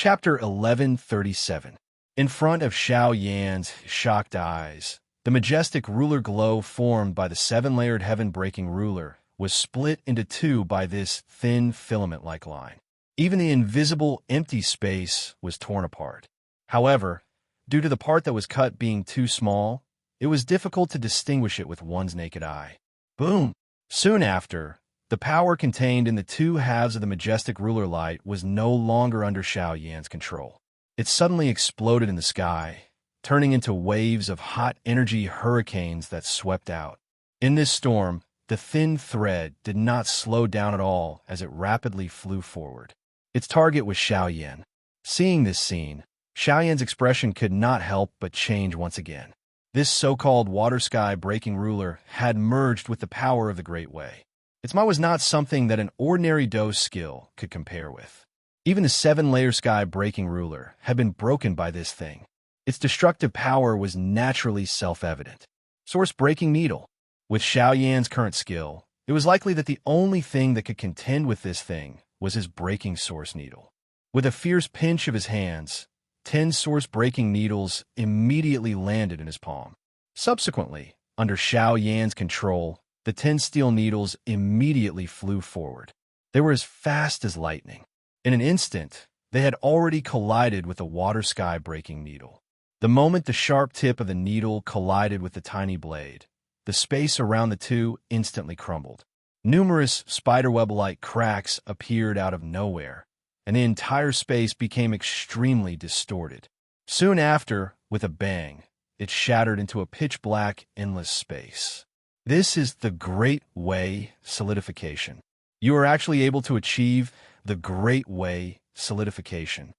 Chapter 1137. In front of Xiao Yan's shocked eyes, the majestic ruler globe formed by the seven-layered heaven-breaking ruler was split into two by this thin filament-like line. Even the invisible empty space was torn apart. However, due to the part that was cut being too small, it was difficult to distinguish it with one's naked eye. Boom! Soon after, the power contained in the two halves of the majestic ruler light was no longer under Xiao Yan's control. It suddenly exploded in the sky, turning into waves of hot energy hurricanes that swept out. In this storm, the thin thread did not slow down at all as it rapidly flew forward. Its target was Xiao Yan. Seeing this scene, Xiao Yan's expression could not help but change once again. This so-called water-sky breaking ruler had merged with the power of the Great Way. Its might was not something that an ordinary Do skill could compare with. Even the seven-layer sky breaking ruler had been broken by this thing. Its destructive power was naturally self-evident. Source breaking needle. With Xiao Yan's current skill, it was likely that the only thing that could contend with this thing was his breaking source needle. With a fierce pinch of his hands, 10 source breaking needles immediately landed in his palm. Subsequently, under Xiao Yan's control, the 10 steel needles immediately flew forward. They were as fast as lightning. In an instant, they had already collided with the water-sky breaking needle. The moment the sharp tip of the needle collided with the tiny blade, the space around the two instantly crumbled. Numerous spiderweb-like cracks appeared out of nowhere, and the entire space became extremely distorted. Soon after, with a bang, it shattered into a pitch-black, endless space. This is the Great Way solidification. You are actually able to achieve the Great Way solidification.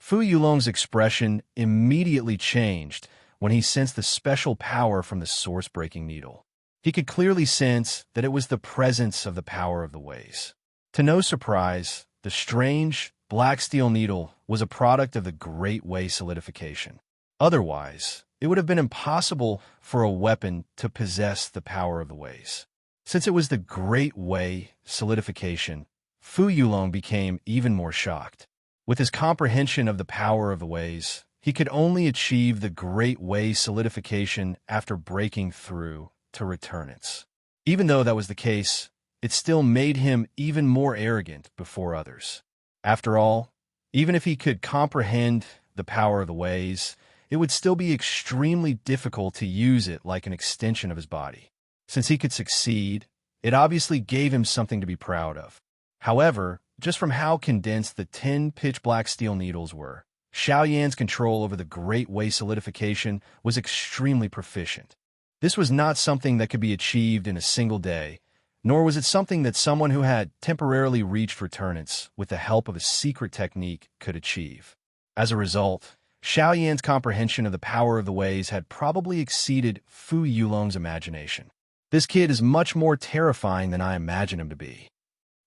Fu Yulong's expression immediately changed when he sensed the special power from the source-breaking needle. He could clearly sense that it was the presence of the power of the ways. To no surprise, the strange, black steel needle was a product of the Great Way solidification. Otherwise, it would have been impossible for a weapon to possess the power of the ways. Since it was the Great Way solidification, Fu Yulong became even more shocked. With his comprehension of the power of the ways, he could only achieve the Great Way solidification after breaking through to returnance. Even though that was the case, it still made him even more arrogant before others. After all, even if he could comprehend the power of the ways, it would still be extremely difficult to use it like an extension of his body. Since he could succeed, it obviously gave him something to be proud of. However, just from how condensed the 10 pitch-black steel needles were, Xiao Yan's control over the Great Way solidification was extremely proficient. This was not something that could be achieved in a single day, nor was it something that someone who had temporarily reached returnance with the help of a secret technique could achieve. As a result, Xiao Yan's comprehension of the power of the ways had probably exceeded Fu Yulong's imagination. This kid is much more terrifying than I imagined him to be.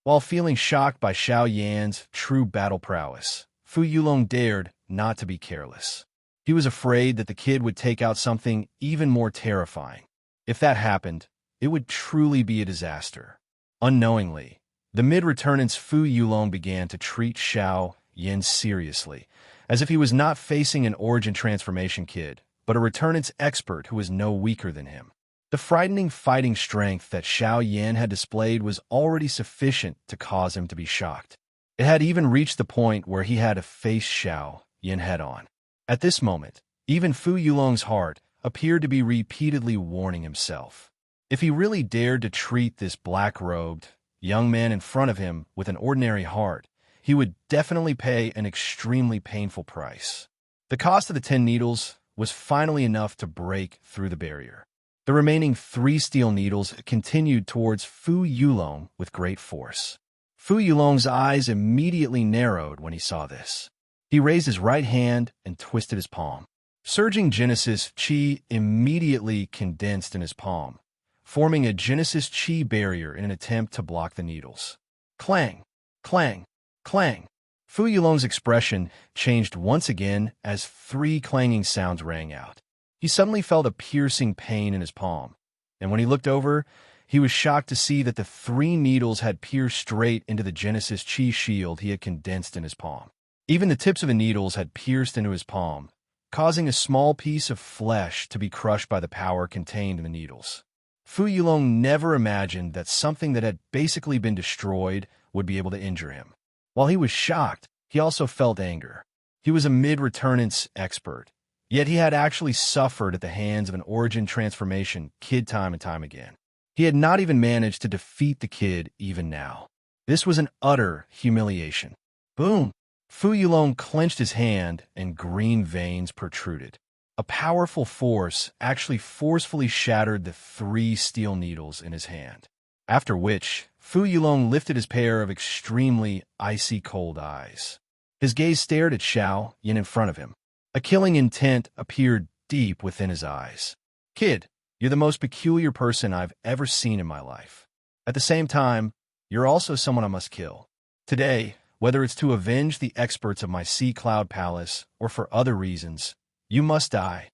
While feeling shocked by Xiao Yan's true battle prowess, Fu Yulong dared not to be careless. He was afraid that the kid would take out something even more terrifying. If that happened, it would truly be a disaster. Unknowingly, the mid-returnance Fu Yulong began to treat Xiao Yan seriously, as if he was not facing an origin transformation kid, but a returnance expert who was no weaker than him. The frightening fighting strength that Xiao Yan had displayed was already sufficient to cause him to be shocked. It had even reached the point where he had to face Xiao Yan head-on. At this moment, even Fu Yulong's heart appeared to be repeatedly warning himself. If he really dared to treat this black-robed young man in front of him with an ordinary heart, he would definitely pay an extremely painful price. The cost of the 10 needles was finally enough to break through the barrier. The remaining 3 steel needles continued towards Fu Yulong with great force. Fu Yulong's eyes immediately narrowed when he saw this. He raised his right hand and twisted his palm. Surging Genesis Chi immediately condensed in his palm, forming a Genesis Chi barrier in an attempt to block the needles. Clang! Clang! Clang! Fu Yulong's expression changed once again as 3 clanging sounds rang out. He suddenly felt a piercing pain in his palm, and when he looked over, he was shocked to see that the 3 needles had pierced straight into the Genesis Chi shield he had condensed in his palm. Even the tips of the needles had pierced into his palm, causing a small piece of flesh to be crushed by the power contained in the needles. Fu Yulong never imagined that something that had basically been destroyed would be able to injure him. While he was shocked, he also felt anger. He was a mid-returnance expert, yet he had actually suffered at the hands of an origin transformation kid time and time again. He had not even managed to defeat the kid even now. This was an utter humiliation. Boom! Fu Yulong clenched his hand and green veins protruded. A powerful force actually forcefully shattered the 3 steel needles in his hand. After which, Fu Yulong lifted his pair of extremely icy cold eyes. His gaze stared at Xiao Yan in front of him. A killing intent appeared deep within his eyes. Kid, you're the most peculiar person I've ever seen in my life. At the same time, you're also someone I must kill. Today, whether it's to avenge the experts of my Sea Cloud Palace or for other reasons, you must die.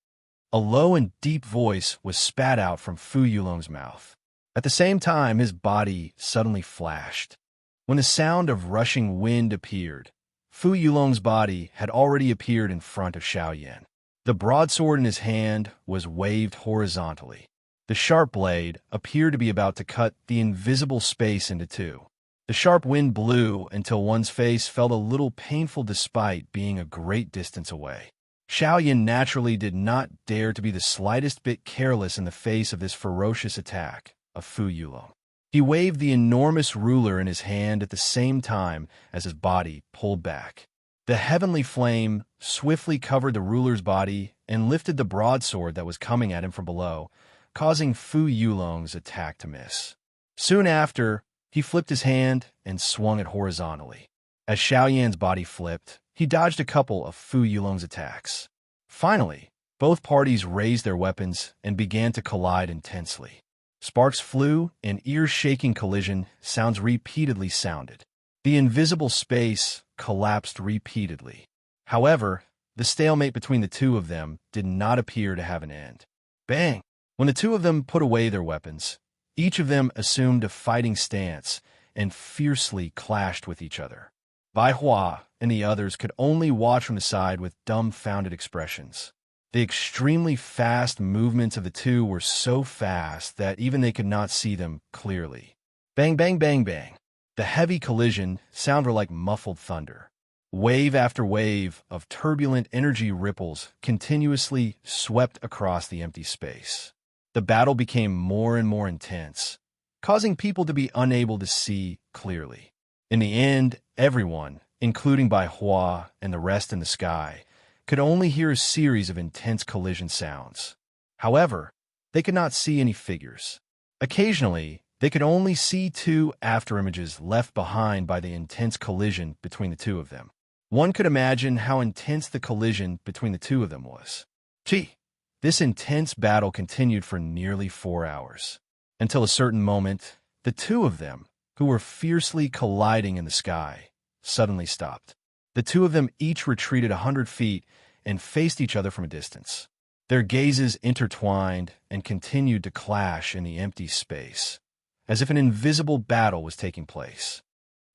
A low and deep voice was spat out from Fu Yulong's mouth. At the same time, his body suddenly flashed. When the sound of rushing wind appeared, Fu Yulong's body had already appeared in front of Xiao Yan. The broadsword in his hand was waved horizontally. The sharp blade appeared to be about to cut the invisible space into 2. The sharp wind blew until one's face felt a little painful despite being a great distance away. Xiao Yan naturally did not dare to be the slightest bit careless in the face of this ferocious attack of Fu Yulong. He waved the enormous ruler in his hand at the same time as his body pulled back. The heavenly flame swiftly covered the ruler's body and lifted the broadsword that was coming at him from below, causing Fu Yulong's attack to miss. Soon after, he flipped his hand and swung it horizontally. As Xiao Yan's body flipped, he dodged a couple of Fu Yulong's attacks. Finally, both parties raised their weapons and began to collide intensely. Sparks flew, and ear-shaking collision sounds repeatedly sounded. The invisible space collapsed repeatedly. However, the stalemate between the 2 of them did not appear to have an end. Bang! When the 2 of them put away their weapons, each of them assumed a fighting stance and fiercely clashed with each other. Bai Hua and the others could only watch from the side with dumbfounded expressions. The extremely fast movements of the 2 were so fast that even they could not see them clearly. Bang, bang, bang, bang. The heavy collision sounded like muffled thunder. Wave after wave of turbulent energy ripples continuously swept across the empty space. The battle became more and more intense, causing people to be unable to see clearly. In the end, everyone, including Bai Hua and the rest in the sky, could only hear a series of intense collision sounds. However, they could not see any figures. Occasionally, they could only see 2 afterimages left behind by the intense collision between the 2 of them. One could imagine how intense the collision between the 2 of them was. Gee, this intense battle continued for nearly 4 hours. Until a certain moment, the 2 of them, who were fiercely colliding in the sky, suddenly stopped. The 2 of them each retreated 100 feet and faced each other from a distance. Their gazes intertwined and continued to clash in the empty space, as if an invisible battle was taking place.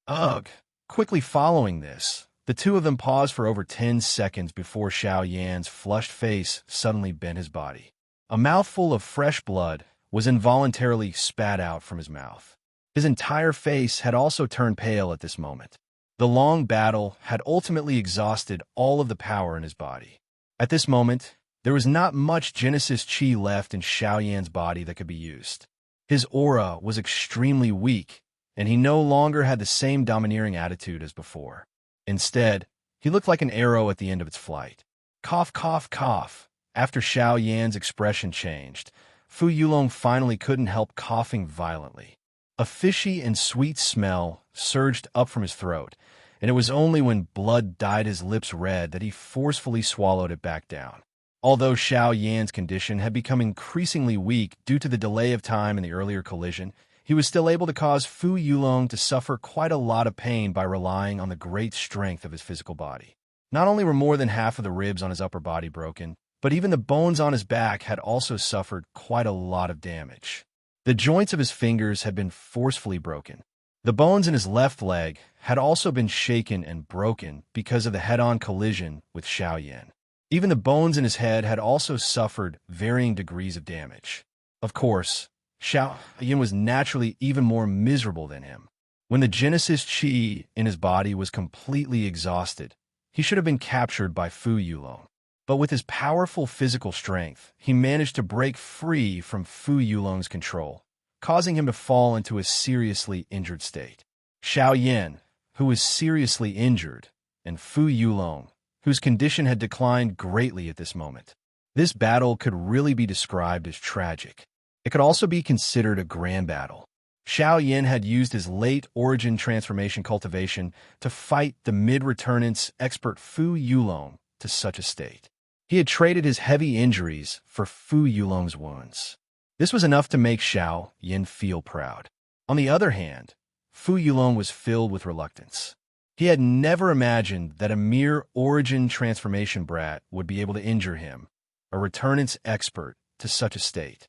Ugh! Quickly following this, the 2 of them paused for over 10 seconds before Xiao Yan's flushed face suddenly bent his body. A mouthful of fresh blood was involuntarily spat out from his mouth. His entire face had also turned pale at this moment. The long battle had ultimately exhausted all of the power in his body. At this moment, there was not much Genesis Chi left in Xiao Yan's body that could be used. His aura was extremely weak, and he no longer had the same domineering attitude as before. Instead, he looked like an arrow at the end of its flight. Cough, cough, cough. After Xiao Yan's expression changed, Fu Yulong finally couldn't help coughing violently. A fishy and sweet smell surged up from his throat, and it was only when blood dyed his lips red that he forcefully swallowed it back down. Although Xiao Yan's condition had become increasingly weak due to the delay of time in the earlier collision, he was still able to cause Fu Yulong to suffer quite a lot of pain by relying on the great strength of his physical body. Not only were more than half of the ribs on his upper body broken, but even the bones on his back had also suffered quite a lot of damage. The joints of his fingers had been forcefully broken. The bones in his left leg had also been shaken and broken because of the head-on collision with Xiao Yan. Even the bones in his head had also suffered varying degrees of damage. Of course, Xiao Yan was naturally even more miserable than him. When the Genesis Qi in his body was completely exhausted, he should have been captured by Fu Yulong. But with his powerful physical strength, he managed to break free from Fu Yulong's control, causing him to fall into a seriously injured state. Xiao Yan, who was seriously injured, and Fu Yulong, whose condition had declined greatly at this moment. This battle could really be described as tragic. It could also be considered a grand battle. Xiao Yan had used his late origin transformation cultivation to fight the mid-returnance expert Fu Yulong to such a state. He had traded his heavy injuries for Fu Yulong's wounds. This was enough to make Xiao Yan feel proud. On the other hand, Fu Yulong was filled with reluctance. He had never imagined that a mere origin transformation brat would be able to injure him, a returnance expert, to such a state.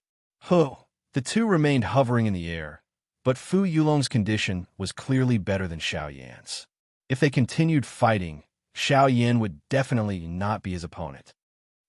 The two remained hovering in the air, but Fu Yulong's condition was clearly better than Xiao Yan's. If they continued fighting, Xiao Yan would definitely not be his opponent.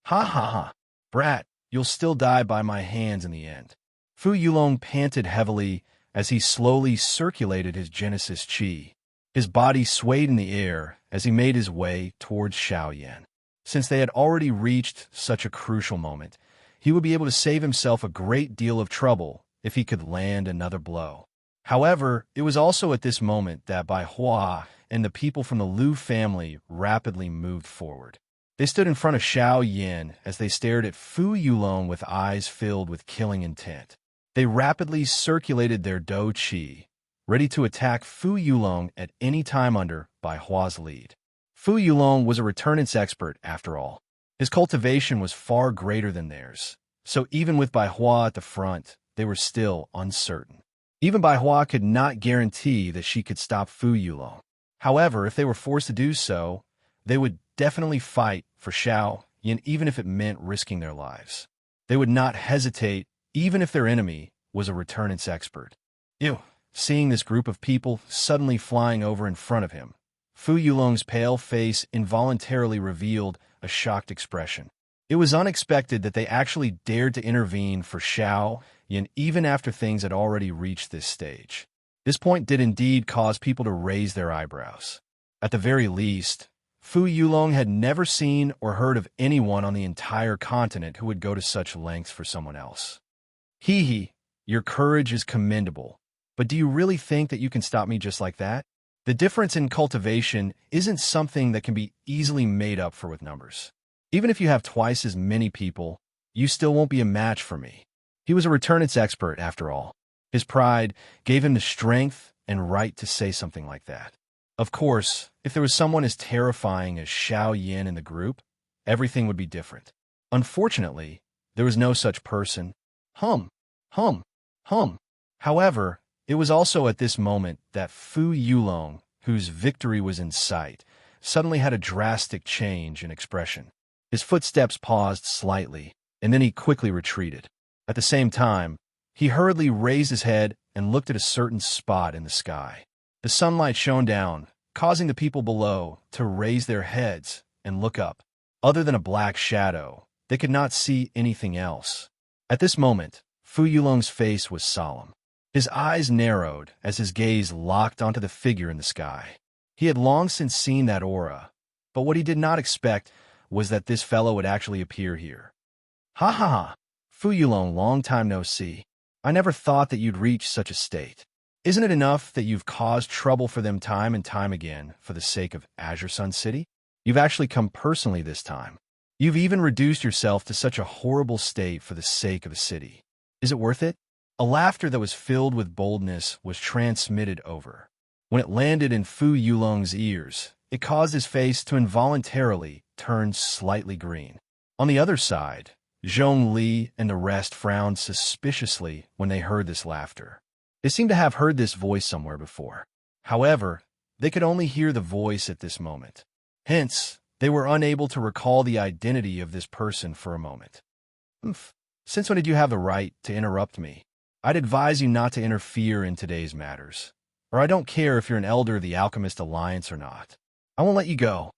Ha ha ha, brat, you'll still die by my hands in the end. Fu Yulong panted heavily as he slowly circulated his Genesis Qi. His body swayed in the air as he made his way towards Xiao Yan. Since they had already reached such a crucial moment, he would be able to save himself a great deal of trouble if he could land another blow. However, it was also at this moment that Bai Hua and the people from the Liu family rapidly moved forward. They stood in front of Xiao Yan as they stared at Fu Yulong with eyes filled with killing intent. They rapidly circulated their Dou Qi, ready to attack Fu Yulong at any time under Bai Hua's lead. Fu Yulong was a returnance expert, after all. His cultivation was far greater than theirs, so even with Bai Hua at the front, they were still uncertain. Even Bai Hua could not guarantee that she could stop Fu Yulong. However, if they were forced to do so, they would definitely fight for Xiao Yan, even if it meant risking their lives. They would not hesitate, even if their enemy was a returnance expert. Seeing this group of people suddenly flying over in front of him, Fu Yulong's pale face involuntarily revealed a shocked expression. It was unexpected that they actually dared to intervene for Xiao Yan even after things had already reached this stage. This point did indeed cause people to raise their eyebrows. At the very least, Fu Yulong had never seen or heard of anyone on the entire continent who would go to such lengths for someone else. Your courage is commendable, but do you really think that you can stop me just like that? The difference in cultivation isn't something that can be easily made up for with numbers. Even if you have twice as many people, you still won't be a match for me. He was a returnance expert, after all. His pride gave him the strength and right to say something like that. Of course, if there was someone as terrifying as Xiao Yan in the group, everything would be different. Unfortunately, there was no such person. However, it was also at this moment that Fu Yulong, whose victory was in sight, suddenly had a drastic change in expression. His footsteps paused slightly, and then he quickly retreated. At the same time, he hurriedly raised his head and looked at a certain spot in the sky. The sunlight shone down, causing the people below to raise their heads and look up. Other than a black shadow, they could not see anything else. At this moment, Fu Yulong's face was solemn. His eyes narrowed as his gaze locked onto the figure in the sky. He had long since seen that aura, but what he did not expect was that this fellow would actually appear here. Fu Yulong, long time no see. I never thought that you'd reach such a state. Isn't it enough that you've caused trouble for them time and time again for the sake of Azure Sun City? You've actually come personally this time. You've even reduced yourself to such a horrible state for the sake of the city. Is it worth it? A laughter that was filled with boldness was transmitted over. When it landed in Fu Yulong's ears, it caused his face to involuntarily turn slightly green. On the other side, Zhong Li and the rest frowned suspiciously when they heard this laughter. They seemed to have heard this voice somewhere before. However, they could only hear the voice at this moment. Hence, they were unable to recall the identity of this person for a moment. Since when did you have the right to interrupt me? I'd advise you not to interfere in today's matters. or I don't care if you're an elder of the Alchemist Alliance or not. I won't let you go.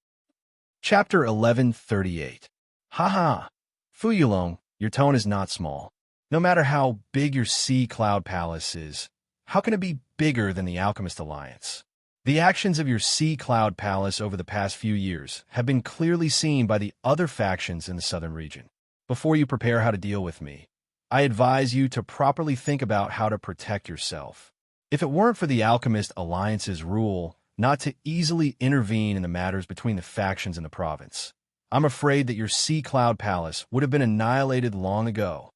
Chapter 1138. Haha. Fu Yulong, your tone is not small. No matter how big your Sea Cloud Palace is, how can it be bigger than the Alchemist Alliance? The actions of your Sea Cloud Palace over the past few years have been clearly seen by the other factions in the southern region. Before you prepare how to deal with me, I advise you to properly think about how to protect yourself. If it weren't for the Alchemist Alliance's rule not to easily intervene in the matters between the factions in the province, I'm afraid that your Sea Cloud Palace would have been annihilated long ago.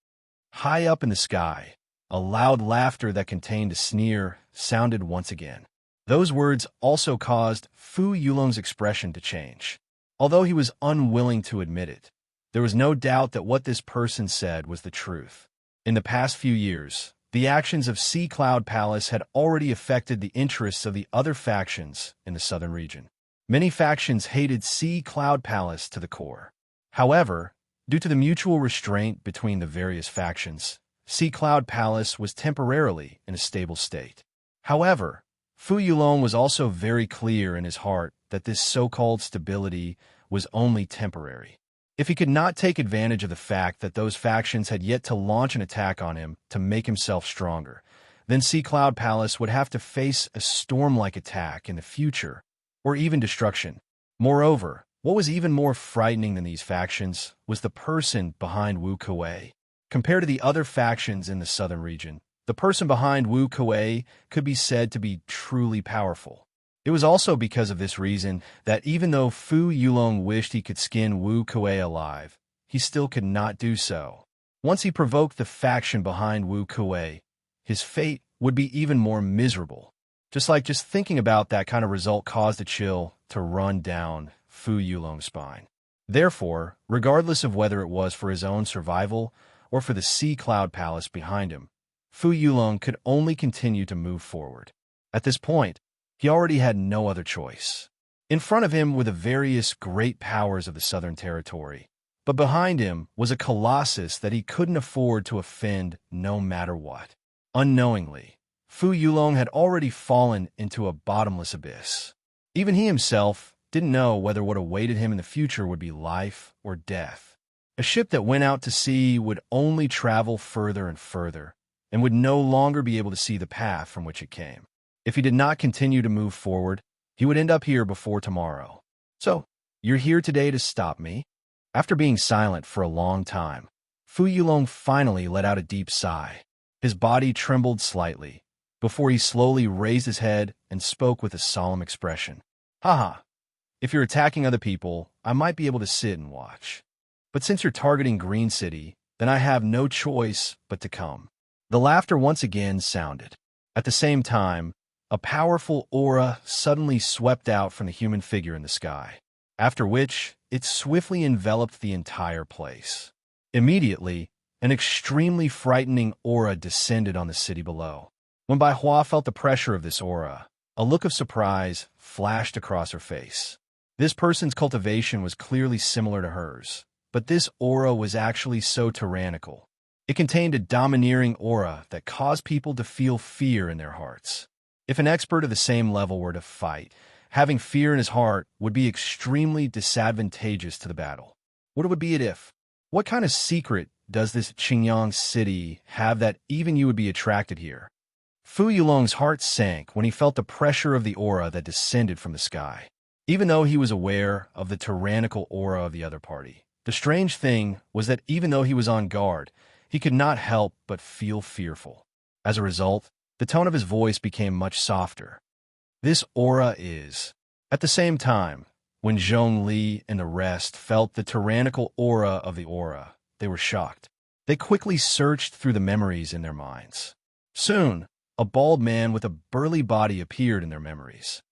High up in the sky, a loud laughter that contained a sneer sounded once again. Those words also caused Fu Yulong's expression to change. Although he was unwilling to admit it, there was no doubt that what this person said was the truth. In the past few years, the actions of Sea Cloud Palace had already affected the interests of the other factions in the southern region. Many factions hated Sea Cloud Palace to the core. However, due to the mutual restraint between the various factions, Sea Cloud Palace was temporarily in a stable state. However, Fu Yulong was also very clear in his heart that this so-called stability was only temporary. If he could not take advantage of the fact that those factions had yet to launch an attack on him to make himself stronger, then Sea Cloud Palace would have to face a storm-like attack in the future, or even destruction. Moreover, what was even more frightening than these factions was the person behind Wu Kuei. Compared to the other factions in the southern region, the person behind Wu Kuei could be said to be truly powerful. It was also because of this reason that even though Fu Yulong wished he could skin Wu Kuei alive, he still could not do so. Once he provoked the faction behind Wu Kuei, his fate would be even more miserable. Just thinking about that kind of result caused a chill to run down Fu Yulong's spine. Therefore, regardless of whether it was for his own survival or for the Sea Cloud Palace behind him, Fu Yulong could only continue to move forward. At this point, he already had no other choice. In front of him were the various great powers of the Southern Territory, but behind him was a colossus that he couldn't afford to offend no matter what. Unknowingly, Fu Yulong had already fallen into a bottomless abyss. Even he himself didn't know whether what awaited him in the future would be life or death. A ship that went out to sea would only travel further and further, and would no longer be able to see the path from which it came. If he did not continue to move forward, he would end up here before tomorrow. So, you're here today to stop me? After being silent for a long time, Fu Yulong finally let out a deep sigh. His body trembled slightly, before he slowly raised his head and spoke with a solemn expression. Haha, if you're attacking other people, I might be able to sit and watch. But since you're targeting Green City, then I have no choice but to come. The laughter once again sounded. At the same time, a powerful aura suddenly swept out from the human figure in the sky, after which it swiftly enveloped the entire place. Immediately, an extremely frightening aura descended on the city below. When Bai Hua felt the pressure of this aura, a look of surprise flashed across her face. This person's cultivation was clearly similar to hers, but this aura was actually so tyrannical. It contained a domineering aura that caused people to feel fear in their hearts. If an expert of the same level were to fight, having fear in his heart would be extremely disadvantageous to the battle. What would be it if? What kind of secret does this Qingyang city have that even you would be attracted here? Fu Yulong's heart sank when he felt the pressure of the aura that descended from the sky. Even though he was aware of the tyrannical aura of the other party, the strange thing was that even though he was on guard, he could not help but feel fearful. As a result, the tone of his voice became much softer. This aura is. At the same time, when Zhong Li and the rest felt the tyrannical aura of the aura, they were shocked. They quickly searched through the memories in their minds. Soon, a bald man with a burly body appeared in their memories.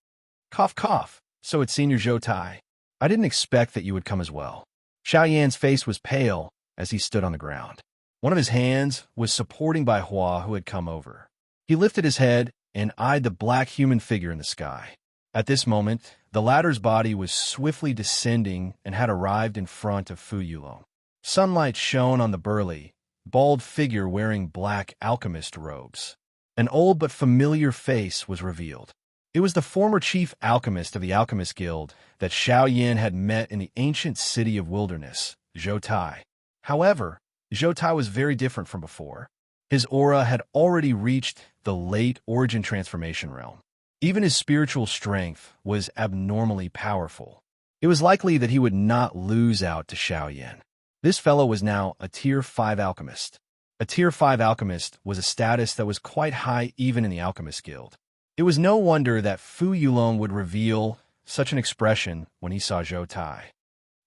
Cough, cough. So it's Senior Zhou Tai. I didn't expect that you would come as well. Xiao Yan's face was pale as he stood on the ground. One of his hands was supporting Bai Hua, who had come over. He lifted his head and eyed the black human figure in the sky. At this moment, the latter's body was swiftly descending and had arrived in front of Fu Yulong. Sunlight shone on the burly, bald figure wearing black alchemist robes. An old but familiar face was revealed. It was the former chief alchemist of the Alchemist Guild that Xiao Yan had met in the ancient city of Wilderness, Zhou Tai. However, Zhou Tai was very different from before. His aura had already reached the late origin transformation realm. Even his spiritual strength was abnormally powerful. It was likely that he would not lose out to Xiao Yan. This fellow was now a Tier 5 alchemist. A Tier 5 alchemist was a status that was quite high even in the Alchemist Guild. It was no wonder that Fu Yulong would reveal such an expression when he saw Zhou Tai.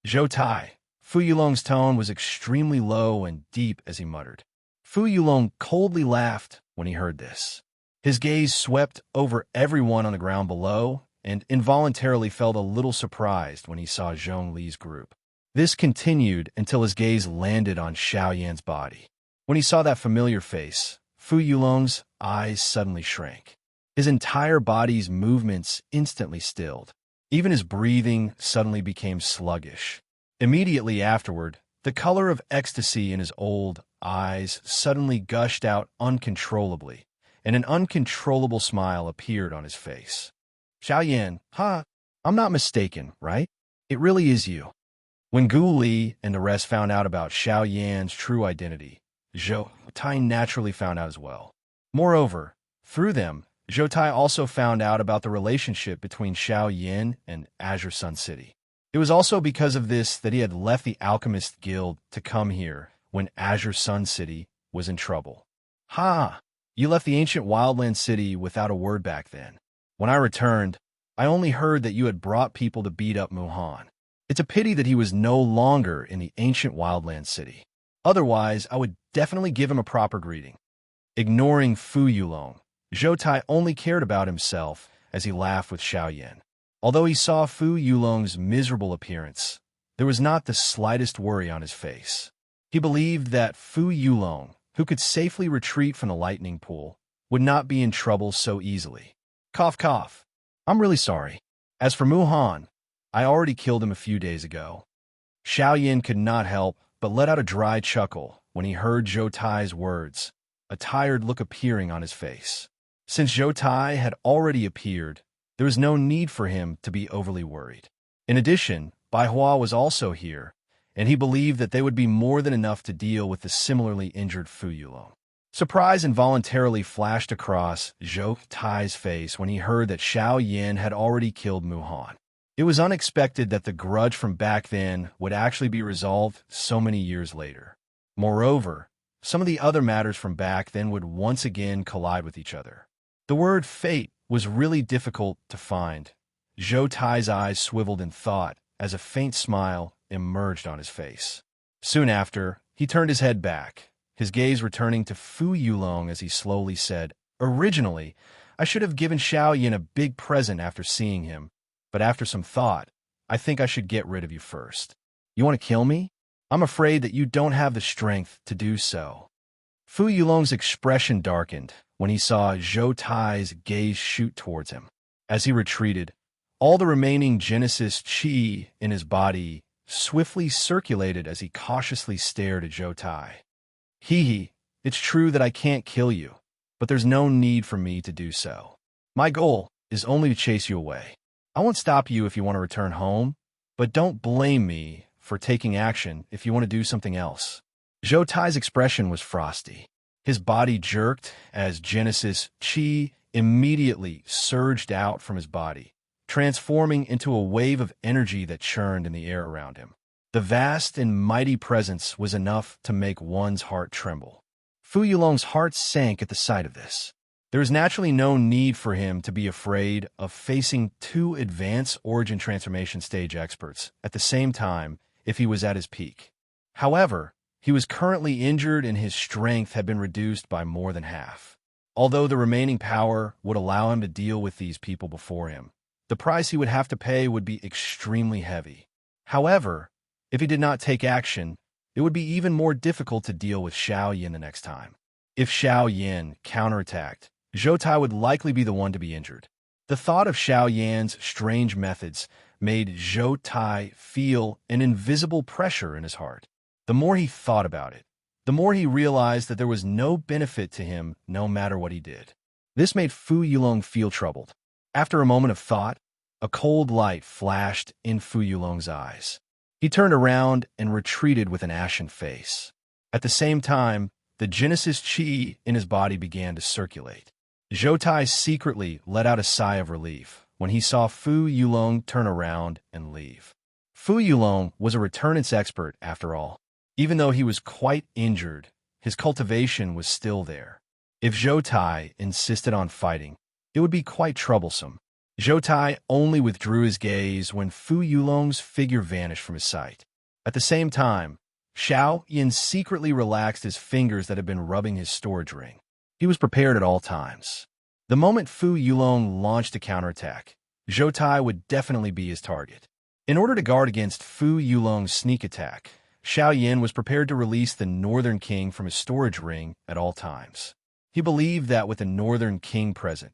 Zhou Tai. Fu Yulong's tone was extremely low and deep as he muttered. Fu Yulong coldly laughed when he heard this. His gaze swept over everyone on the ground below and involuntarily felt a little surprised when he saw Zhong Li's group. This continued until his gaze landed on Xiao Yan's body. When he saw that familiar face, Fu Yulong's eyes suddenly shrank. His entire body's movements instantly stilled. Even his breathing suddenly became sluggish. Immediately afterward, the color of ecstasy in his old eyes suddenly gushed out uncontrollably, and an uncontrollable smile appeared on his face. Xiao Yan, I'm not mistaken, right? It really is you. When Gu Li and the rest found out about Xiao Yan's true identity, Zhou Tai naturally found out as well. Moreover, through them, Zhou Tai also found out about the relationship between Xiao Yan and Azure Sun City. It was also because of this that he had left the Alchemist Guild to come here when Azure Sun City was in trouble. You left the ancient wildland city without a word back then. When I returned, I only heard that you had brought people to beat up Muhan. It's a pity that he was no longer in the ancient wildland city. Otherwise, I would definitely give him a proper greeting. Ignoring Fu Yulong, Zhou Tai only cared about himself as he laughed with Xiao Yan. Although he saw Fu Yulong's miserable appearance, there was not the slightest worry on his face. He believed that Fu Yulong, who could safely retreat from the lightning pool, would not be in trouble so easily. Cough, cough. I'm really sorry. As for Muhan, I already killed him a few days ago. Xiao Yan could not help but let out a dry chuckle when he heard Zhou Tai's words, a tired look appearing on his face. Since Zhou Tai had already appeared, there was no need for him to be overly worried. In addition, Bai Hua was also here, and he believed that they would be more than enough to deal with the similarly injured Fu Yulong. Surprise involuntarily flashed across Zhou Tai's face when he heard that Xiao Yan had already killed Muhan. It was unexpected that the grudge from back then would actually be resolved so many years later. Moreover, some of the other matters from back then would once again collide with each other. The word fate was really difficult to find. Zhou Tai's eyes swiveled in thought as a faint smile emerged on his face. Soon after, he turned his head back, his gaze returning to Fu Yulong as he slowly said, "Originally, I should have given Xiao Yan a big present after seeing him, but after some thought, I think I should get rid of you first. You want to kill me? I'm afraid that you don't have the strength to do so." Fu Yulong's expression darkened when he saw Zhou Tai's gaze shoot towards him. As he retreated, all the remaining Genesis chi in his body swiftly circulated as he cautiously stared at Zhou Tai. It's true that I can't kill you, but there's no need for me to do so. My goal is only to chase you away. I won't stop you if you want to return home, but don't blame me for taking action if you want to do something else. Zhou Tai's expression was frosty. His body jerked as Genesis chi immediately surged out from his body, transforming into a wave of energy that churned in the air around him. The vast and mighty presence was enough to make one's heart tremble. Fu Yulong's heart sank at the sight of this. There was naturally no need for him to be afraid of facing two advanced origin transformation stage experts at the same time if he was at his peak. However, he was currently injured and his strength had been reduced by more than half. Although the remaining power would allow him to deal with these people before him, the price he would have to pay would be extremely heavy. However, if he did not take action, it would be even more difficult to deal with Xiao Yan the next time. If Xiao Yan counterattacked, Zhou Tai would likely be the one to be injured. The thought of Xiao Yan's strange methods made Zhou Tai feel an invisible pressure in his heart. The more he thought about it, the more he realized that there was no benefit to him no matter what he did. This made Fu Yulong feel troubled. After a moment of thought, a cold light flashed in Fu Yulong's eyes. He turned around and retreated with an ashen face. At the same time, the Genesis Qi in his body began to circulate. Zhou Tai secretly let out a sigh of relief when he saw Fu Yulong turn around and leave. Fu Yulong was a returnance expert after all. Even though he was quite injured, his cultivation was still there. If Zhou Tai insisted on fighting, it would be quite troublesome. Zhou Tai only withdrew his gaze when Fu Yulong's figure vanished from his sight. At the same time, Xiao Yin secretly relaxed his fingers that had been rubbing his storage ring. He was prepared at all times. The moment Fu Yulong launched a counterattack, Zhou Tai would definitely be his target. In order to guard against Fu Yulong's sneak attack, Xiao Yin was prepared to release the Northern King from his storage ring at all times. He believed that with the Northern King present,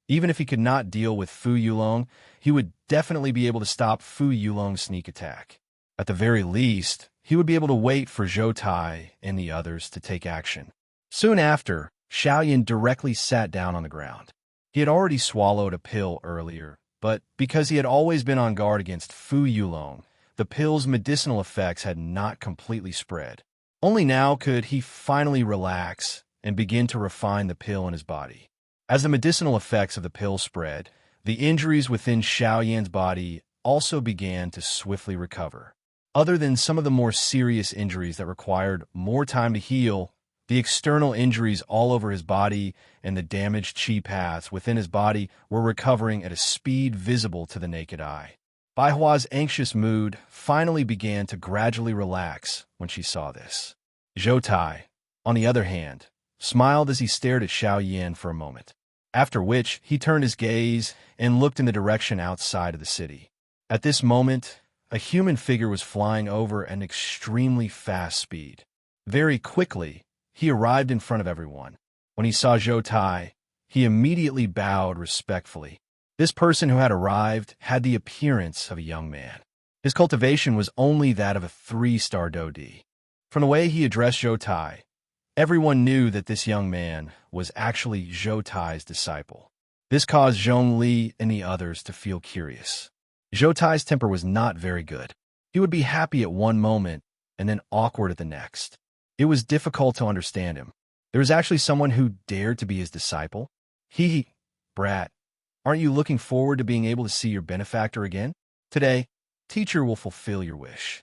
even if he could not deal with Fu Yulong, he would definitely be able to stop Fu Yulong's sneak attack. At the very least, he would be able to wait for Zhou Tai and the others to take action. Soon after, Xiao Yin directly sat down on the ground. He had already swallowed a pill earlier, but because he had always been on guard against Fu Yulong, the pill's medicinal effects had not completely spread. Only now could he finally relax and begin to refine the pill in his body. As the medicinal effects of the pill spread, the injuries within Xiao Yan's body also began to swiftly recover. Other than some of the more serious injuries that required more time to heal, the external injuries all over his body and the damaged qi paths within his body were recovering at a speed visible to the naked eye. Bai Hua's anxious mood finally began to gradually relax when she saw this. Zhou Tai, on the other hand, smiled as he stared at Xiao Yan for a moment, after which he turned his gaze and looked in the direction outside of the city. At this moment, a human figure was flying over at an extremely fast speed. Very quickly, he arrived in front of everyone. When he saw Zhou Tai, he immediately bowed respectfully. This person who had arrived had the appearance of a young man. His cultivation was only that of a 3-star Dodi. From the way he addressed Zhou Tai, everyone knew that this young man was actually Zhou Tai's disciple. This caused Zhong Li and the others to feel curious. Zhou Tai's temper was not very good. He would be happy at one moment and then awkward at the next. It was difficult to understand him. There was actually someone who dared to be his disciple. Brat, aren't you looking forward to being able to see your benefactor again? Today, teacher will fulfill your wish.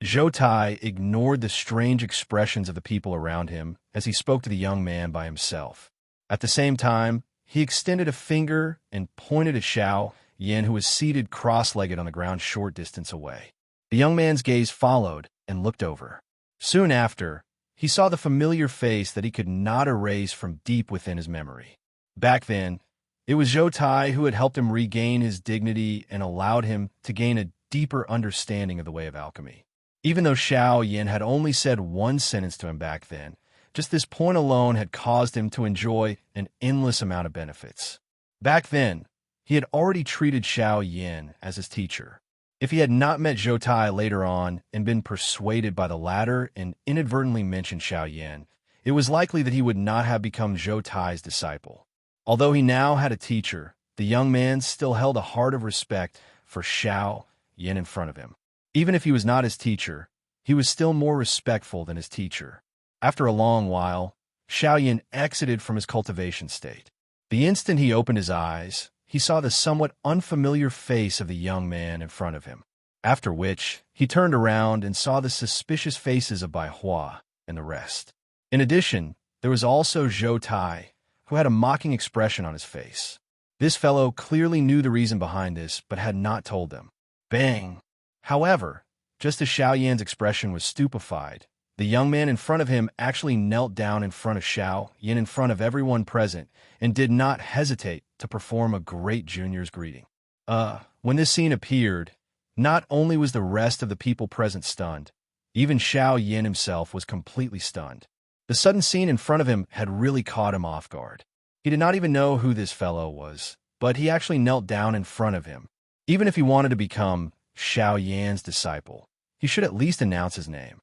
Zhou Tai ignored the strange expressions of the people around him as he spoke to the young man by himself. At the same time, he extended a finger and pointed at Xiao Yan, who was seated cross-legged on the ground short distance away. The young man's gaze followed and looked over. Soon after, he saw the familiar face that he could not erase from deep within his memory. Back then, it was Zhou Tai who had helped him regain his dignity and allowed him to gain a deeper understanding of the way of alchemy. Even though Xiao Yan had only said one sentence to him back then, just this point alone had caused him to enjoy an endless amount of benefits. Back then, he had already treated Xiao Yan as his teacher. If he had not met Zhou Tai later on and been persuaded by the latter and inadvertently mentioned Xiao Yan, it was likely that he would not have become Zhou Tai's disciple. Although he now had a teacher, the young man still held a heart of respect for Xiao Yan in front of him. Even if he was not his teacher, he was still more respectful than his teacher. After a long while, Xiao Yan exited from his cultivation state. The instant he opened his eyes, he saw the somewhat unfamiliar face of the young man in front of him, after which he turned around and saw the suspicious faces of Bai Hua and the rest. In addition, there was also Zhou Tai, who had a mocking expression on his face. This fellow clearly knew the reason behind this, but had not told them. Bang! However, just as Xiao Yan's expression was stupefied, the young man in front of him actually knelt down in front of Xiao Yan in front of everyone present and did not hesitate to perform a great junior's greeting. When this scene appeared, not only was the rest of the people present stunned, even Xiao Yan himself was completely stunned. The sudden scene in front of him had really caught him off guard. He did not even know who this fellow was, but he actually knelt down in front of him. Even if he wanted to become Xiao Yan's disciple, he should at least announce his name.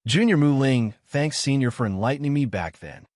Junior Mu Ling, thanks Senior for enlightening me back then.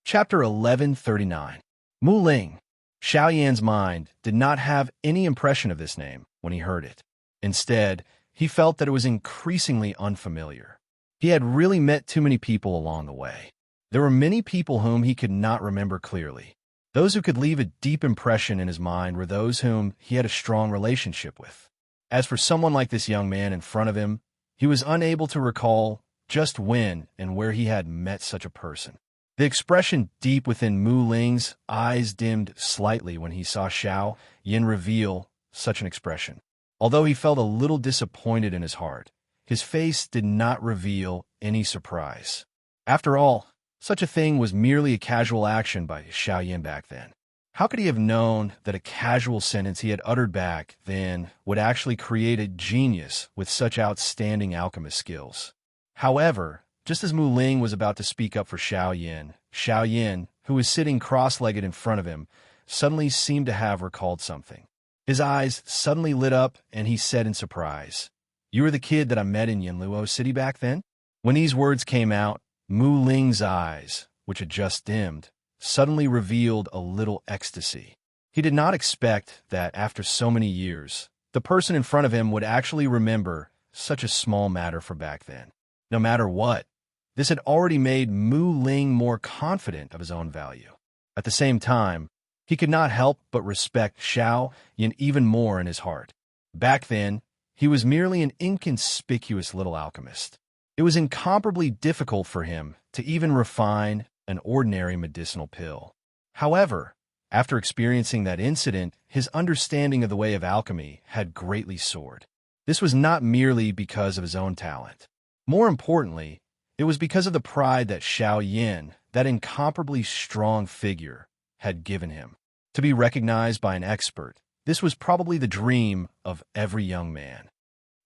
Chapter 1139. Mu Ling. Xiao Yan's mind did not have any impression of this name when he heard it. Instead, he felt that it was increasingly unfamiliar. He had really met too many people along the way. There were many people whom he could not remember clearly. Those who could leave a deep impression in his mind were those whom he had a strong relationship with. As for someone like this young man in front of him, he was unable to recall just when and where he had met such a person. The expression deep within Mu Ling's eyes dimmed slightly when he saw Xiao Yan reveal such an expression. Although he felt a little disappointed in his heart, his face did not reveal any surprise. After all, such a thing was merely a casual action by Xiao Yan back then. How could he have known that a casual sentence he had uttered back then would actually create a genius with such outstanding alchemist skills? However, just as Mu Ling was about to speak up for Xiao Yan, who was sitting cross-legged in front of him, suddenly seemed to have recalled something. His eyes suddenly lit up, and he said in surprise, "You were the kid that I met in Yanluo City back then?" When these words came out, Mu Ling's eyes, which had just dimmed, suddenly revealed a little ecstasy. He did not expect that, after so many years, the person in front of him would actually remember such a small matter from back then. No matter what, this had already made Mu Ling more confident of his own value. At the same time, he could not help but respect Xiao Yan even more in his heart. Back then, he was merely an inconspicuous little alchemist. It was incomparably difficult for him to even refine an ordinary medicinal pill. However, after experiencing that incident, his understanding of the way of alchemy had greatly soared. This was not merely because of his own talent. More importantly, it was because of the pride that Xiao Yan, that incomparably strong figure, had given him. To be recognized by an expert, this was probably the dream of every young man.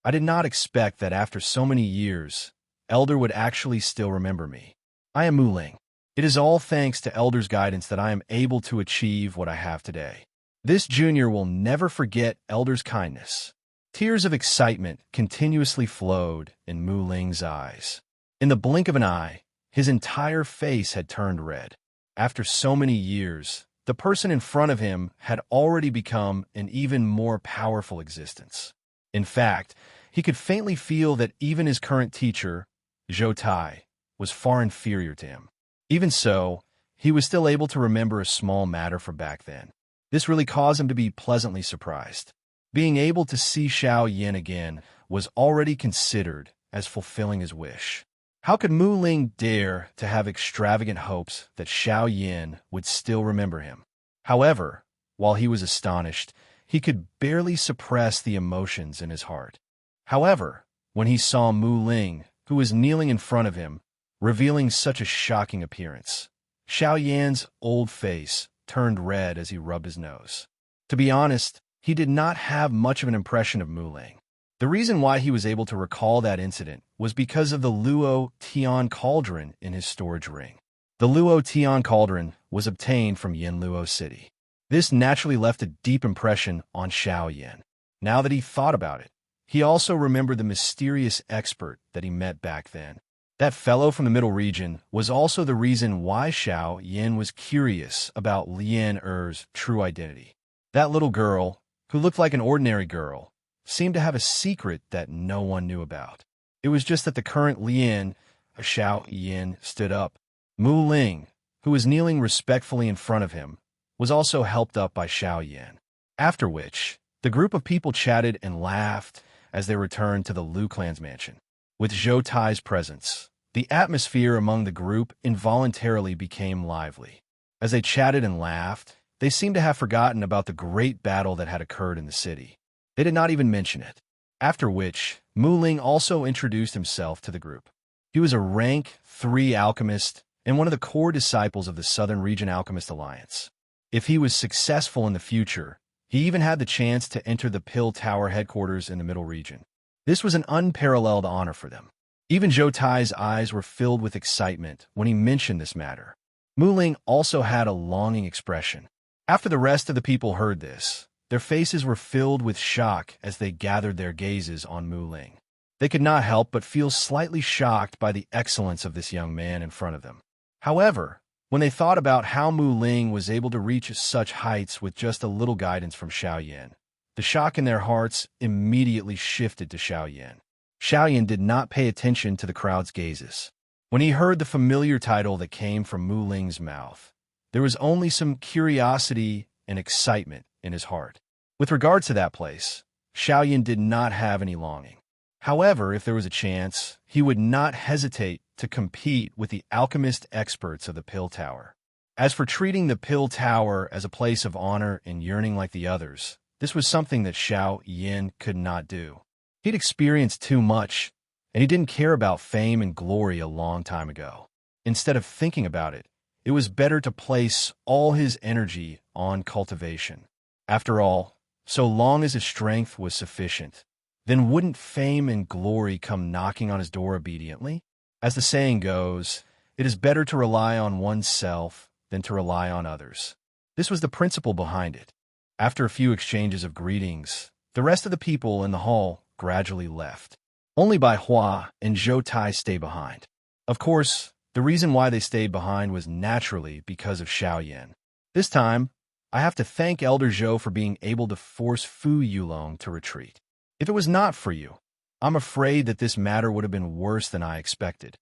I did not expect that after so many years, Elder would actually still remember me. I am Mu Ling. It is all thanks to Elder's guidance that I am able to achieve what I have today. This junior will never forget Elder's kindness. Tears of excitement continuously flowed in Mu Ling's eyes. In the blink of an eye, his entire face had turned red. After so many years, the person in front of him had already become an even more powerful existence. In fact, he could faintly feel that even his current teacher, Zhou Tai, was far inferior to him. Even so, he was still able to remember a small matter from back then. This really caused him to be pleasantly surprised. Being able to see Xiao Yan again was already considered as fulfilling his wish. How could Mu Ling dare to have extravagant hopes that Xiao Yan would still remember him? However, while he was astonished, he could barely suppress the emotions in his heart. However, when he saw Mu Ling, who was kneeling in front of him, revealing such a shocking appearance, Xiao Yan's old face turned red as he rubbed his nose. To be honest, he did not have much of an impression of Mu Ling. The reason why he was able to recall that incident was because of the Luo Tian cauldron in his storage ring. The Luo Tian cauldron was obtained from Yanluo City. This naturally left a deep impression on Xiao Yan. Now that he thought about it, he also remembered the mysterious expert that he met back then. That fellow from the Middle Region was also the reason why Xiao Yan was curious about Lian Er's true identity. That little girl, who looked like an ordinary girl, seemed to have a secret that no one knew about. It was just that the current Lian, Xiao Yan, stood up. Mu Ling, who was kneeling respectfully in front of him, was also helped up by Xiao Yan. After which, the group of people chatted and laughed as they returned to the Lu clan's mansion. With Zhou Tai's presence, the atmosphere among the group involuntarily became lively. As they chatted and laughed, they seemed to have forgotten about the great battle that had occurred in the city. They did not even mention it. After which, Mu Ling also introduced himself to the group. He was a rank 3 alchemist and one of the core disciples of the Southern Region Alchemist Alliance. If he was successful in the future, he even had the chance to enter the Pill Tower headquarters in the Middle Region. This was an unparalleled honor for them. Even Zhou Tai's eyes were filled with excitement when he mentioned this matter. Mu Ling also had a longing expression. After the rest of the people heard this, their faces were filled with shock as they gathered their gazes on Mu Ling. They could not help but feel slightly shocked by the excellence of this young man in front of them. However, When they thought about how Mu Ling was able to reach such heights with just a little guidance from Xiao Yan, the shock in their hearts immediately shifted to Xiao Yan. Xiao Yan did not pay attention to the crowd's gazes. When he heard the familiar title that came from Mu Ling's mouth, there was only some curiosity and excitement in his heart. With regards to that place, Xiao Yan did not have any longing. However, if there was a chance, he would not hesitate to compete with the alchemist experts of the Pill Tower. As for treating the Pill Tower as a place of honor and yearning like the others, this was something that Xiao Yan could not do. He'd experienced too much, and he didn't care about fame and glory a long time ago. Instead of thinking about it, it was better to place all his energy on cultivation. After all, so long as his strength was sufficient, then wouldn't fame and glory come knocking on his door obediently? As the saying goes, it is better to rely on oneself than to rely on others. This was the principle behind it. After a few exchanges of greetings, the rest of the people in the hall gradually left. Only Bai Hua and Zhou Tai stayed behind. Of course, the reason why they stayed behind was naturally because of Xiao Yan. This time, I have to thank Elder Zhou for being able to force Fu Yulong to retreat. If it was not for you, I'm afraid that this matter would have been worse than I expected.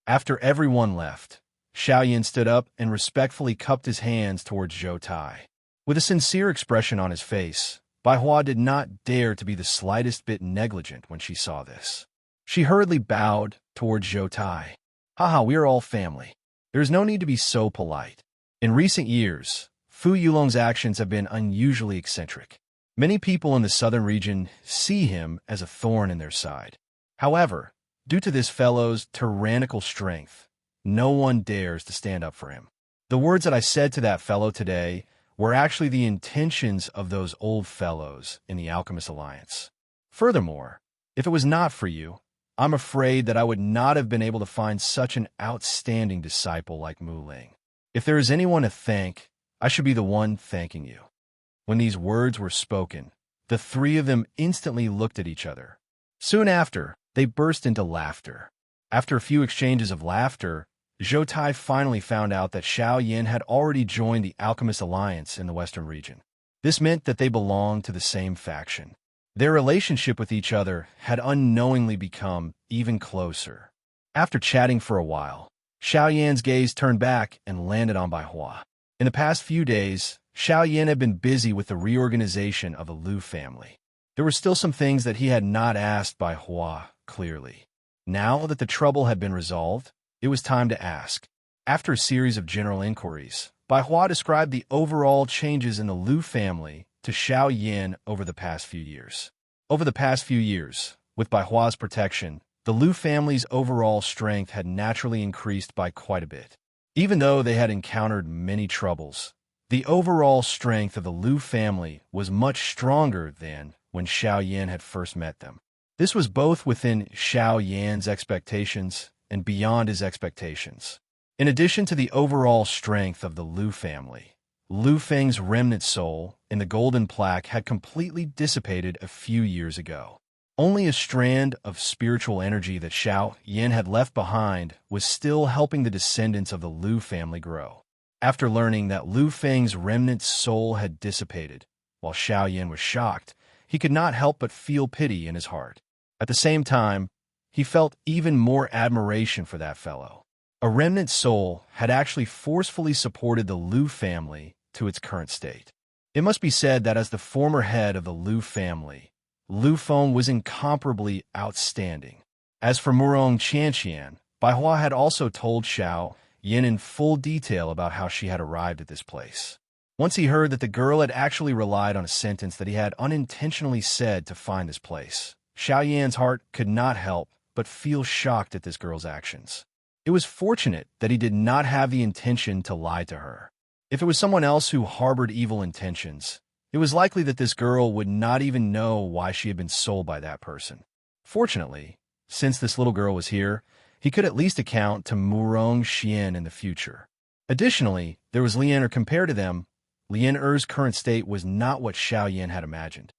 After everyone left, Xiao Yan stood up and respectfully cupped his hands towards Zhou Tai. With a sincere expression on his face, Bai Hua did not dare to be the slightest bit negligent when she saw this. She hurriedly bowed towards Zhou Tai. Haha, we are all family. There is no need to be so polite. In recent years, Fu Yulong's actions have been unusually eccentric. Many people in the southern region see him as a thorn in their side. However, due to this fellow's tyrannical strength, no one dares to stand up for him. The words that I said to that fellow today were actually the intentions of those old fellows in the Alchemist Alliance. Furthermore, if it was not for you, I'm afraid that I would not have been able to find such an outstanding disciple like Mu Ling. If there is anyone to thank, I should be the one thanking you. When these words were spoken, the three of them instantly looked at each other. Soon after, they burst into laughter. After a few exchanges of laughter, Zhou Tai finally found out that Xiao Yan had already joined the Alchemist Alliance in the Western region. This meant that they belonged to the same faction. Their relationship with each other had unknowingly become even closer. After chatting for a while, Xiao Yan's gaze turned back and landed on Bai Hua. In the past few days, Xiao Yan had been busy with the reorganization of the Liu family. There were still some things that he had not asked Bai Hua clearly. Now that the trouble had been resolved, it was time to ask. After a series of general inquiries, Bai Hua described the overall changes in the Liu family to Xiao Yan over the past few years. Over the past few years, with Bai Hua's protection, the Liu family's overall strength had naturally increased by quite a bit. Even though they had encountered many troubles, the overall strength of the Liu family was much stronger than when Xiao Yan had first met them. This was both within Xiao Yan's expectations and beyond his expectations. In addition to the overall strength of the Liu family, Liu Feng's remnant soul in the golden plaque had completely dissipated a few years ago. Only a strand of spiritual energy that Xiao Yan had left behind was still helping the descendants of the Liu family grow. After learning that Liu Feng's remnant soul had dissipated, while Xiao Yan was shocked, he could not help but feel pity in his heart. At the same time, he felt even more admiration for that fellow. A remnant soul had actually forcefully supported the Liu family to its current state. It must be said that as the former head of the Liu family, Liu Feng was incomparably outstanding. As for Murong Qianqian, Bai Hua had also told Xiao Yan in full detail about how she had arrived at this place. Once he heard that the girl had actually relied on a sentence that he had unintentionally said to find this place, Xiao Yan's heart could not help but feel shocked at this girl's actions. It was fortunate that he did not have the intention to lie to her. If it was someone else who harbored evil intentions, it was likely that this girl would not even know why she had been sold by that person. Fortunately, since this little girl was here, he could at least account to Murong Xian in the future. Additionally, there was Lian Er. Compared to them, Lian Er's current state was not what Xiao Yan had imagined.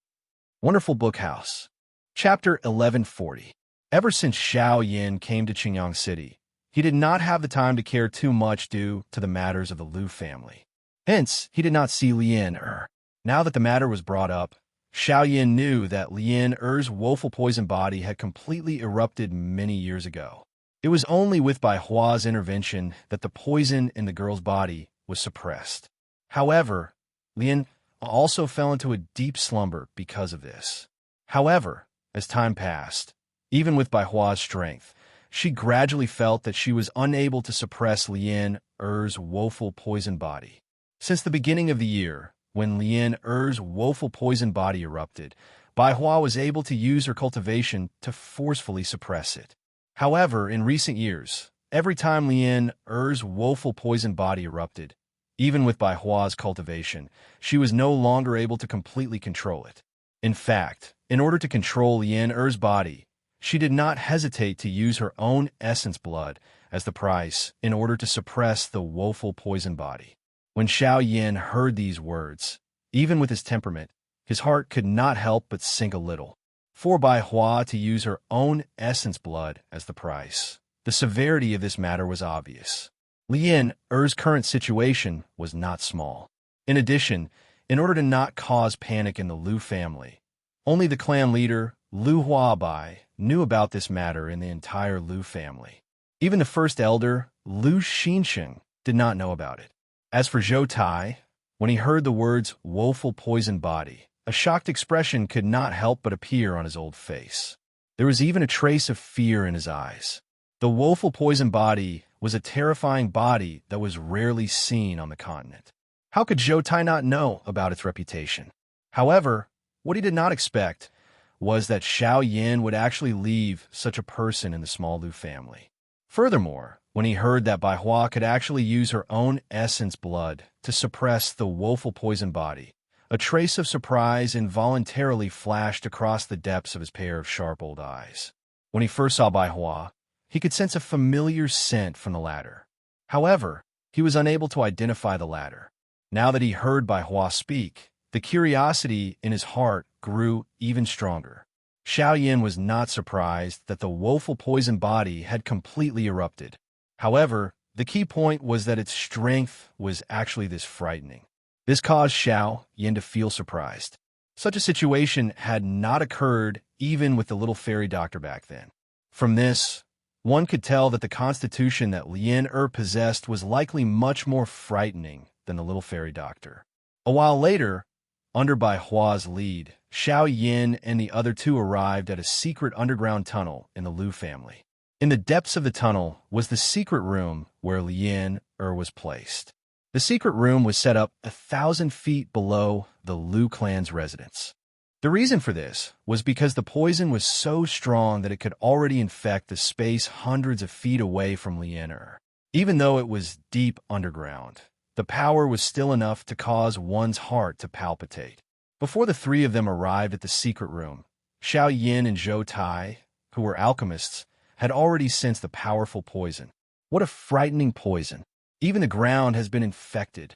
Wonderful Book House. Chapter 1140. Ever since Xiao Yan came to Qingyang City, he did not have the time to care too much due to the matters of the Liu family. Hence, he did not see Lien Er. Now that the matter was brought up, Xiao Yin knew that Lien Er's woeful poison body had completely erupted many years ago. It was only with Bai Hua's intervention that the poison in the girl's body was suppressed. However, Lien also fell into a deep slumber because of this. However, as time passed, even with Bai Hua's strength, she gradually felt that she was unable to suppress Lien Er's woeful poison body. Since the beginning of the year, when Lien Er's woeful poison body erupted, Bai Hua was able to use her cultivation to forcefully suppress it. However, in recent years, every time Lien Er's woeful poison body erupted, even with Bai Hua's cultivation, she was no longer able to completely control it. In fact, in order to control Lien Er's body, she did not hesitate to use her own essence blood as the price in order to suppress the woeful poison body. When Xiao Yin heard these words, even with his temperament, his heart could not help but sink a little. For Bai Hua to use her own essence blood as the price, the severity of this matter was obvious. Lien Er's current situation was not small. In addition, in order to not cause panic in the Liu family, only the clan leader, Liu Huabai, knew about this matter in the entire Liu family. Even the first elder, Liu Xinsheng, did not know about it. As for Zhou Tai, when he heard the words woeful poison body, a shocked expression could not help but appear on his old face. There was even a trace of fear in his eyes. The woeful poison body was a terrifying body that was rarely seen on the continent. How could Zhou Tai not know about its reputation? However, what he did not expect was that Xiao Yin would actually leave such a person in the small Liu family. Furthermore, when he heard that Bai Hua could actually use her own essence blood to suppress the woeful poison body, a trace of surprise involuntarily flashed across the depths of his pair of sharp old eyes. When he first saw Bai Hua, he could sense a familiar scent from the latter. However, he was unable to identify the latter. Now that he heard Bai Hua speak, the curiosity in his heart grew even stronger. Xiao Yin was not surprised that the woeful poison body had completely erupted. However, the key point was that its strength was actually this frightening. This caused Xiao Yin to feel surprised. Such a situation had not occurred even with the little fairy doctor back then. From this, one could tell that the constitution that Lien Er possessed was likely much more frightening than the little fairy doctor. A while later, under Bai Hua's lead, Xiao Yin and the other two arrived at a secret underground tunnel in the Liu family. In the depths of the tunnel was the secret room where Lien Er was placed. The secret room was set up 1,000 feet below the Liu clan's residence. The reason for this was because the poison was so strong that it could already infect the space hundreds of feet away from Lien Er. Even though it was deep underground, the power was still enough to cause one's heart to palpitate. Before the three of them arrived at the secret room, Xiao Yin and Zhou Tai, who were alchemists, had already sensed the powerful poison. What a frightening poison! Even the ground has been infected.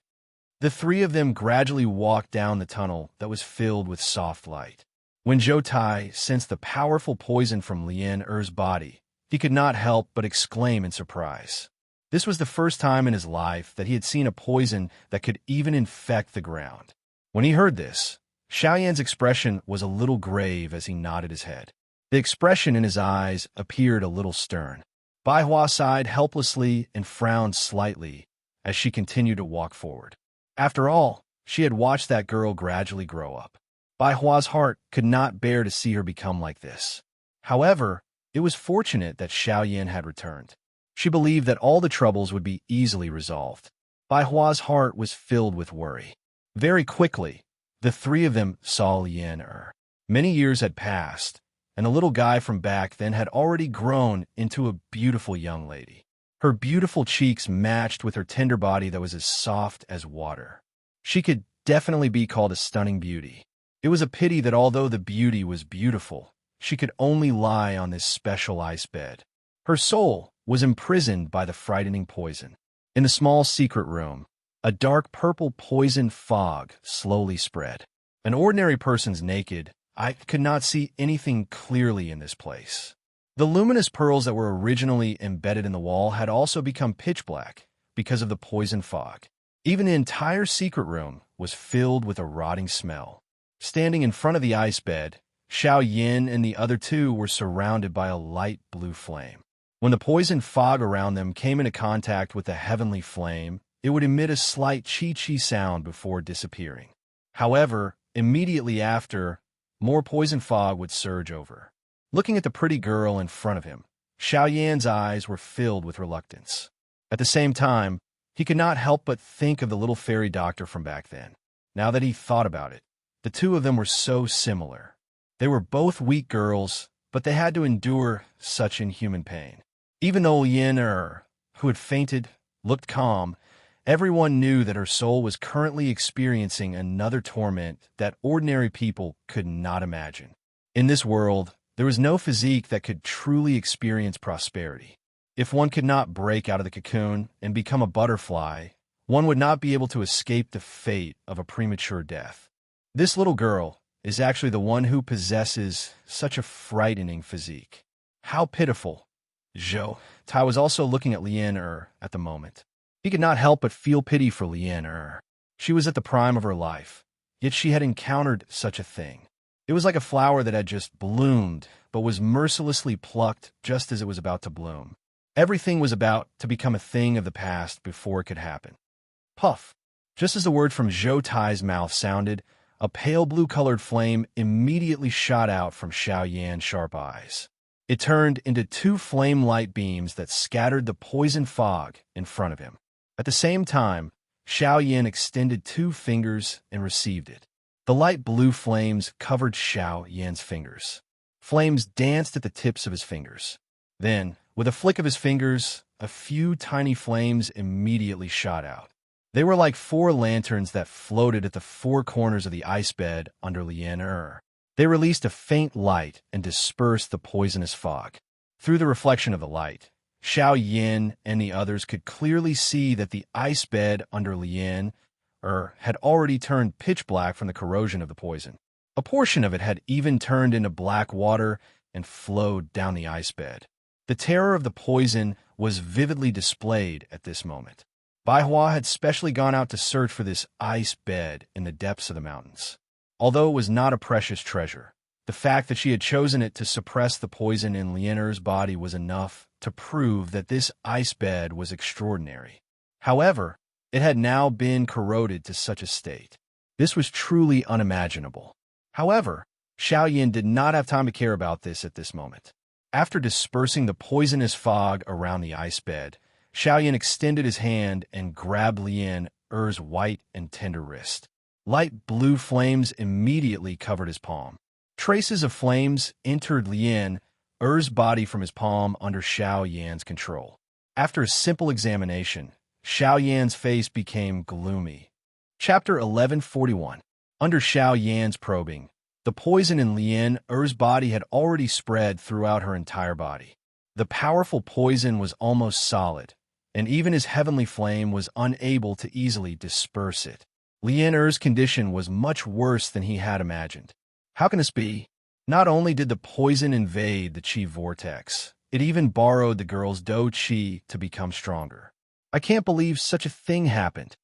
The three of them gradually walked down the tunnel that was filled with soft light. When Zhou Tai sensed the powerful poison from Lien Er's body, he could not help but exclaim in surprise. This was the first time in his life that he had seen a poison that could even infect the ground. When he heard this, Xiao Yan's expression was a little grave as he nodded his head. The expression in his eyes appeared a little stern. Bai Hua sighed helplessly and frowned slightly as she continued to walk forward. After all, she had watched that girl gradually grow up. Bai Hua's heart could not bear to see her become like this. However, it was fortunate that Xiao Yin had returned. She believed that all the troubles would be easily resolved. Bai Hua's heart was filled with worry. Very quickly, the three of them saw Lien Er. Many years had passed, and the little guy from back then had already grown into a beautiful young lady. Her beautiful cheeks matched with her tender body that was as soft as water. She could definitely be called a stunning beauty. It was a pity that although the beauty was beautiful, she could only lie on this special ice bed. Her soul was imprisoned by the frightening poison. In the small secret room, a dark purple poison fog slowly spread. An ordinary person's naked eye could not see anything clearly in this place. The luminous pearls that were originally embedded in the wall had also become pitch black because of the poison fog. Even the entire secret room was filled with a rotting smell. Standing in front of the ice bed, Xiao Yin and the other two were surrounded by a light blue flame. When the poison fog around them came into contact with the heavenly flame, it would emit a slight chi-chi sound before disappearing. However, immediately after, more poison fog would surge over. Looking at the pretty girl in front of him, Xiao Yan's eyes were filled with reluctance. At the same time, he could not help but think of the little fairy doctor from back then. Now that he thought about it, the two of them were so similar. They were both weak girls, but they had to endure such inhuman pain. Even though Lien who had fainted, looked calm, everyone knew that her soul was currently experiencing another torment that ordinary people could not imagine. In this world, there was no physique that could truly experience prosperity. If one could not break out of the cocoon and become a butterfly, one would not be able to escape the fate of a premature death. This little girl is actually the one who possesses such a frightening physique. How pitiful. Zhou Tai was also looking at Lien at the moment. He could not help but feel pity for Lien. She was at the prime of her life, yet she had encountered such a thing. It was like a flower that had just bloomed, but was mercilessly plucked just as it was about to bloom. Everything was about to become a thing of the past before it could happen. Puff! Just as the word from Zhou Tai's mouth sounded, a pale blue-colored flame immediately shot out from Xiao Yan's sharp eyes. It turned into two flame-light beams that scattered the poison fog in front of him. At the same time, Xiao Yan extended two fingers and received it. The light blue flames covered Xiao Yan's fingers. Flames danced at the tips of his fingers. Then, with a flick of his fingers, a few tiny flames immediately shot out. They were like 4 lanterns that floated at the 4 corners of the ice bed under Lien. They released a faint light and dispersed the poisonous fog. Through the reflection of the light, Xiao Yin and the others could clearly see that the ice bed under Lien had already turned pitch black from the corrosion of the poison. A portion of it had even turned into black water and flowed down the ice bed. The terror of the poison was vividly displayed at this moment. Bai Hua had specially gone out to search for this ice bed in the depths of the mountains. Although it was not a precious treasure, the fact that she had chosen it to suppress the poison in Lien's body was enough to prove that this ice bed was extraordinary. However, it had now been corroded to such a state. This was truly unimaginable. However, Xiao Yin did not have time to care about this at this moment. After dispersing the poisonous fog around the ice bed, Xiao Yin extended his hand and grabbed Lien's white and tender wrist. Light blue flames immediately covered his palm. Traces of flames entered Lien's body from his palm under Xiao Yan's control. After a simple examination, Xiao Yan's face became gloomy. Chapter 1141. Under Xiao Yan's probing, the poison in Lien's body had already spread throughout her entire body. The powerful poison was almost solid, and even his heavenly flame was unable to easily disperse it. Lien's condition was much worse than he had imagined. How can this be? Not only did the poison invade the chi vortex, it even borrowed the girl's dou chi to become stronger. I can't believe such a thing happened.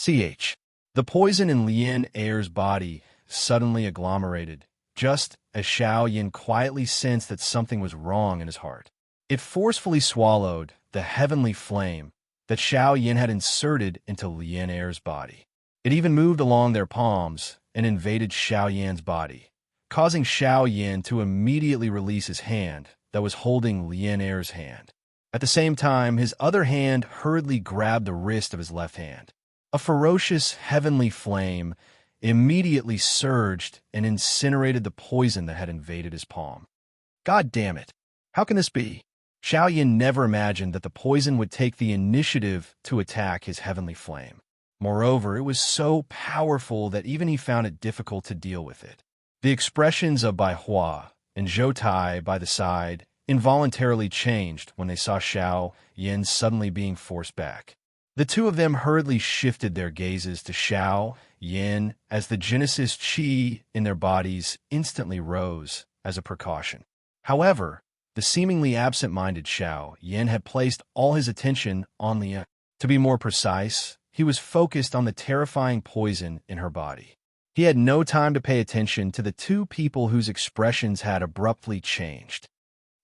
The poison in Lien's body suddenly agglomerated, just as Xiao Yin quietly sensed that something was wrong in his heart. It forcefully swallowed the heavenly flame that Xiao Yin had inserted into Lien's body. It even moved along their palms and invaded Xiao Yan's body, causing Xiao Yin to immediately release his hand that was holding Lien's hand. At the same time, his other hand hurriedly grabbed the wrist of his left hand. A ferocious heavenly flame immediately surged and incinerated the poison that had invaded his palm. God damn it! How can this be? Xiao Yin never imagined that the poison would take the initiative to attack his heavenly flame. Moreover, it was so powerful that even he found it difficult to deal with it. The expressions of Bai Hua and Zhou Tai by the side involuntarily changed when they saw Xiao Yin suddenly being forced back. The two of them hurriedly shifted their gazes to Xiao Yin as the Genesis Qi in their bodies instantly rose as a precaution. However, The seemingly absent-minded Xiao Yan had placed all his attention on Lian. To be more precise, he was focused on the terrifying poison in her body. He had no time to pay attention to the two people whose expressions had abruptly changed.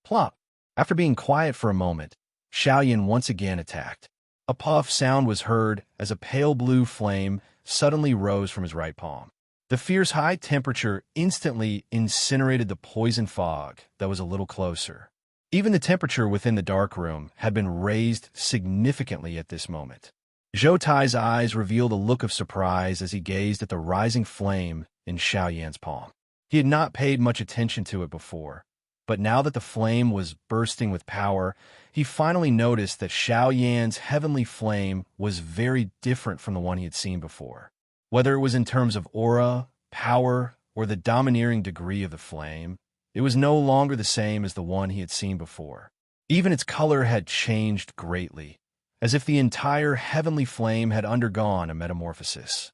Plop! After being quiet for a moment, Xiao Yan once again attacked. A puff sound was heard as a pale blue flame suddenly rose from his right palm. The fierce high temperature instantly incinerated the poison fog that was a little closer. Even the temperature within the dark room had been raised significantly at this moment. Zhou Tai's eyes revealed a look of surprise as he gazed at the rising flame in Xiao Yan's palm. He had not paid much attention to it before, but now that the flame was bursting with power, he finally noticed that Xiao Yan's heavenly flame was very different from the one he had seen before. Whether it was in terms of aura, power, or the domineering degree of the flame, it was no longer the same as the one he had seen before. Even its color had changed greatly, as if the entire heavenly flame had undergone a metamorphosis.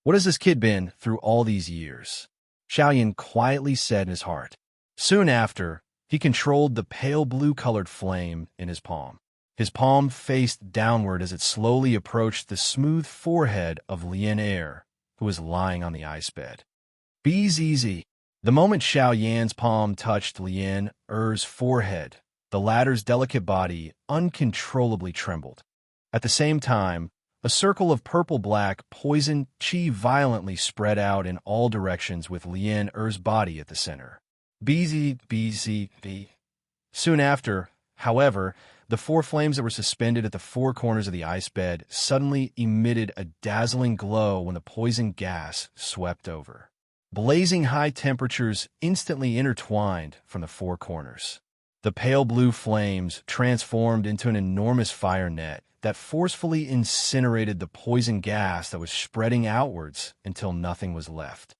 What has this kid been through all these years? Xiao Yan quietly said in his heart. Soon after, he controlled the pale blue-colored flame in his palm. His palm faced downward as it slowly approached the smooth forehead of Lian Er, who was lying on the ice bed. Bzz. The moment Xiao Yan's palm touched Lian Er's forehead, the latter's delicate body uncontrollably trembled. At the same time, a circle of purple-black poison qi violently spread out in all directions with Lian Er's body at the center. Bzz. Soon after, however, the four flames that were suspended at the four corners of the ice bed suddenly emitted a dazzling glow when the poison gas swept over. Blazing high temperatures instantly intertwined from the four corners. The pale blue flames transformed into an enormous fire net that forcefully incinerated the poison gas that was spreading outwards until nothing was left.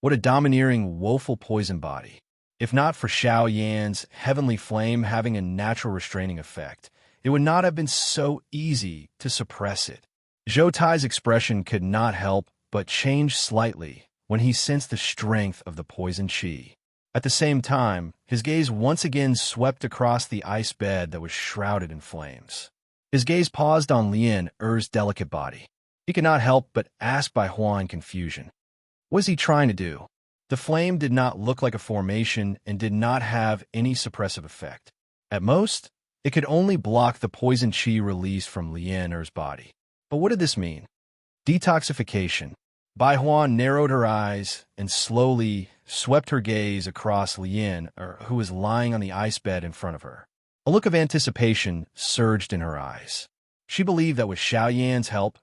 What a domineering, woeful poison body. If not for Xiao Yan's heavenly flame having a natural restraining effect, it would not have been so easy to suppress it. Zhou Tai's expression could not help but change slightly when he sensed the strength of the poison qi. At the same time, his gaze once again swept across the ice bed that was shrouded in flames. His gaze paused on Lian Er's delicate body. He could not help but ask Bai Hua in confusion. What was he trying to do? The flame did not look like a formation and did not have any suppressive effect. At most, it could only block the poison qi released from Lian Er's body. But what did this mean? Detoxification. Bai Hua narrowed her eyes and slowly swept her gaze across Lian Er, who was lying on the ice bed in front of her. A look of anticipation surged in her eyes. She believed that with Xiao Yan's help,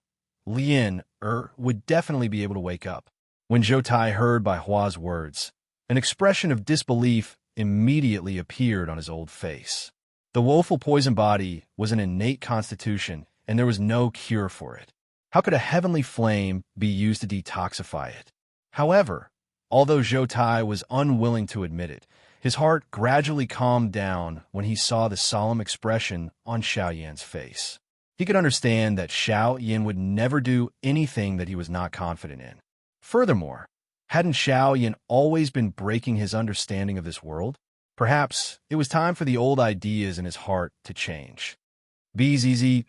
Lian Er would definitely be able to wake up. When Zhou Tai heard Bai Hua's words, an expression of disbelief immediately appeared on his old face. The woeful poison body was an innate constitution, and there was no cure for it. How could a heavenly flame be used to detoxify it? However, although Zhou Tai was unwilling to admit it, his heart gradually calmed down when he saw the solemn expression on Xiao Yan's face. He could understand that Xiao Yan would never do anything that he was not confident in. Furthermore, hadn't Xiao Yan always been breaking his understanding of this world? Perhaps it was time for the old ideas in his heart to change. Bzz.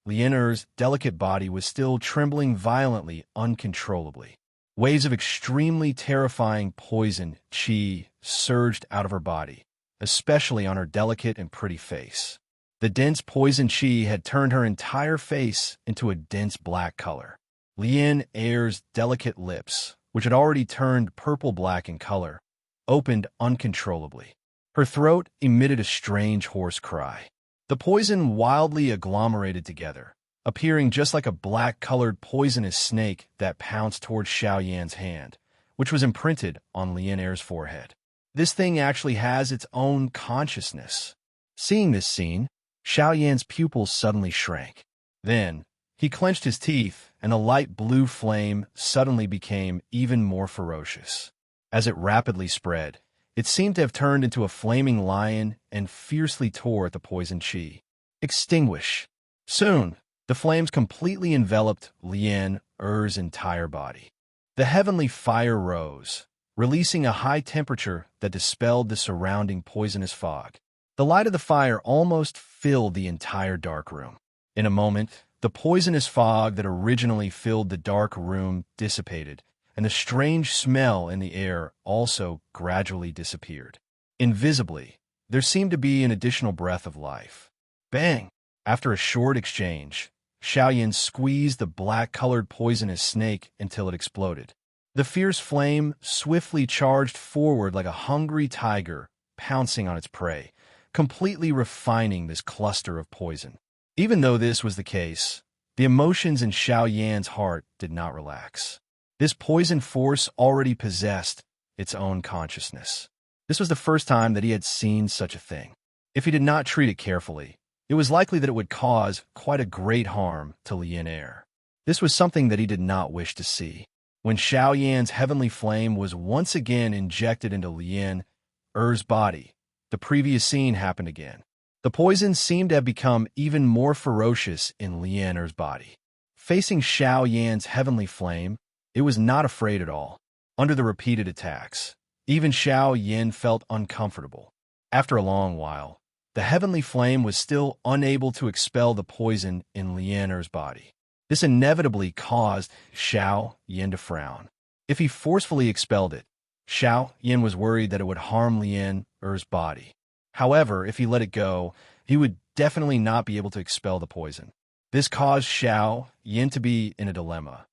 Lian Er's delicate body was still trembling violently, uncontrollably. Waves of extremely terrifying poison qi surged out of her body, especially on her delicate and pretty face. The dense poison qi had turned her entire face into a dense black color. Lian Er's delicate lips, which had already turned purple-black in color, opened uncontrollably. Her throat emitted a strange hoarse cry. The poison wildly agglomerated together, appearing just like a black-colored poisonous snake that pounced towards Xiao Yan's hand, which was imprinted on Lian Er's forehead. This thing actually has its own consciousness. Seeing this scene, Xiao Yan's pupils suddenly shrank. Then, he clenched his teeth, and the light blue flame suddenly became even more ferocious. As it rapidly spread, it seemed to have turned into a flaming lion and fiercely tore at the poison qi. Extinguish. Soon, the flames completely enveloped Lian Er's entire body. The heavenly fire rose, releasing a high temperature that dispelled the surrounding poisonous fog. The light of the fire almost filled the entire dark room. In a moment, the poisonous fog that originally filled the dark room dissipated, and the strange smell in the air also gradually disappeared. Invisibly, there seemed to be an additional breath of life. Bang! After a short exchange, Xiaoyan squeezed the black-colored poisonous snake until it exploded. The fierce flame swiftly charged forward like a hungry tiger pouncing on its prey, completely refining this cluster of poison. Even though this was the case, the emotions in Xiaoyan's heart did not relax. This poison force already possessed its own consciousness. This was the first time that he had seen such a thing. If he did not treat it carefully, it was likely that it would cause quite a great harm to Lian Air. This was something that he did not wish to see. When Xiaoyan's heavenly flame was once again injected into Lian Er's body, the previous scene happened again. The poison seemed to have become even more ferocious in Lian Er's body. Facing Xiaoyan's heavenly flame, it was not afraid at all. Under the repeated attacks, even Xiaoyan felt uncomfortable. After a long while, the heavenly flame was still unable to expel the poison in Lian Er's body. This inevitably caused Xiaoyan to frown. If he forcefully expelled it, Xiaoyan was worried that it would harm Lian Er's body. However, if he let it go, he would definitely not be able to expel the poison. This caused Xiaoyan to be in a dilemma.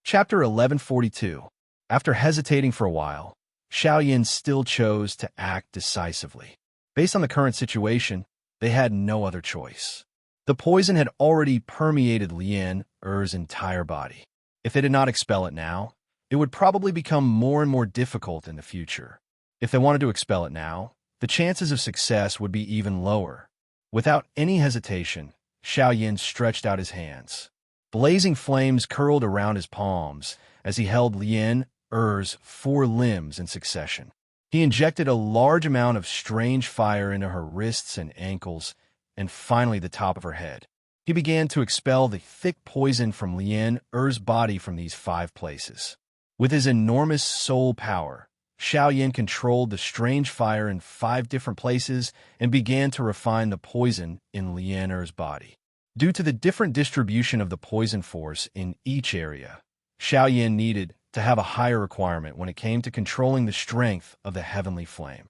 Chapter 1142. After hesitating for a while, Xiaoyan still chose to act decisively. Based on the current situation, they had no other choice. The poison had already permeated Lian Er's entire body. If they did not expel it now, it would probably become more and more difficult in the future. If they wanted to expel it now, the chances of success would be even lower. Without any hesitation, Xiaoyan stretched out his hands. Blazing flames curled around his palms as he held Lian Er's 4 limbs in succession. He injected a large amount of strange fire into her wrists and ankles, and finally the top of her head. He began to expel the thick poison from Lian Er's body from these 5 places. With his enormous soul power, Xiaoyan controlled the strange fire in 5 different places and began to refine the poison in Lian Er's body. Due to the different distribution of the poison force in each area, Xiaoyan needed to have a higher requirement when it came to controlling the strength of the heavenly flame.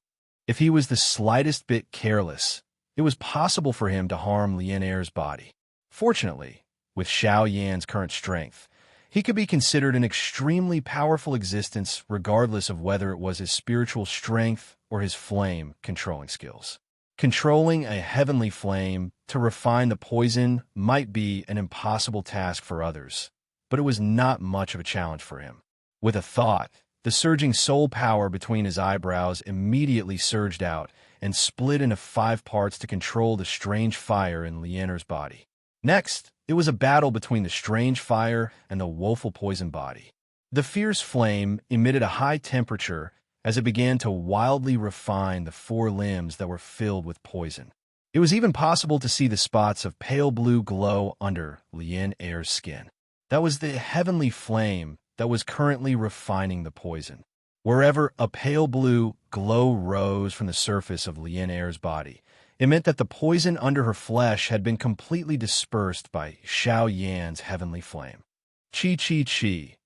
If he was the slightest bit careless, it was possible for him to harm Lian Er's body. Fortunately, with Xiaoyan's current strength, he could be considered an extremely powerful existence regardless of whether it was his spiritual strength or his flame controlling skills. Controlling a heavenly flame to refine the poison might be an impossible task for others, but it was not much of a challenge for him. With a thought, the surging soul power between his eyebrows immediately surged out and split into 5 parts to control the strange fire in Lian Er's body. Next, it was a battle between the strange fire and the woeful poison body. The fierce flame emitted a high temperature as it began to wildly refine the 4 limbs that were filled with poison. It was even possible to see the spots of pale blue glow under Lian Er's skin. That was the heavenly flame that was currently refining the poison. Wherever a pale blue glow rose from the surface of Lian Er's body, it meant that the poison under her flesh had been completely dispersed by Xiaoyan's heavenly flame. Chi.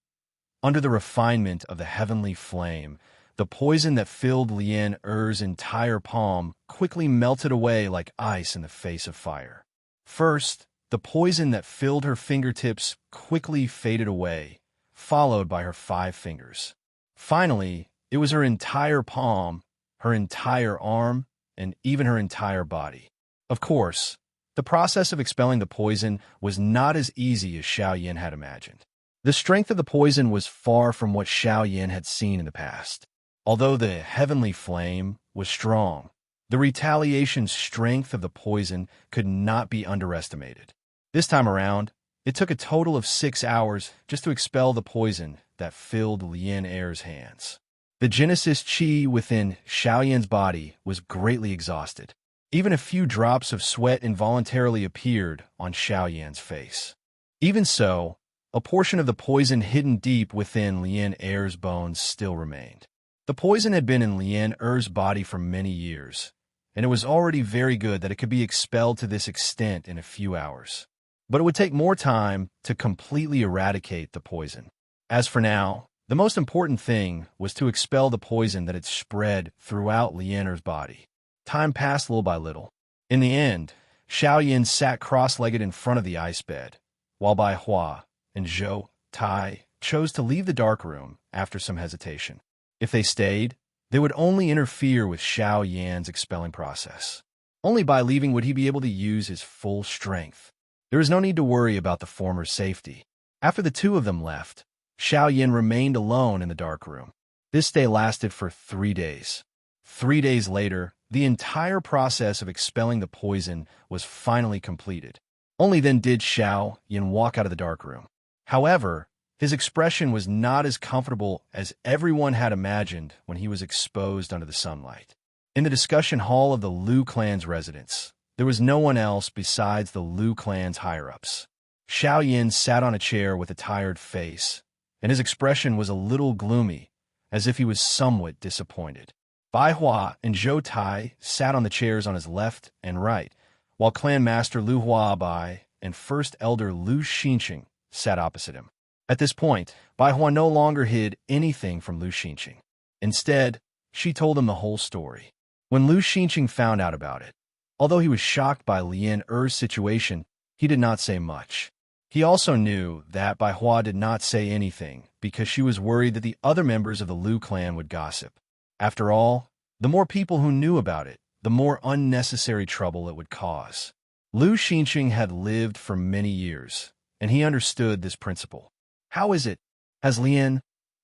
Under the refinement of the heavenly flame, the poison that filled Lian Er's entire palm quickly melted away like ice in the face of fire. First, the poison that filled her fingertips quickly faded away, followed by her 5 fingers. Finally, it was her entire palm, her entire arm, and even her entire body. Of course, the process of expelling the poison was not as easy as Xiaoyan had imagined. The strength of the poison was far from what Xiaoyan had seen in the past. Although the heavenly flame was strong, the retaliation strength of the poison could not be underestimated. This time around, it took a total of 6 hours just to expel the poison that filled Lian Er's hands. The Genesis Qi within Xiaoyan's body was greatly exhausted. Even a few drops of sweat involuntarily appeared on Xiaoyan's face. Even so, a portion of the poison hidden deep within Lian Er's bones still remained. The poison had been in Lien Er's body for many years, and it was already very good that it could be expelled to this extent in a few hours. But it would take more time to completely eradicate the poison. As for now, the most important thing was to expel the poison that had spread throughout Lien Er's body. Time passed little by little. In the end, Xiao Yin sat cross-legged in front of the ice bed, while Bai Hua and Zhou Tai chose to leave the dark room after some hesitation. If they stayed, they would only interfere with Xiao Yan's expelling process. Only by leaving would he be able to use his full strength. There was no need to worry about the former's safety. After the two of them left, Xiao Yan remained alone in the dark room. This stay lasted for 3 days. 3 days later, the entire process of expelling the poison was finally completed. Only then did Xiao Yan walk out of the dark room. However, his expression was not as comfortable as everyone had imagined when he was exposed under the sunlight. In the discussion hall of the Liu clan's residence, there was no one else besides the Liu clan's higher-ups. Xiao Yan sat on a chair with a tired face, and his expression was a little gloomy, as if he was somewhat disappointed. Bai Hua and Zhou Tai sat on the chairs on his left and right, while Clan Master Lu Huabai and First Elder Lu Xinqing sat opposite him. At this point, Bai Hua no longer hid anything from Lu Xinqing. Instead, she told him the whole story. When Lu Xinqing found out about it, although he was shocked by Lien Er's situation, he did not say much. He also knew that Bai Hua did not say anything because she was worried that the other members of the Liu clan would gossip. After all, the more people who knew about it, the more unnecessary trouble it would cause. Lu Xinqing had lived for many years, and he understood this principle. How is it? Has Lien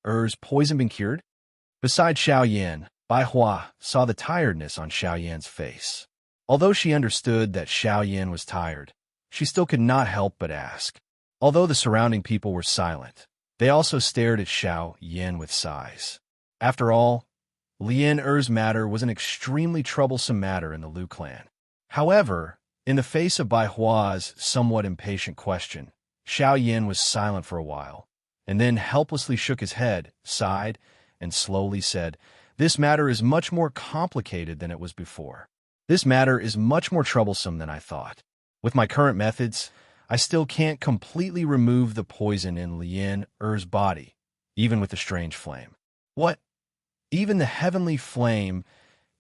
Er's poison been cured? Beside Xiao Yan, Bai Hua saw the tiredness on Xiao Yan's face. Although she understood that Xiao Yan was tired, she still could not help but ask. Although the surrounding people were silent, they also stared at Xiao Yan with sighs. After all, Lien Er's matter was an extremely troublesome matter in the Liu clan. However, in the face of Bai Hua's somewhat impatient question, Xiao Yan was silent for a while, and then helplessly shook his head, sighed, and slowly said, "This matter is much more complicated than it was before. This matter is much more troublesome than I thought. With my current methods, I still can't completely remove the poison in Lien Er's body, even with the strange flame." "What? Even the heavenly flame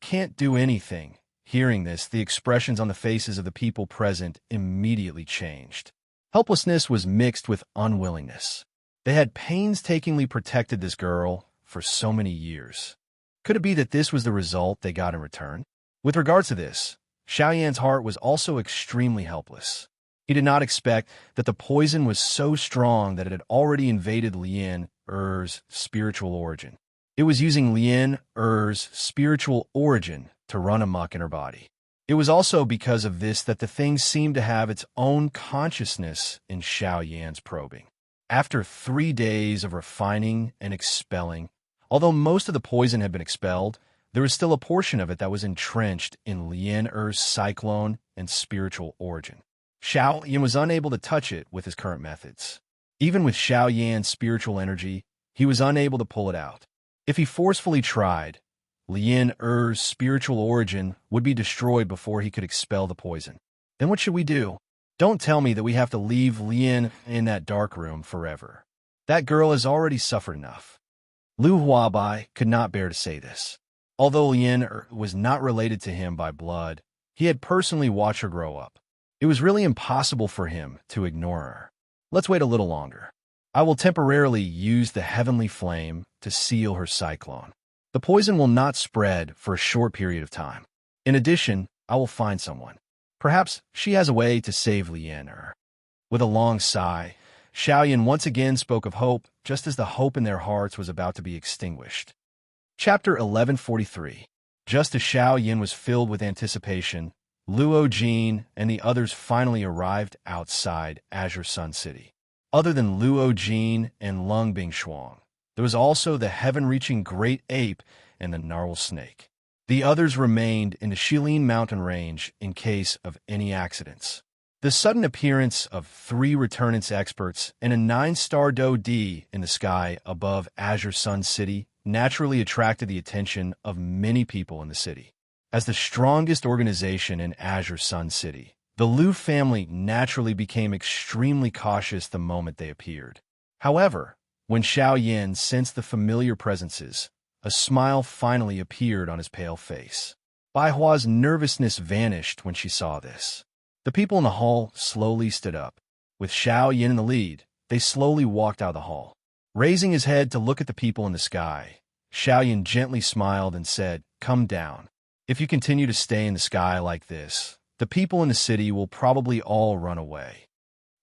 can't do anything?" Hearing this, the expressions on the faces of the people present immediately changed. Helplessness was mixed with unwillingness. They had painstakingly protected this girl for so many years. Could it be that this was the result they got in return? With regards to this, Xiao Yan's heart was also extremely helpless. He did not expect that the poison was so strong that it had already invaded Lien Er's spiritual origin. It was using Lien Er's spiritual origin to run amok in her body. It was also because of this that the thing seemed to have its own consciousness in Xiao Yan's probing. After 3 days of refining and expelling, although most of the poison had been expelled, there was still a portion of it that was entrenched in Lien Er's cyclone and spiritual origin. Xiao Yan was unable to touch it with his current methods. Even with Xiao Yan's spiritual energy, he was unable to pull it out. If he forcefully tried, Lien Er's spiritual origin would be destroyed before he could expel the poison. Then what should we do? Don't tell me that we have to leave Lien in that dark room forever. That girl has already suffered enough. Lu Huabai could not bear to say this. Although Lien was not related to him by blood, he had personally watched her grow up. It was really impossible for him to ignore her. Let's wait a little longer. I will temporarily use the heavenly flame to seal her cyclone. The poison will not spread for a short period of time. In addition, I will find someone. Perhaps she has a way to save Lien Er. With a long sigh, Xiao Yan once again spoke of hope, just as the hope in their hearts was about to be extinguished. Chapter 1143. Just as Xiao Yan was filled with anticipation, Luo Jin and the others finally arrived outside Azure Sun City. Other than Luo Jin and Lung Bingshuang, there was also the heaven-reaching great ape and the gnarled snake. The others remained in the Shilin mountain range in case of any accidents. The sudden appearance of 3 returnance experts and a 9-star Do D in the sky above Azure Sun City naturally attracted the attention of many people in the city. As the strongest organization in Azure Sun City, the Liu family naturally became extremely cautious the moment they appeared. However, when Xiao Yan sensed the familiar presences, a smile finally appeared on his pale face. Bai Hua's nervousness vanished when she saw this. The people in the hall slowly stood up. With Xiao Yan in the lead, they slowly walked out of the hall. Raising his head to look at the people in the sky, Xiao Yan gently smiled and said, "Come down. If you continue to stay in the sky like this, the people in the city will probably all run away."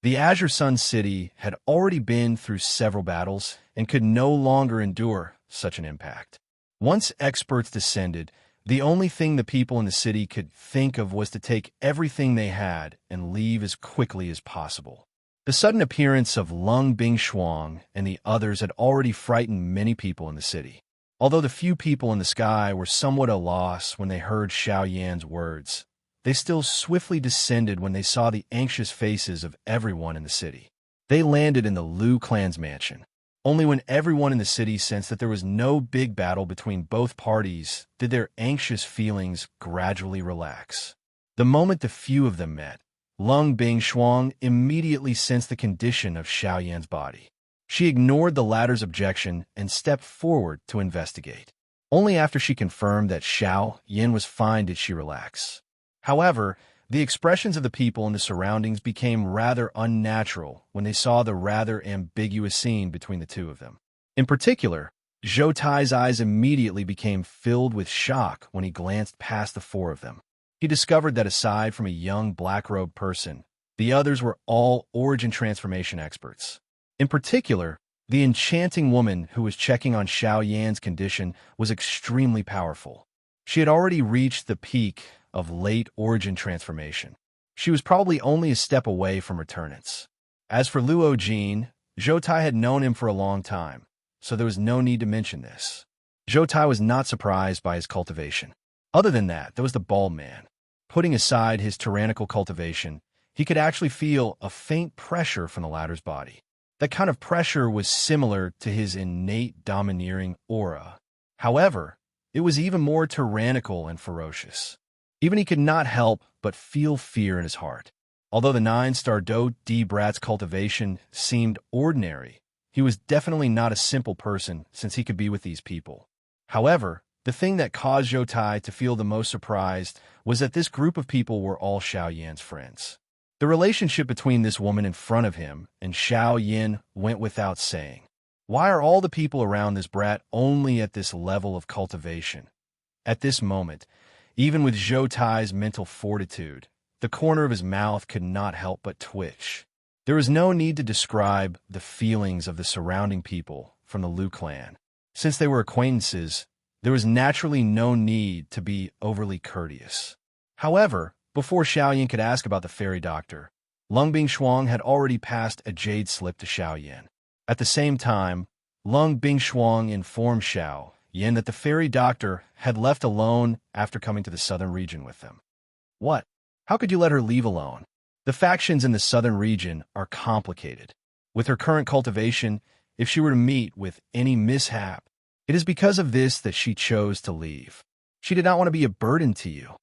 The Azure Sun City had already been through several battles and could no longer endure such an impact. Once experts descended, the only thing the people in the city could think of was to take everything they had and leave as quickly as possible. The sudden appearance of Lung Bingshuang and the others had already frightened many people in the city. Although the few people in the sky were somewhat at a loss when they heard Xiao Yan's words, they still swiftly descended when they saw the anxious faces of everyone in the city. They landed in the Liu clan's mansion. Only when everyone in the city sensed that there was no big battle between both parties did their anxious feelings gradually relax. The moment the few of them met, Lung Bingshuang immediately sensed the condition of Xiao Yan's body. She ignored the latter's objection and stepped forward to investigate. Only after she confirmed that Xiao Yan was fine did she relax. However, the expressions of the people in the surroundings became rather unnatural when they saw the rather ambiguous scene between the two of them. In particular, Zhou Tai's eyes immediately became filled with shock when he glanced past the four of them. He discovered that aside from a young black-robed person, the others were all origin transformation experts. In particular, the enchanting woman who was checking on Xiao Yan's condition was extremely powerful. She had already reached the peak of late origin transformation. She was probably only a step away from returnance. As for Luo Jin, Zhou Tai had known him for a long time, so there was no need to mention this. Zhou Tai was not surprised by his cultivation. Other than that, there was the bald man. Putting aside his tyrannical cultivation, he could actually feel a faint pressure from the latter's body. That kind of pressure was similar to his innate domineering aura. However, it was even more tyrannical and ferocious. Even he could not help but feel fear in his heart. Although the 9-star Do D Brat's cultivation seemed ordinary, he was definitely not a simple person since he could be with these people. However, the thing that caused Zhou Tai to feel the most surprised was that this group of people were all Xiao Yan's friends. The relationship between this woman in front of him and Xiao Yan went without saying. Why are all the people around this brat only at this level of cultivation? At this moment, even with Zhou Tai's mental fortitude, the corner of his mouth could not help but twitch. There was no need to describe the feelings of the surrounding people from the Liu clan. Since they were acquaintances, there was naturally no need to be overly courteous. However, before Xiao Yan could ask about the fairy doctor, Lung Bingshuang had already passed a jade slip to Xiao Yan. At the same time, Lung Bingshuang informed Xiao Yan that the fairy doctor had left alone after coming to the southern region with them. What? How could you let her leave alone? The factions in the southern region are complicated. With her current cultivation, if she were to meet with any mishap, it is because of this that she chose to leave. She did not want to be a burden to you.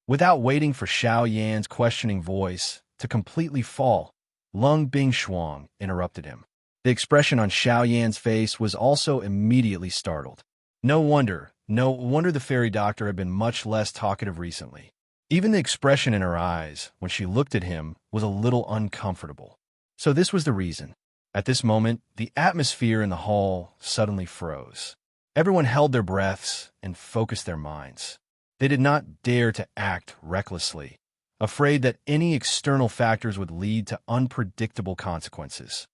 Without waiting for Xiao Yan's questioning voice to completely fall, Lung Bingshuang interrupted him. The expression on Xiao Yan's face was also immediately startled. No wonder the fairy doctor had been much less talkative recently. Even the expression in her eyes when she looked at him was a little uncomfortable. So this was the reason. At this moment, the atmosphere in the hall suddenly froze. Everyone held their breaths and focused their minds. They did not dare to act recklessly, afraid that any external factors would lead to unpredictable consequences.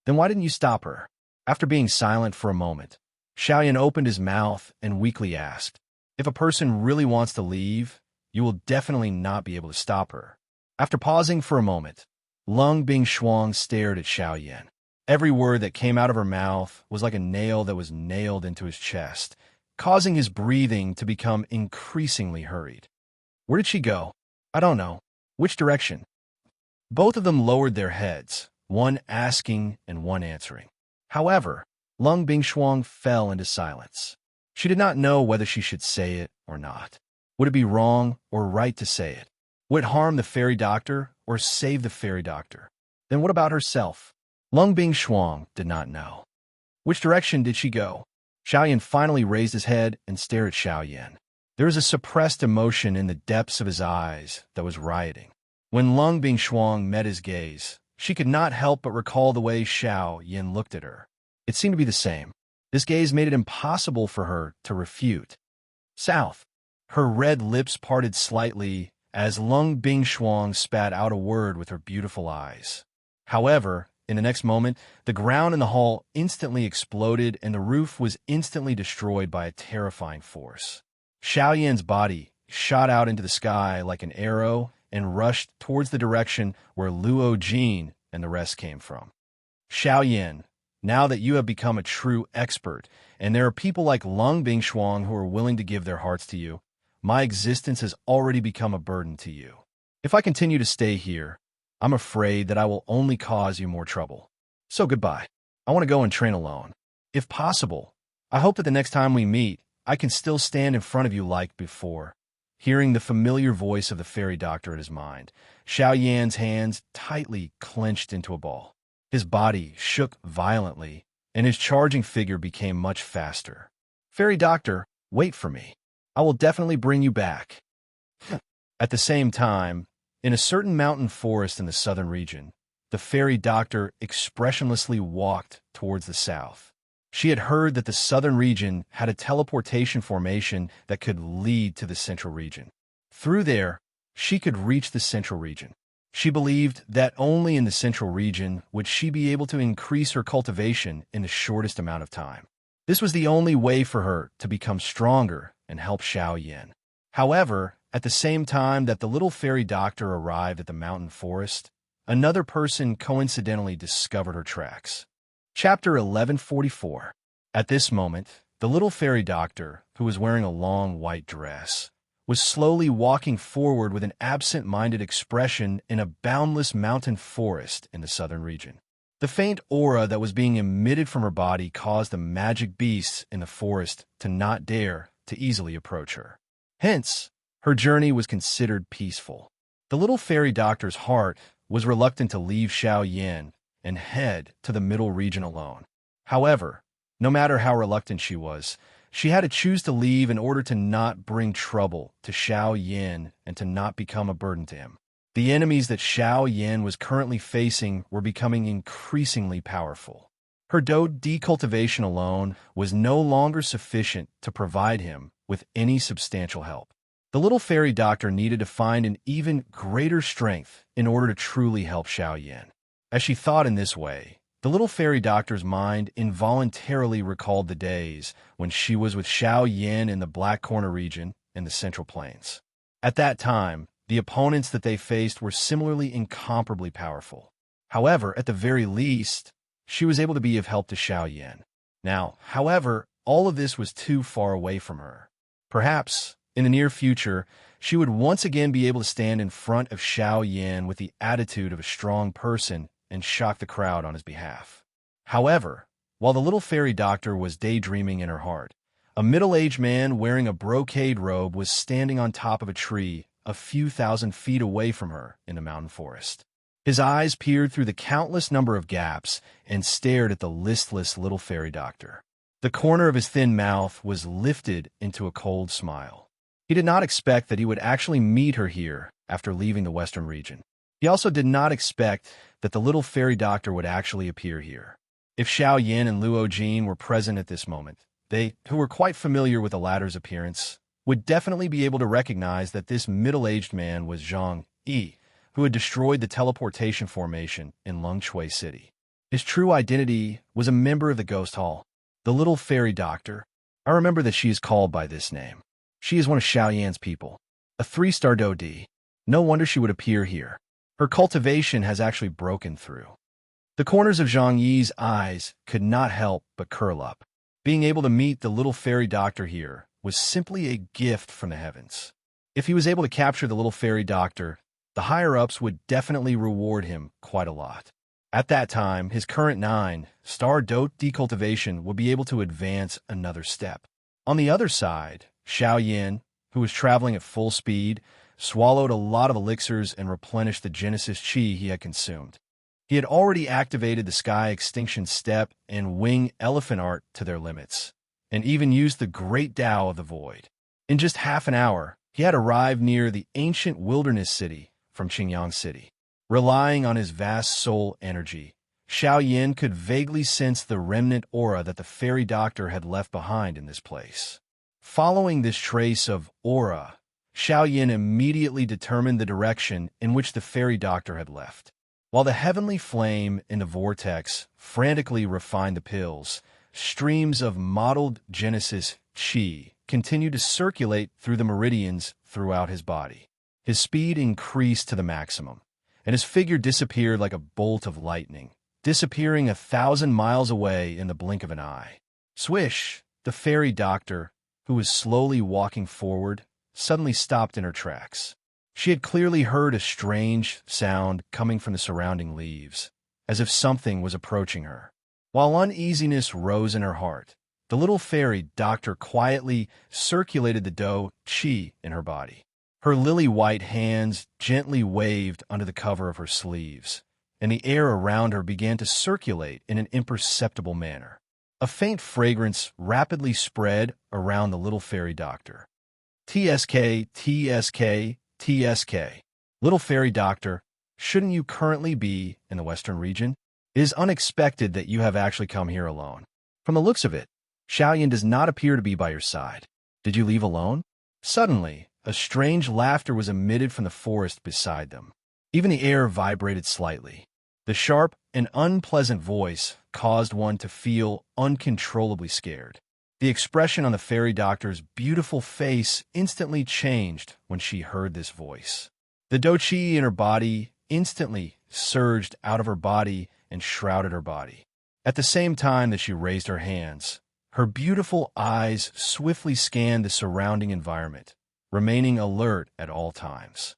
Then why didn't you stop her? After being silent for a moment, Xiao Yan opened his mouth and weakly asked, "If a person really wants to leave, you will definitely not be able to stop her." After pausing for a moment, Lung Bingshuang stared at Xiao Yan. Every word that came out of her mouth was like a nail that was nailed into his chest, causing his breathing to become increasingly hurried. Where did she go? I don't know. Which direction? Both of them lowered their heads, one asking and one answering. However, Lung Bingshuang fell into silence. She did not know whether she should say it or not. Would it be wrong or right to say it? Would it harm the fairy doctor or save the fairy doctor? Then what about herself? Lung Bingshuang did not know. Which direction did she go? Xiaoyan finally raised his head and stared at Xiaoyan. There was a suppressed emotion in the depths of his eyes that was rioting. When Lung Bingshuang met his gaze, she could not help but recall the way Xiaoyan looked at her. It seemed to be the same. This gaze made it impossible for her to refute. South. Her red lips parted slightly as Lung Bingshuang spat out a word with her beautiful eyes. However, in the next moment, the ground in the hall instantly exploded and the roof was instantly destroyed by a terrifying force. Xiaoyan's body shot out into the sky like an arrow and rushed towards the direction where Luo Jin and the rest came from. Xiaoyan, now that you have become a true expert, and there are people like Lung Bingshuang who are willing to give their hearts to you, my existence has already become a burden to you. If I continue to stay here, I'm afraid that I will only cause you more trouble. So goodbye. I want to go and train alone. If possible, I hope that the next time we meet, I can still stand in front of you like before. Hearing the familiar voice of the fairy doctor at his mind, Xiaoyan's hands tightly clenched into a ball. His body shook violently, and his charging figure became much faster. Fairy doctor, wait for me. I will definitely bring you back. At the same time, in a certain mountain forest in the southern region, the fairy doctor expressionlessly walked towards the south. She had heard that the southern region had a teleportation formation that could lead to the central region. Through there, she could reach the central region. She believed that only in the central region would she be able to increase her cultivation in the shortest amount of time. This was the only way for her to become stronger and help Xiaoyan. However, at the same time that the little fairy doctor arrived at the mountain forest, another person coincidentally discovered her tracks. Chapter 1144. At this moment, the little fairy doctor, who was wearing a long white dress, was slowly walking forward with an absent-minded expression in a boundless mountain forest in the southern region. The faint aura that was being emitted from her body caused the magic beasts in the forest to not dare to easily approach her. Hence, her journey was considered peaceful. The little fairy doctor's heart was reluctant to leave Xiaoyan and head to the middle region alone. However, no matter how reluctant she was, she had to choose to leave in order to not bring trouble to Xiaoyan and to not become a burden to him. The enemies that Xiaoyan was currently facing were becoming increasingly powerful. Her decultivation alone was no longer sufficient to provide him with any substantial help. The little fairy doctor needed to find an even greater strength in order to truly help Xiaoyan. As she thought in this way, the little fairy doctor's mind involuntarily recalled the days when she was with Xiaoyan in the Black Corner region in the Central Plains. At that time, the opponents that they faced were similarly incomparably powerful. However, at the very least, she was able to be of help to Xiaoyan. Now, however, all of this was too far away from her. Perhaps, in the near future, she would once again be able to stand in front of Xiaoyan with the attitude of a strong person and shock the crowd on his behalf. However, while the little fairy doctor was daydreaming in her heart, a middle-aged man wearing a brocade robe was standing on top of a tree a few thousand feet away from her in the mountain forest. His eyes peered through the countless number of gaps and stared at the listless little fairy doctor. The corner of his thin mouth was lifted into a cold smile. He did not expect that he would actually meet her here after leaving the western region. He also did not expect that the little fairy doctor would actually appear here. If Xiaoyan and Luo Jin were present at this moment, they, who were quite familiar with the latter's appearance, would definitely be able to recognize that this middle-aged man was Zhang Yi, who had destroyed the teleportation formation in Lungchui City. His true identity was a member of the Ghost Hall, the little fairy doctor. I remember that she is called by this name. She is one of Xiaoyan's people, a 3-star Dodi. No wonder she would appear here. Her cultivation has actually broken through. The corners of Zhang Yi's eyes could not help but curl up. Being able to meet the little fairy doctor here was simply a gift from the heavens. If he was able to capture the little fairy doctor, the higher-ups would definitely reward him quite a lot. At that time, his current 9-star dot decultivation would be able to advance another step. On the other side, Xiao Yan, who was traveling at full speed, swallowed a lot of elixirs and replenished the Genesis Chi he had consumed. He had already activated the Sky Extinction Step and Wing Elephant Art to their limits, and even used the Great Tao of the Void. In just half an hour, he had arrived near the ancient wilderness city from Qingyang City. Relying on his vast soul energy, Xiao Yan could vaguely sense the remnant aura that the fairy doctor had left behind in this place. Following this trace of aura, Xiao Yan immediately determined the direction in which the fairy doctor had left. While the heavenly flame in the vortex frantically refined the pills, streams of mottled Genesis Chi continued to circulate through the meridians throughout his body. His speed increased to the maximum, and his figure disappeared like a bolt of lightning, disappearing 1,000 miles away in the blink of an eye. Swish! The fairy doctor, who was slowly walking forward, suddenly stopped in her tracks. She had clearly heard a strange sound coming from the surrounding leaves, as if something was approaching her. While uneasiness rose in her heart, the little fairy doctor quietly circulated the dou qi in her body. Her lily-white hands gently waved under the cover of her sleeves, and the air around her began to circulate in an imperceptible manner. A faint fragrance rapidly spread around the little fairy doctor. TSK, TSK, TSK. Little fairy doctor, shouldn't you currently be in the western region? It is unexpected that you have actually come here alone. From the looks of it, Xiao Yan does not appear to be by your side. Did you leave alone? Suddenly, a strange laughter was emitted from the forest beside them. Even the air vibrated slightly. The sharp and unpleasant voice caused one to feel uncontrollably scared. The expression on the fairy doctor's beautiful face instantly changed when she heard this voice. The dou qi in her body instantly surged out of her body and shrouded her body. At the same time that she raised her hands, her beautiful eyes swiftly scanned the surrounding environment, remaining alert at all times.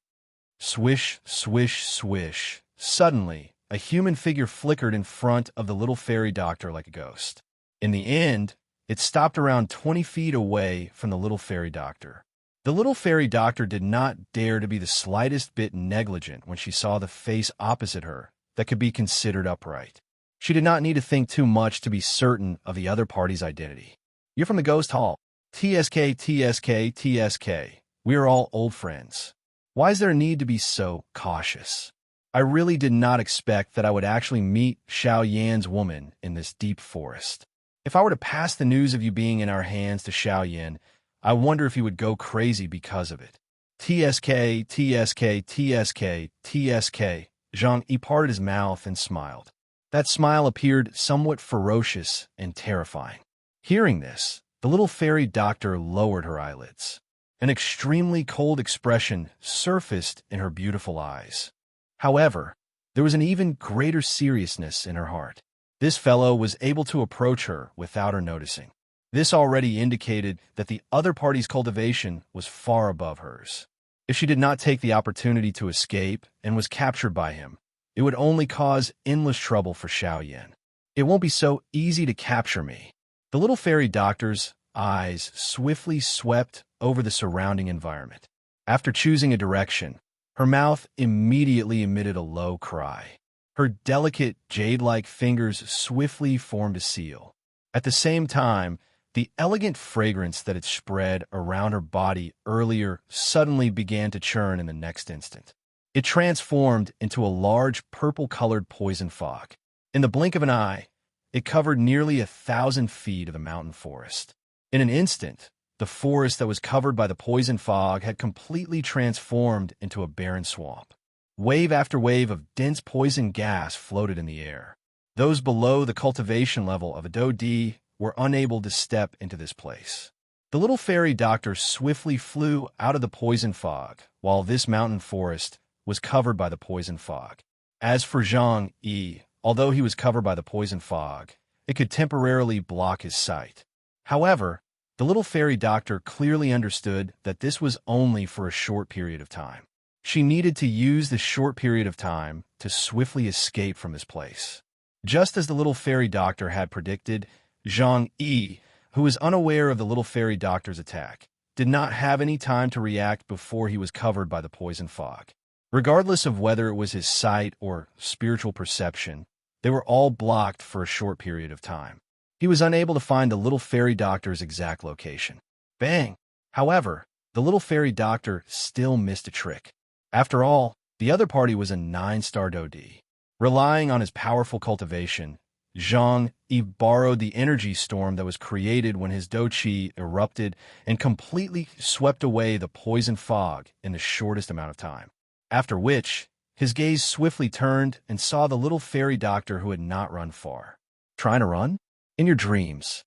Swish, swish, swish. Suddenly, a human figure flickered in front of the little fairy doctor like a ghost. In the end, it stopped around 20 feet away from the little fairy doctor. The little fairy doctor did not dare to be the slightest bit negligent when she saw the face opposite her that could be considered upright. She did not need to think too much to be certain of the other party's identity. You're from the Ghost Hall. TSK, TSK, TSK. We are all old friends. Why is there a need to be so cautious? I really did not expect that I would actually meet Xiao Yan's woman in this deep forest. If I were to pass the news of you being in our hands to Xiao Yan, I wonder if he would go crazy because of it. TSK, TSK, TSK, TSK. Zhang Yi parted his mouth and smiled. That smile appeared somewhat ferocious and terrifying. Hearing this, the little fairy doctor lowered her eyelids. An extremely cold expression surfaced in her beautiful eyes. However, there was an even greater seriousness in her heart. This fellow was able to approach her without her noticing. This already indicated that the other party's cultivation was far above hers. If she did not take the opportunity to escape and was captured by him, it would only cause endless trouble for Xiao Yan. It won't be so easy to capture me. The little fairy doctor's eyes swiftly swept over the surrounding environment. After choosing a direction, her mouth immediately emitted a low cry. Her delicate, jade-like fingers swiftly formed a seal. At the same time, the elegant fragrance that had spread around her body earlier suddenly began to churn in the next instant. It transformed into a large purple-colored poison fog. In the blink of an eye, it covered nearly 1,000 feet of the mountain forest. In an instant, the forest that was covered by the poison fog had completely transformed into a barren swamp. Wave after wave of dense poison gas floated in the air. Those below the cultivation level of a dou di were unable to step into this place. The little fairy doctor swiftly flew out of the poison fog, while this mountain forest was covered by the poison fog. As for Zhang Yi, although he was covered by the poison fog, it could temporarily block his sight. However, the little fairy doctor clearly understood that this was only for a short period of time. She needed to use this short period of time to swiftly escape from this place. Just as the little fairy doctor had predicted, Zhang Yi, who was unaware of the little fairy doctor's attack, did not have any time to react before he was covered by the poison fog. Regardless of whether it was his sight or spiritual perception, they were all blocked for a short period of time. He was unable to find the little fairy doctor's exact location. Bang! However, the little fairy doctor still missed a trick. After all, the other party was a 9-star Dodi. Relying on his powerful cultivation, Zhang Yi borrowed the energy storm that was created when his Doqi erupted and completely swept away the poison fog in the shortest amount of time. After which, his gaze swiftly turned and saw the little fairy doctor who had not run far. Trying to run? In your dreams.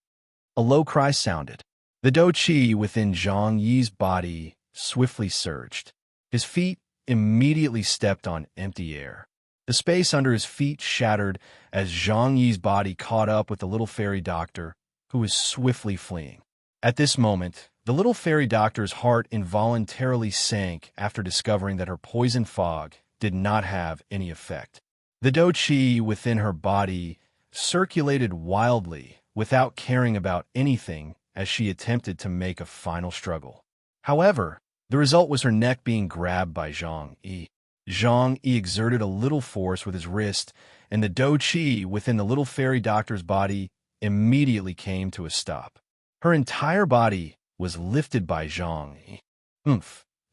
A low cry sounded. The Doqi within Zhang Yi's body swiftly surged. His feet immediately stepped on empty air. The space under his feet shattered as Zhang Yi's body caught up with the little fairy doctor, who was swiftly fleeing. At this moment, the little fairy doctor's heart involuntarily sank after discovering that her poison fog did not have any effect. The Doqi within her body circulated wildly without caring about anything as she attempted to make a final struggle. However, the result was her neck being grabbed by Zhang Yi. Zhang Yi exerted a little force with his wrist, and the Doqi within the little fairy doctor's body immediately came to a stop. Her entire body was lifted by Zhang Yi.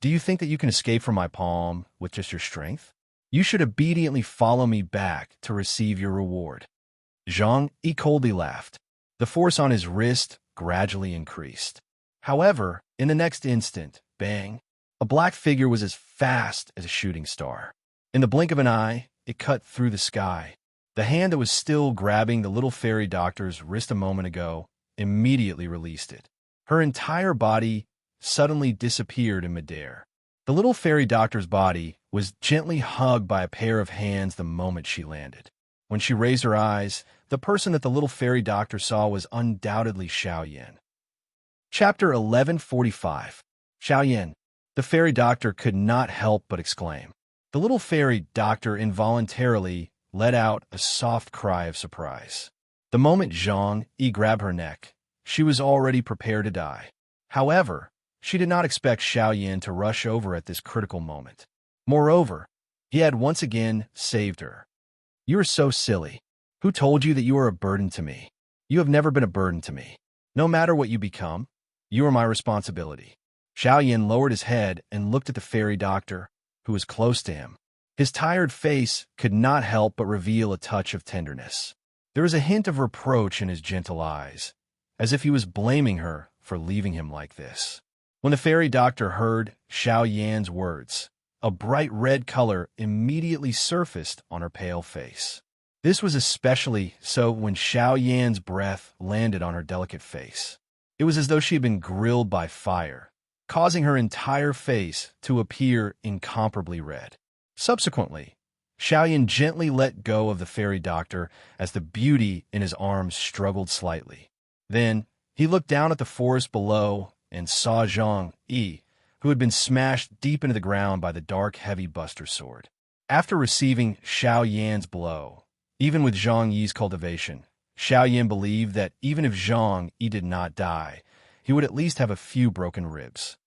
Do you think that you can escape from my palm with just your strength? You should obediently follow me back to receive your reward. Zhang Yi coldly laughed. The force on his wrist gradually increased. However, in the next instant, bang, a black figure was as fast as a shooting star. In the blink of an eye, it cut through the sky. The hand that was still grabbing the little fairy doctor's wrist a moment ago immediately released it. Her entire body suddenly disappeared in midair. The little fairy doctor's body was gently hugged by a pair of hands the moment she landed. When she raised her eyes, the person that the little fairy doctor saw was undoubtedly Xiaoyan. Chapter 1145. Xiaoyan. The fairy doctor could not help but exclaim. The little fairy doctor involuntarily let out a soft cry of surprise. The moment Zhang Yi grabbed her neck, she was already prepared to die. However, she did not expect Xiaoyan to rush over at this critical moment. Moreover, he had once again saved her. You are so silly. Who told you that you are a burden to me? You have never been a burden to me. No matter what you become, you are my responsibility. Xiaoyan lowered his head and looked at the fairy doctor, who was close to him. His tired face could not help but reveal a touch of tenderness. There was a hint of reproach in his gentle eyes, as if he was blaming her for leaving him like this. When the fairy doctor heard Xiaoyan's words, a bright red color immediately surfaced on her pale face. This was especially so when Xiaoyan's breath landed on her delicate face. It was as though she had been grilled by fire, causing her entire face to appear incomparably red. Subsequently, Xiaoyan gently let go of the fairy doctor as the beauty in his arms struggled slightly. Then, he looked down at the forest below and saw Zhang Yi, who had been smashed deep into the ground by the dark, heavy buster sword. After receiving Xiaoyan's blow, even with Zhang Yi's cultivation, Xiaoyan believed that even if Zhang Yi did not die, he would at least have a few broken ribs.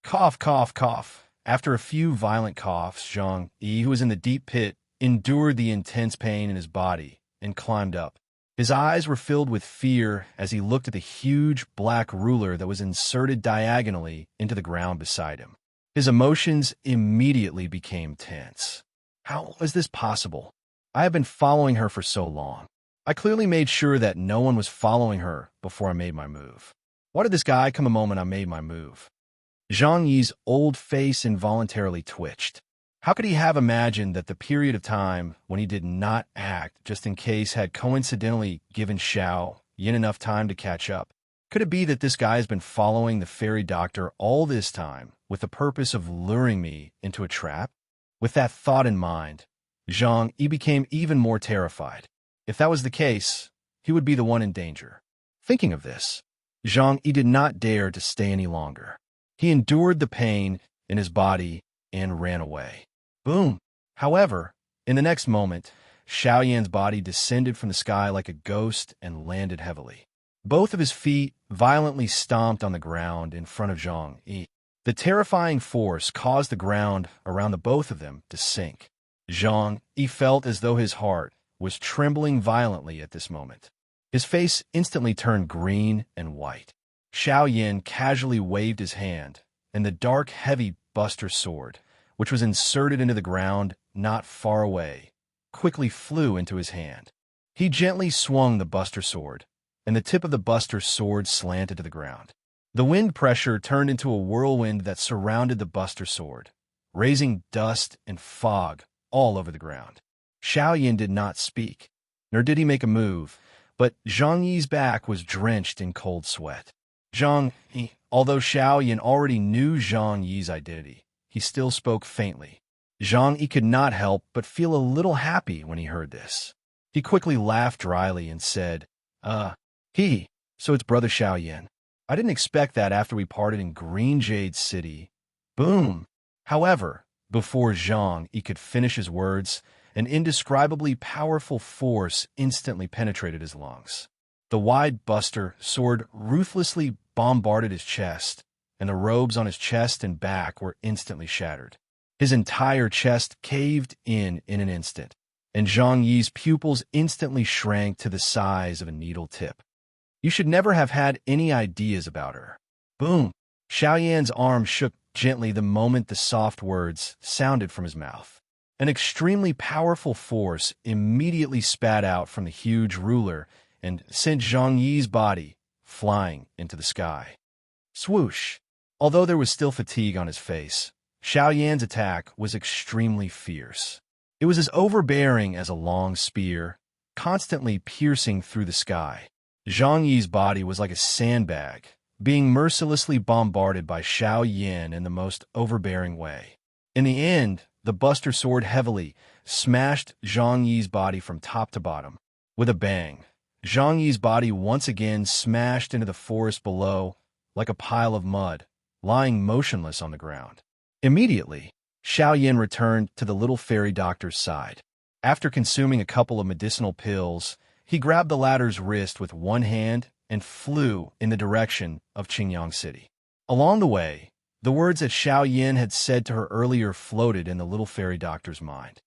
Cough, cough, cough. After a few violent coughs, Zhang Yi, who was in the deep pit, endured the intense pain in his body and climbed up. His eyes were filled with fear as he looked at the huge black ruler that was inserted diagonally into the ground beside him. His emotions immediately became tense. How was this possible? I have been following her for so long. I clearly made sure that no one was following her before I made my move. Why did this guy come the moment I made my move? Zhang Yi's old face involuntarily twitched. How could he have imagined that the period of time when he did not act just in case had coincidentally given Xiao Yin enough time to catch up? Could it be that this guy has been following the fairy doctor all this time with the purpose of luring me into a trap? With that thought in mind, Zhang Yi became even more terrified. If that was the case, he would be the one in danger. Thinking of this, Zhang Yi did not dare to stay any longer. He endured the pain in his body and ran away. Boom! However, in the next moment, Xiao Yan's body descended from the sky like a ghost and landed heavily. Both of his feet violently stomped on the ground in front of Zhang Yi. The terrifying force caused the ground around the both of them to sink. Zhang Yi felt as though his heart was trembling violently at this moment. His face instantly turned green and white. Xiao Yan casually waved his hand, and the dark, heavy buster sword, which was inserted into the ground not far away, quickly flew into his hand. He gently swung the buster sword, and the tip of the buster sword slanted to the ground. The wind pressure turned into a whirlwind that surrounded the buster sword, raising dust and fog all over the ground. Xiao Yan did not speak, nor did he make a move, but Zhang Yi's back was drenched in cold sweat. Zhang Yi, although Xiao Yan already knew Zhang Yi's identity, he still spoke faintly. Zhang Yi could not help but feel a little happy when he heard this. He quickly laughed dryly and said, so it's Brother Xiao Yan. I didn't expect that after we parted in Green Jade City. Boom! However, before Zhang Yi could finish his words, an indescribably powerful force instantly penetrated his lungs. The wide buster sword ruthlessly bombarded his chest, and the robes on his chest and back were instantly shattered. His entire chest caved in an instant, and Zhang Yi's pupils instantly shrank to the size of a needle tip. You should never have had any ideas about her. Boom! Xiao Yan's arm shook gently the moment the soft words sounded from his mouth. An extremely powerful force immediately spat out from the huge ruler and sent Zhang Yi's body flying into the sky. Swoosh! Although there was still fatigue on his face, Xiao Yan's attack was extremely fierce. It was as overbearing as a long spear, constantly piercing through the sky. Zhang Yi's body was like a sandbag, being mercilessly bombarded by Xiao Yan in the most overbearing way. In the end, the buster sword heavily smashed Zhang Yi's body from top to bottom. With a bang, Zhang Yi's body once again smashed into the forest below like a pile of mud, lying motionless on the ground. Immediately, Xiao Yan returned to the little fairy doctor's side. After consuming a couple of medicinal pills, he grabbed the latter's wrist with one hand and flew in the direction of Qingyang City. Along the way, the words that Xiao Yan had said to her earlier floated in the little fairy doctor's mind.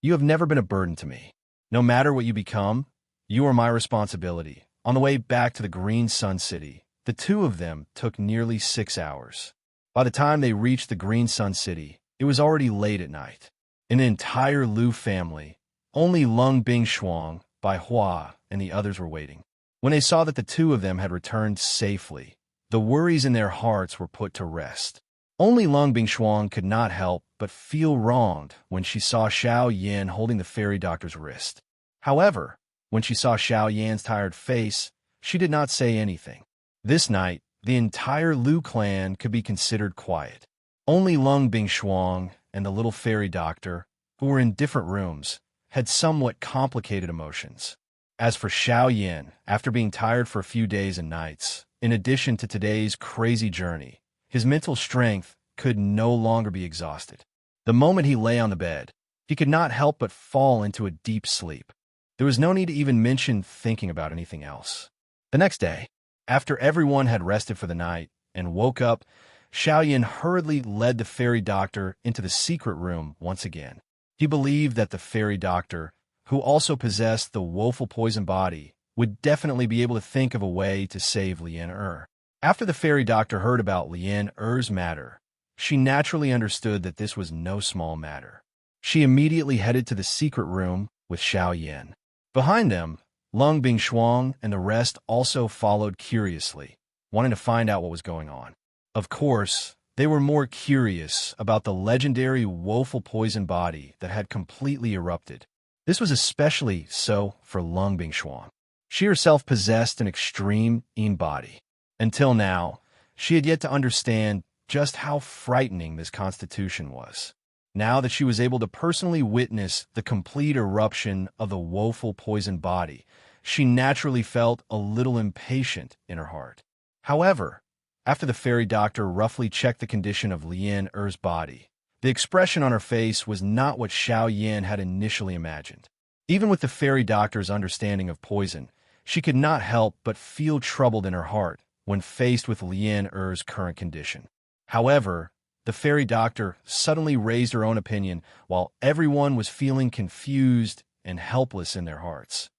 You have never been a burden to me. No matter what you become, you are my responsibility. On the way back to the Green Sun City, the two of them took nearly 6 hours. By the time they reached the Green Sun City, it was already late at night. In the entire Lu family, only Lung Bingshuang, Bai Hua, and the others were waiting. When they saw that the two of them had returned safely, the worries in their hearts were put to rest. Only Lung Bingshuang could not help but feel wronged when she saw Xiao Yan holding the fairy doctor's wrist. However, when she saw Xiao Yan's tired face, she did not say anything. This night, the entire Lu clan could be considered quiet. Only Lung Bingshuang and the little fairy doctor, who were in different rooms, had somewhat complicated emotions. As for Xiao Yan, after being tired for a few days and nights, in addition to today's crazy journey, his mental strength could no longer be exhausted. The moment he lay on the bed, he could not help but fall into a deep sleep. There was no need to even mention thinking about anything else. The next day, after everyone had rested for the night and woke up, Xiao Yan hurriedly led the fairy doctor into the secret room once again. He believed that the fairy doctor, who also possessed the woeful poison body, would definitely be able to think of a way to save Lian Er. After the fairy doctor heard about Lian Er's matter, she naturally understood that this was no small matter. She immediately headed to the secret room with Xiao Yan. Behind them, Lung Bingshuang and the rest also followed curiously, wanting to find out what was going on. Of course, they were more curious about the legendary woeful poison body that had completely erupted. This was especially so for Lung Bingshuang. She herself possessed an extreme Yin body. Until now, she had yet to understand just how frightening this constitution was. Now that she was able to personally witness the complete eruption of the woeful poison body, she naturally felt a little impatient in her heart. However, after the fairy doctor roughly checked the condition of Lian Er's body, The expression on her face was not what Xiao Yan had initially imagined. Even with the fairy doctor's understanding of poison, she could not help but feel troubled in her heart when faced with Lian Er's current condition. However, the fairy doctor suddenly raised her own opinion while everyone was feeling confused and helpless in their hearts.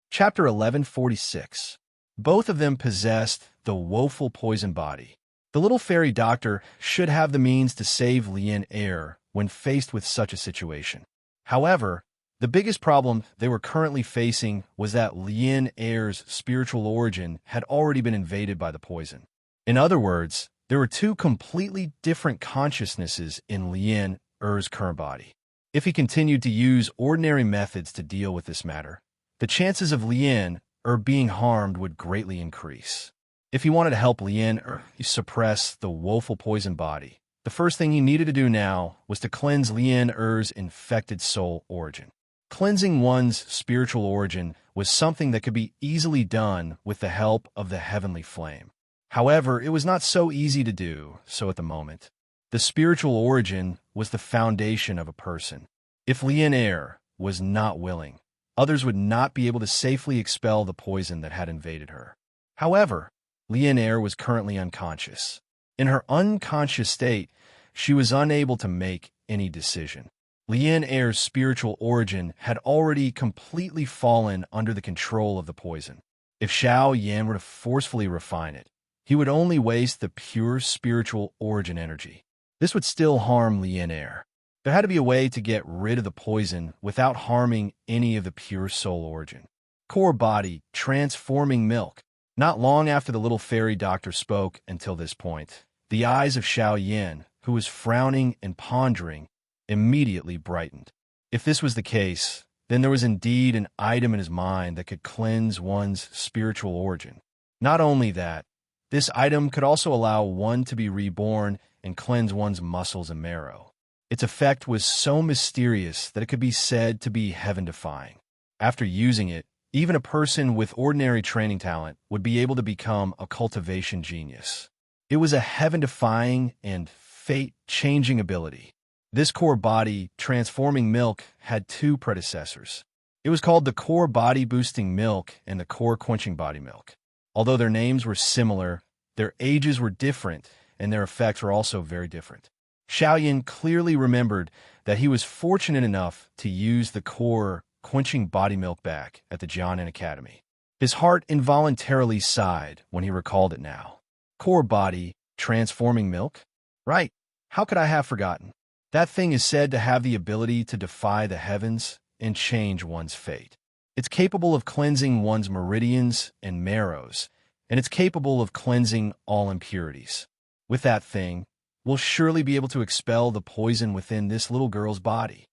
Chapter 1146. Both of them possessed the woeful poison body. The little fairy doctor should have the means to save Lian Er when faced with such a situation. However, the biggest problem they were currently facing was that Lian Er's spiritual origin had already been invaded by the poison. In other words, there were two completely different consciousnesses in Lian Er's current body. If he continued to use ordinary methods to deal with this matter, the chances of Lian Er being harmed would greatly increase. If he wanted to help Lian Er suppress the woeful poison body, the first thing he needed to do now was to cleanse Lian Er's infected soul origin. Cleansing one's spiritual origin was something that could be easily done with the help of the heavenly flame. However, it was not so easy to do so at the moment. The spiritual origin was the foundation of a person. If Lian Er was not willing, others would not be able to safely expel the poison that had invaded her. However, Lian Er was currently unconscious. In her unconscious state, she was unable to make any decision. Lian Er's spiritual origin had already completely fallen under the control of the poison. If Xiao Yan were to forcefully refine it, he would only waste the pure spiritual origin energy. This would still harm Lian Er. There had to be a way to get rid of the poison without harming any of the pure soul origin. Core body, transforming milk. Not long after the little fairy doctor spoke until this point, the eyes of Xiao Yan, who was frowning and pondering, immediately brightened. If this was the case, then there was indeed an item in his mind that could cleanse one's spiritual origin. Not only that, this item could also allow one to be reborn and cleanse one's muscles and marrow. Its effect was so mysterious that it could be said to be heaven-defying. After using it, even a person with ordinary training talent would be able to become a cultivation genius. It was a heaven-defying and fate-changing ability. This core body transforming milk had two predecessors. It was called the core body boosting milk and the core quenching body milk. Although their names were similar, their ages were different and their effects were also very different. Xiao Yan clearly remembered that he was fortunate enough to use the core quenching body milk back at the Jianan Academy. His heart involuntarily sighed when he recalled it now. Core body transforming milk? Right. How could I have forgotten? That thing is said to have the ability to defy the heavens and change one's fate. It's capable of cleansing one's meridians and marrows, and it's capable of cleansing all impurities. With that thing, we'll surely be able to expel the poison within this little girl's body.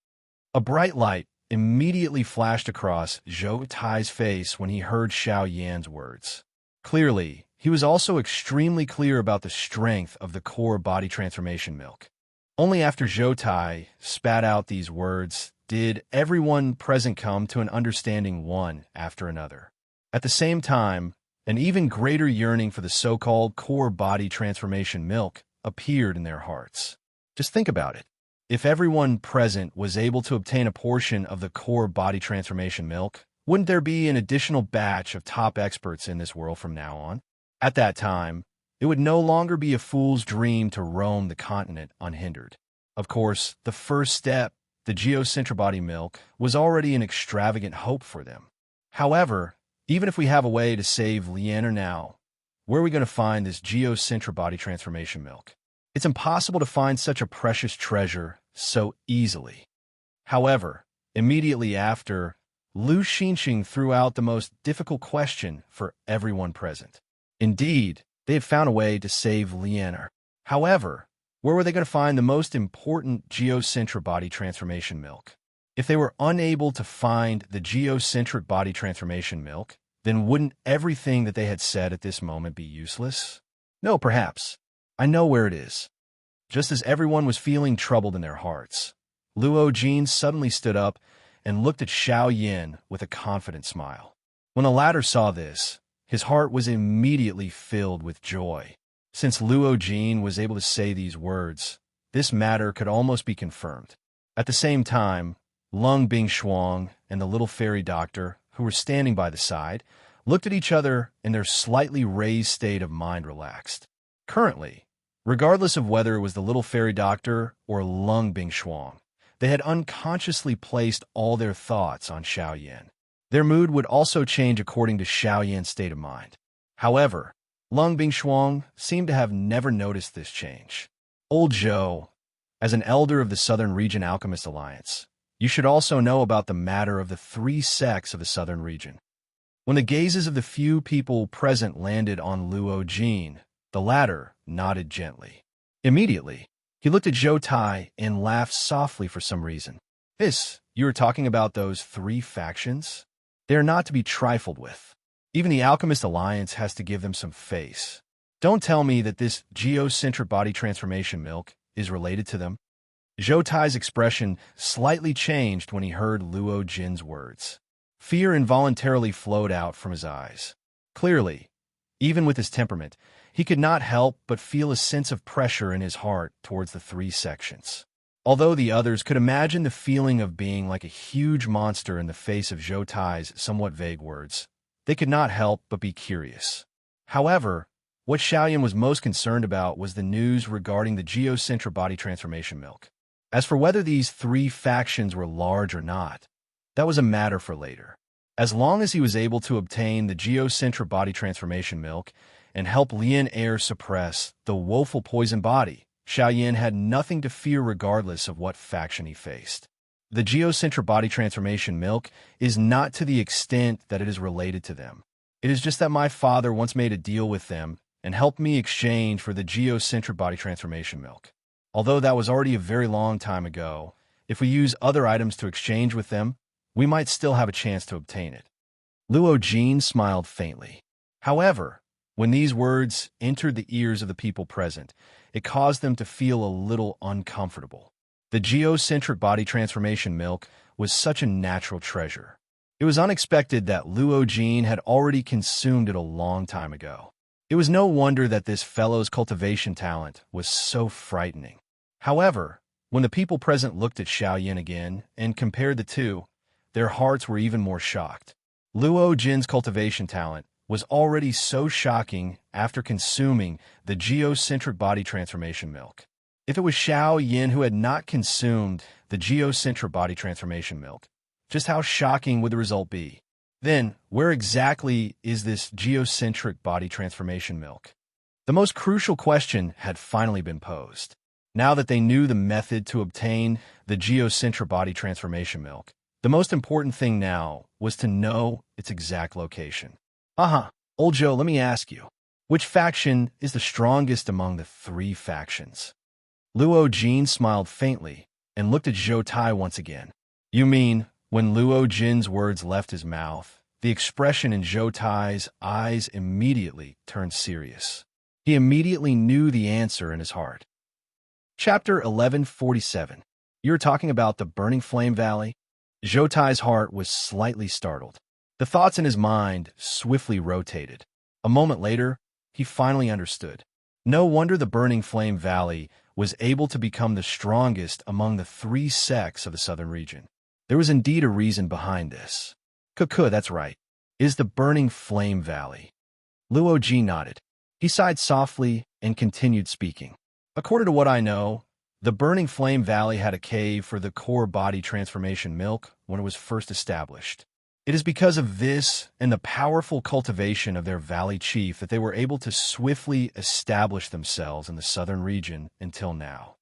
A bright light immediately flashed across Zhou Tai's face when he heard Xiao Yan's words. Clearly, he was also extremely clear about the strength of the core body transformation milk. Only after Zhou Tai spat out these words did everyone present come to an understanding one after another. At the same time, an even greater yearning for the so-called core body transformation milk appeared in their hearts. Just think about it. If everyone present was able to obtain a portion of the core body transformation milk, wouldn't there be an additional batch of top experts in this world from now on? At that time, it would no longer be a fool's dream to roam the continent unhindered. Of course, the first step, the geocentric body milk, was already an extravagant hope for them. However, even if we have a way to save Lian Er now, where are we going to find this geocentric body transformation milk? It's impossible to find such a precious treasure so easily. However, immediately after, Lu Xinxing threw out the most difficult question for everyone present. Indeed, they had found a way to save Lian Er. However, where were they going to find the most important geocentric body transformation milk? If they were unable to find the geocentric body transformation milk, then wouldn't everything that they had said at this moment be useless? No, perhaps. I know where it is. Just as everyone was feeling troubled in their hearts, Luo Jin suddenly stood up and looked at Xiao Yan with a confident smile. When the latter saw this, his heart was immediately filled with joy. Since Luo Jin was able to say these words, this matter could almost be confirmed. At the same time, Lung Bingshuang and the little fairy doctor, who were standing by the side, looked at each other and their slightly raised state of mind relaxed. Currently, regardless of whether it was the little fairy doctor or Lung Bingshuang, they had unconsciously placed all their thoughts on Xiaoyan. Their mood would also change according to Xiaoyan's state of mind. However, Lung Bingshuang seemed to have never noticed this change. Old Zhou, as an elder of the Southern Region Alchemist Alliance, you should also know about the matter of the 3 sects of the Southern Region. When the gazes of the few people present landed on Luo Jin, the latter nodded gently. Immediately, he looked at Zhou Tai and laughed softly for some reason. You are talking about those 3 factions? They are not to be trifled with. Even the Alchemist Alliance has to give them some face. Don't tell me that this geocentric body transformation milk is related to them. Zhou Tai's expression slightly changed when he heard Luo Jin's words. Fear involuntarily flowed out from his eyes. Clearly, even with his temperament, he could not help but feel a sense of pressure in his heart towards the 3 sections. Although the others could imagine the feeling of being like a huge monster in the face of Zhou Tai's somewhat vague words, they could not help but be curious. However, what Xiaoyan was most concerned about was the news regarding the geocentric body transformation milk. As for whether these 3 factions were large or not, that was a matter for later. As long as he was able to obtain the geocentric body transformation milk and help Lian Air suppress the woeful poison body, Xiaoyan had nothing to fear regardless of what faction he faced. The geocentric body transformation milk is not to the extent that it is related to them. It is just that my father once made a deal with them and helped me exchange for the geocentric body transformation milk. Although that was already a very long time ago, if we use other items to exchange with them, we might still have a chance to obtain it. Luo Jin smiled faintly. However, when these words entered the ears of the people present, it caused them to feel a little uncomfortable. The geocentric body transformation milk was such a natural treasure. It was unexpected that Luo Jin had already consumed it a long time ago. It was no wonder that this fellow's cultivation talent was so frightening. However, when the people present looked at Xiaoyan again and compared the two, their hearts were even more shocked. Luo Jin's cultivation talent was already so shocking after consuming the geocentric body transformation milk. If it was Xiaoyan who had not consumed the geocentric body transformation milk, just how shocking would the result be? Then, where exactly is this geocentric body transformation milk? The most crucial question had finally been posed. Now that they knew the method to obtain the geocentric body transformation milk, the most important thing now was to know its exact location. Old Joe, let me ask you, which faction is the strongest among the 3 factions? Luo Jin smiled faintly and looked at Zhou Tai once again. You mean, when Luo Jin's words left his mouth, the expression in Zhou Tai's eyes immediately turned serious. He immediately knew the answer in his heart. Chapter 1147. You're talking about the Burning Flame Valley? Zhou Tai's heart was slightly startled. The thoughts in his mind swiftly rotated. A moment later, he finally understood. No wonder the Burning Flame Valley was able to become the strongest among the 3 sects of the Southern Region. There was indeed a reason behind this. That's right. It is the Burning Flame Valley. Luo Ji nodded. He sighed softly and continued speaking. According to what I know, the Burning Flame Valley had a cave for the core body transformation milk when it was first established. It is because of this and the powerful cultivation of their valley chief that they were able to swiftly establish themselves in the southern region until now.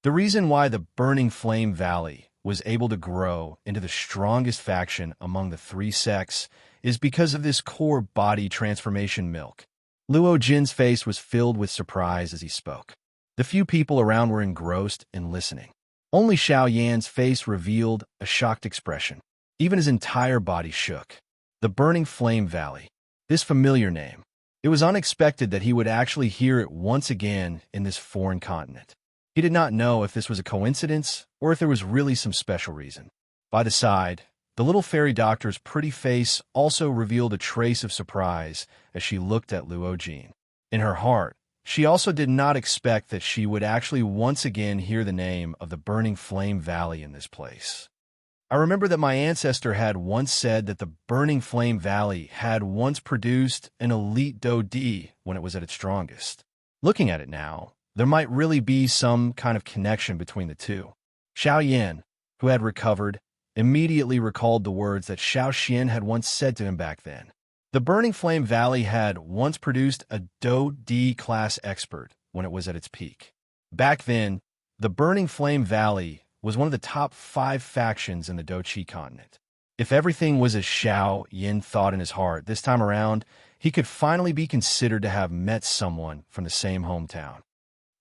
The reason why the Burning Flame Valley was able to grow into the strongest faction among the 3 sects is because of this core body transformation milk. Luo Jin's face was filled with surprise as he spoke. The few people around were engrossed in listening. Only Xiaoyan's face revealed a shocked expression. Even his entire body shook. The Burning Flame Valley. This familiar name. It was unexpected that he would actually hear it once again in this foreign continent. He did not know if this was a coincidence or if there was really some special reason. By the side, the little fairy doctor's pretty face also revealed a trace of surprise as she looked at Luo Jin. In her heart, She also did not expect that she would actually once again hear the name of the Burning Flame Valley in this place. I remember that my ancestor had once said that the Burning Flame Valley had once produced an elite Do-D when it was at its strongest. Looking at it now, there might really be some kind of connection between the two. Xiao Yan, who had recovered, immediately recalled the words that Xiao Xian had once said to him back then. The Burning Flame Valley had once produced a Do-D class expert when it was at its peak. Back then, the Burning Flame Valley was one of the top 5 factions in the Do-Chi continent. If everything was as Xiao Yin thought in his heart, this time around, he could finally be considered to have met someone from the same hometown.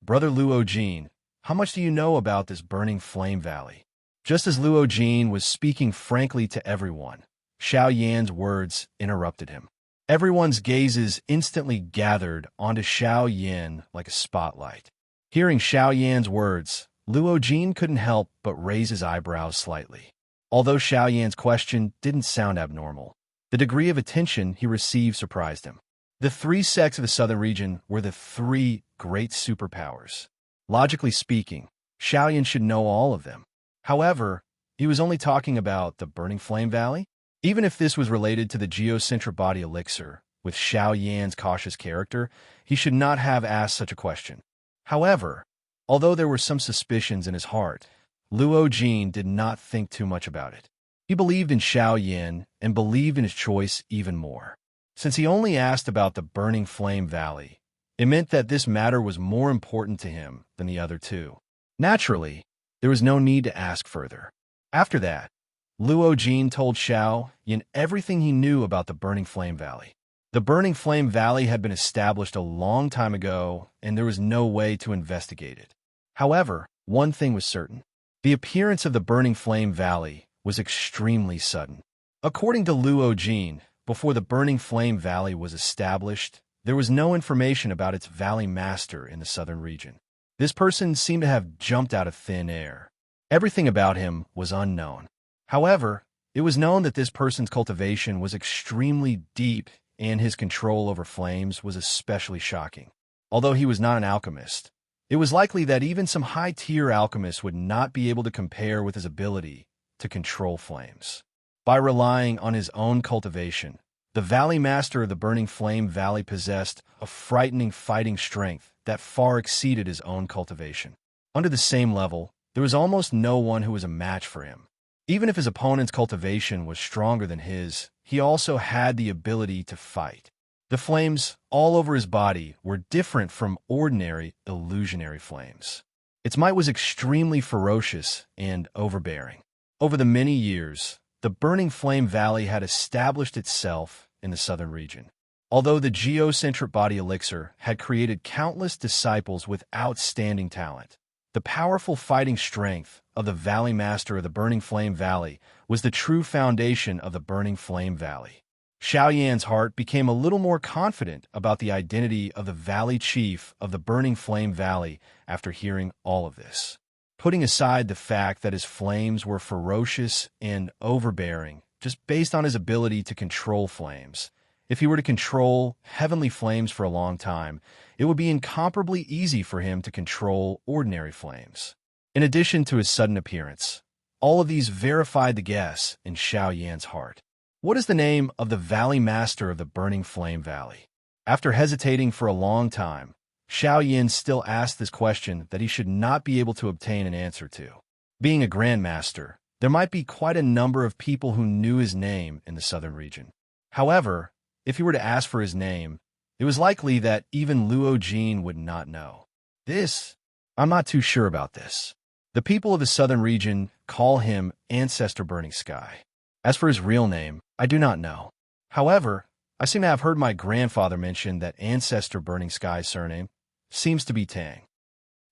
Brother Luo Jin, how much do you know about this Burning Flame Valley? Just as Luo Jin was speaking frankly to everyone, Xiao Yan's words interrupted him. Everyone's gazes instantly gathered onto Xiao Yan like a spotlight. Hearing Xiao Yan's words, Luo Jin couldn't help but raise his eyebrows slightly. Although Xiao Yan's question didn't sound abnormal, the degree of attention he received surprised him. The 3 sects of the southern region were the 3 great superpowers. Logically speaking, Xiao Yan should know all of them. However, he was only talking about the Burning Flame Valley. Even if this was related to the geocentric body elixir, with Xiao Yan's cautious character, he should not have asked such a question. However, although there were some suspicions in his heart, Luo Jin did not think too much about it. He believed in Xiao Yan and believed in his choice even more. Since he only asked about the Burning Flame Valley, it meant that this matter was more important to him than the other 2. Naturally, there was no need to ask further. After that, Luo Jin told Xiao Yan everything he knew about the Burning Flame Valley. The Burning Flame Valley had been established a long time ago, and there was no way to investigate it. However, one thing was certain. The appearance of the Burning Flame Valley was extremely sudden. According to Luo Jin, before the Burning Flame Valley was established, there was no information about its valley master in the southern region. This person seemed to have jumped out of thin air. Everything about him was unknown. However, it was known that this person's cultivation was extremely deep and his control over flames was especially shocking. Although he was not an alchemist, it was likely that even some high-tier alchemists would not be able to compare with his ability to control flames. By relying on his own cultivation, the Valley Master of the Burning Flame Valley possessed a frightening fighting strength that far exceeded his own cultivation. Under the same level, there was almost no one who was a match for him. Even if his opponent's cultivation was stronger than his, he also had the ability to fight. The flames all over his body were different from ordinary illusionary flames. Its might was extremely ferocious and overbearing. Over the many years, the Burning Flame Valley had established itself in the southern region. Although the geocentric body elixir had created countless disciples with outstanding talent, the powerful fighting strength of the Valley Master of the Burning Flame Valley was the true foundation of the Burning Flame Valley. Xiao Yan's heart became a little more confident about the identity of the Valley Chief of the Burning Flame Valley after hearing all of this. Putting aside the fact that his flames were ferocious and overbearing, just based on his ability to control flames, if he were to control heavenly flames for a long time, it would be incomparably easy for him to control ordinary flames. In addition to his sudden appearance, all of these verified the guess in Xiao Yan's heart. What is the name of the Valley Master of the Burning Flame Valley? After hesitating for a long time, Xiao Yan still asked this question that he should not be able to obtain an answer to. Being a Grandmaster, there might be quite a number of people who knew his name in the southern region. However, if he were to ask for his name, it was likely that even Luo Jin would not know. I'm not too sure about this. The people of the southern region call him Ancestor Burning Sky. As for his real name, I do not know. However, I seem to have heard my grandfather mention that Ancestor Burning Sky's surname seems to be Tang.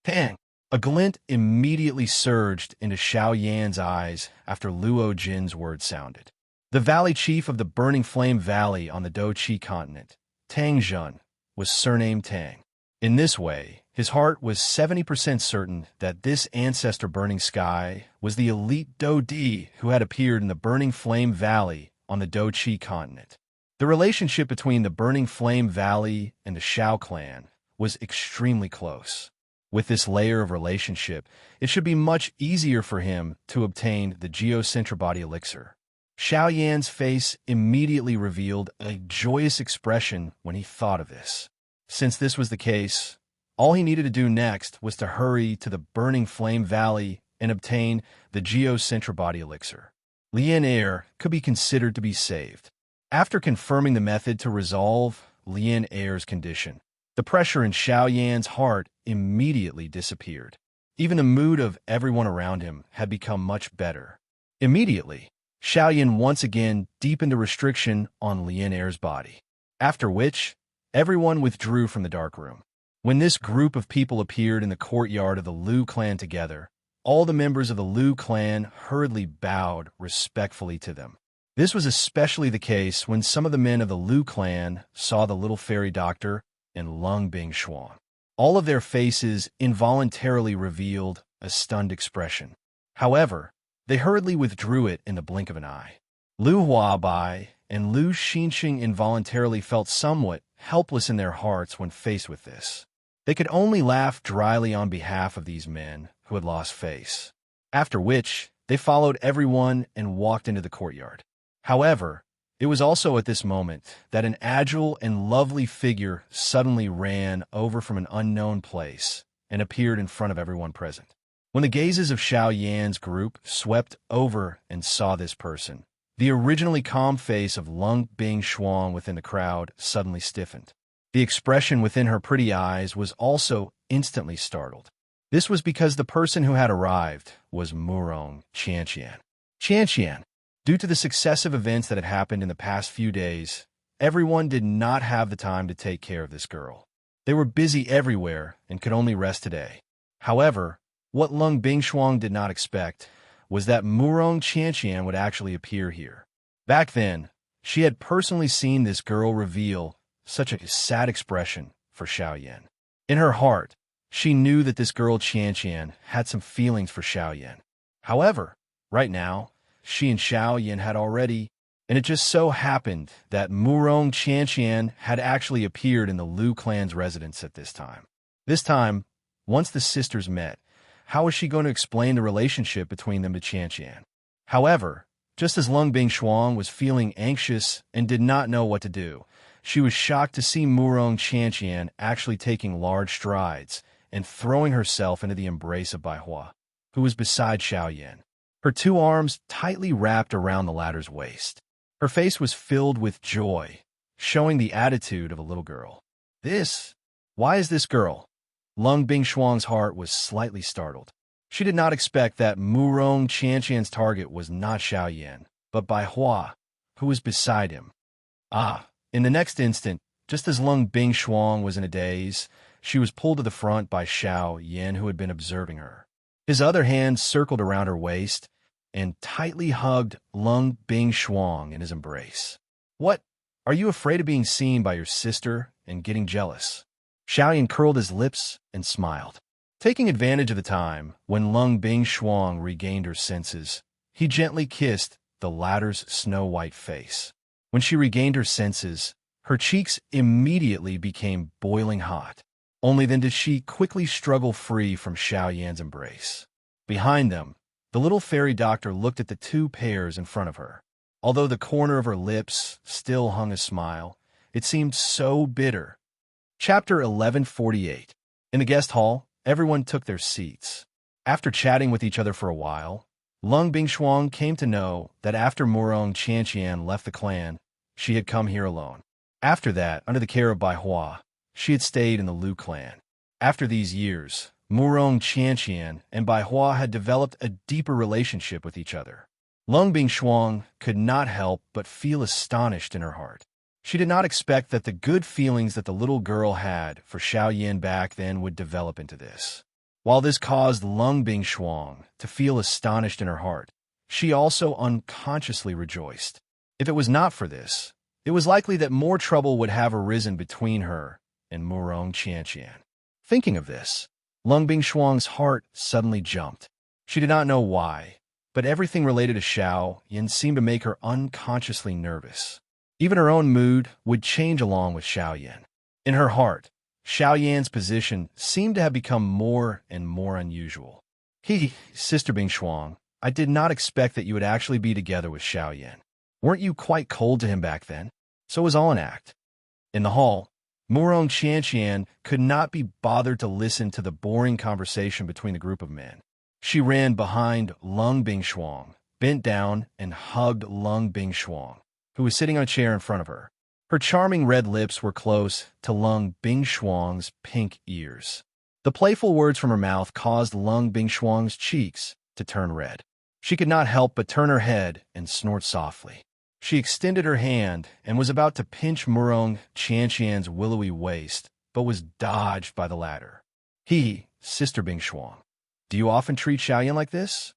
Tang! A glint immediately surged into Xiao Yan's eyes after Luo Jin's words sounded. The Valley Chief of the Burning Flame Valley on the Do-Chi continent, Tang Zhen, was surnamed Tang. In this way, his heart was 70% certain that this Ancestor Burning Sky was the elite Do-D who had appeared in the Burning Flame Valley on the Do-Chi continent. The relationship between the Burning Flame Valley and the Xiao clan was extremely close. With this layer of relationship, it should be much easier for him to obtain the Geocentrabody elixir. Xiao Yan's face immediately revealed a joyous expression when he thought of this. Since this was the case, all he needed to do next was to hurry to the Burning Flame Valley and obtain the Geocentrabody elixir. Lien Air could be considered to be saved. After confirming the method to resolve Lien Air's condition, the pressure in Xiao Yan's heart immediately disappeared. Even the mood of everyone around him had become much better. Immediately, Xiao Yan once again deepened the restriction on Lien Air's body, after which everyone withdrew from the dark room. When this group of people appeared in the courtyard of the Liu clan together, all the members of the Liu clan hurriedly bowed respectfully to them. This was especially the case when some of the men of the Liu clan saw the little fairy doctor and Lung Bingshuang. All of their faces involuntarily revealed a stunned expression. However, they hurriedly withdrew it in the blink of an eye. Liu Huabai and Liu Xinxing involuntarily felt somewhat helpless in their hearts when faced with this. They could only laugh dryly on behalf of these men who had lost face. After which, they followed everyone and walked into the courtyard. However, it was also at this moment that an agile and lovely figure suddenly ran over from an unknown place and appeared in front of everyone present. When the gazes of Xiao Yan's group swept over and saw this person, the originally calm face of Lung Bingshuang within the crowd suddenly stiffened. The expression within her pretty eyes was also instantly startled. This was because the person who had arrived was Murong Qianqian. Qianqian. Due to the successive events that had happened in the past few days, everyone did not have the time to take care of this girl. They were busy everywhere and could only rest today. However, what Lung Bingshuang did not expect was that Murong Qianqian would actually appear here. Back then, she had personally seen this girl reveal such a sad expression for Xiao Yan. In her heart, she knew that this girl Qianqian had some feelings for Xiao Yan. However, right now, she and Xiao Yan had already, and it just so happened that Murong Qianqian had actually appeared in the Liu clan's residence at this time. This time, once the sisters met, how was she going to explain the relationship between them to Qianqian? However, just as Lung Bingshuang was feeling anxious and did not know what to do, she was shocked to see Murong Qianqian actually taking large strides and throwing herself into the embrace of Baihua, who was beside Xiao Yan, her two arms tightly wrapped around the latter's waist. Her face was filled with joy, showing the attitude of a little girl. Why is this girl? Lung Bingshuang's heart was slightly startled. She did not expect that Murong Qianqian's target was not Xiao Yan, but Baihua, who was beside him. In the next instant, just as Lung Bingshuang was in a daze, she was pulled to the front by Xiao Yan, who had been observing her. His other hand circled around her waist and tightly hugged Lung Bingshuang in his embrace. What? Are you afraid of being seen by your sister and getting jealous? Xiao Yan curled his lips and smiled. Taking advantage of the time when Lung Bingshuang regained her senses, he gently kissed the latter's snow-white face. When she regained her senses, her cheeks immediately became boiling hot. Only then did she quickly struggle free from Xiao Yan's embrace. Behind them, the little fairy doctor looked at the two pairs in front of her. Although the corner of her lips still hung a smile, it seemed so bitter. Chapter 1148. In the guest hall, everyone took their seats. After chatting with each other for a while, Lung Bingshuang came to know that after Murong Qianqian left the clan, she had come here alone. After that, under the care of Baihua, she had stayed in the Liu clan. After these years, Murong Qianqian and Baihua had developed a deeper relationship with each other. Lung Bingshuang could not help but feel astonished in her heart. She did not expect that the good feelings that the little girl had for Xiao Yan back then would develop into this. While this caused Lung Bingshuang to feel astonished in her heart, she also unconsciously rejoiced. If it was not for this, it was likely that more trouble would have arisen between her and Murong Qianqian. Thinking of this, Lung Bingshuang's heart suddenly jumped. She did not know why, but everything related to Xiao Yan seemed to make her unconsciously nervous. Even her own mood would change along with Xiao Yan. In her heart, Xiaoyan's position seemed to have become more and more unusual. Sister Bing Shuang, I did not expect that you would actually be together with Xiaoyan. Weren't you quite cold to him back then? So it was all an act. In the hall, Murong Qianqian could not be bothered to listen to the boring conversation between the group of men. She ran behind Lung Bingshuang, bent down and hugged Lung Bingshuang, who was sitting on a chair in front of her. Her charming red lips were close to Lung Bingshuang's pink ears. The playful words from her mouth caused Lung Bingshuang's cheeks to turn red. She could not help but turn her head and snort softly. She extended her hand and was about to pinch Murong Qianqian's willowy waist, but was dodged by the latter. Sister Bingshuang, do you often treat Xiaoyan like this?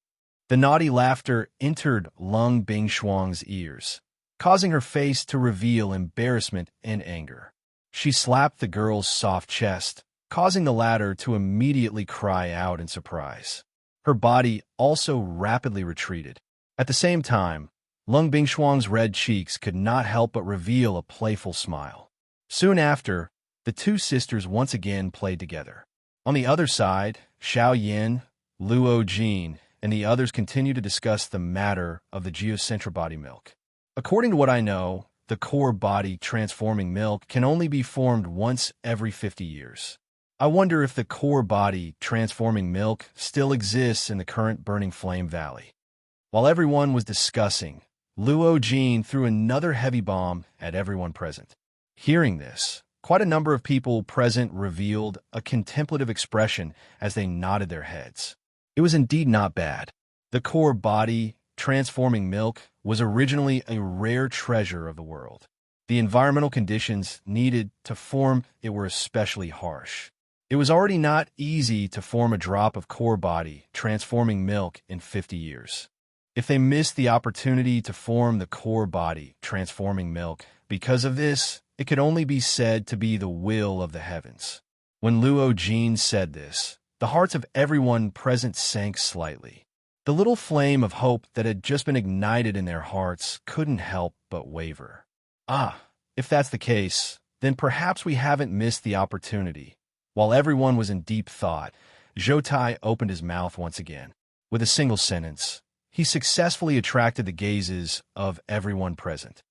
The naughty laughter entered Lung Bingshuang's ears, causing her face to reveal embarrassment and anger. She slapped the girl's soft chest, causing the latter to immediately cry out in surprise. Her body also rapidly retreated. At the same time, Lung Bingshuang's red cheeks could not help but reveal a playful smile. Soon after, the two sisters once again played together. On the other side, Xiaoyan, Luo Jin, and the others continued to discuss the matter of the geocentric body milk. According to what I know, the core body transforming milk can only be formed once every 50 years. I wonder if the core body transforming milk still exists in the current Burning Flame Valley. While everyone was discussing, Luo Jin threw another heavy bomb at everyone present. Hearing this, quite a number of people present revealed a contemplative expression as they nodded their heads. It was indeed not bad. The core body transforming milk was originally a rare treasure of the world. The environmental conditions needed to form it were especially harsh. It was already not easy to form a drop of core body transforming milk in 50 years. If they missed the opportunity to form the core body transforming milk, because of this, it could only be said to be the will of the heavens. When Luo Jin said this, the hearts of everyone present sank slightly. The little flame of hope that had just been ignited in their hearts couldn't help but waver. If that's the case, then perhaps we haven't missed the opportunity. While everyone was in deep thought, Zhou Tai opened his mouth once again. With a single sentence, he successfully attracted the gazes of everyone present.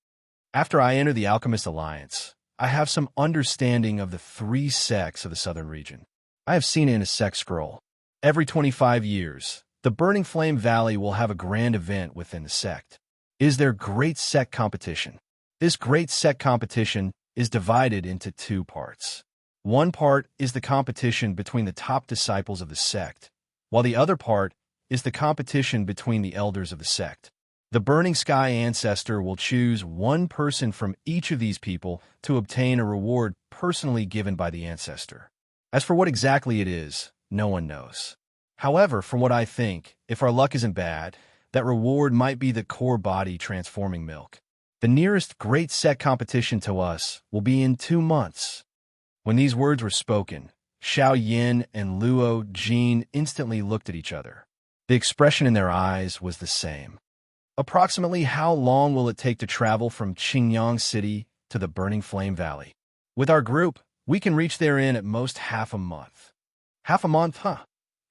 After I enter the Alchemist Alliance, I have some understanding of the 3 sects of the southern region. I have seen it in a sect scroll. Every 25 years, the Burning Flame Valley will have a grand event within the sect. It is their great sect competition. This great sect competition is divided into 2 parts. One part is the competition between the top disciples of the sect, while the other part is the competition between the elders of the sect. The Burning Sky Ancestor will choose one person from each of these people to obtain a reward personally given by the ancestor. As for what exactly it is, no one knows. However, from what I think, if our luck isn't bad, that reward might be the core body transforming milk. The nearest great sect competition to us will be in 2 months. When these words were spoken, Xiaoyan and Luo Jin instantly looked at each other. The expression in their eyes was the same. Approximately how long will it take to travel from Qingyang City to the Burning Flame Valley? With our group, we can reach there in at most half a month. Half a month, huh?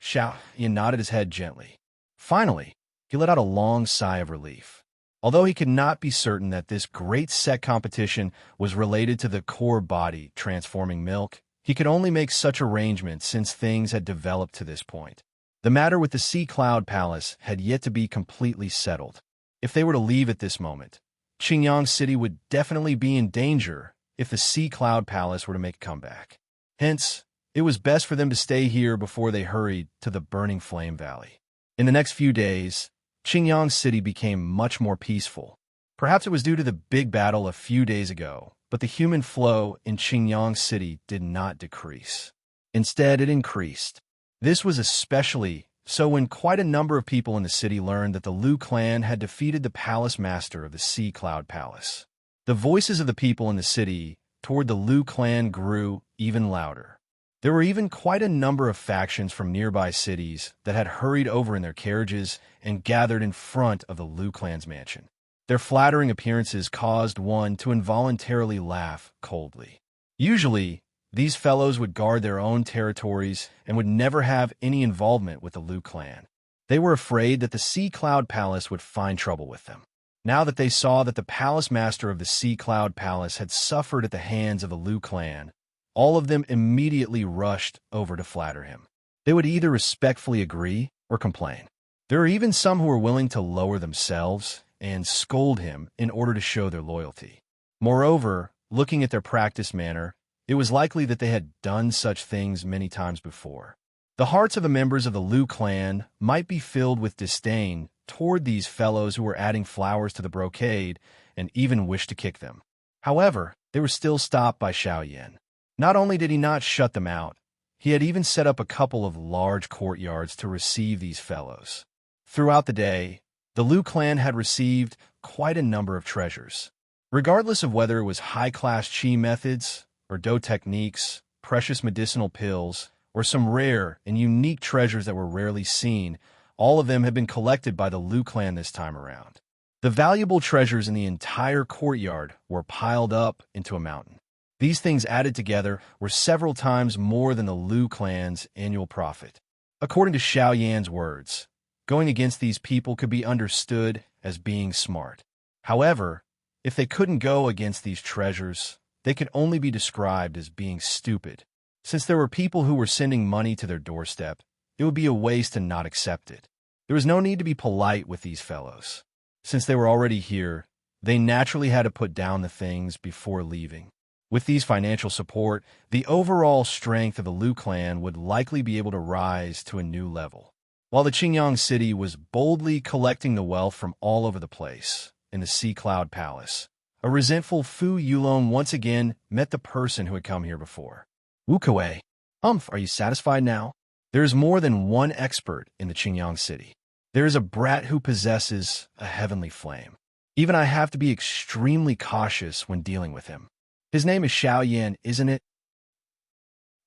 Xiaoyan nodded his head gently. Finally, he let out a long sigh of relief. Although he could not be certain that this great sect competition was related to the core body transforming milk, he could only make such arrangements since things had developed to this point. The matter with the Sea Cloud Palace had yet to be completely settled. If they were to leave at this moment, Qingyang City would definitely be in danger if the Sea Cloud Palace were to make a comeback. Hence, it was best for them to stay here before they hurried to the Burning Flame Valley. In the next few days, Qingyang City became much more peaceful. Perhaps it was due to the big battle a few days ago, but the human flow in Qingyang City did not decrease. Instead, it increased. This was especially so when quite a number of people in the city learned that the Liu clan had defeated the palace master of the Sea Cloud Palace. The voices of the people in the city toward the Liu clan grew even louder. There were even quite a number of factions from nearby cities that had hurried over in their carriages and gathered in front of the Liu clan's mansion. Their flattering appearances caused one to involuntarily laugh coldly. Usually, These fellows would guard their own territories and would never have any involvement with the Lu clan. They were afraid that the Sea Cloud Palace would find trouble with them. Now that they saw that the palace master of the Sea Cloud Palace had suffered at the hands of the Lu clan, all of them immediately rushed over to flatter him. They would either respectfully agree or complain. There are even some who were willing to lower themselves and scold him in order to show their loyalty. Moreover, looking at their practice manner, it was likely that they had done such things many times before. The hearts of the members of the Lu clan might be filled with disdain toward these fellows who were adding flowers to the brocade and even wished to kick them. However, they were still stopped by Xiao Yan. Not only did he not shut them out, he had even set up a couple of large courtyards to receive these fellows. Throughout the day, the Lu clan had received quite a number of treasures. Regardless of whether it was high-class qi methods or dou techniques, precious medicinal pills, or some rare and unique treasures that were rarely seen, all of them had been collected by the Lu clan this time around. The valuable treasures in the entire courtyard were piled up into a mountain. These things added together were several times more than the Lu clan's annual profit. According to Xiao Yan's words, going against these people could be understood as being smart. However, if they couldn't go against these treasures, they could only be described as being stupid. Since there were people who were sending money to their doorstep, it would be a waste to not accept it. There was no need to be polite with these fellows. Since they were already here, they naturally had to put down the things before leaving. With these financial support, the overall strength of the Lu clan would likely be able to rise to a new level. While the Qingyang city was boldly collecting the wealth from all over the place in the Sea Cloud Palace, a resentful Fu Yulong once again met the person who had come here before. Wu Kuei, are you satisfied now? There is more than one expert in the Qingyang city. There is a brat who possesses a heavenly flame. Even I have to be extremely cautious when dealing with him. His name is Xiao Yan, isn't it?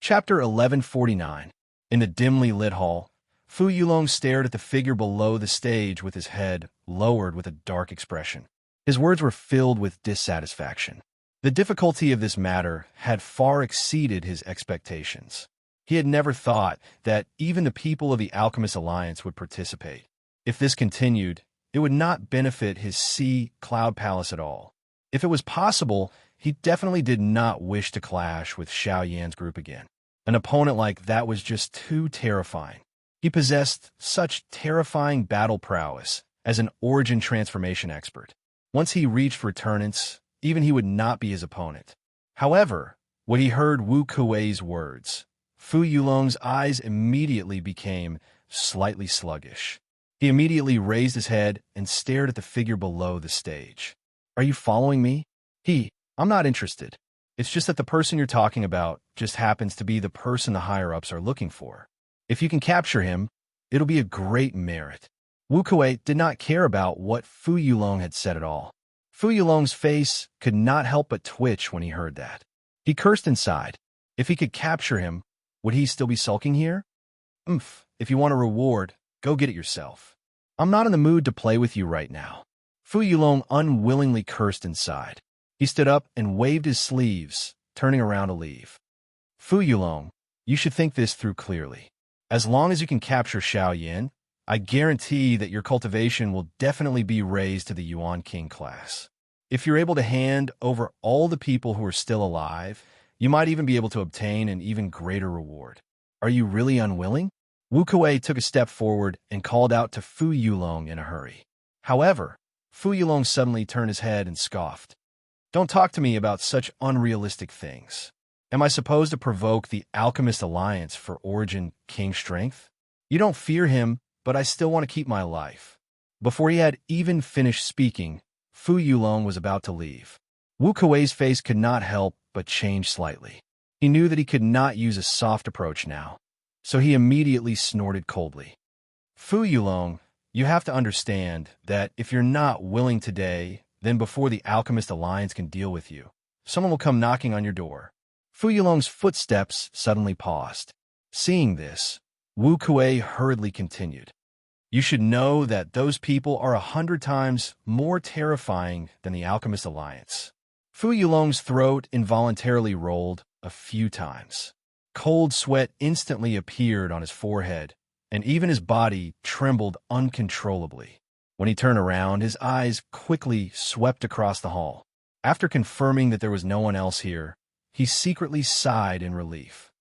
Chapter 1149. In the dimly lit hall, Fu Yulong stared at the figure below the stage with his head lowered with a dark expression. His words were filled with dissatisfaction. The difficulty of this matter had far exceeded his expectations. He had never thought that even the people of the Alchemist Alliance would participate. If this continued, it would not benefit his Sea Cloud Palace at all. If it was possible, he definitely did not wish to clash with Xiao Yan's group again. An opponent like that was just too terrifying. He possessed such terrifying battle prowess as an origin transformation expert. Once he reached returnance, even he would not be his opponent. However, when he heard Wu Kuei's words, Fu Yulong's eyes immediately became slightly sluggish. He immediately raised his head and stared at the figure below the stage. Are you following me? I'm not interested. It's just that the person you're talking about just happens to be the person the higher-ups are looking for. If you can capture him, it'll be a great merit. Wu Kuei did not care about what Fu Yulong had said at all. Fu Yulong's face could not help but twitch when he heard that. He cursed inside. If he could capture him, would he still be sulking here? If you want a reward, go get it yourself. I'm not in the mood to play with you right now. Fu Yulong unwillingly cursed inside. He stood up and waved his sleeves, turning around to leave. Fu Yulong, you should think this through clearly. As long as you can capture Xiao Yan, I guarantee that your cultivation will definitely be raised to the Yuan King class. If you're able to hand over all the people who are still alive, you might even be able to obtain an even greater reward. Are you really unwilling? Wu Kuei took a step forward and called out to Fu Yulong in a hurry. However, Fu Yulong suddenly turned his head and scoffed. Don't talk to me about such unrealistic things. Am I supposed to provoke the Alchemist Alliance for Origin King strength? You don't fear him, but I still want to keep my life. Before he had even finished speaking, Fu Yulong was about to leave. Wu Kuei's face could not help but change slightly. He knew that he could not use a soft approach now, so he immediately snorted coldly. Fu Yulong, you have to understand that if you're not willing today, then before the Alchemist Alliance can deal with you, someone will come knocking on your door. Fu Yulong's footsteps suddenly paused. Seeing this, Wu Kuei hurriedly continued. You should know that those people are 100 times more terrifying than the Alchemist Alliance. Fu Yulong's throat involuntarily rolled, a few times. Cold sweat instantly appeared on his forehead, and even his body trembled uncontrollably. When he turned around, his eyes quickly swept across the hall. After confirming that there was no one else here, he secretly sighed in relief.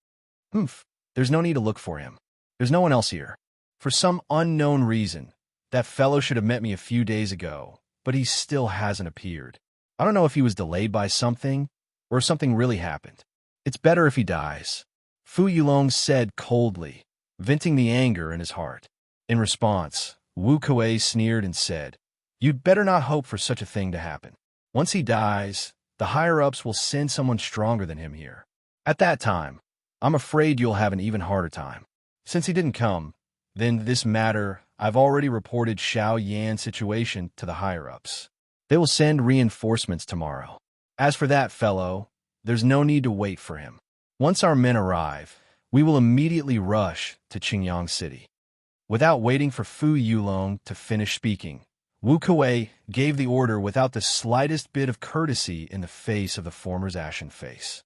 Humph, there's no need to look for him. There's no one else here. For some unknown reason, that fellow should have met me a few days ago, but he still hasn't appeared. I don't know if he was delayed by something, or if something really happened. It's better if he dies, Fu Yulong said coldly, venting the anger in his heart. In response, Wu Kuei sneered and said, "You'd better not hope for such a thing to happen. Once he dies, the higher-ups will send someone stronger than him here. At that time, I'm afraid you'll have an even harder time. Since he didn't come, then this matter, I've already reported Xiao Yan's situation to the higher-ups. They will send reinforcements tomorrow. As for that fellow, there's no need to wait for him. Once our men arrive, we will immediately rush to Qingyang City." Without waiting for Fu Yulong to finish speaking, Wu Kuei gave the order without the slightest bit of courtesy in the face of the former's ashen face.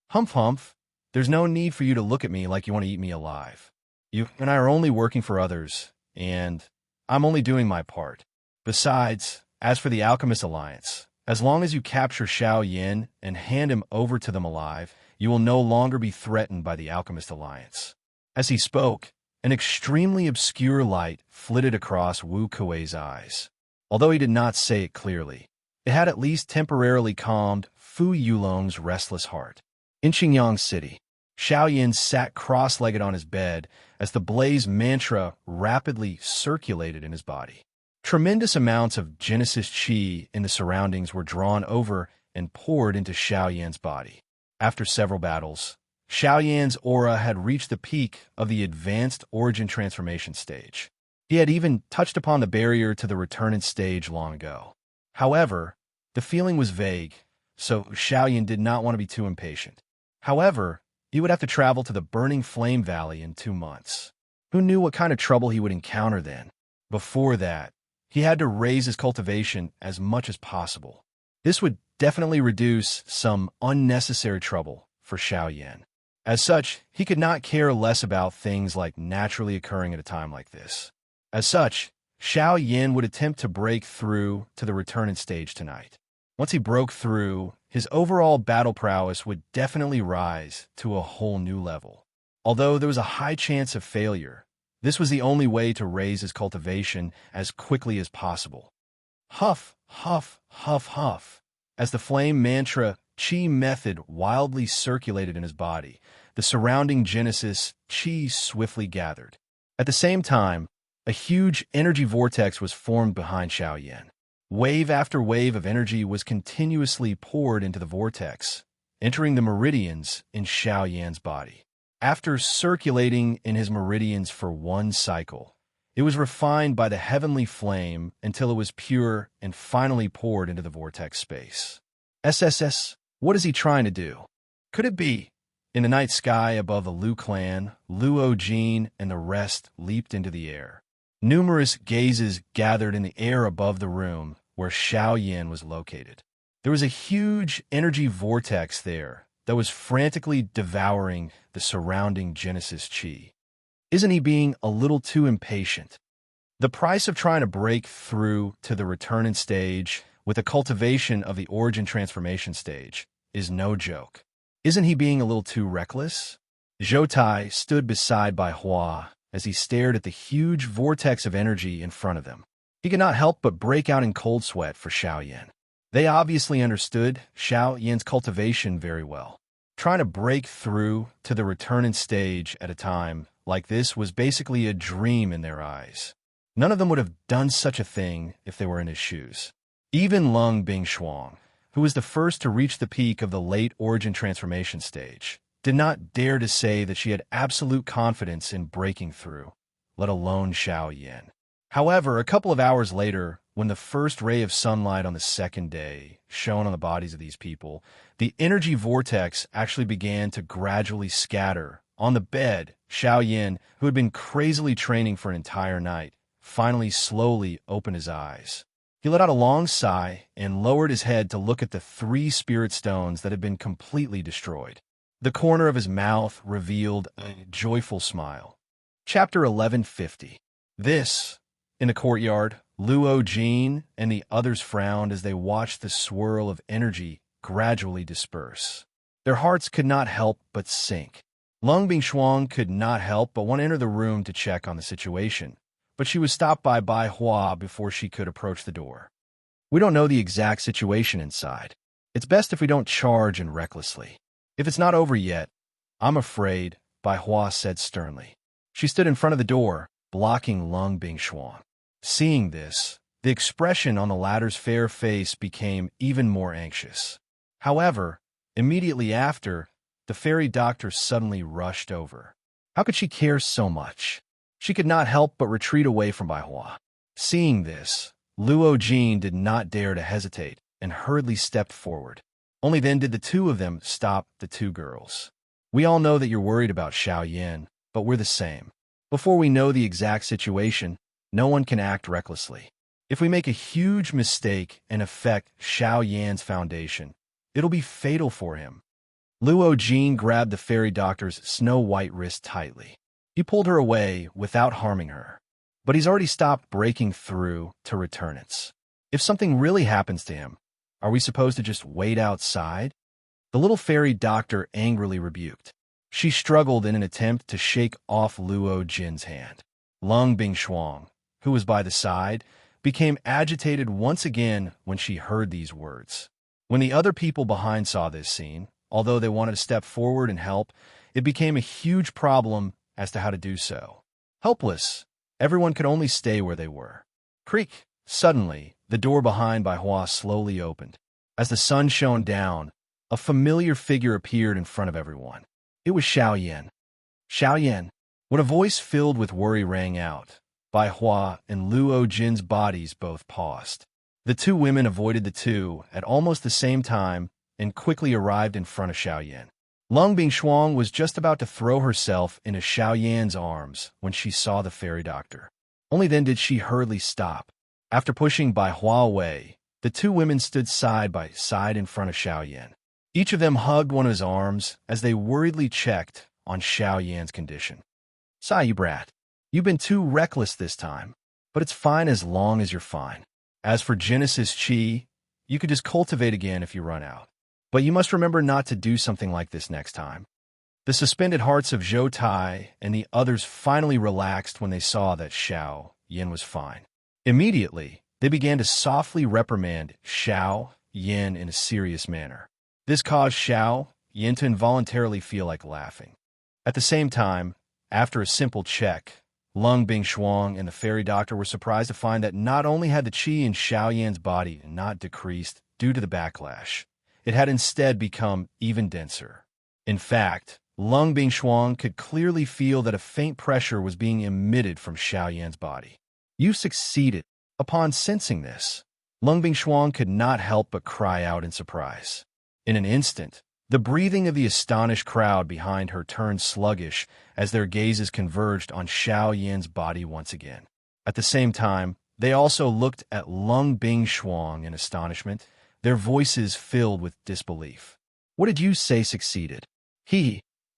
"Humph, humph, there's no need for you to look at me like you want to eat me alive. You and I are only working for others, and I'm only doing my part. Besides, as for the Alchemist Alliance, as long as you capture Xiao Yan and hand him over to them alive, you will no longer be threatened by the Alchemist Alliance." As he spoke, an extremely obscure light flitted across Wu Kuei's eyes. Although he did not say it clearly, it had at least temporarily calmed Fu Yulong's restless heart. In Qingyang City, Xiao Yan sat cross-legged on his bed as the blaze mantra rapidly circulated in his body. Tremendous amounts of Genesis Qi in the surroundings were drawn over and poured into Xiao Yan's body. After several battles, Xiao Yan's aura had reached the peak of the advanced origin transformation stage. He had even touched upon the barrier to the returnant stage long ago. However, the feeling was vague, so Xiao Yan did not want to be too impatient. However, he would have to travel to the Burning Flame Valley in 2 months. Who knew what kind of trouble he would encounter then? Before that, he had to raise his cultivation as much as possible. This would definitely reduce some unnecessary trouble for Xiao Yan. As such, he could not care less about things like naturally occurring at a time like this. As such, Xiao Yan would attempt to break through to the returnant stage tonight. Once he broke through, his overall battle prowess would definitely rise to a whole new level. Although there was a high chance of failure, this was the only way to raise his cultivation as quickly as possible. Huff, huff, huff, huff. As the flame mantra Qi method wildly circulated in his body, the surrounding Genesis Qi swiftly gathered. At the same time, a huge energy vortex was formed behind Xiao Yan. Wave after wave of energy was continuously poured into the vortex, entering the meridians in Xiao Yan's body. After circulating in his meridians for 1 cycle, it was refined by the heavenly flame until it was pure and finally poured into the vortex space. SSS, what is he trying to do? Could it be? In the night sky above the Liu clan, Luo Jin and the rest leaped into the air. Numerous gazes gathered in the air above the room where Xiao Yan was located. There was a huge energy vortex there that was frantically devouring the surrounding Genesis Qi. Isn't he being a little too impatient? The price of trying to break through to the returnant stage with the cultivation of the origin transformation stage is no joke. Isn't he being a little too reckless? Zhou Tai stood beside Bai Hua as he stared at the huge vortex of energy in front of them. He could not help but break out in cold sweat for Xiao Yan. They obviously understood Xiao Yan's cultivation very well. Trying to break through to the returnant stage at a time like this was basically a dream in their eyes. None of them would have done such a thing if they were in his shoes. Even Lung Bingshuang, who was the first to reach the peak of the late origin transformation stage, did not dare to say that she had absolute confidence in breaking through, let alone Xiao Yan. However, a couple of hours later, when the first ray of sunlight on the second day shone on the bodies of these people, the energy vortex actually began to gradually scatter. On the bed, Xiao Yan, who had been crazily training for an entire night, finally slowly opened his eyes. He let out a long sigh and lowered his head to look at the 3 spirit stones that had been completely destroyed. The corner of his mouth revealed a joyful smile. Chapter 1150. In the courtyard, Luo Jin and the others frowned as they watched the swirl of energy gradually disperse. Their hearts could not help but sink. Lung Bingshuang could not help but want to enter the room to check on the situation, but she was stopped by Bai Hua before she could approach the door. We don't know the exact situation inside. It's best if we don't charge in recklessly. If it's not over yet, I'm afraid, Bai Hua said sternly. She stood in front of the door, blocking Lung Bingshuang. Seeing this, the expression on the latter's fair face became even more anxious. However, immediately after, the fairy doctor suddenly rushed over. How could she care so much? She could not help but retreat away from Bai Hua. Seeing this, Luo Jin did not dare to hesitate and hurriedly stepped forward. Only then did the two of them stop the two girls. We all know that you're worried about Xiao Yan, but we're the same. Before we know the exact situation, no one can act recklessly. If we make a huge mistake and affect Xiao Yan's foundation, it'll be fatal for him. Luo Jin grabbed the fairy doctor's snow-white wrist tightly. He pulled her away without harming her. But he's already stopped breaking through to returnants. If something really happens to him, are we supposed to just wait outside? The little fairy doctor angrily rebuked. She struggled in an attempt to shake off Luo Jin's hand. Lung Bingshuang, who was by the side, became agitated once again when she heard these words. When the other people behind saw this scene, although they wanted to step forward and help, it became a huge problem as to how to do so. Helpless, everyone could only stay where they were. Creak! Suddenly, the door behind Bai Hua slowly opened. As the sun shone down, a familiar figure appeared in front of everyone. It was Xiao Yan. Xiao Yan. When a voice filled with worry rang out, Bai Hua and Luo Jin's bodies both paused. The two women avoided the two at almost the same time and quickly arrived in front of Xiao Yan. Lung Bingshuang was just about to throw herself into Xiao Yan's arms when she saw the fairy doctor. Only then did she hurriedly stop. After pushing Bai Hua away, the two women stood side by side in front of Xiao Yan. Each of them hugged one of his arms as they worriedly checked on Xiao Yan's condition. "Sigh, you brat. You've been too reckless this time, but it's fine as long as you're fine. As for Genesis Qi, you could just cultivate again if you run out. But you must remember not to do something like this next time." The suspended hearts of Zhou Tai and the others finally relaxed when they saw that Xiao Yan was fine. Immediately, they began to softly reprimand Xiao Yan in a serious manner. This caused Xiao Yan to involuntarily feel like laughing. At the same time, after a simple check, Lung Bingshuang and the fairy doctor were surprised to find that not only had the qi in Xiao Yan's body not decreased due to the backlash, it had instead become even denser. In fact, Lung Bingshuang could clearly feel that a faint pressure was being emitted from Xiao Yan's body. "You succeeded." Upon sensing this, Lung Bingshuang could not help but cry out in surprise. In an instant, the breathing of the astonished crowd behind her turned sluggish as their gazes converged on Xiao Yan's body once again. At the same time, they also looked at Lung Bingshuang in astonishment, their voices filled with disbelief. "What did you say succeeded?"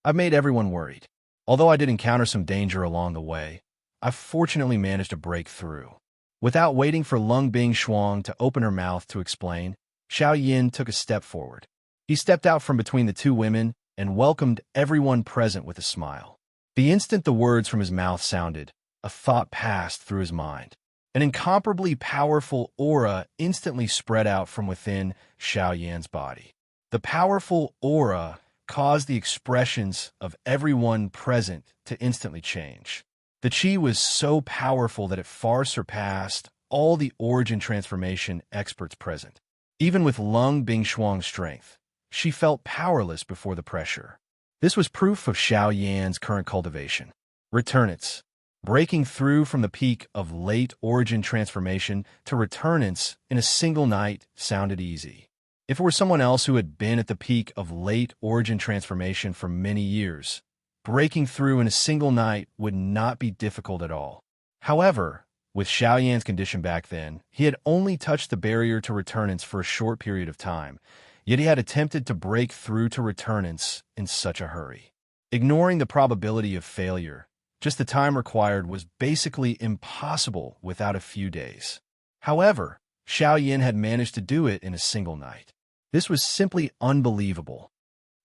I've made everyone worried. Although I did encounter some danger along the way, I fortunately managed to break through." Without waiting for Lung Bingshuang to open her mouth to explain, Xiao Yan took a step forward. He stepped out from between the two women and welcomed everyone present with a smile. The instant the words from his mouth sounded, a thought passed through his mind. An incomparably powerful aura instantly spread out from within Xiao Yan's body. The powerful aura caused the expressions of everyone present to instantly change. The qi was so powerful that it far surpassed all the origin transformation experts present. Even with Lung Bingshuang's strength, she felt powerless before the pressure. This was proof of Xiao Yan's current cultivation. Returnants. Breaking through from the peak of late origin transformation to returnants in a single night sounded easy. If it were someone else who had been at the peak of late origin transformation for many years, breaking through in a single night would not be difficult at all. However, with Xiao Yan's condition back then, he had only touched the barrier to returnants for a short period of time, yet he had attempted to break through to returnants in such a hurry. Ignoring the probability of failure, just the time required was basically impossible without a few days. However, Xiao Yin had managed to do it in a single night. This was simply unbelievable.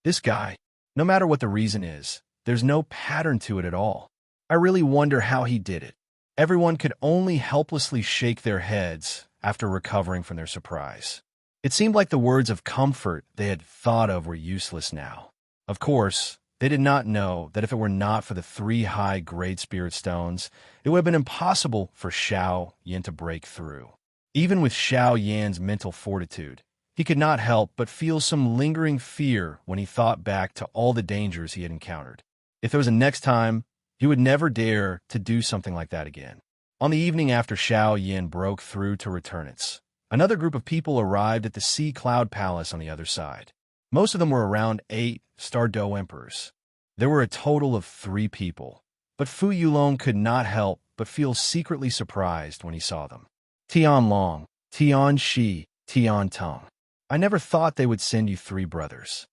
This guy, no matter what the reason is, there's no pattern to it at all. I really wonder how he did it. Everyone could only helplessly shake their heads after recovering from their surprise. It seemed like the words of comfort they had thought of were useless now. Of course, they did not know that if it were not for the 3 high Great Spirit Stones, it would have been impossible for Xiao Yin to break through. Even with Xiao Yan's mental fortitude, he could not help but feel some lingering fear when he thought back to all the dangers he had encountered. If there was a next time, he would never dare to do something like that again. On the evening after Xiao Yin broke through to returnants, another group of people arrived at the Sea Cloud Palace on the other side. Most of them were around 8 Star Doe Emperors. There were a total of 3 people, but Fu Yulong could not help but feel secretly surprised when he saw them. Tian Long, Tian Shi, Tian Tong. I never thought they would send you 3 brothers.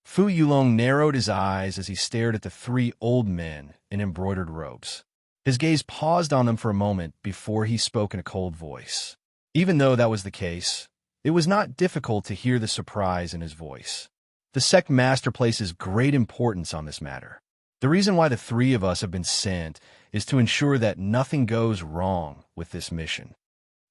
Fu Yulong narrowed his eyes as he stared at the 3 old men in embroidered robes. His gaze paused on them for a moment before he spoke in a cold voice. Even though that was the case, it was not difficult to hear the surprise in his voice. The sect master places great importance on this matter. The reason why the 3 of us have been sent is to ensure that nothing goes wrong with this mission.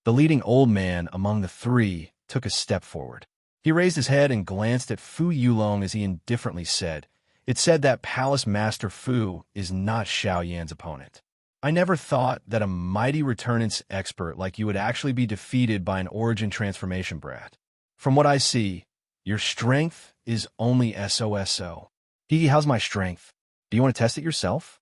The leading old man among the 3 took a step forward. He raised his head and glanced at Fu Yulong as he indifferently said, "It said that Palace Master Fu is not Xiao Yan's opponent. I never thought that a mighty returnance expert like you would actually be defeated by an origin transformation brat. From what I see, your strength is only SOSO. How's my strength? Do you want to test it yourself?"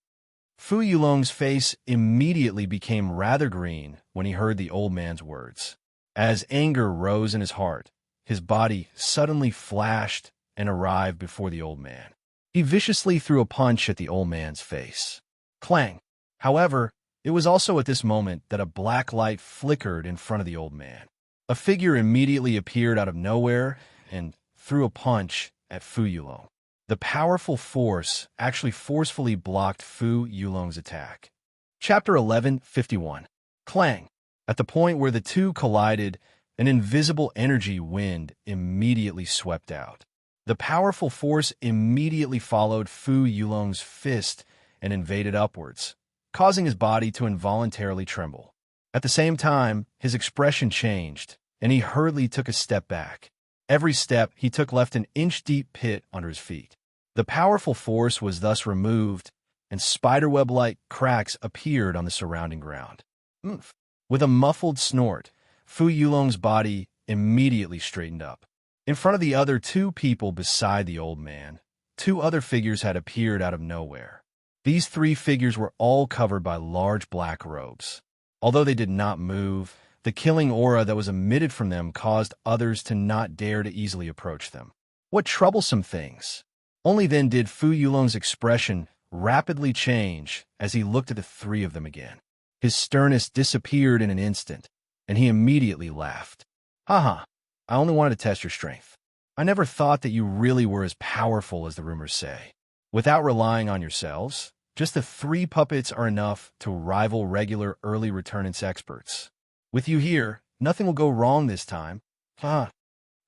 Fu Yulong's face immediately became rather green when he heard the old man's words. As anger rose in his heart, his body suddenly flashed and arrived before the old man. He viciously threw a punch at the old man's face. Clang! However, it was also at this moment that a black light flickered in front of the old man. A figure immediately appeared out of nowhere and threw a punch at Fu Yulong. The powerful force actually forcefully blocked Fu Yulong's attack. Chapter 11:51. Clang! At the point where the 2 collided, an invisible energy wind immediately swept out. The powerful force immediately followed Fu Yulong's fist and invaded upwards, causing his body to involuntarily tremble. At the same time, his expression changed, and he hurriedly took a step back. Every step he took left an inch-deep pit under his feet. The powerful force was thus removed, and spiderweb-like cracks appeared on the surrounding ground. Oomph! With a muffled snort, Fu Yulong's body immediately straightened up. In front of the other 2 people beside the old man, 2 other figures had appeared out of nowhere. These 3 figures were all covered by large black robes. Although they did not move, the killing aura that was emitted from them caused others to not dare to easily approach them. What troublesome things! Only then did Fu Yulong's expression rapidly change as he looked at the 3 of them again. His sternness disappeared in an instant, and he immediately laughed. Haha, I only wanted to test your strength. I never thought that you really were as powerful as the rumors say. Without relying on yourselves, just the 3 puppets are enough to rival regular early returnance experts. With you here, nothing will go wrong this time.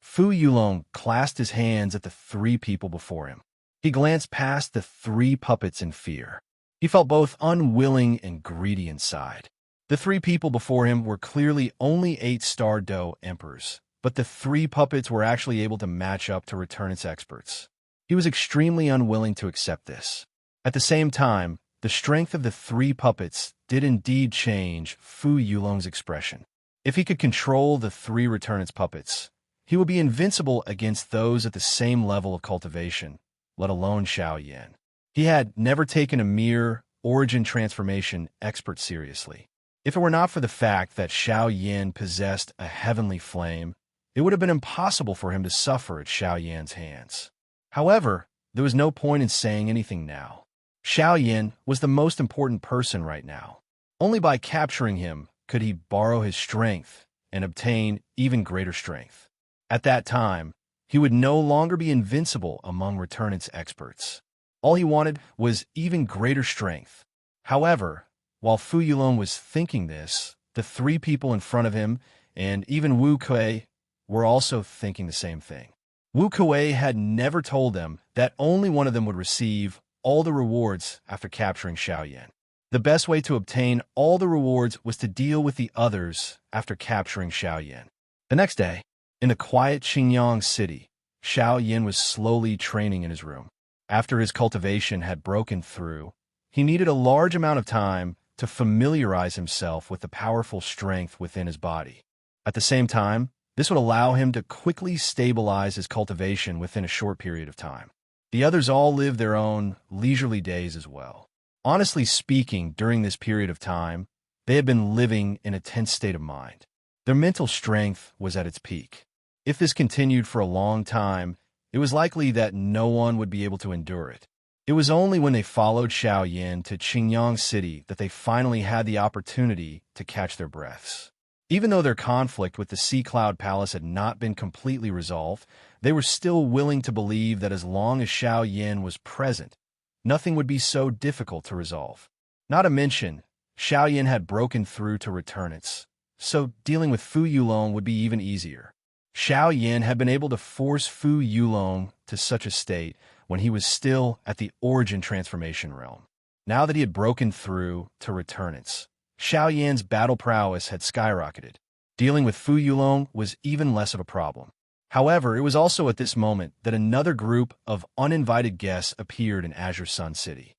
Fu Yulong clasped his hands at the 3 people before him. He glanced past the 3 puppets in fear. He felt both unwilling and greedy inside. The 3 people before him were clearly only 8 Star Doe Emperors, but the 3 puppets were actually able to match up to returnance experts. He was extremely unwilling to accept this. At the same time, the strength of the 3 puppets did indeed change Fu Yulong's expression. If he could control the 3 returnance puppets, he would be invincible against those at the same level of cultivation, let alone Xiao Yan. He had never taken a mere origin transformation expert seriously. If it were not for the fact that Xiao Yan possessed a heavenly flame, it would have been impossible for him to suffer at Xiao Yan's hands. However, there was no point in saying anything now. Xiao Yan was the most important person right now. Only by capturing him could he borrow his strength and obtain even greater strength. At that time, He would no longer be invincible among returnance experts. All he wanted was even greater strength. However, while Fu Yulong was thinking this, the three people in front of him, and even Wu Kuei, were also thinking the same thing. Wu Kuei had never told them that only one of them would receive all the rewards after capturing Xiaoyan. The best way to obtain all the rewards was to deal with the others after capturing Xiaoyan. The next day, in the quiet Qingyang city, Xiaoyan was slowly training in his room. After his cultivation had broken through, he needed a large amount of time to familiarize himself with the powerful strength within his body. At the same time, this would allow him to quickly stabilize his cultivation within a short period of time. The others all lived their own leisurely days as well. Honestly speaking, during this period of time, they had been living in a tense state of mind. Their mental strength was at its peak. If this continued for a long time, it was likely that no one would be able to endure it. It was only when they followed Xiaoyan to Qingyang City that they finally had the opportunity to catch their breaths. Even though their conflict with the Sea Cloud Palace had not been completely resolved, they were still willing to believe that as long as Xiaoyan was present, nothing would be so difficult to resolve. Not to mention, Xiaoyan had broken through to returnance, so dealing with Fu Yulong would be even easier. Xiaoyan had been able to force Fu Yulong to such a state when he was still at the origin transformation realm. Now that he had broken through to returnance, Xiaoyan's battle prowess had skyrocketed. Dealing with Fu Yulong was even less of a problem. However, it was also at this moment that another group of uninvited guests appeared in Azure Sun City.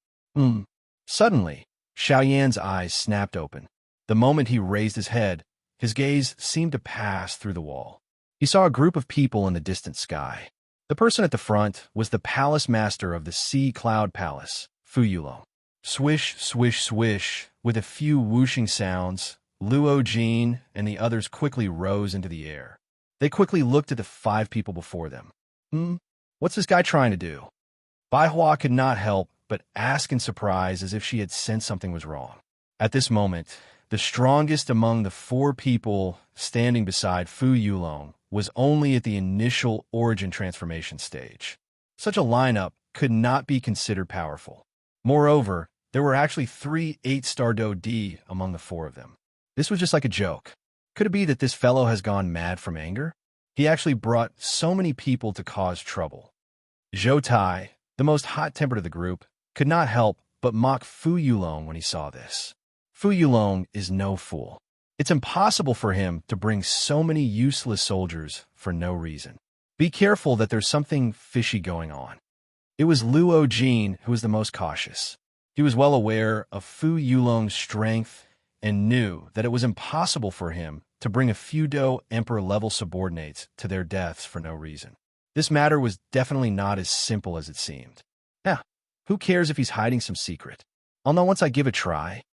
Suddenly, Xiaoyan's eyes snapped open. The moment he raised his head, his gaze seemed to pass through the wall. He saw a group of people in the distant sky. The person at the front was the palace master of the Sea Cloud Palace, Fu Yulong. Swish, swish, swish, with a few whooshing sounds, Luo Jin and the others quickly rose into the air. They quickly looked at the 5 people before them. What's this guy trying to do? Bai Hua could not help but ask in surprise as if she had sensed something was wrong. At this moment, the strongest among the 4 people standing beside Fu Yulong was only at the initial origin transformation stage. Such a lineup could not be considered powerful. Moreover, there were actually 3 8-star Do D among the 4 of them. This was just like a joke. Could it be that this fellow has gone mad from anger? He actually brought so many people to cause trouble. Zhou Tai, the most hot-tempered of the group, could not help but mock Fu Yulong when he saw this. Fu Yulong is no fool. It's impossible for him to bring so many useless soldiers for no reason. Be careful that there's something fishy going on. It was Luo Jin who was the most cautious. He was well aware of Fu Yulong's strength and knew that it was impossible for him to bring a few Do Emperor-level subordinates to their deaths for no reason. This matter was definitely not as simple as it seemed. Who cares if he's hiding some secret? I'll know once I give a try.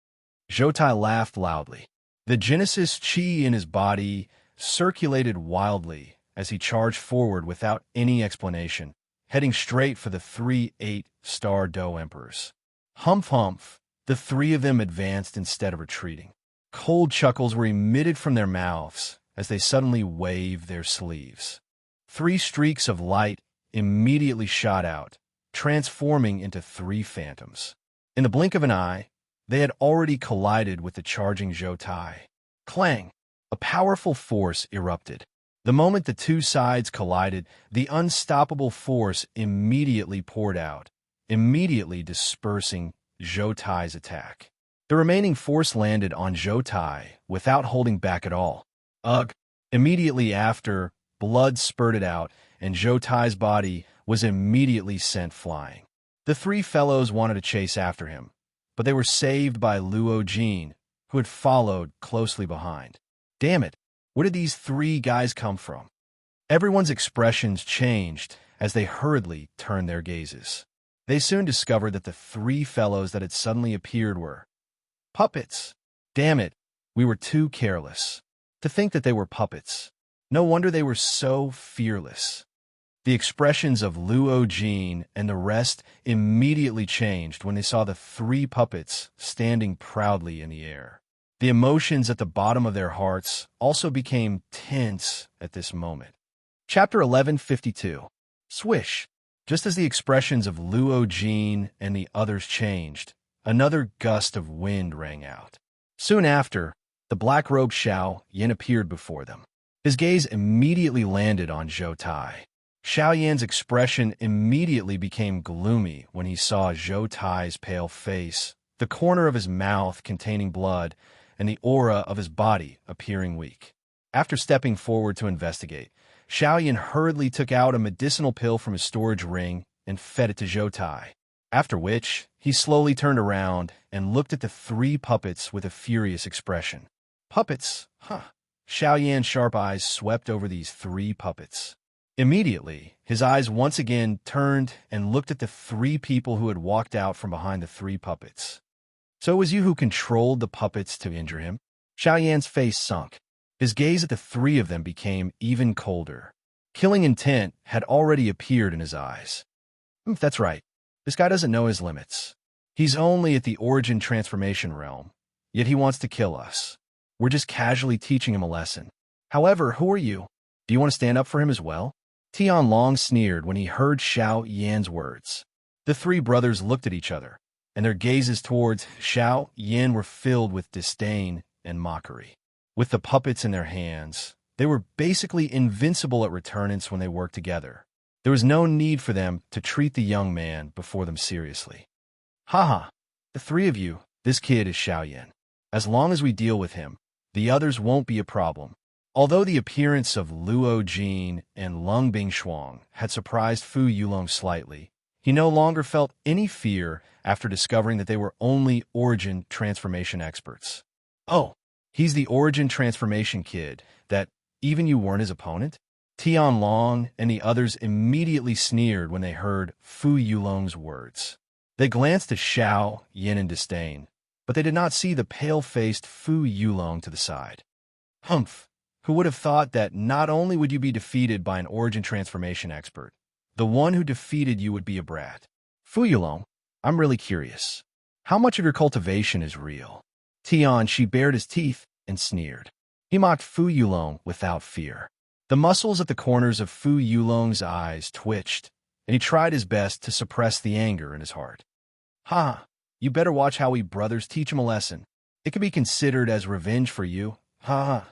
Zhou Tai laughed loudly. The Genesis Qi in his body circulated wildly as he charged forward without any explanation, heading straight for the 3 8-star Do Emperors. Humph humph, the 3 of them advanced instead of retreating. Cold chuckles were emitted from their mouths as they suddenly waved their sleeves. 3 streaks of light immediately shot out, transforming into 3 phantoms. In the blink of an eye, they had already collided with the charging Zhou Tai. Clang! A powerful force erupted. The moment the 2 sides collided, the unstoppable force immediately poured out, immediately dispersing Zhou Tai's attack. The remaining force landed on Zhou Tai without holding back at all. Ugh! Immediately after, blood spurted out, and Zhou Tai's body was immediately sent flying. The 3 fellows wanted to chase after him, but they were saved by Luo Jin, who had followed closely behind. Damn it, where did these 3 guys come from? Everyone's expressions changed as they hurriedly turned their gazes. They soon discovered that the 3 fellows that had suddenly appeared were puppets. Damn it, we were too careless. To think that they were puppets. No wonder they were so fearless. The expressions of Luo Jin and the rest immediately changed when they saw the 3 puppets standing proudly in the air. The emotions at the bottom of their hearts also became tense at this moment. Chapter 1152. Swish. Just as the expressions of Luo Jin and the others changed, another gust of wind rang out. Soon after, the black-robed Xiao Yan appeared before them. His gaze immediately landed on Zhou Tai. Xiao Yan's expression immediately became gloomy when he saw Zhou Tai's pale face, the corner of his mouth containing blood, and the aura of his body appearing weak. After stepping forward to investigate, Xiao Yan hurriedly took out a medicinal pill from his storage ring and fed it to Zhou Tai, after which he slowly turned around and looked at the three puppets with a furious expression. Puppets? Huh. Xiao Yan's sharp eyes swept over these three puppets. Immediately, his eyes once again turned and looked at the three people who had walked out from behind the three puppets. So it was you who controlled the puppets to injure him? Xiao Yan's face sunk. His gaze at the three of them became even colder. Killing intent had already appeared in his eyes. That's right. This guy doesn't know his limits. He's only at the origin transformation realm, yet he wants to kill us. We're just casually teaching him a lesson. However, who are you? Do you want to stand up for him as well? Tianlong sneered when he heard Xiao Yan's words. The three brothers looked at each other, and their gazes towards Xiao Yan were filled with disdain and mockery. With the puppets in their hands, they were basically invincible at returnance when they worked together. There was no need for them to treat the young man before them seriously. Haha, the three of you, this kid is Xiao Yan. As long as we deal with him, the others won't be a problem. Although the appearance of Luo Jin and Lung Bingshuang had surprised Fu Yulong slightly, he no longer felt any fear after discovering that they were only origin transformation experts. Oh, he's the origin transformation kid that even you weren't his opponent? Tianlong and the others immediately sneered when they heard Fu Yulong's words. They glanced at Xiao Yan in disdain, but they did not see the pale-faced Fu Yulong to the side. Humph! Who would have thought that not only would you be defeated by an origin transformation expert, the one who defeated you would be a brat? Fu Yulong, I'm really curious. How much of your cultivation is real? She bared his teeth and sneered. He mocked Fu Yulong without fear. The muscles at the corners of Fu Yulong's eyes twitched, and he tried his best to suppress the anger in his heart. Ha! You better watch how we brothers teach him a lesson. It could be considered as revenge for you. Ha ha!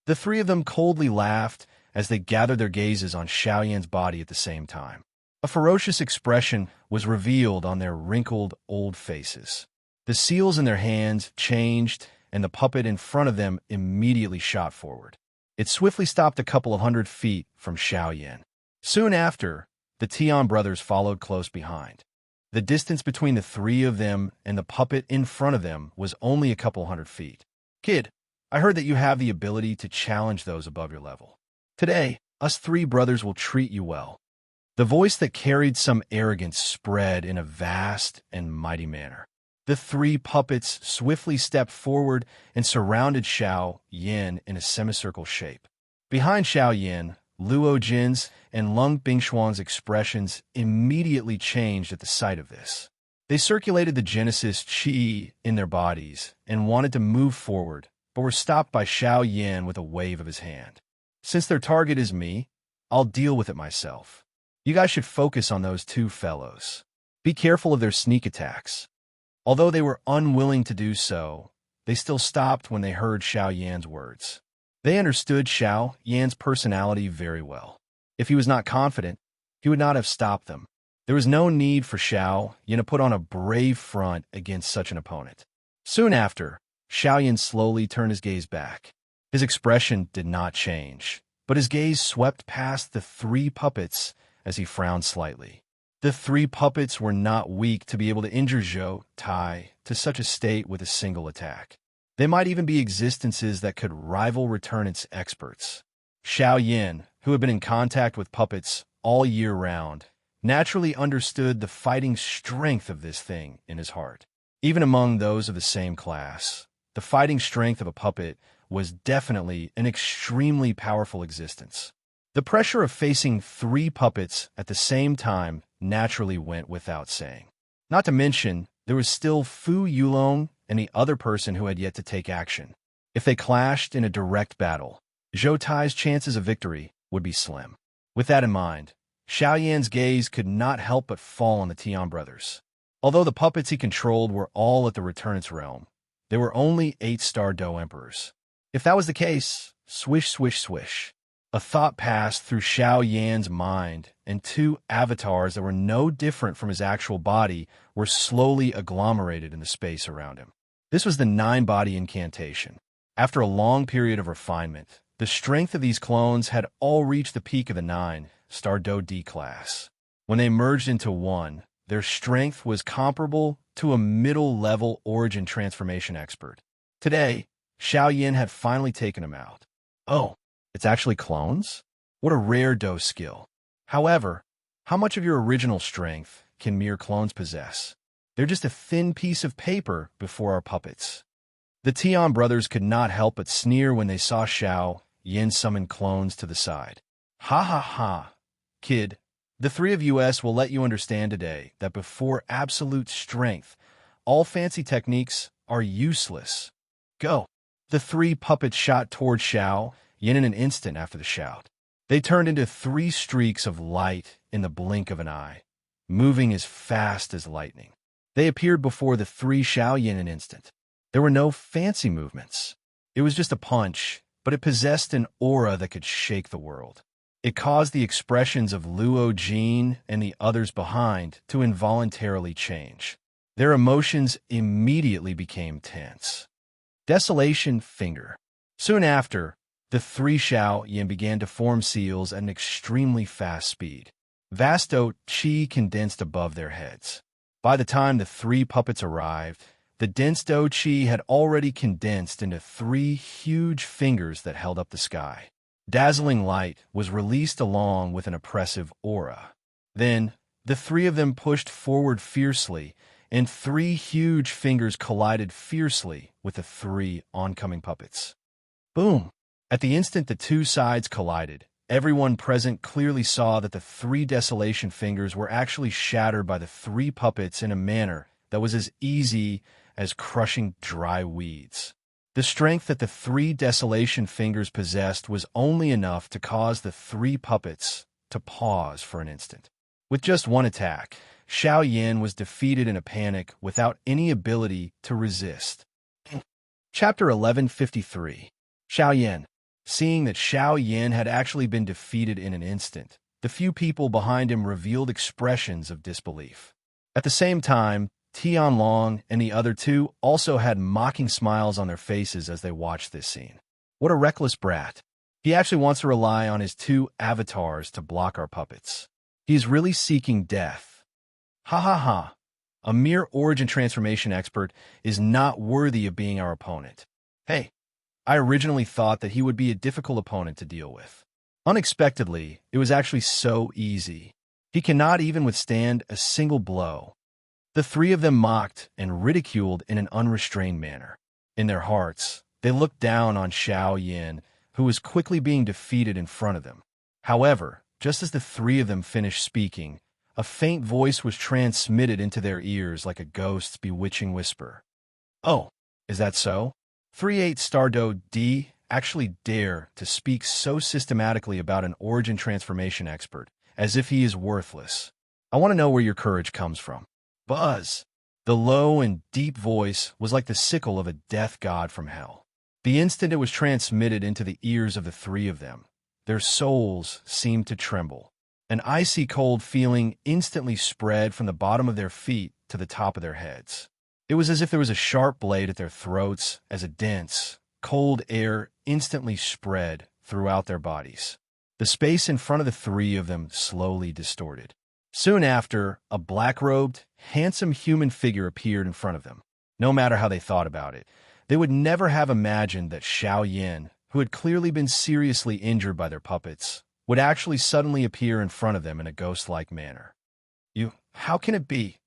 The three of them coldly laughed as they gathered their gazes on Xiao Yan's body at the same time. A ferocious expression was revealed on their wrinkled, old faces. The seals in their hands changed, and the puppet in front of them immediately shot forward. It swiftly stopped a couple of 100 feet from Xiao Yan. Soon after, the Tian brothers followed close behind. The distance between the three of them and the puppet in front of them was only a couple 100 feet. Kid, I heard that you have the ability to challenge those above your level. Today, us three brothers will treat you well. The voice that carried some arrogance spread in a vast and mighty manner. The three puppets swiftly stepped forward and surrounded Xiao Yan in a semicircle shape. Behind Xiao Yan, Luo Jin's and Lung Bingshuang's expressions immediately changed at the sight of this. They circulated the Genesis Qi in their bodies and wanted to move forward, but were stopped by Xiao Yan with a wave of his hand. Since their target is me, I'll deal with it myself. You guys should focus on those two fellows. Be careful of their sneak attacks. Although they were unwilling to do so, they still stopped when they heard Xiao Yan's words. They understood Xiao Yan's personality very well. If he was not confident, he would not have stopped them. There was no need for Xiao Yan to put on a brave front against such an opponent. Soon after, Xiao Yan slowly turned his gaze back. His expression did not change, but his gaze swept past the three puppets as he frowned slightly. The three puppets were not weak to be able to injure Zhou Tai to such a state with a single attack. They might even be existences that could rival returnance experts. Xiao Yan, who had been in contact with puppets all year round, naturally understood the fighting strength of this thing in his heart. Even among those of the same class, the fighting strength of a puppet was definitely an extremely powerful existence. The pressure of facing three puppets at the same time naturally went without saying. Not to mention, there was still Fu Yulong and the other person who had yet to take action. If they clashed in a direct battle, Zhou Tai's chances of victory would be slim. With that in mind, Xiao Yan's gaze could not help but fall on the Tian brothers. Although the puppets he controlled were all at the Returnance realm, there were only 8-star Doe Emperors. If that was the case, swish, swish, swish. A thought passed through Xiao Yan's mind, and 2 avatars that were no different from his actual body were slowly agglomerated in the space around him. This was the 9-body incantation. After a long period of refinement, the strength of these clones had all reached the peak of the 9-star Doe D class. When they merged into one, their strength was comparable to a middle-level origin transformation expert. Today, Xiao Yan had finally taken him out. Oh, it's actually clones? What a rare Doe skill. However, how much of your original strength can mere clones possess? They're just a thin piece of paper before our puppets. The Tian brothers could not help but sneer when they saw Xiao Yan summon clones to the side. Ha ha ha, kid. The 3 of us will let you understand today that before absolute strength, all fancy techniques are useless. Go. The 3 puppets shot toward Xiao Yan in an instant after the shout. They turned into 3 streaks of light in the blink of an eye, moving as fast as lightning. They appeared before the 3 Xiao Yan in an instant. There were no fancy movements. It was just a punch, but it possessed an aura that could shake the world. It caused the expressions of Luo Jin and the others behind to involuntarily change. Their emotions immediately became tense. Desolation Finger. Soon after, the 3 Xiao Yan began to form seals at an extremely fast speed. Vasto Qi condensed above their heads. By the time the 3 puppets arrived, the dense Do Qi had already condensed into 3 huge fingers that held up the sky. Dazzling light was released along with an oppressive aura. Then, the 3 of them pushed forward fiercely, and 3 huge fingers collided fiercely with the 3 oncoming puppets. Boom! At the instant the 2 sides collided, everyone present clearly saw that the 3 desolation fingers were actually shattered by the 3 puppets in a manner that was as easy as crushing dry weeds. The strength that the 3 desolation fingers possessed was only enough to cause the 3 puppets to pause for an instant. With just one attack, Xiao Yan was defeated in a panic without any ability to resist. Chapter 1153. Xiao Yan. Seeing that Xiao Yan had actually been defeated in an instant, the few people behind him revealed expressions of disbelief. At the same time, Tianlong and the other 2 also had mocking smiles on their faces as they watched this scene. What a reckless brat. He actually wants to rely on his 2 avatars to block our puppets. He is really seeking death. Ha ha ha. A mere origin transformation expert is not worthy of being our opponent. Hey, I originally thought that he would be a difficult opponent to deal with. Unexpectedly, it was actually so easy. He cannot even withstand a single blow. The 3 of them mocked and ridiculed in an unrestrained manner. In their hearts, they looked down on Xiao Yan, who was quickly being defeated in front of them. However, just as the 3 of them finished speaking, a faint voice was transmitted into their ears like a ghost's bewitching whisper. Oh, is that so? 3/8-star Doe D actually dare to speak so systematically about an origin transformation expert, as if he is worthless. I want to know where your courage comes from. Buzz. The low and deep voice was like the sickle of a death god from hell. The instant it was transmitted into the ears of the 3 of them, their souls seemed to tremble. An icy cold feeling instantly spread from the bottom of their feet to the top of their heads. It was as if there was a sharp blade at their throats as a dense, cold air instantly spread throughout their bodies. The space in front of the 3 of them slowly distorted. Soon after, a black-robed, handsome human figure appeared in front of them. No matter how they thought about it, they would never have imagined that Xiao Yan, who had clearly been seriously injured by their puppets, would actually suddenly appear in front of them in a ghost-like manner. How can it be?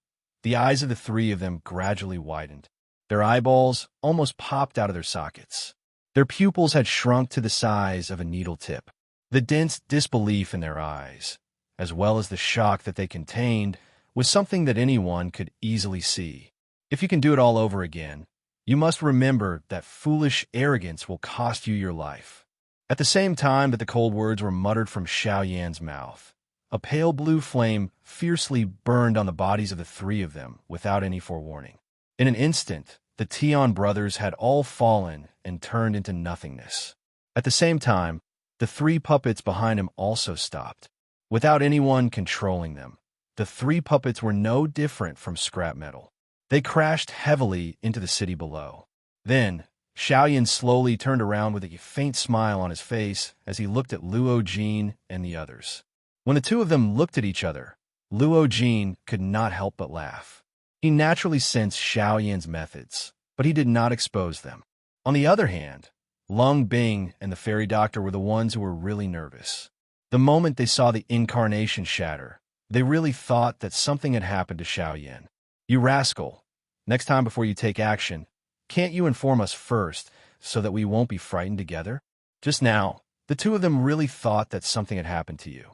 The eyes of the 3 of them gradually widened. Their eyeballs almost popped out of their sockets. Their pupils had shrunk to the size of a needle tip. The dense disbelief in their eyes, as well as the shock that they contained, was something that anyone could easily see. If you can do it all over again, you must remember that foolish arrogance will cost you your life. At the same time that the cold words were muttered from Xiao Yan's mouth, a pale blue flame fiercely burned on the bodies of the three of them without any forewarning. In an instant, the Tian brothers had all fallen and turned into nothingness. At the same time, the three puppets behind him also stopped. Without anyone controlling them, the three puppets were no different from scrap metal. They crashed heavily into the city below. Then, Xiaoyan slowly turned around with a faint smile on his face as he looked at Luo Jin and the others. When the two of them looked at each other, Luo Jin could not help but laugh. He naturally sensed Xiaoyan's methods, but he did not expose them. On the other hand, Lung Bing and the fairy doctor were the ones who were really nervous. The moment they saw the incarnation shatter, they really thought that something had happened to Xiaoyan. "You rascal! Next time before you take action, can't you inform us first so that we won't be frightened together?" Just now, the two of them really thought that something had happened to you.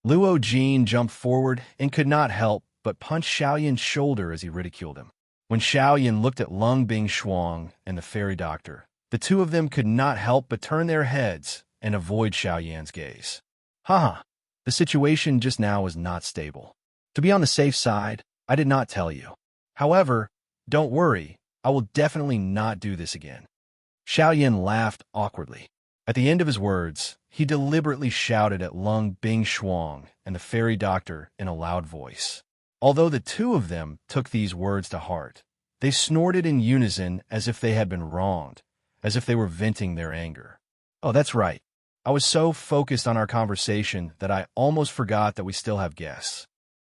Luo Jin jumped forward and could not help but punch Xiaoyan's shoulder as he ridiculed him. When Xiaoyan looked at Lung Bing Shuang and the fairy doctor, the two of them could not help but turn their heads and avoid Xiaoyan's gaze. Haha, the situation just now was not stable. To be on the safe side, I did not tell you. However, don't worry, I will definitely not do this again. Xiaoyan laughed awkwardly. At the end of his words, he deliberately shouted at Lung Bing Shuang and the fairy doctor in a loud voice. Although the two of them took these words to heart, they snorted in unison as if they had been wronged, as if they were venting their anger. Oh, that's right. I was so focused on our conversation that I almost forgot that we still have guests.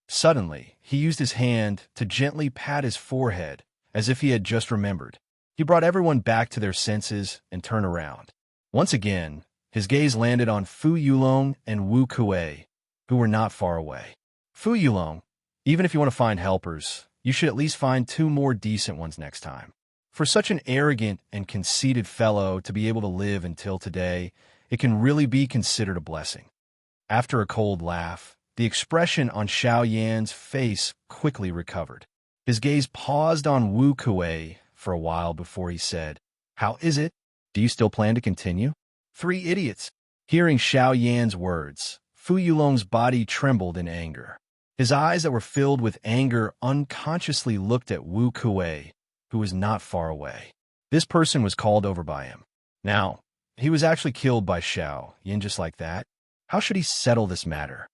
Suddenly, he used his hand to gently pat his forehead, as if he had just remembered. He brought everyone back to their senses and turned around. Once again, his gaze landed on Fu Yulong and Wu Kuei, who were not far away. Fu Yulong, even if you want to find helpers, you should at least find 2 more decent ones next time. For such an arrogant and conceited fellow to be able to live until today, it can really be considered a blessing. After a cold laugh, the expression on Xiao Yan's face quickly recovered. His gaze paused on Wu Kuei for a while before he said, "How is it? Do you still plan to continue?" 3 idiots. Hearing Xiao Yan's words, Fu Yulong's body trembled in anger. His eyes that were filled with anger unconsciously looked at Wu Kuei, who was not far away. This person was called over by him. Now, he was actually killed by Xiao Yan just like that. How should he settle this matter?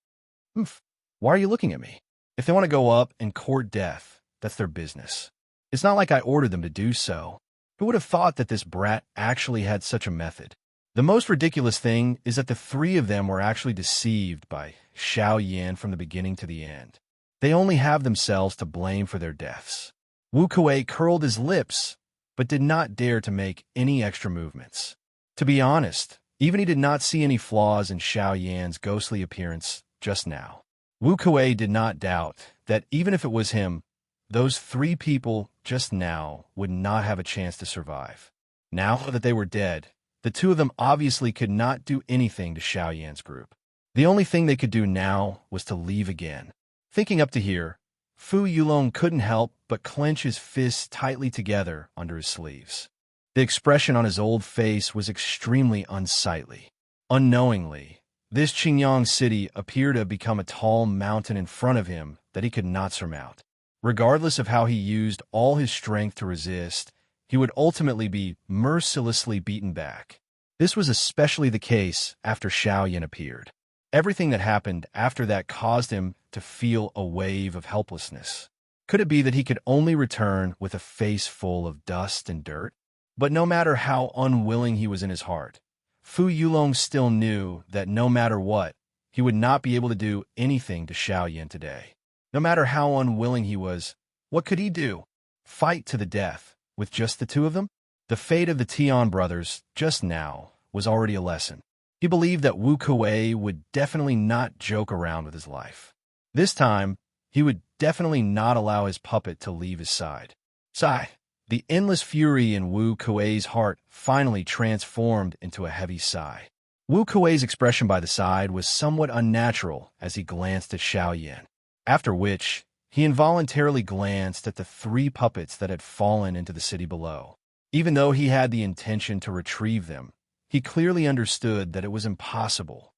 Why are you looking at me? If they want to go up and court death, that's their business. It's not like I ordered them to do so. Who would have thought that this brat actually had such a method? The most ridiculous thing is that the 3 of them were actually deceived by Xiao Yan from the beginning to the end. They only have themselves to blame for their deaths. Wu Kuei curled his lips, but did not dare to make any extra movements. To be honest, even he did not see any flaws in Xiao Yan's ghostly appearance just now. Wu Kuei did not doubt that even if it was him, those 3 people just now would not have a chance to survive. Now that they were dead, the 2 of them obviously could not do anything to Xiao Yan's group. The only thing they could do now was to leave again. Thinking up to here, Fu Yulong couldn't help but clench his fists tightly together under his sleeves. The expression on his old face was extremely unsightly. Unknowingly, this Qingyang city appeared to have become a tall mountain in front of him that he could not surmount. Regardless of how he used all his strength to resist, he would ultimately be mercilessly beaten back. This was especially the case after Xiao Yan appeared. Everything that happened after that caused him to feel a wave of helplessness. Could it be that he could only return with a face full of dust and dirt? But no matter how unwilling he was in his heart, Fu Yulong still knew that no matter what, he would not be able to do anything to Xiao Yan today. No matter how unwilling he was, what could he do? Fight to the death with just the 2 of them? The fate of the Tian brothers just now was already a lesson. He believed that Wu Kuei would definitely not joke around with his life. This time, he would definitely not allow his puppet to leave his side. Sigh. The endless fury in Wu Kuei's heart finally transformed into a heavy sigh. Wu Kuei's expression by the side was somewhat unnatural as he glanced at Xiao Yan, after which he involuntarily glanced at the 3 puppets that had fallen into the city below. Even though he had the intention to retrieve them, He clearly understood that it was impossible.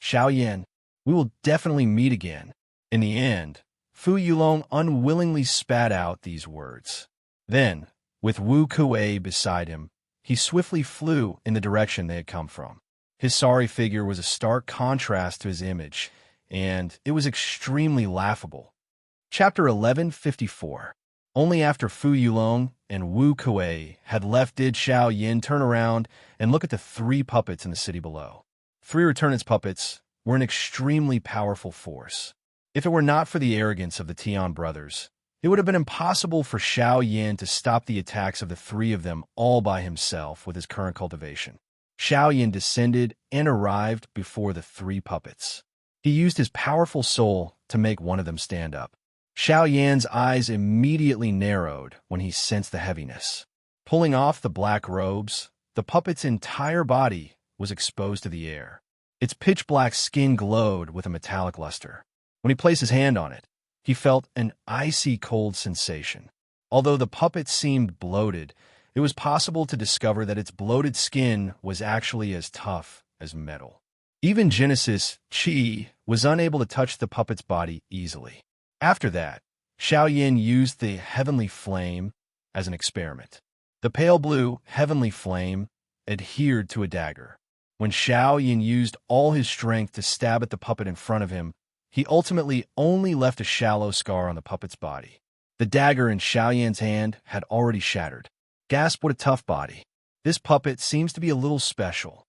Xiao Yan, we will definitely meet again. In the end, Fu Yulong unwillingly spat out these words. Then, with Wu Kuei beside him, he swiftly flew in the direction they had come from. His sorry figure was a stark contrast to his image, and it was extremely laughable. Chapter 1154. Only after Fu Yulong and Wu Kuei had left did Xiao Yin turn around and look at the three puppets in the city below. Three Returnance puppets were an extremely powerful force. If it were not for the arrogance of the Tian brothers, it would have been impossible for Xiao Yin to stop the attacks of the three of them all by himself with his current cultivation. Xiao Yin descended and arrived before the three puppets. He used his powerful soul to make one of them stand up. Xiao Yan's eyes immediately narrowed when he sensed the heaviness. Pulling off the black robes, the puppet's entire body was exposed to the air. Its pitch-black skin glowed with a metallic luster. When he placed his hand on it, he felt an icy cold sensation. Although the puppet seemed bloated, it was possible to discover that its bloated skin was actually as tough as metal. Even Genesis Qi was unable to touch the puppet's body easily. After that, Xiao Yin used the heavenly flame as an experiment. The pale blue heavenly flame adhered to a dagger. When Xiao Yin used all his strength to stab at the puppet in front of him, he ultimately only left a shallow scar on the puppet's body. The dagger in Xiao Yan's hand had already shattered. Gasp, what a tough body. This puppet seems to be a little special.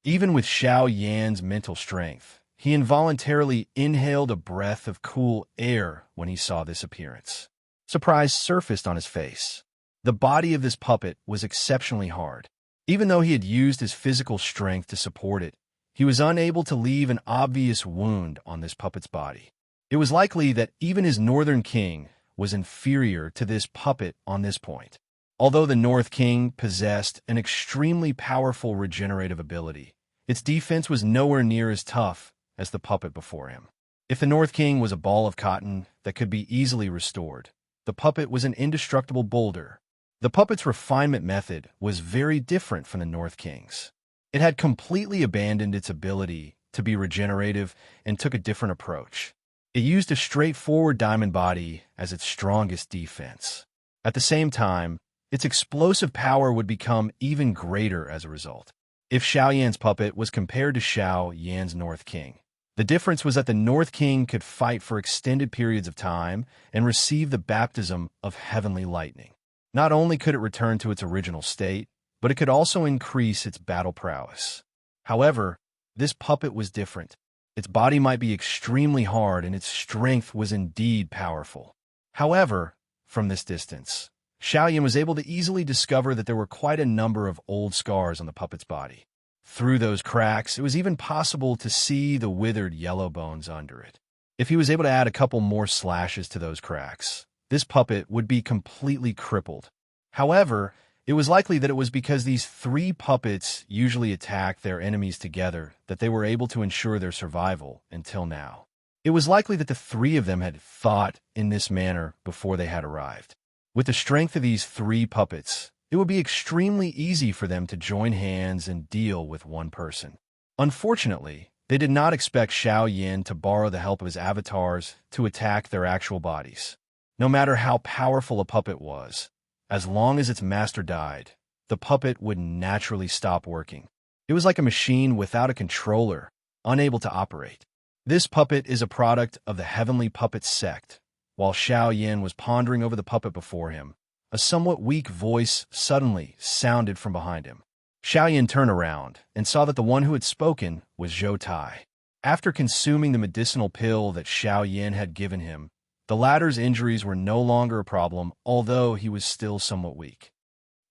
Even with Xiao Yan's mental strength, he involuntarily inhaled a breath of cool air when he saw this appearance. Surprise surfaced on his face. The body of this puppet was exceptionally hard. Even though he had used his physical strength to support it, he was unable to leave an obvious wound on this puppet's body. It was likely that even his Northern King was inferior to this puppet on this point. Although the North King possessed an extremely powerful regenerative ability, its defense was nowhere near as tough as the puppet before him. If the North King was a ball of cotton that could be easily restored, the puppet was an indestructible boulder. The puppet's refinement method was very different from the North King's. It had completely abandoned its ability to be regenerative and took a different approach. It used a straightforward diamond body as its strongest defense. At the same time, its explosive power would become even greater as a result. If Xiao Yan's puppet was compared to Xiao Yan's North King, the difference was that the North King could fight for extended periods of time and receive the baptism of heavenly lightning. Not only could it return to its original state, but it could also increase its battle prowess. However, this puppet was different. Its body might be extremely hard and its strength was indeed powerful. However, from this distance, Xiao Yan was able to easily discover that there were quite a number of old scars on the puppet's body. Through those cracks, it was even possible to see the withered yellow bones under it. If he was able to add a couple more slashes to those cracks, this puppet would be completely crippled. However, it was likely that it was because these three puppets usually attacked their enemies together that they were able to ensure their survival until now. It was likely that the three of them had thought in this manner before they had arrived. With the strength of these three puppets, it would be extremely easy for them to join hands and deal with one person. Unfortunately, they did not expect Xiao Yin to borrow the help of his avatars to attack their actual bodies. No matter how powerful a puppet was, as long as its master died, the puppet would naturally stop working. It was like a machine without a controller, unable to operate. This puppet is a product of the Heavenly Puppet sect. While Xiao Yin was pondering over the puppet before him, a somewhat weak voice suddenly sounded from behind him. Xiao Yin turned around and saw that the one who had spoken was Zhou Tai. After consuming the medicinal pill that Xiao Yin had given him, the latter's injuries were no longer a problem, although he was still somewhat weak.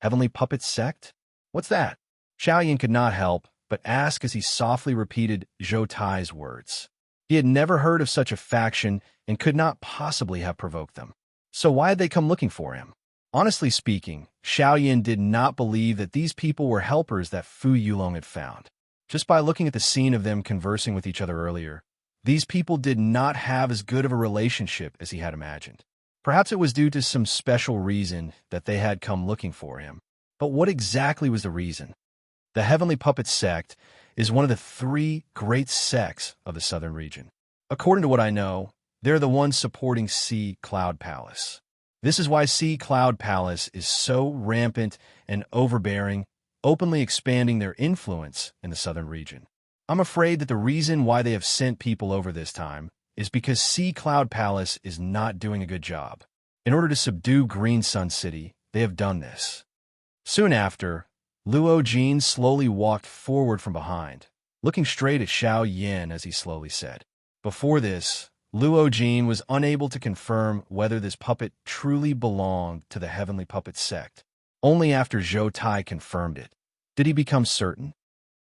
Heavenly Puppet Sect? What's that? Xiao Yin could not help but ask as he softly repeated Zhou Tai's words. He had never heard of such a faction and could not possibly have provoked them. So why had they come looking for him? Honestly speaking, Xiao Yin did not believe that these people were helpers that Fu Yulong had found. Just by looking at the scene of them conversing with each other earlier, these people did not have as good of a relationship as he had imagined. Perhaps it was due to some special reason that they had come looking for him. But what exactly was the reason? The Heavenly Puppet Sect is one of the 3 great sects of the southern region. According to what I know, they're the ones supporting Sea Cloud Palace. This is why Sea Cloud Palace is so rampant and overbearing, openly expanding their influence in the southern region. I'm afraid that the reason why they have sent people over this time is because Sea Cloud Palace is not doing a good job. In order to subdue Green Sun City, they have done this. Soon after, Luo Jin slowly walked forward from behind, looking straight at Xiao Yan as he slowly said. Before this, Luo Jin was unable to confirm whether this puppet truly belonged to the Heavenly Puppet Sect. Only after Zhou Tai confirmed it did he become certain.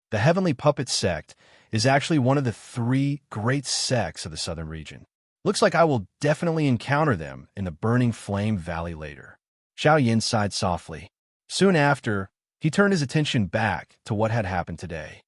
The Heavenly Puppet Sect is actually one of the 3 great sects of the southern region. Looks like I will definitely encounter them in the Burning Flame Valley later. Xiao Yan sighed softly. Soon after, he turned his attention back to what had happened today.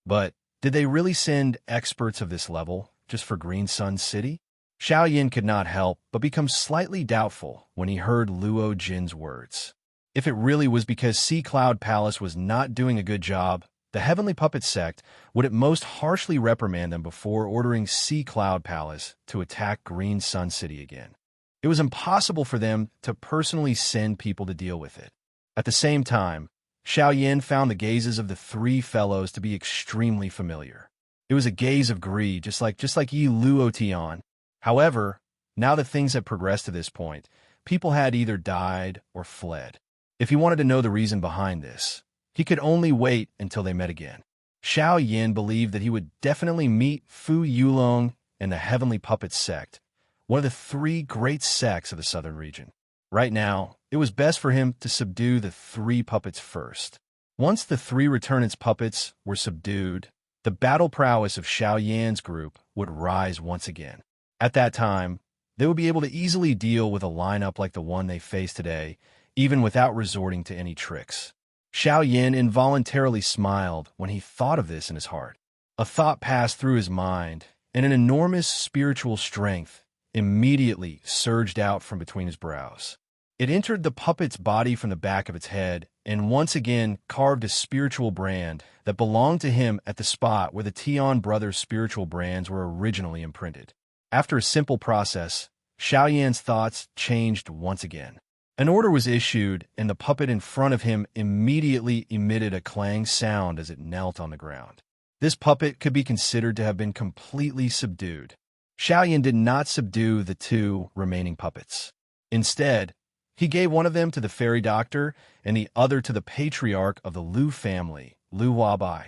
But did they really send experts of this level just for Green Sun City? Xiao Yan could not help but become slightly doubtful when he heard Luo Jin's words. If it really was because Sea Cloud Palace was not doing a good job, the Heavenly Puppet Sect would at most harshly reprimand them before ordering Sea Cloud Palace to attack Green Sun City again. It was impossible for them to personally send people to deal with it. At the same time, Xiao Yan found the gazes of the 3 fellows to be extremely familiar. It was a gaze of greed, just like Yi Luo Tian. However, now that things had progressed to this point, people had either died or fled. If he wanted to know the reason behind this, he could only wait until they met again. Xiao Yan believed that he would definitely meet Fu Yulong and the Heavenly Puppet Sect, one of the 3 great sects of the southern region. Right now, it was best for him to subdue the 3 puppets first. Once the 3 returnant's puppets were subdued, the battle prowess of Xiao Yan's group would rise once again. At that time, they would be able to easily deal with a lineup like the one they faced today, even without resorting to any tricks. Xiao Yan involuntarily smiled when he thought of this in his heart. A thought passed through his mind, and an enormous spiritual strength immediately surged out from between his brows. It entered the puppet's body from the back of its head, and once again carved a spiritual brand that belonged to him at the spot where the Tian brothers' spiritual brands were originally imprinted. After a simple process, Xiao Yan's thoughts changed once again. An order was issued, and the puppet in front of him immediately emitted a clang sound as it knelt on the ground. This puppet could be considered to have been completely subdued. Xiao Yan did not subdue the 2 remaining puppets. Instead, he gave one of them to the fairy doctor and the other to the patriarch of the Lu family, Lu Huabai.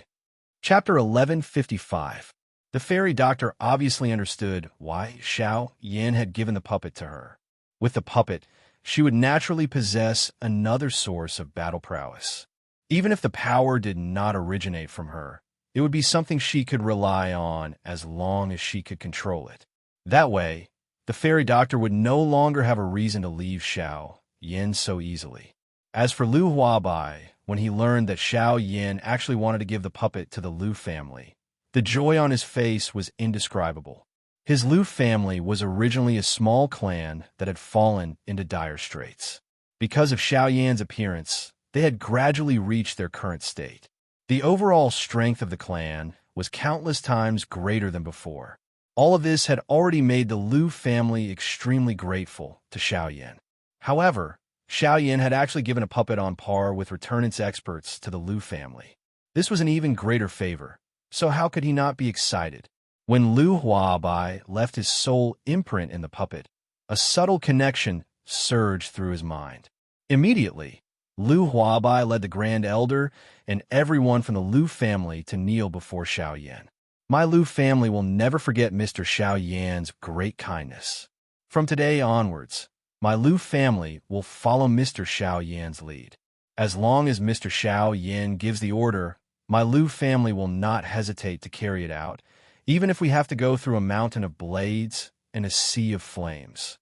Chapter 1155. The fairy doctor obviously understood why Xiao Yan had given the puppet to her. With the puppet, she would naturally possess another source of battle prowess. Even if the power did not originate from her, it would be something she could rely on as long as she could control it. That way, the fairy doctor would no longer have a reason to leave Xiao Yan so easily. As for Lu Huabai, when he learned that Xiao Yan actually wanted to give the puppet to the Lu family, the joy on his face was indescribable. His Lu family was originally a small clan that had fallen into dire straits. Because of Xiao Yan's appearance, they had gradually reached their current state. The overall strength of the clan was countless times greater than before. All of this had already made the Lu family extremely grateful to Xiao Yan. However, Xiao Yan had actually given a puppet on par with returnance experts to the Lu family. This was an even greater favor, so how could he not be excited? When Lu Huabai left his soul imprint in the puppet, a subtle connection surged through his mind. Immediately, Lu Huabai led the Grand Elder and everyone from the Lu family to kneel before Xiao Yan. My Lu family will never forget Mr. Xiao Yan's great kindness. From today onwards, my Lu family will follow Mr. Xiao Yan's lead. As long as Mr. Xiao Yan gives the order, my Lu family will not hesitate to carry it out, even if we have to go through a mountain of blades and a sea of flames.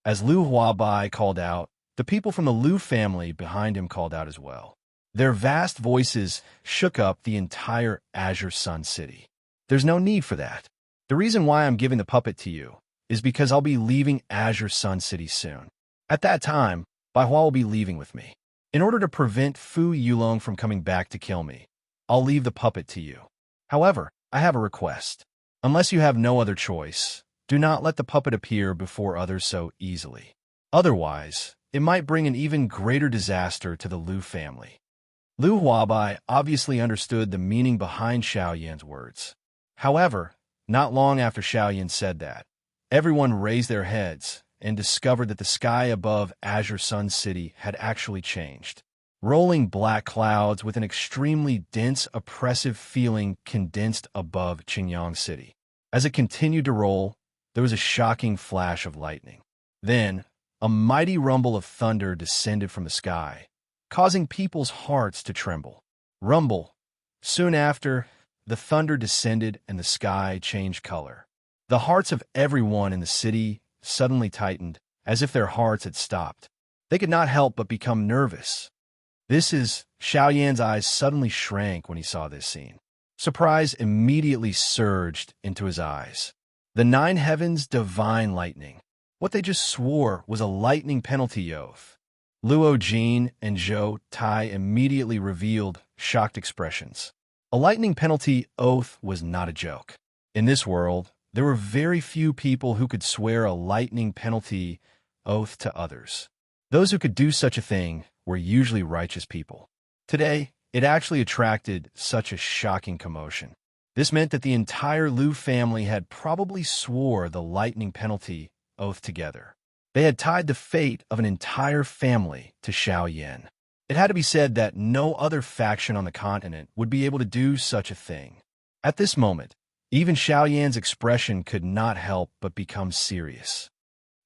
As Lu Huabai called out, the people from the Lu family behind him called out as well. Their vast voices shook up the entire Azure Sun City. There's no need for that. The reason why I'm giving the puppet to you is because I'll be leaving Azure Sun City soon. At that time, Bai Hua will be leaving with me. In order to prevent Fu Yulong from coming back to kill me, I'll leave the puppet to you. However, I have a request. Unless you have no other choice, do not let the puppet appear before others so easily. Otherwise, it might bring an even greater disaster to the Liu family. Liu Huabai obviously understood the meaning behind Xiaoyan's words. However, not long after Xiaoyan said that, everyone raised their heads and discovered that the sky above Azure Sun City had actually changed. Rolling black clouds with an extremely dense, oppressive feeling condensed above Qingyang City. As it continued to roll, there was a shocking flash of lightning. Then, a mighty rumble of thunder descended from the sky, causing people's hearts to tremble. Rumble. Soon after, the thunder descended and the sky changed color. The hearts of everyone in the city suddenly tightened, as if their hearts had stopped. They could not help but become nervous. Xiaoyan's eyes suddenly shrank when he saw this scene. Surprise immediately surged into his eyes. The nine heavens' divine lightning. What they just swore was a lightning penalty oath. Luo Jin and Zhou Tai immediately revealed shocked expressions. A lightning penalty oath was not a joke. In this world, there were very few people who could swear a lightning penalty oath to others. Those who could do such a thing were usually righteous people. Today, it actually attracted such a shocking commotion. This meant that the entire Liu family had probably swore the lightning penalty oath together. They had tied the fate of an entire family to Xiaoyan. It had to be said that no other faction on the continent would be able to do such a thing. At this moment, even Xiaoyan's expression could not help but become serious.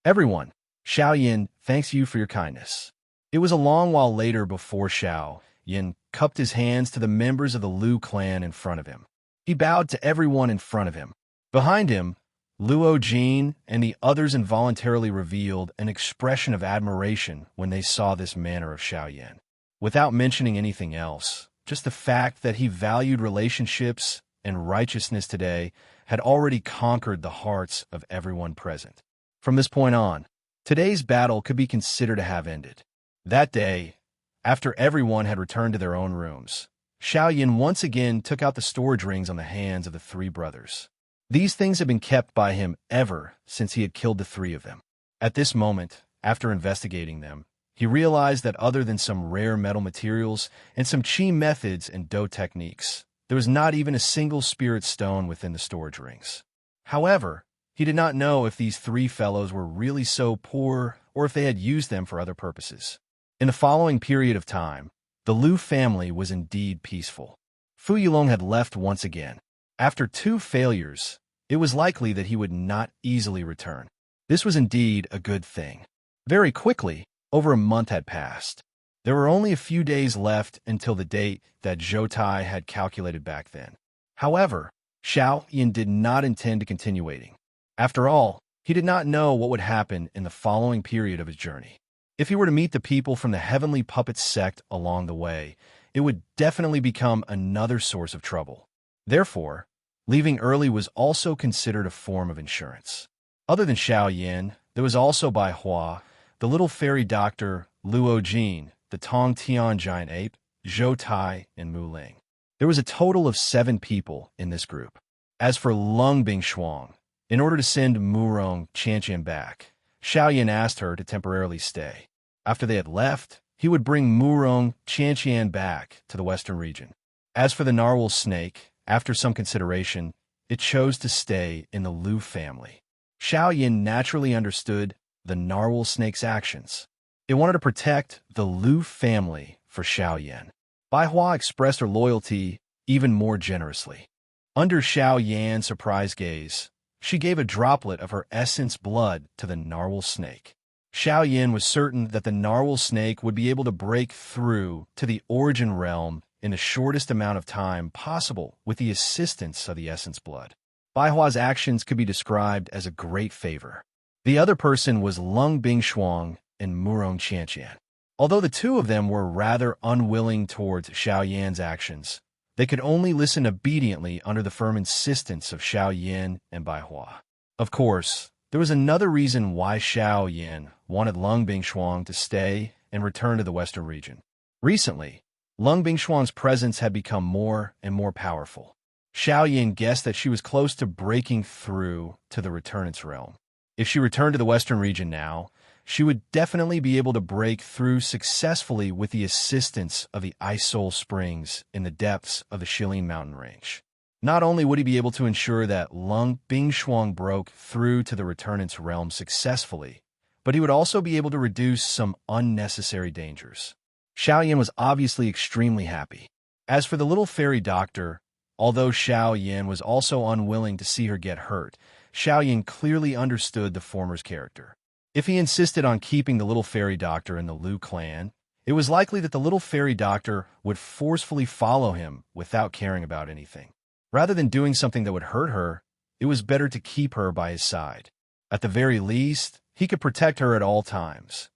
Everyone, Xiaoyan thanks you for your kindness. It was a long while later before Xiaoyan cupped his hands to the members of the Liu clan in front of him. He bowed to everyone in front of him. Behind him, Luo Jin and the others involuntarily revealed an expression of admiration when they saw this manner of Xiaoyan. Without mentioning anything else, just the fact that he valued relationships and righteousness today had already conquered the hearts of everyone present. From this point on, today's battle could be considered to have ended. That day, after everyone had returned to their own rooms, Xiaoyan once again took out the storage rings on the hands of the three brothers. These things had been kept by him ever since he had killed the three of them. At this moment, after investigating them, he realized that other than some rare metal materials and some qi methods and do techniques, there was not even a single spirit stone within the storage rings. However, he did not know if these three fellows were really so poor or if they had used them for other purposes. In the following period of time, the Liu family was indeed peaceful. Fu Yulong had left once again. After 2 failures, it was likely that he would not easily return. This was indeed a good thing. Very quickly, over a month had passed. There were only a few days left until the date that Zhou Tai had calculated back then. However, Xiaoyan did not intend to continue waiting. After all, he did not know what would happen in the following period of his journey. If he were to meet the people from the Heavenly Puppet sect along the way, it would definitely become another source of trouble. Therefore, leaving early was also considered a form of insurance. Other than Xiaoyan, there was also Bai Hua, the little fairy doctor, Luo Jin, the Tong Tian giant ape, Zhou Tai, and Mu Ling. There was a total of 7 people in this group. As for Lung Bingshuang, in order to send Murong Qianqian back, Xiaoyan asked her to temporarily stay. After they had left, he would bring Murong Qianqian back to the western region. As for the narwhal snake, after some consideration, it chose to stay in the Liu family. Xiaoyan naturally understood the narwhal snake's actions. It wanted to protect the Liu family for Xiaoyan. Bai Hua expressed her loyalty even more generously. Under Xiaoyan's surprised gaze, she gave a droplet of her essence blood to the narwhal snake. Xiaoyan was certain that the narwhal snake would be able to break through to the origin realm in the shortest amount of time possible with the assistance of the essence blood. Bai Hua's actions could be described as a great favor. The other person was Lung Bingshuang and Murong Qianqian. Although the two of them were rather unwilling towards Xiaoyan's actions, they could only listen obediently under the firm insistence of Xiaoyan and Bai Hua. Of course, there was another reason why Xiaoyan wanted Lung Bingshuang to stay and return to the western region. Recently, Lung Bingshuang's presence had become more and more powerful. Xiao Yin guessed that she was close to breaking through to the Returnance realm. If she returned to the Western region now, she would definitely be able to break through successfully with the assistance of the Ice Soul Springs in the depths of the Shilin mountain range. Not only would he be able to ensure that Lung Bingshuang broke through to the Returnance realm successfully, but he would also be able to reduce some unnecessary dangers. Xiao Yin was obviously extremely happy. As for the little fairy doctor, although Xiao Yin was also unwilling to see her get hurt, Xiao Yin clearly understood the former's character. If he insisted on keeping the little fairy doctor in the Liu clan, it was likely that the little fairy doctor would forcefully follow him without caring about anything. Rather than doing something that would hurt her, it was better to keep her by his side. At the very least, he could protect her at all times.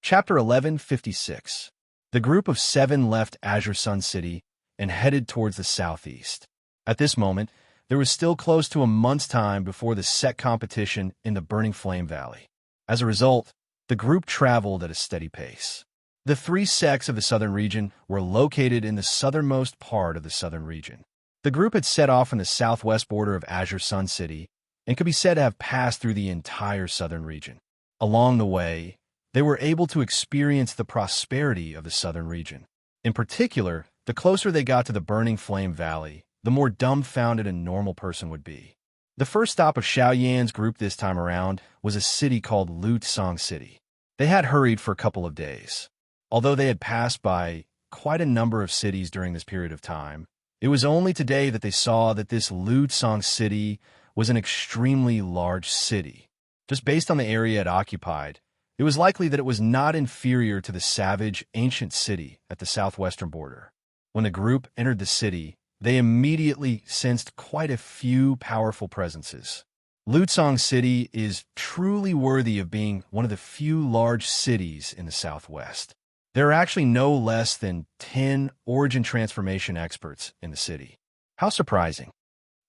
Chapter 1156. The group of 7 left Azure Sun City and headed towards the southeast. At this moment, there was still close to a month's time before the set competition in the Burning Flame Valley. As a result, the group traveled at a steady pace. The 3 sects of the southern region were located in the southernmost part of the southern region. The group had set off from the southwest border of Azure Sun City and could be said to have passed through the entire southern region. Along the way, they were able to experience the prosperity of the southern region. In particular, the closer they got to the Burning Flame Valley, the more dumbfounded a normal person would be. The first stop of Xiao Yan's group this time around was a city called Lutsong City. They had hurried for a couple of days. Although they had passed by quite a number of cities during this period of time, it was only today that they saw that this Lutsong City was an extremely large city. Just based on the area it occupied, it was likely that it was not inferior to the savage, ancient city at the southwestern border. When the group entered the city, they immediately sensed quite a few powerful presences. Lutsong City is truly worthy of being one of the few large cities in the southwest. There are actually no less than 10 origin transformation experts in the city. How surprising.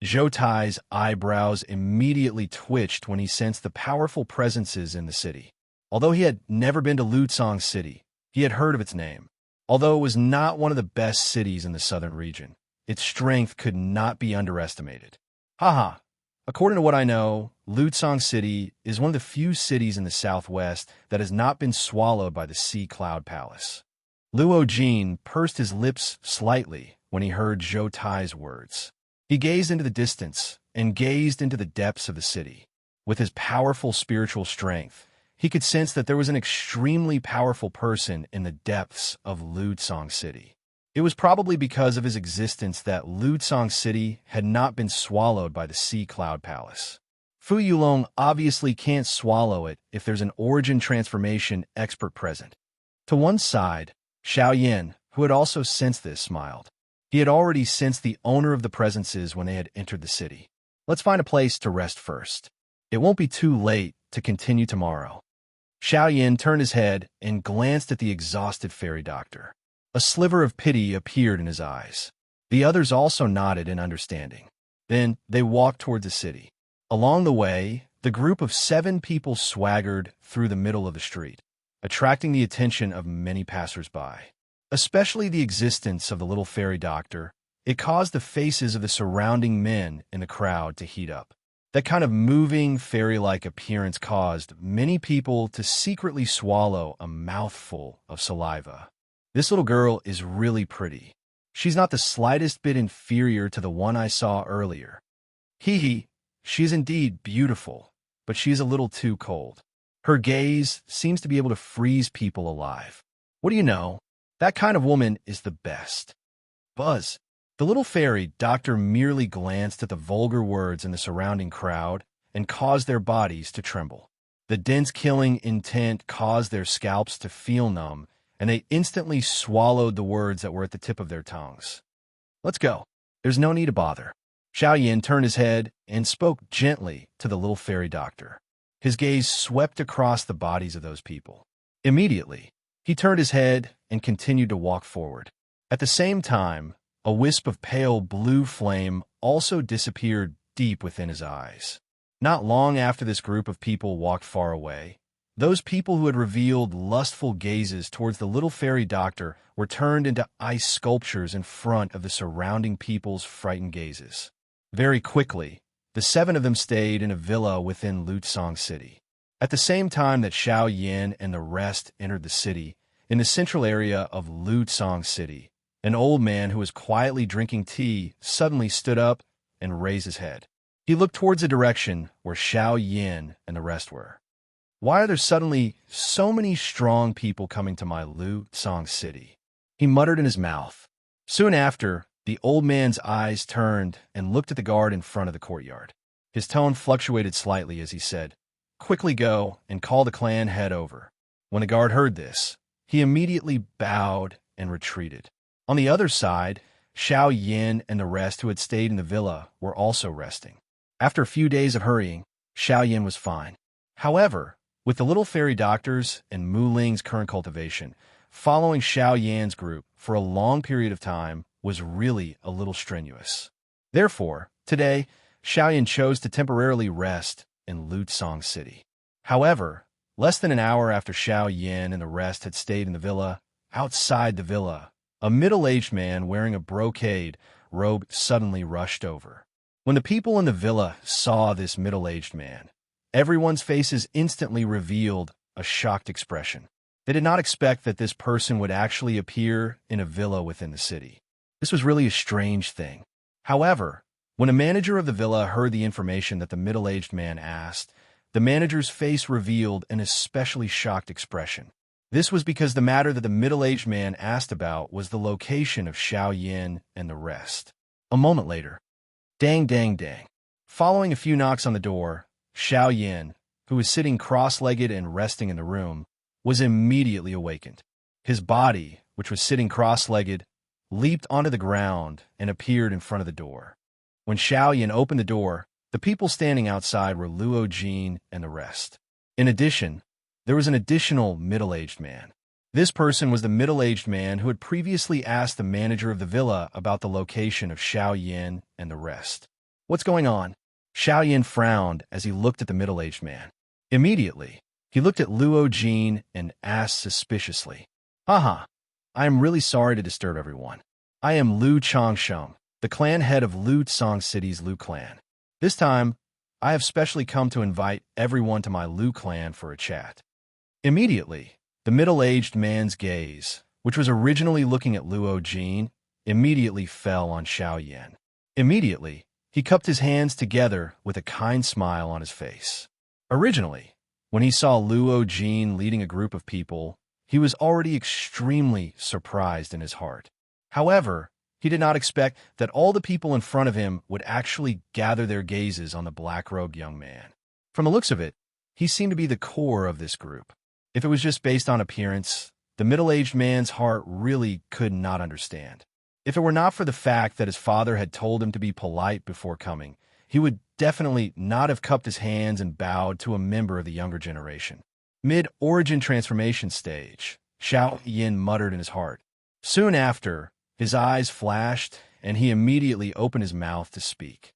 Zhou Tai's eyebrows immediately twitched when he sensed the powerful presences in the city. Although he had never been to Lutsong City, he had heard of its name. Although it was not one of the best cities in the southern region, its strength could not be underestimated. Haha. According to what I know, Lutsong City is one of the few cities in the southwest that has not been swallowed by the Sea Cloud Palace. Luo Jin pursed his lips slightly when he heard Zhou Tai's words. He gazed into the distance and gazed into the depths of the city. With his powerful spiritual strength, he could sense that there was an extremely powerful person in the depths of Lutsong City. It was probably because of his existence that Lutsong City had not been swallowed by the Sea Cloud Palace. Fu Yulong obviously can't swallow it if there's an origin transformation expert present. To one side, Xiao Yin, who had also sensed this, smiled. He had already sensed the owner of the presences when they had entered the city. Let's find a place to rest first. It won't be too late to continue tomorrow. Xiao Yin turned his head and glanced at the exhausted fairy doctor. A sliver of pity appeared in his eyes. The others also nodded in understanding. Then they walked toward the city. Along the way, the group of 7 people swaggered through the middle of the street, attracting the attention of many passers-by. Especially the existence of the little fairy doctor, it caused the faces of the surrounding men in the crowd to heat up. That kind of moving, fairy-like appearance caused many people to secretly swallow a mouthful of saliva. This little girl is really pretty. She's not the slightest bit inferior to the one I saw earlier. Hee, she's indeed beautiful, but she's a little too cold. Her gaze seems to be able to freeze people alive. What do you know? That kind of woman is the best. Buzz. The little fairy doctor merely glanced at the vulgar words in the surrounding crowd and caused their bodies to tremble. The dense killing intent caused their scalps to feel numb, and they instantly swallowed the words that were at the tip of their tongues. Let's go. There's no need to bother. Xiao Yin turned his head and spoke gently to the little fairy doctor. His gaze swept across the bodies of those people. Immediately, he turned his head and continued to walk forward. At the same time, a wisp of pale blue flame also disappeared deep within his eyes. Not long after this group of people walked far away, Those people who had revealed lustful gazes towards the little fairy doctor were turned into ice sculptures in front of the surrounding people's frightened gazes. Very quickly, the 7 of them stayed in a villa within Lutsong City. At the same time that Xiao Yin and the rest entered the city, in the central area of Lutsong City, an old man who was quietly drinking tea suddenly stood up and raised his head. He looked towards the direction where Xiao Yin and the rest were. Why are there suddenly so many strong people coming to my Lutsong City? He muttered in his mouth. Soon after, the old man's eyes turned and looked at the guard in front of the courtyard. His tone fluctuated slightly as he said, "Quickly go and call the clan head over." When the guard heard this, he immediately bowed and retreated. On the other side, Xiao Yin and the rest who had stayed in the villa were also resting. After a few days of hurrying, Xiao Yin was fine. However, with the little fairy doctors and Mu Ling's current cultivation, following Xiao Yan's group for a long period of time was really a little strenuous. Therefore, today, Xiao Yan chose to temporarily rest in Lutsong City. However, less than an hour after Xiao Yan and the rest had stayed in the villa, outside the villa, a middle-aged man wearing a brocade robe suddenly rushed over. When the people in the villa saw this middle-aged man, everyone's faces instantly revealed a shocked expression. They did not expect that this person would actually appear in a villa within the city. This was really a strange thing. However, when a manager of the villa heard the information that the middle-aged man asked, the manager's face revealed an especially shocked expression. This was because the matter that the middle-aged man asked about was the location of Xiao Yin and the rest. A moment later, dang, dang, dang. Following a few knocks on the door, Xiao Yin, who was sitting cross-legged and resting in the room, was immediately awakened. His body, which was sitting cross-legged, leaped onto the ground and appeared in front of the door. When Xiao Yin opened the door, the people standing outside were Luo Jin and the rest. In addition, there was an additional middle-aged man. This person was the middle-aged man who had previously asked the manager of the villa about the location of Xiao Yin and the rest. "What's going on?" Xiao Yin frowned as he looked at the middle-aged man. Immediately, he looked at Luo Jin and asked suspiciously, "Haha, I am really sorry to disturb everyone. I am Lu Changsheng, the clan head of Lutsong City's Lu clan. This time, I have specially come to invite everyone to my Lu clan for a chat." Immediately, the middle-aged man's gaze, which was originally looking at Luo Jin, immediately fell on Xiao Yin. Immediately, he cupped his hands together with a kind smile on his face. Originally, when he saw Luo Jin leading a group of people, he was already extremely surprised in his heart. However, he did not expect that all the people in front of him would actually gather their gazes on the black-robed young man. From the looks of it, he seemed to be the core of this group. If it was just based on appearance, the middle-aged man's heart really could not understand. If it were not for the fact that his father had told him to be polite before coming, he would definitely not have cupped his hands and bowed to a member of the younger generation. Mid-origin transformation stage, Xiao Yin muttered in his heart. Soon after, his eyes flashed, and he immediately opened his mouth to speak.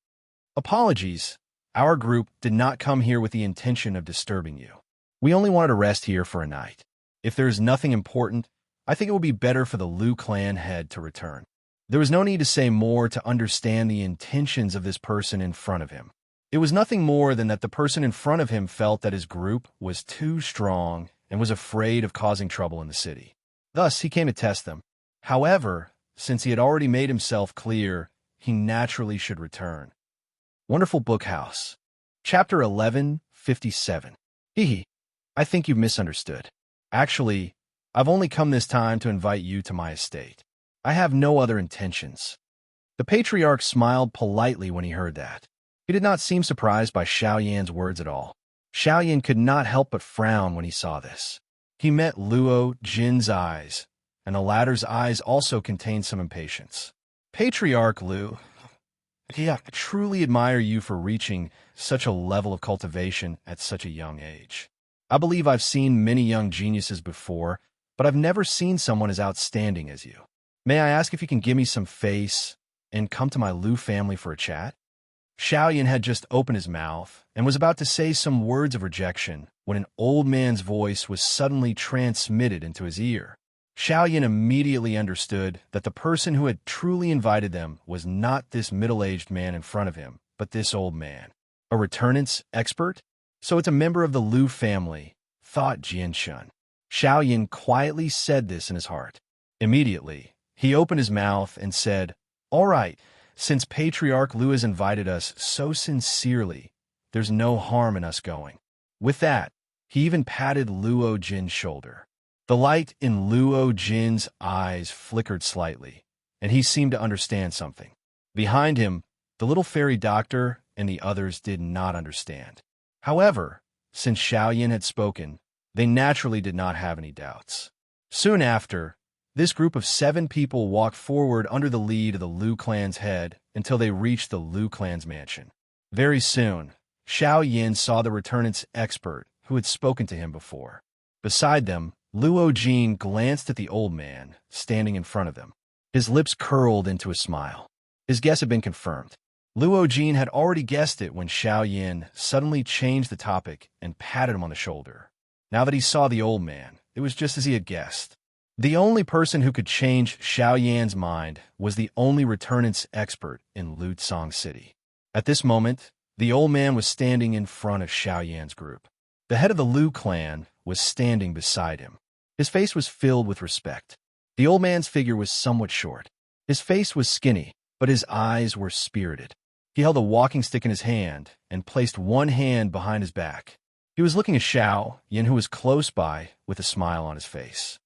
"Apologies, our group did not come here with the intention of disturbing you. We only wanted to rest here for a night. If there is nothing important, I think it would be better for the Lu clan head to return." There was no need to say more to understand the intentions of this person in front of him. It was nothing more than that the person in front of him felt that his group was too strong and was afraid of causing trouble in the city. Thus, he came to test them. However, since he had already made himself clear, he naturally should return. Wonderful Book House. Chapter 1157. Hehe. I think you've misunderstood. Actually, I've only come this time to invite you to my estate. I have no other intentions. The patriarch smiled politely when he heard that. He did not seem surprised by Xiao Yan's words at all. Xiao Yan could not help but frown when he saw this. He met Luo Jin's eyes, and the latter's eyes also contained some impatience. "Patriarch Lu, I truly admire you for reaching such a level of cultivation at such a young age. I believe I've seen many young geniuses before, but I've never seen someone as outstanding as you. May I ask if you can give me some face and come to my Lu family for a chat?" Xiao Yan had just opened his mouth and was about to say some words of rejection when an old man's voice was suddenly transmitted into his ear. Xiao Yan immediately understood that the person who had truly invited them was not this middle-aged man in front of him, but this old man. A returnance expert? So it's a member of the Lu family, thought Jianshun. Xiao Yan quietly said this in his heart. Immediately, he opened his mouth and said, "All right, since Patriarch Lu has invited us so sincerely, there's no harm in us going." With that, he even patted Luo Jin's shoulder. The light in Luo Jin's eyes flickered slightly, and he seemed to understand something. Behind him, the little fairy doctor and the others did not understand. However, since Xiao Yan had spoken, they naturally did not have any doubts. Soon after, this group of 7 people walked forward under the lead of the Lu clan's head until they reached the Lu clan's mansion. Very soon, Xiao Yan saw the returnance expert who had spoken to him before. Beside them, Luo Jin glanced at the old man standing in front of them. His lips curled into a smile. His guess had been confirmed. Luo Jin had already guessed it when Xiao Yan suddenly changed the topic and patted him on the shoulder. Now that he saw the old man, it was just as he had guessed. The only person who could change Xiao Yan's mind was the only returnance expert in Lutsong City. At this moment, the old man was standing in front of Xiao Yan's group. The head of the Lu clan was standing beside him. His face was filled with respect. The old man's figure was somewhat short. His face was skinny, but his eyes were spirited. He held a walking stick in his hand and placed one hand behind his back. He was looking at Xiao Yan, who was close by, with a smile on his face.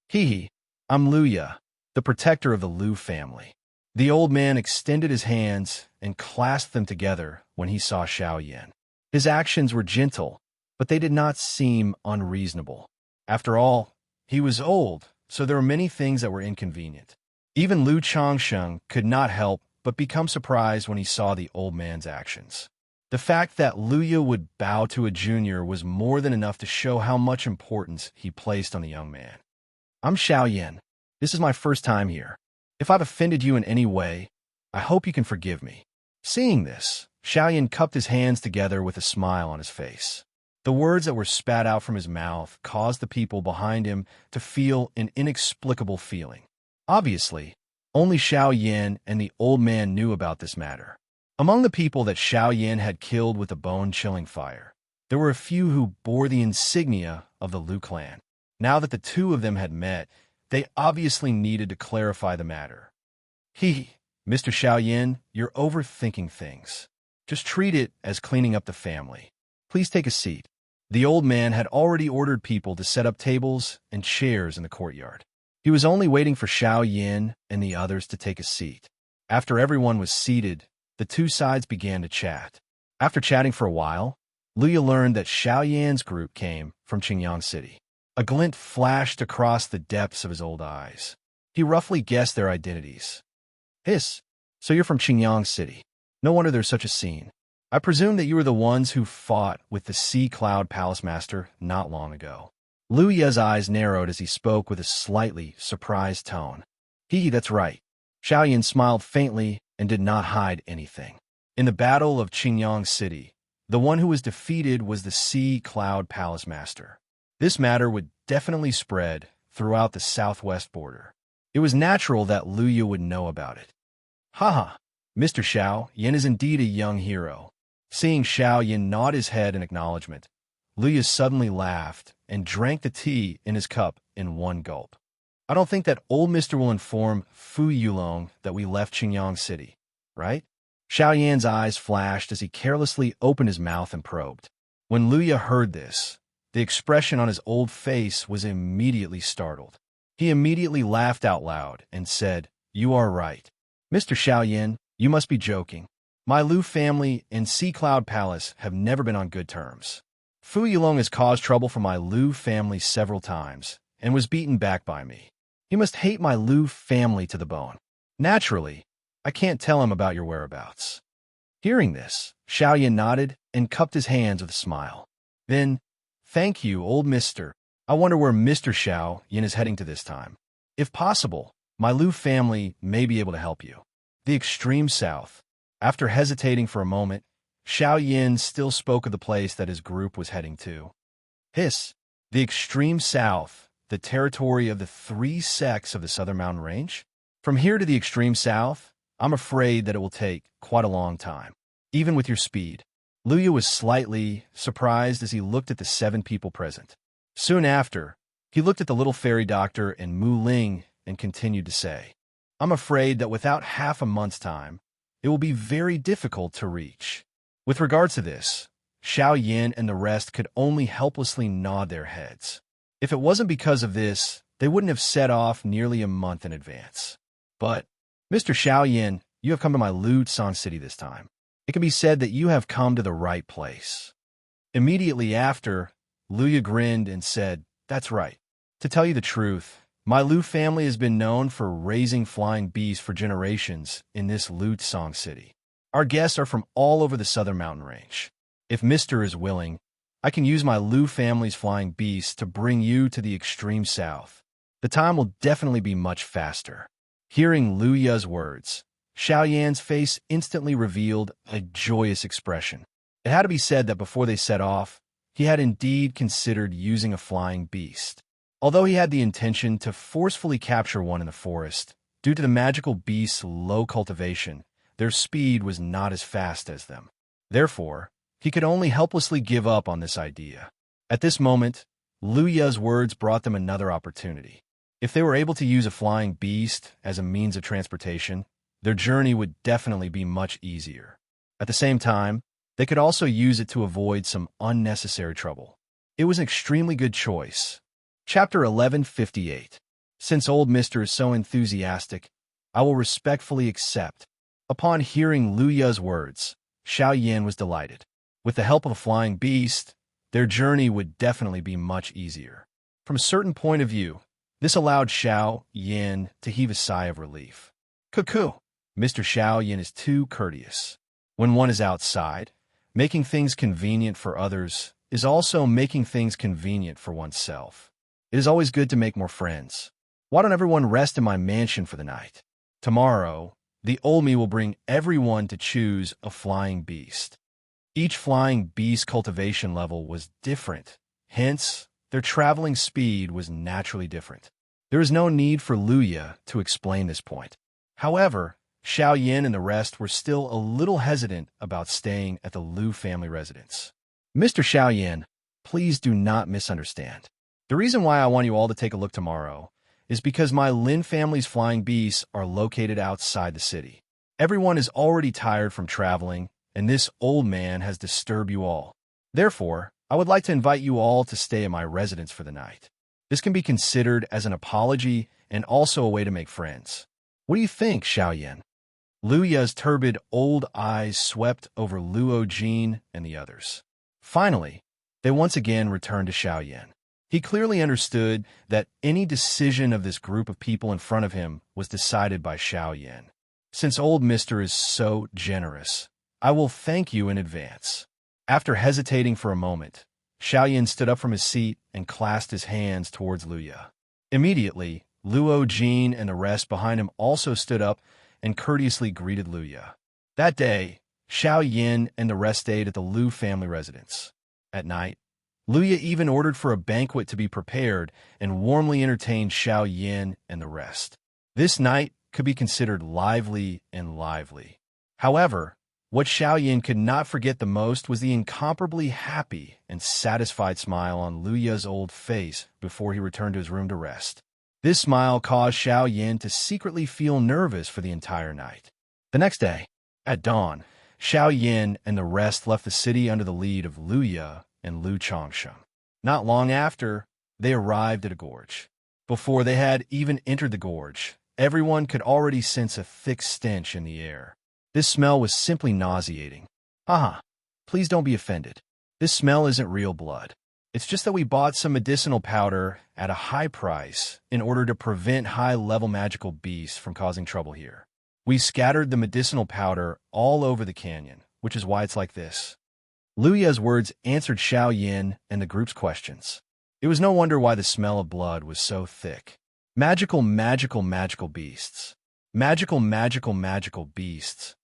"Hee, I'm Luya, the protector of the Lu family." The old man extended his hands and clasped them together when he saw Xiao Yan. His actions were gentle, but they did not seem unreasonable. After all, he was old, so there were many things that were inconvenient. Even Lu Changsheng could not help but become surprised when he saw the old man's actions. The fact that Luya would bow to a junior was more than enough to show how much importance he placed on the young man. "I'm Xiao Yan. This is my first time here. If I've offended you in any way, I hope you can forgive me." Seeing this, Xiao Yan cupped his hands together with a smile on his face. The words that were spat out from his mouth caused the people behind him to feel an inexplicable feeling. Obviously, only Xiao Yan and the old man knew about this matter. Among the people that Xiao Yan had killed with a bone-chilling fire, there were a few who bore the insignia of the Lu clan. Now that the two of them had met, they obviously needed to clarify the matter. Mr. Xiao Yan, you're overthinking things. Just treat it as cleaning up the family. Please take a seat." The old man had already ordered people to set up tables and chairs in the courtyard. He was only waiting for Xiao Yan and the others to take a seat. After everyone was seated, the two sides began to chat. After chatting for a while, Luya learned that Xiao Yan's group came from Qingyang City. A glint flashed across the depths of his old eyes. He roughly guessed their identities. So you're from Qingyang City. No wonder there's such a scene. I presume that you were the ones who fought with the Sea Cloud Palace Master not long ago." Luya's eyes narrowed as he spoke with a slightly surprised tone. That's right." Xiao Yan smiled faintly and did not hide anything. In the Battle of Qingyang City, the one who was defeated was the Sea Cloud Palace Master. This matter would definitely spread throughout the southwest border. It was natural that Luya would know about it. Mr. Xiao Yan is indeed a young hero." Seeing Xiao Yan nod his head in acknowledgement, Luya suddenly laughed and drank the tea in his cup in one gulp. "I don't think that old Mister will inform Fu Yulong that we left Qingyang City, right?" Xiao Yan's eyes flashed as he carelessly opened his mouth and probed. When Luya heard this, the expression on his old face was immediately startled. He immediately laughed out loud and said, "You are right. Mr. Xiao Yan, you must be joking. My Lu family and Sea Cloud Palace have never been on good terms. Fu Yulong has caused trouble for my Lu family several times and was beaten back by me. He must hate my Lu family to the bone. Naturally, I can't tell him about your whereabouts." Hearing this, Xiao Yan nodded and cupped his hands with a smile. Then, "Thank you, old mister. I wonder where Mr. Xiao Yan is heading to this time. If possible, my Lu family may be able to help you." The extreme south. After hesitating for a moment, Xiao Yin still spoke of the place that his group was heading to. Hiss, the extreme south, the territory of the three sects of the Southern Mountain Range? From here to the extreme south, I'm afraid that it will take quite a long time, even with your speed. Luya was slightly surprised as he looked at the 7 people present. Soon after, he looked at the little fairy doctor and Mu Ling and continued to say, I'm afraid that without half a month's time, it will be very difficult to reach. With regards to this, Xiao Yin and the rest could only helplessly nod their heads. If it wasn't because of this, they wouldn't have set off nearly a month in advance. But, Mr. Xiao Yin, you have come to my Lu-San city this time. It can be said that you have come to the right place. Immediately after, Luya grinned and said, That's right. To tell you the truth, my Lu family has been known for raising flying beasts for generations in this Lu-San city. Our guests are from all over the Southern Mountain Range. If Mr. is willing, I can use my Lu family's flying beasts to bring you to the extreme south. The time will definitely be much faster. Hearing Luya's words, Xiao Yan's face instantly revealed a joyous expression. It had to be said that before they set off, he had indeed considered using a flying beast. Although he had the intention to forcefully capture one in the forest, due to the magical beast's low cultivation, their speed was not as fast as them. Therefore, he could only helplessly give up on this idea. At this moment, Luya's words brought them another opportunity. If they were able to use a flying beast as a means of transportation, their journey would definitely be much easier. At the same time, they could also use it to avoid some unnecessary trouble. It was an extremely good choice. Chapter 1158. Since old Mr. is so enthusiastic, I will respectfully accept. Upon hearing Luya's words, Xiao Yin was delighted. With the help of a flying beast, their journey would definitely be much easier. From a certain point of view, this allowed Xiao Yin to heave a sigh of relief. Cuckoo! Mr. Xiao Yin is too courteous. When one is outside, making things convenient for others is also making things convenient for oneself. It is always good to make more friends. Why don't everyone rest in my mansion for the night? Tomorrow, the old me will bring everyone to choose a flying beast. Each flying beast cultivation level was different, hence, their traveling speed was naturally different. There is no need for Luya to explain this point. However, Xiao Yin and the rest were still a little hesitant about staying at the Lu family residence. Mr. Xiao Yin, please do not misunderstand. The reason why I want you all to take a look tomorrow is because my Lin family's flying beasts are located outside the city. Everyone is already tired from traveling, and this old man has disturbed you all. Therefore, I would like to invite you all to stay at my residence for the night. This can be considered as an apology and also a way to make friends. What do you think, Xiao Yin? Luya's turbid old eyes swept over Luo Jin and the others. Finally, they once again returned to Xiao Yin. He clearly understood that any decision of this group of people in front of him was decided by Xiao Yin. Since old Mr. is so generous, I will thank you in advance. After hesitating for a moment, Xiao Yin stood up from his seat and clasped his hands towards Luya. Immediately, Luo Jin and the rest behind him also stood up and courteously greeted Luya. That day, Xiao Yin and the rest stayed at the Lu family residence. At night, Luya even ordered for a banquet to be prepared and warmly entertained Xiao Yin and the rest. This night could be considered lively and lively. However, what Xiao Yin could not forget the most was the incomparably happy and satisfied smile on Luya's old face before he returned to his room to rest. This smile caused Xiao Yin to secretly feel nervous for the entire night. The next day, at dawn, Xiao Yin and the rest left the city under the lead of Luya and Lu Changsheng. Not long after, they arrived at a gorge. Before they had even entered the gorge, everyone could already sense a thick stench in the air. This smell was simply nauseating. Haha, please don't be offended. This smell isn't real blood. It's just that we bought some medicinal powder at a high price in order to prevent high-level magical beasts from causing trouble here. We scattered the medicinal powder all over the canyon, which is why it's like this. Luya's words answered Xiao Yin and the group's questions. It was no wonder why the smell of blood was so thick. Magical beasts. Magical beasts.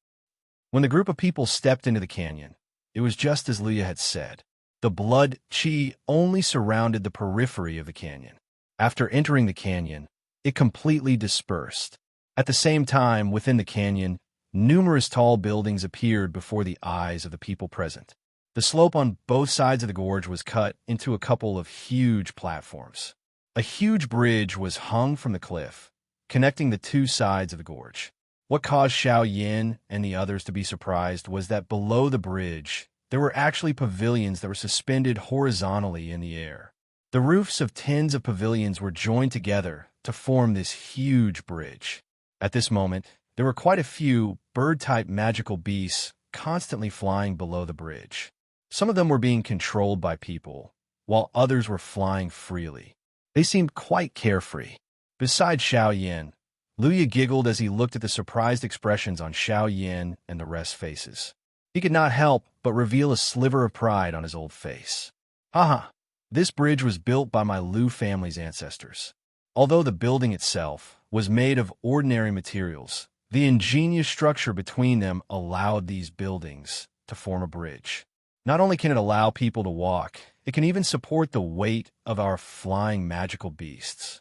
When the group of people stepped into the canyon, it was just as Luya had said. The blood chi only surrounded the periphery of the canyon. After entering the canyon, it completely dispersed. At the same time, within the canyon, numerous tall buildings appeared before the eyes of the people present. The slope on both sides of the gorge was cut into a couple of huge platforms. A huge bridge was hung from the cliff, connecting the two sides of the gorge. What caused Xiao Yin and the others to be surprised was that below the bridge, there were actually pavilions that were suspended horizontally in the air. The roofs of tens of pavilions were joined together to form this huge bridge. At this moment, there were quite a few bird-type magical beasts constantly flying below the bridge. Some of them were being controlled by people, while others were flying freely. They seemed quite carefree. Besides Xiao Yin, Luya giggled as he looked at the surprised expressions on Xiao Yin and the rest's faces. He could not help but reveal a sliver of pride on his old face. Haha, this bridge was built by my Lu family's ancestors. Although the building itself was made of ordinary materials, the ingenious structure between them allowed these buildings to form a bridge. Not only can it allow people to walk, it can even support the weight of our flying magical beasts.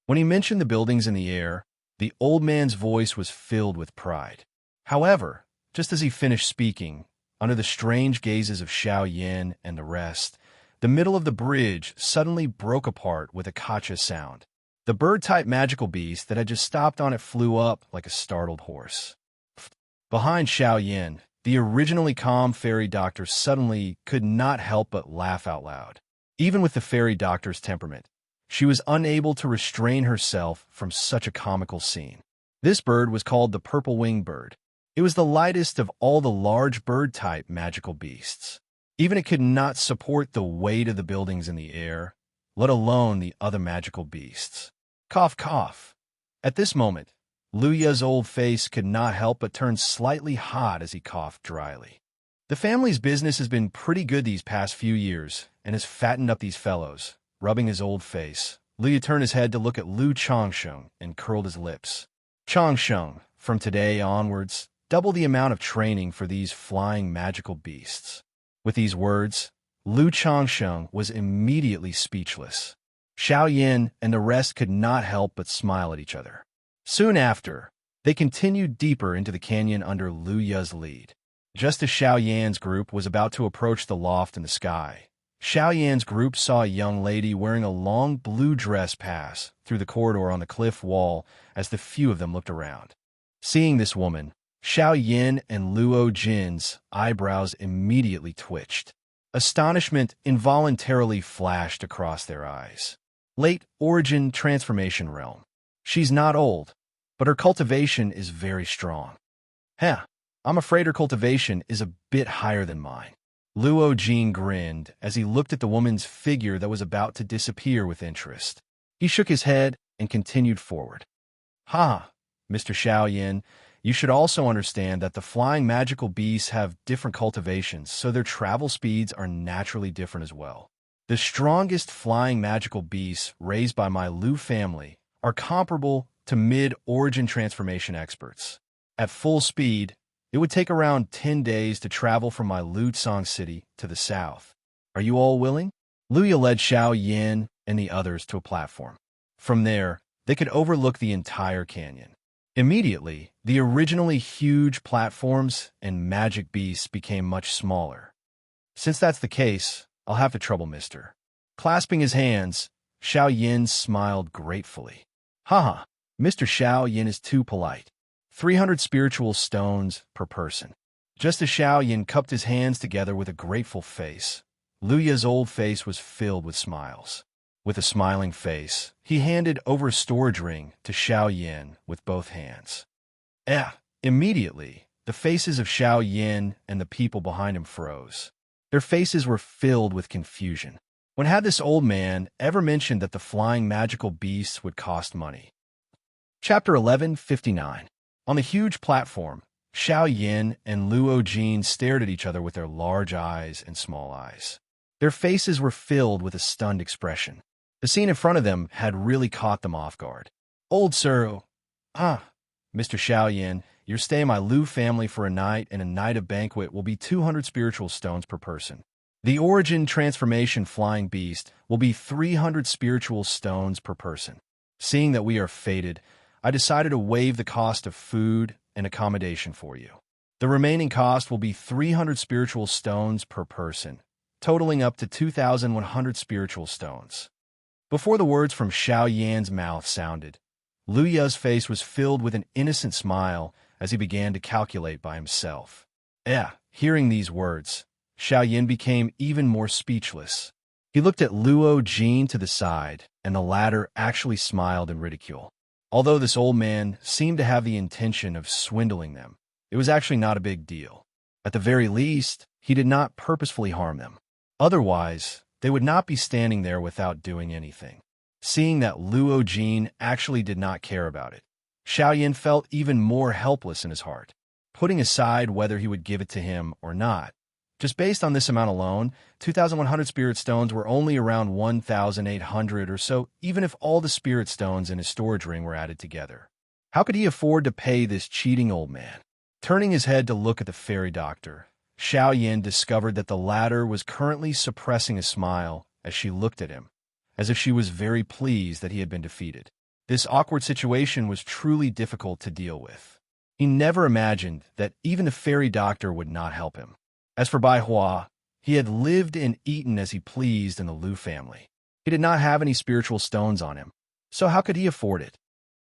When he mentioned the buildings in the air, the old man's voice was filled with pride. However, just as he finished speaking, under the strange gazes of Xiao Yin and the rest, the middle of the bridge suddenly broke apart with a kacha sound. The bird-type magical beast that had just stopped on it flew up like a startled horse. Behind Xiao Yin, the originally calm fairy doctor suddenly could not help but laugh out loud. Even with the fairy doctor's temperament, she was unable to restrain herself from such a comical scene. This bird was called the purple-winged bird. It was the lightest of all the large bird-type magical beasts. Even it could not support the weight of the buildings in the air, let alone the other magical beasts. Cough, cough. At this moment, Luya's old face could not help but turn slightly hot as he coughed dryly. The family's business has been pretty good these past few years and has fattened up these fellows. Rubbing his old face, Luya turned his head to look at Lu Changsheng and curled his lips. Changsheng, from today onwards, double the amount of training for these flying magical beasts. With these words, Lu Changsheng was immediately speechless. Xiao Yin and the rest could not help but smile at each other. Soon after, they continued deeper into the canyon under Lu Ya's lead. Just as Xiao Yan's group was about to approach the loft in the sky, Xiao Yan's group saw a young lady wearing a long blue dress pass through the corridor on the cliff wall as the few of them looked around. Seeing this woman, Xiao Yin and Luo Jin's eyebrows immediately twitched. Astonishment involuntarily flashed across their eyes. Late origin transformation realm. She's not old, but her cultivation is very strong. Heh, I'm afraid her cultivation is a bit higher than mine. Luo Jin grinned as he looked at the woman's figure that was about to disappear with interest. He shook his head and continued forward. Ha, Mr. Xiao Yin, you should also understand that the flying magical beasts have different cultivations, so their travel speeds are naturally different as well. The strongest flying magical beasts raised by my Lu family are comparable to mid-origin transformation experts. At full speed, it would take around 10 days to travel from my Lutsong city to the south. Are you all willing? Luya led Xiao Yin and the others to a platform. From there, they could overlook the entire canyon. Immediately, the originally huge platforms and magic beasts became much smaller. Since that's the case, I'll have to trouble mister. Clasping his hands, Xiao Yin smiled gratefully. Haha, Mr. Xiao Yin is too polite. 300 spiritual stones per person. Just as Xiao Yin cupped his hands together with a grateful face, Luya's old face was filled with smiles. With a smiling face, he handed over a storage ring to Xiao Yin with both hands. Immediately, the faces of Xiao Yin and the people behind him froze. Their faces were filled with confusion. When had this old man ever mentioned that the flying magical beasts would cost money? Chapter 1159. On the huge platform, Xiao Yin and Luo Jin stared at each other with their large eyes and small eyes. Their faces were filled with a stunned expression. The scene in front of them had really caught them off guard. Old sir, Mr. Xiao Yin, Your stay in my Lu family for a night and a night of banquet will be 200 spiritual stones per person. The origin transformation flying beast will be 300 spiritual stones per person. Seeing that we are fated, I decided to waive the cost of food and accommodation for you. The remaining cost will be 300 spiritual stones per person, totaling up to 2,100 spiritual stones. Before the words from Xiao Yan's mouth sounded, Lu Ya's face was filled with an innocent smile as he began to calculate by himself. Hearing these words, Xiao Yan became even more speechless. He looked at Luo Jin to the side, and the latter actually smiled in ridicule. Although this old man seemed to have the intention of swindling them, it was actually not a big deal. At the very least, he did not purposefully harm them. Otherwise, they would not be standing there without doing anything. Seeing that Luo Jin actually did not care about it, Xiao Yan felt even more helpless in his heart. Putting aside whether he would give it to him or not, just based on this amount alone, 2,100 spirit stones were only around 1,800 or so, even if all the spirit stones in his storage ring were added together. How could he afford to pay this cheating old man? Turning his head to look at the fairy doctor, Xiao Yan discovered that the latter was currently suppressing a smile as she looked at him, as if she was very pleased that he had been defeated. This awkward situation was truly difficult to deal with. He never imagined that even the fairy doctor would not help him. As for Bai Hua, he had lived and eaten as he pleased in the Lu family. He did not have any spiritual stones on him, so how could he afford it?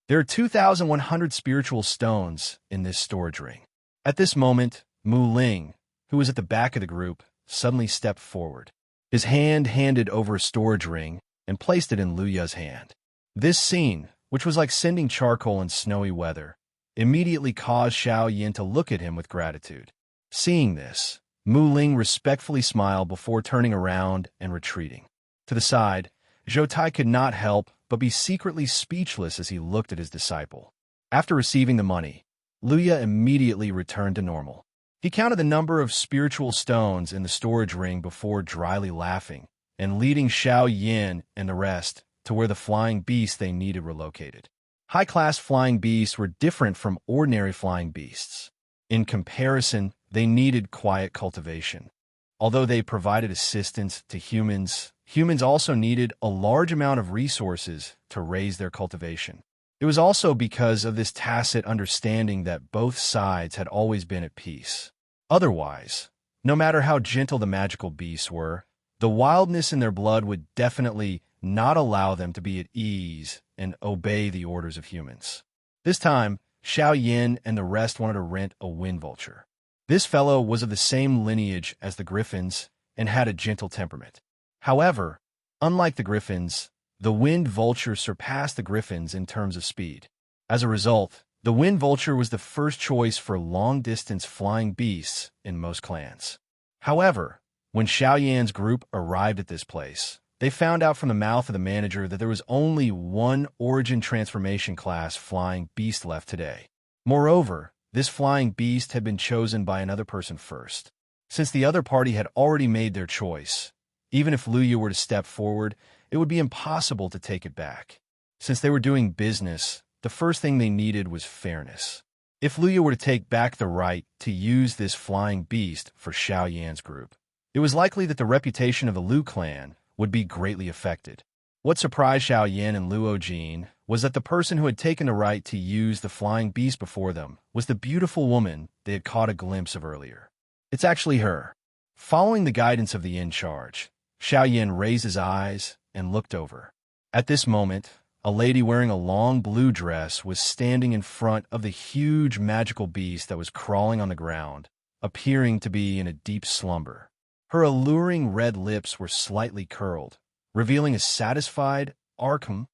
There are 2,100 spiritual stones in this storage ring. At this moment, Mu Ling, who was at the back of the group, suddenly stepped forward. His hand handed over a storage ring and placed it in Lu Ya's hand. This scene, which was like sending charcoal in snowy weather, immediately caused Xiao Yan to look at him with gratitude. Seeing this, Mu Ling respectfully smiled before turning around and retreating. To the side, Zhou Tai could not help but be secretly speechless as he looked at his disciple. After receiving the money, Lu Ya immediately returned to normal. He counted the number of spiritual stones in the storage ring before dryly laughing and leading Xiao Yan and the rest to where the flying beasts they needed were located. High-class flying beasts were different from ordinary flying beasts. In comparison, they needed quiet cultivation. Although they provided assistance to humans, humans also needed a large amount of resources to raise their cultivation. It was also because of this tacit understanding that both sides had always been at peace. Otherwise, no matter how gentle the magical beasts were, the wildness in their blood would definitely not allow them to be at ease and obey the orders of humans. This time, Xiao Yan and the rest wanted to rent a wind vulture. This fellow was of the same lineage as the griffins and had a gentle temperament. However, unlike the griffins, the wind vulture surpassed the griffins in terms of speed. As a result, the wind vulture was the first choice for long-distance flying beasts in most clans. However, when Xiao Yan's group arrived at this place, they found out from the mouth of the manager that there was only one origin transformation class flying beast left today. Moreover, this flying beast had been chosen by another person first. Since the other party had already made their choice, even if Lu Yu were to step forward, it would be impossible to take it back. Since they were doing business, the first thing they needed was fairness. If Lu Yu were to take back the right to use this flying beast for Xiao Yan's group, it was likely that the reputation of the Lu clan would be greatly affected. What surprised Xiao Yan and Luo Jin was that the person who had taken the right to use the flying beast before them was the beautiful woman they had caught a glimpse of earlier. It's actually her. Following the guidance of the in-charge, Xiao Yan raised his eyes and looked over. At this moment, a lady wearing a long blue dress was standing in front of the huge magical beast that was crawling on the ground, appearing to be in a deep slumber. Her alluring red lips were slightly curled, revealing a satisfied arcum.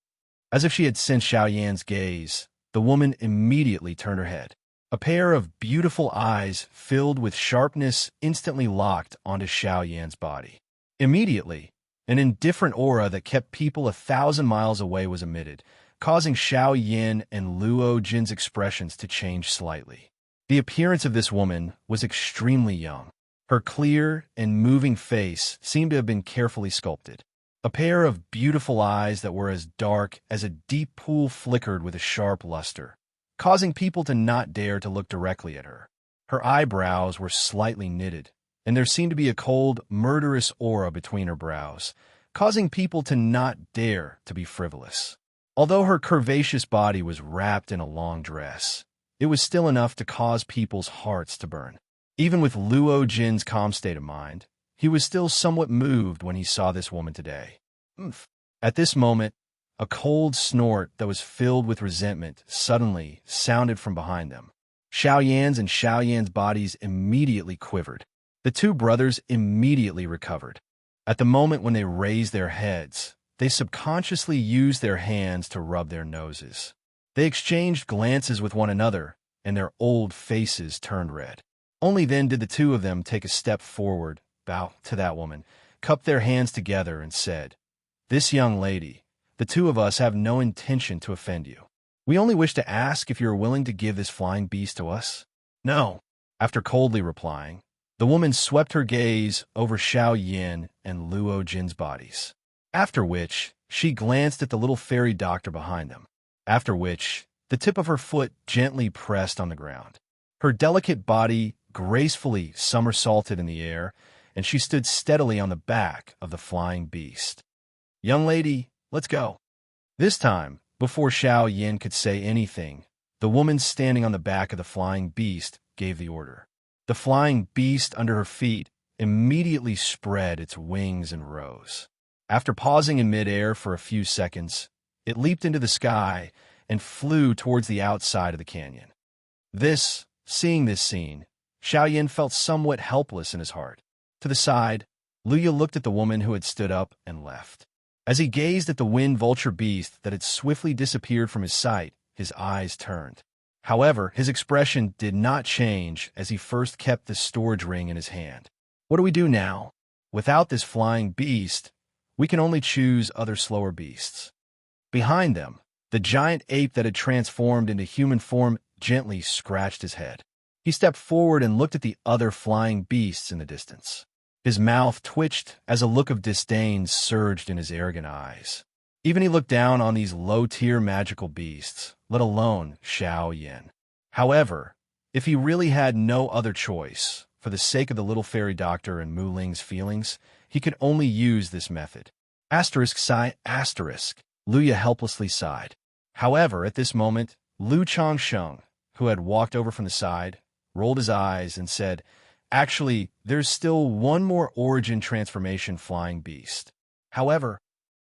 As if she had sensed Xiao Yan's gaze, the woman immediately turned her head. A pair of beautiful eyes filled with sharpness instantly locked onto Xiao Yan's body. Immediately, an indifferent aura that kept people 1,000 miles away was emitted, causing Xiao Yan and Luo Jin's expressions to change slightly. The appearance of this woman was extremely young. Her clear and moving face seemed to have been carefully sculpted. A pair of beautiful eyes that were as dark as a deep pool flickered with a sharp luster. causing people to not dare to look directly at her. Her eyebrows were slightly knitted, and there seemed to be a cold, murderous aura between her brows, causing people to not dare to be frivolous. Although her curvaceous body was wrapped in a long dress, it was still enough to cause people's hearts to burn. Even with Luo Jin's calm state of mind, he was still somewhat moved when he saw this woman today. Oomph. At this moment, a cold snort that was filled with resentment suddenly sounded from behind them. Xiaoyan's and Xiaoyan's bodies immediately quivered. The two brothers immediately recovered. At the moment when they raised their heads, they subconsciously used their hands to rub their noses. They exchanged glances with one another, and their old faces turned red. Only then did the two of them take a step forward, bow to that woman, cupped their hands together, and said, "This young lady, the two of us have no intention to offend you. We only wish to ask if you are willing to give this flying beast to us." "No." After coldly replying, the woman swept her gaze over Xiao Yan and Luo Jin's bodies. After which, she glanced at the little fairy doctor behind them. After which, the tip of her foot gently pressed on the ground. Her delicate body gracefully somersaulted in the air, and she stood steadily on the back of the flying beast. "Young lady, let's go." This time, before Xiao Yan could say anything, the woman standing on the back of the flying beast gave the order. The flying beast under her feet immediately spread its wings and rose. After pausing in midair for a few seconds, it leaped into the sky and flew towards the outside of the canyon. Seeing this scene, Xiao Yan felt somewhat helpless in his heart. To the side, Luya looked at the woman who had stood up and left. As he gazed at the wind vulture beast that had swiftly disappeared from his sight, his eyes turned. However, his expression did not change as he first kept the storage ring in his hand. "What do we do now? Without this flying beast, we can only choose other slower beasts." Behind them, the giant ape that had transformed into human form gently scratched his head. He stepped forward and looked at the other flying beasts in the distance. His mouth twitched as a look of disdain surged in his arrogant eyes. Even he looked down on these low-tier magical beasts, let alone Xiao Yan. However, if he really had no other choice, for the sake of the little fairy doctor and Mu Ling's feelings, he could only use this method. Luya helplessly sighed. However, at this moment, Lu Changsheng, who had walked over from the side, rolled his eyes and said, "Actually, there's still one more origin transformation flying beast. However,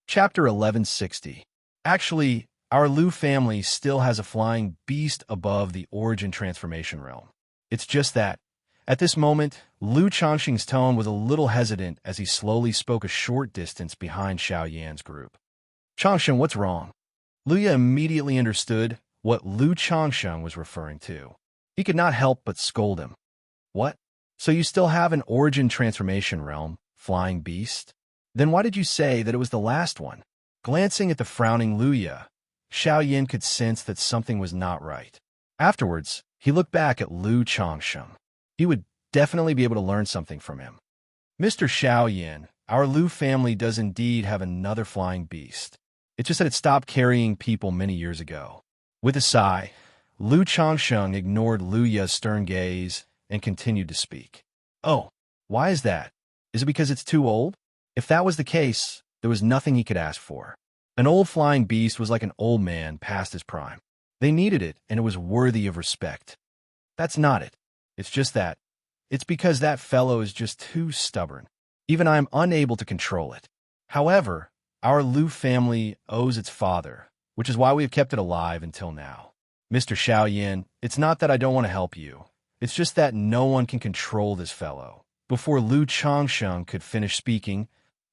Chapter 1160. Actually, our Lu family still has a flying beast above the origin transformation realm. It's just that, at this moment, Lu Changxing's tone was a little hesitant as he slowly spoke a short distance behind Xiao Yan's group. "Changsheng, what's wrong?" Luya immediately understood what Lu Changsheng was referring to. He could not help but scold him. "What? So you still have an origin transformation realm, flying beast? Then why did you say that it was the last one?" Glancing at the frowning Luya, Xiao Yan could sense that something was not right. Afterwards, he looked back at Lu Changsheng. He would definitely be able to learn something from him. "Mr. Xiao Yan, our Lu family does indeed have another flying beast. It's just that it stopped carrying people many years ago." With a sigh, Lu Changsheng ignored Luya's stern gaze and continued to speak. "Oh, why is that? Is it because it's too old?" If that was the case, there was nothing he could ask for. An old flying beast was like an old man past his prime. They needed it, and it was worthy of respect. That's not it. It's just that. It's because that fellow is just too stubborn. Even I am unable to control it. However, our Lu family owes its father, which is why we have kept it alive until now. Mr. Xiao Yan, it's not that I don't want to help you. It's just that no one can control this fellow. Before Lu Changsheng could finish speaking,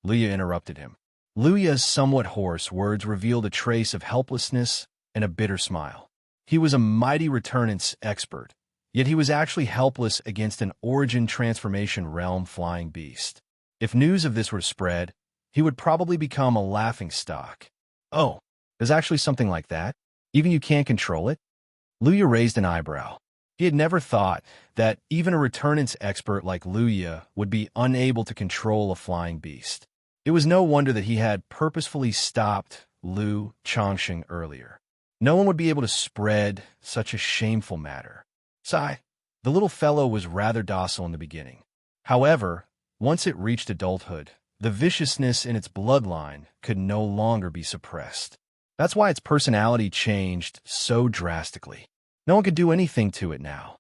Luya interrupted him. Luya's somewhat hoarse words revealed a trace of helplessness and a bitter smile. He was a mighty returnance expert, yet he was actually helpless against an origin transformation realm flying beast. If news of this were spread, he would probably become a laughingstock. "Oh, there's actually something like that? Even you can't control it?" Luya raised an eyebrow. He had never thought that even a returnance expert like Luya would be unable to control a flying beast. It was no wonder that he had purposefully stopped Lu Changsheng earlier. No one would be able to spread such a shameful matter. Sigh. The little fellow was rather docile in the beginning. However, once it reached adulthood, the viciousness in its bloodline could no longer be suppressed. That's why its personality changed so drastically. No one could do anything to it now.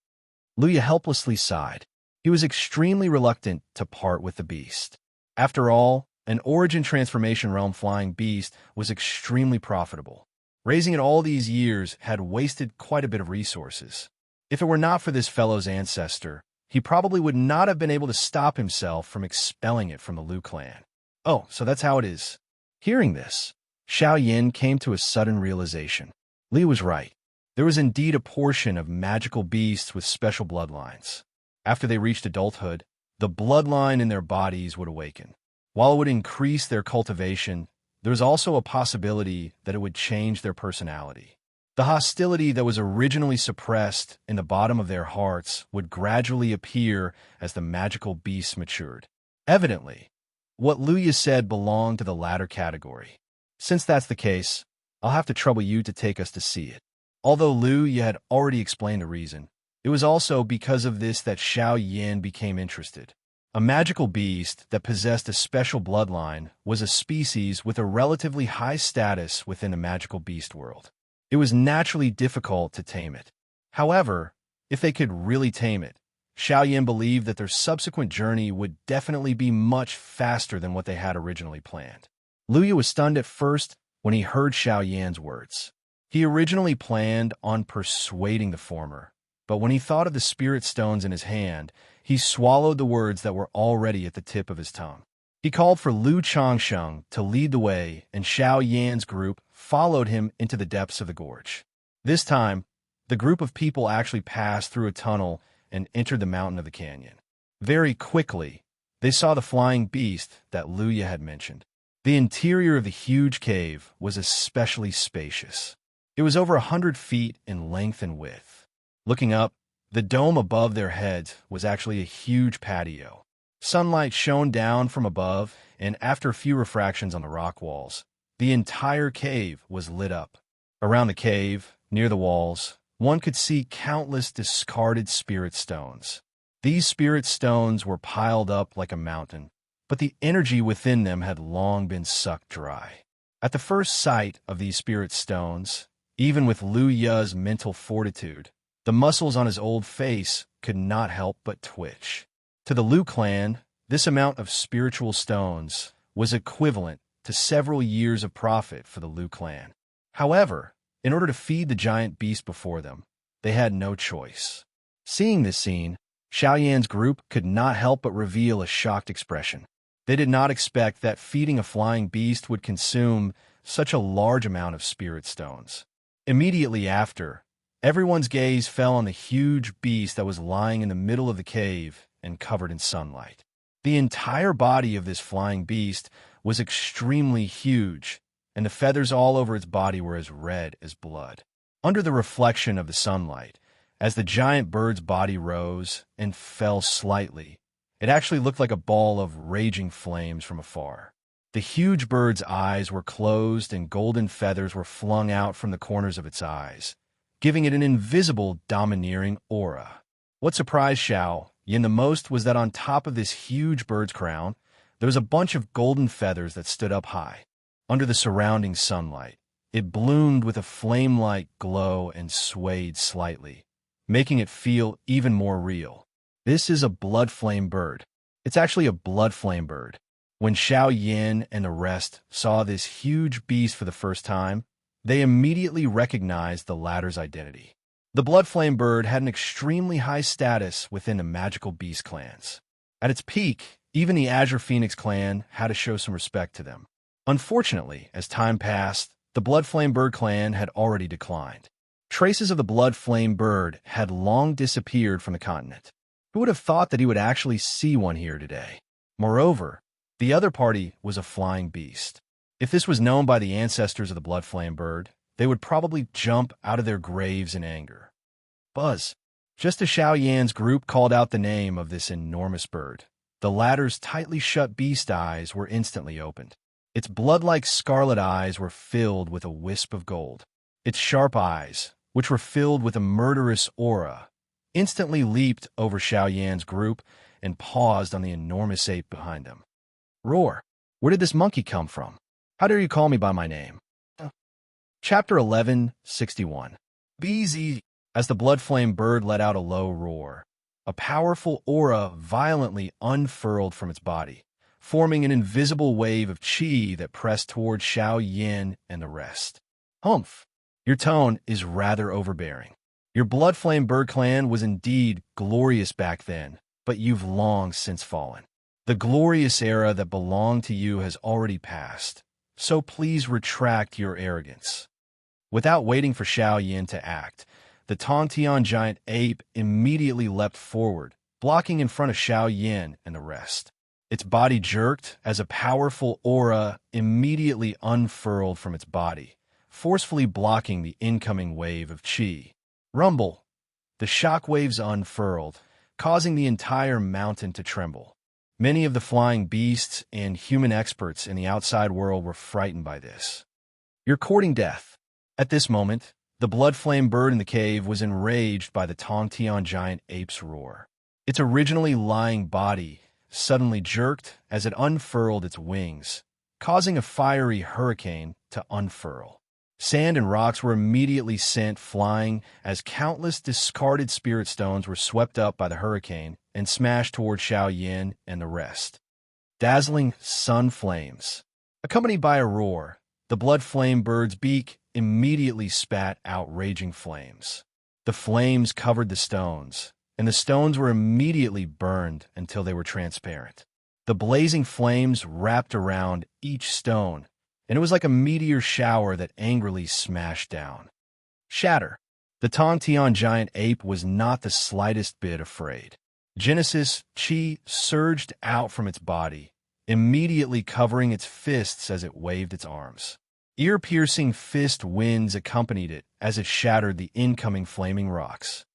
Luya helplessly sighed. He was extremely reluctant to part with the beast. After all, an Origin Transformation Realm flying beast was extremely profitable. Raising it all these years had wasted quite a bit of resources. If it were not for this fellow's ancestor, he probably would not have been able to stop himself from expelling it from the Liu clan. Oh, so that's how it is. Hearing this, Xiao Yin came to a sudden realization. Li was right. There was indeed a portion of magical beasts with special bloodlines. After they reached adulthood, the bloodline in their bodies would awaken. While it would increase their cultivation, there was also a possibility that it would change their personality. The hostility that was originally suppressed in the bottom of their hearts would gradually appear as the magical beasts matured. Evidently, what Luya said belonged to the latter category. Since that's the case, I'll have to trouble you to take us to see it. Although Luya had already explained the reason, it was also because of this that Xiao Yin became interested. A magical beast that possessed a special bloodline was a species with a relatively high status within the magical beast world. It was naturally difficult to tame it. However, if they could really tame it, Xiao Yin believed that their subsequent journey would definitely be much faster than what they had originally planned. Luya was stunned at first when he heard Xiao Yan's words. He originally planned on persuading the former, but when he thought of the spirit stones in his hand, he swallowed the words that were already at the tip of his tongue. He called for Lu Changsheng to lead the way, and Xiao Yan's group followed him into the depths of the gorge. This time, the group of people actually passed through a tunnel and entered the mountain of the canyon. Very quickly, they saw the flying beast that Luya had mentioned. The interior of the huge cave was especially spacious. It was over 100 feet in length and width. Looking up, the dome above their heads was actually a huge patio. Sunlight shone down from above, and after a few refractions on the rock walls, the entire cave was lit up. Around the cave, near the walls, one could see countless discarded spirit stones. These spirit stones were piled up like a mountain, but the energy within them had long been sucked dry. At the first sight of these spirit stones, even with Lu Ya's mental fortitude, the muscles on his old face could not help but twitch. To the Liu clan, this amount of spiritual stones was equivalent to several years of profit for the Liu clan. However, in order to feed the giant beast before them, they had no choice. Seeing this scene, Xiao Yan's group could not help but reveal a shocked expression. They did not expect that feeding a flying beast would consume such a large amount of spirit stones. Immediately after, everyone's gaze fell on the huge beast that was lying in the middle of the cave and covered in sunlight. The entire body of this flying beast was extremely huge, and the feathers all over its body were as red as blood. Under the reflection of the sunlight, as the giant bird's body rose and fell slightly, it actually looked like a ball of raging flames from afar. The huge bird's eyes were closed and golden feathers were flung out from the corners of its eyes, giving it an invisible, domineering aura. What surprised Xiao Yin the most was that on top of this huge bird's crown, there was a bunch of golden feathers that stood up high. Under the surrounding sunlight, it bloomed with a flame-like glow and swayed slightly, making it feel even more real. This is a blood flame bird. It's actually a blood flame bird. When Xiao Yin and the rest saw this huge beast for the first time, they immediately recognized the latter's identity. The blood flame bird had an extremely high status within the magical beast clans. At its peak, even the Azure Phoenix clan had to show some respect to them. Unfortunately, as time passed, the blood flame bird clan had already declined. Traces of the blood flame bird had long disappeared from the continent. Who would have thought that he would actually see one here today? Moreover, the other party was a flying beast. If this was known by the ancestors of the blood flame bird, they would probably jump out of their graves in anger. Buzz. Just as Xiao Yan's group called out the name of this enormous bird, the latter's tightly shut beast eyes were instantly opened. Its blood-like scarlet eyes were filled with a wisp of gold. Its sharp eyes, which were filled with a murderous aura, instantly leaped over Xiao Yan's group and paused on the enormous ape behind him. Roar! Where did this monkey come from? How dare you call me by my name? Chapter 1161. BZ. As the blood flame bird let out a low roar, a powerful aura violently unfurled from its body, forming an invisible wave of qi that pressed toward Xiao Yan and the rest. Humph! Your tone is rather overbearing. Your blood flame bird clan was indeed glorious back then, but you've long since fallen. The glorious era that belonged to you has already passed, so please retract your arrogance. Without waiting for Xiao Yan to act, the Tongtian giant ape immediately leapt forward, blocking in front of Xiao Yan and the rest. Its body jerked as a powerful aura immediately unfurled from its body, forcefully blocking the incoming wave of qi. Rumble! The shock waves unfurled, causing the entire mountain to tremble. Many of the flying beasts and human experts in the outside world were frightened by this. You're courting death. At this moment, the blood flame bird in the cave was enraged by the Tongtian giant ape's roar. Its originally lying body suddenly jerked as it unfurled its wings, causing a fiery hurricane to unfurl. Sand and rocks were immediately sent flying as countless discarded spirit stones were swept up by the hurricane and smashed toward Xiao Yan and the rest. Dazzling sun flames. Accompanied by a roar, the blood flame bird's beak immediately spat out raging flames. The flames covered the stones, and the stones were immediately burned until they were transparent. The blazing flames wrapped around each stone, and it was like a meteor shower that angrily smashed down. Shatter! The Tongtian giant ape was not the slightest bit afraid. Genesis qi surged out from its body, immediately covering its fists as it waved its arms. Ear-piercing fist winds accompanied it as it shattered the incoming flaming rocks.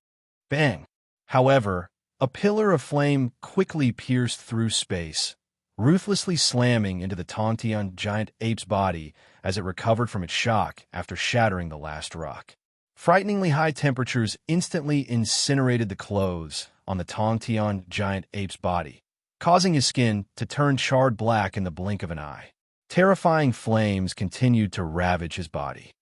Bang! However, a pillar of flame quickly pierced through space, ruthlessly slamming into the Tongtian giant ape's body as it recovered from its shock after shattering the last rock. Frighteningly high temperatures instantly incinerated the clothes on the Tongtian giant ape's body, causing his skin to turn charred black in the blink of an eye. Terrifying flames continued to ravage his body.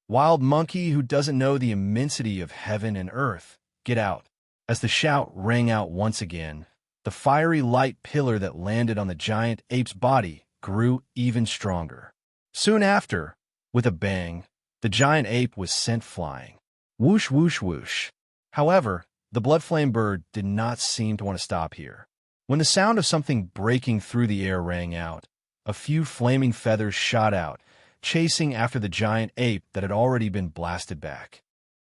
Wild monkey who doesn't know the immensity of heaven and earth, get out. As the shout rang out once again, the fiery light pillar that landed on the giant ape's body grew even stronger. Soon after, with a bang, the giant ape was sent flying. Whoosh, whoosh, whoosh. However, the blood flame bird did not seem to want to stop here. When the sound of something breaking through the air rang out, a few flaming feathers shot out, chasing after the giant ape that had already been blasted back.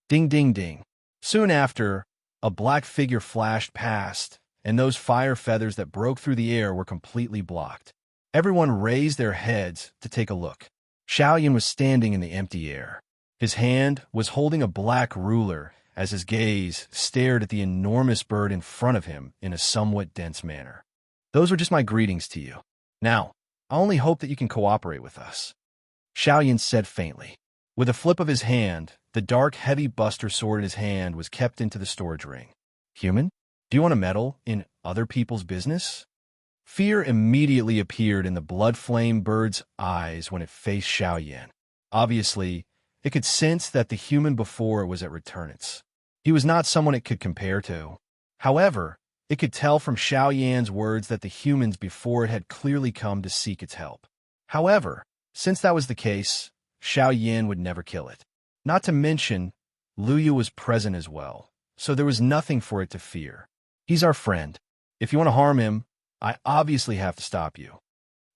Ding, ding, ding. Soon after, a black figure flashed past, and those fire feathers that broke through the air were completely blocked. Everyone raised their heads to take a look. Xiao Yan was standing in the empty air. His hand was holding a black ruler as his gaze stared at the enormous bird in front of him in a somewhat dense manner. Those were just my greetings to you. Now, I only hope that you can cooperate with us. Xiao Yan said faintly. With a flip of his hand, the dark, heavy buster sword in his hand was kept into the storage ring. Human? Do you want to meddle in other people's business? Fear immediately appeared in the blood flame bird's eyes when it faced Xiao Yan. Obviously, it could sense that the human before it was at returnance. He was not someone it could compare to. However, it could tell from Xiao Yan's words that the humans before it had clearly come to seek its help. However, since that was the case, Xiao Yan would never kill it. Not to mention, Lu Yu was present as well, so there was nothing for it to fear. He's our friend. If you want to harm him, I obviously have to stop you.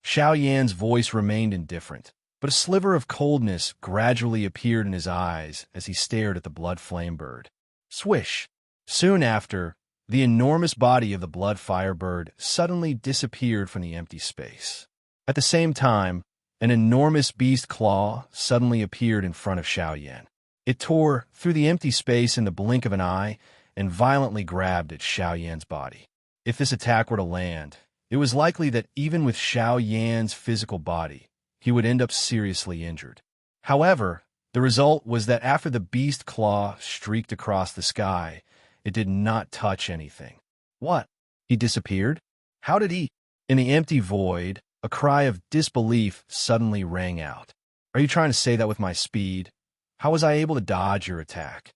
Xiao Yan's voice remained indifferent, but a sliver of coldness gradually appeared in his eyes as he stared at the blood flame bird. Swish! Soon after, the enormous body of the blood fire bird suddenly disappeared from the empty space. At the same time, an enormous beast claw suddenly appeared in front of Xiao Yan. It tore through the empty space in the blink of an eye and violently grabbed at Xiao Yan's body. If this attack were to land, it was likely that even with Xiao Yan's physical body, he would end up seriously injured. However, there The result was that after the beast claw streaked across the sky, it did not touch anything. What? He disappeared? How did he? In the empty void, a cry of disbelief suddenly rang out. Are you trying to say that with my speed? How was I able to dodge your attack?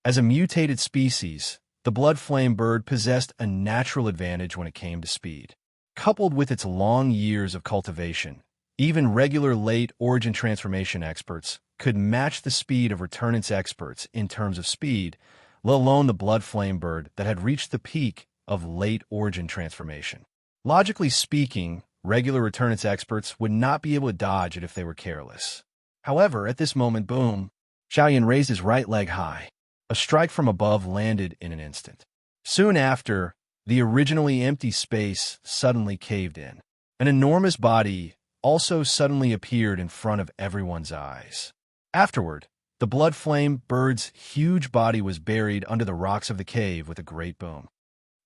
As a mutated species, the blood flame bird possessed a natural advantage when it came to speed. Coupled with its long years of cultivation, even regular late origin transformation experts could match the speed of returnance experts in terms of speed, let alone the blood flame bird that had reached the peak of late origin transformation. Logically speaking, regular returnance experts would not be able to dodge it if they were careless. However, at this moment, boom, Xiaoyan raised his right leg high. A strike from above landed in an instant. Soon after, the originally empty space suddenly caved in. An enormous body also suddenly appeared in front of everyone's eyes. Afterward, the blood flame bird's huge body was buried under the rocks of the cave with a great boom.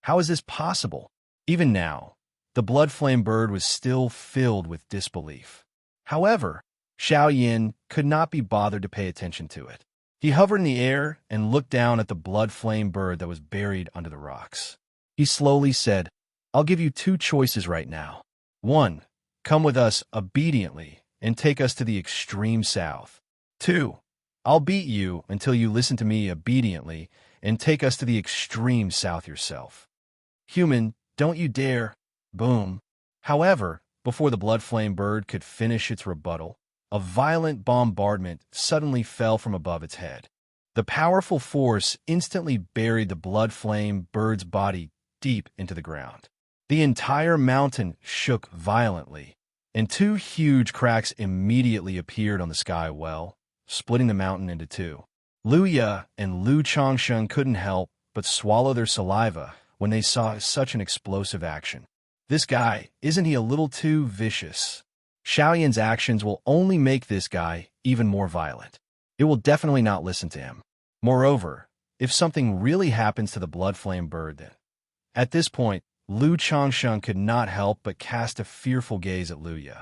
How is this possible? Even now, the blood flame bird was still filled with disbelief. However, Xiaoyan could not be bothered to pay attention to it. He hovered in the air and looked down at the blood flame bird that was buried under the rocks. He slowly said, I'll give you two choices right now. 1. Come with us obediently and take us to the extreme south. 2. I'll beat you until you listen to me obediently and take us to the extreme south yourself. Human, don't you dare. Boom. However, before the blood flame bird could finish its rebuttal, a violent bombardment suddenly fell from above its head. The powerful force instantly buried the blood flame bird's body deep into the ground. The entire mountain shook violently, and two huge cracks immediately appeared on the sky well, splitting the mountain into two. Lu Ye and Lu Changsheng couldn't help but swallow their saliva when they saw such an explosive action. This guy, isn't he a little too vicious? Xiaoyan's actions will only make this guy even more violent. It will definitely not listen to him. Moreover, if something really happens to the blood flame bird then. At this point, Lu Changsheng could not help but cast a fearful gaze at Lu Ye.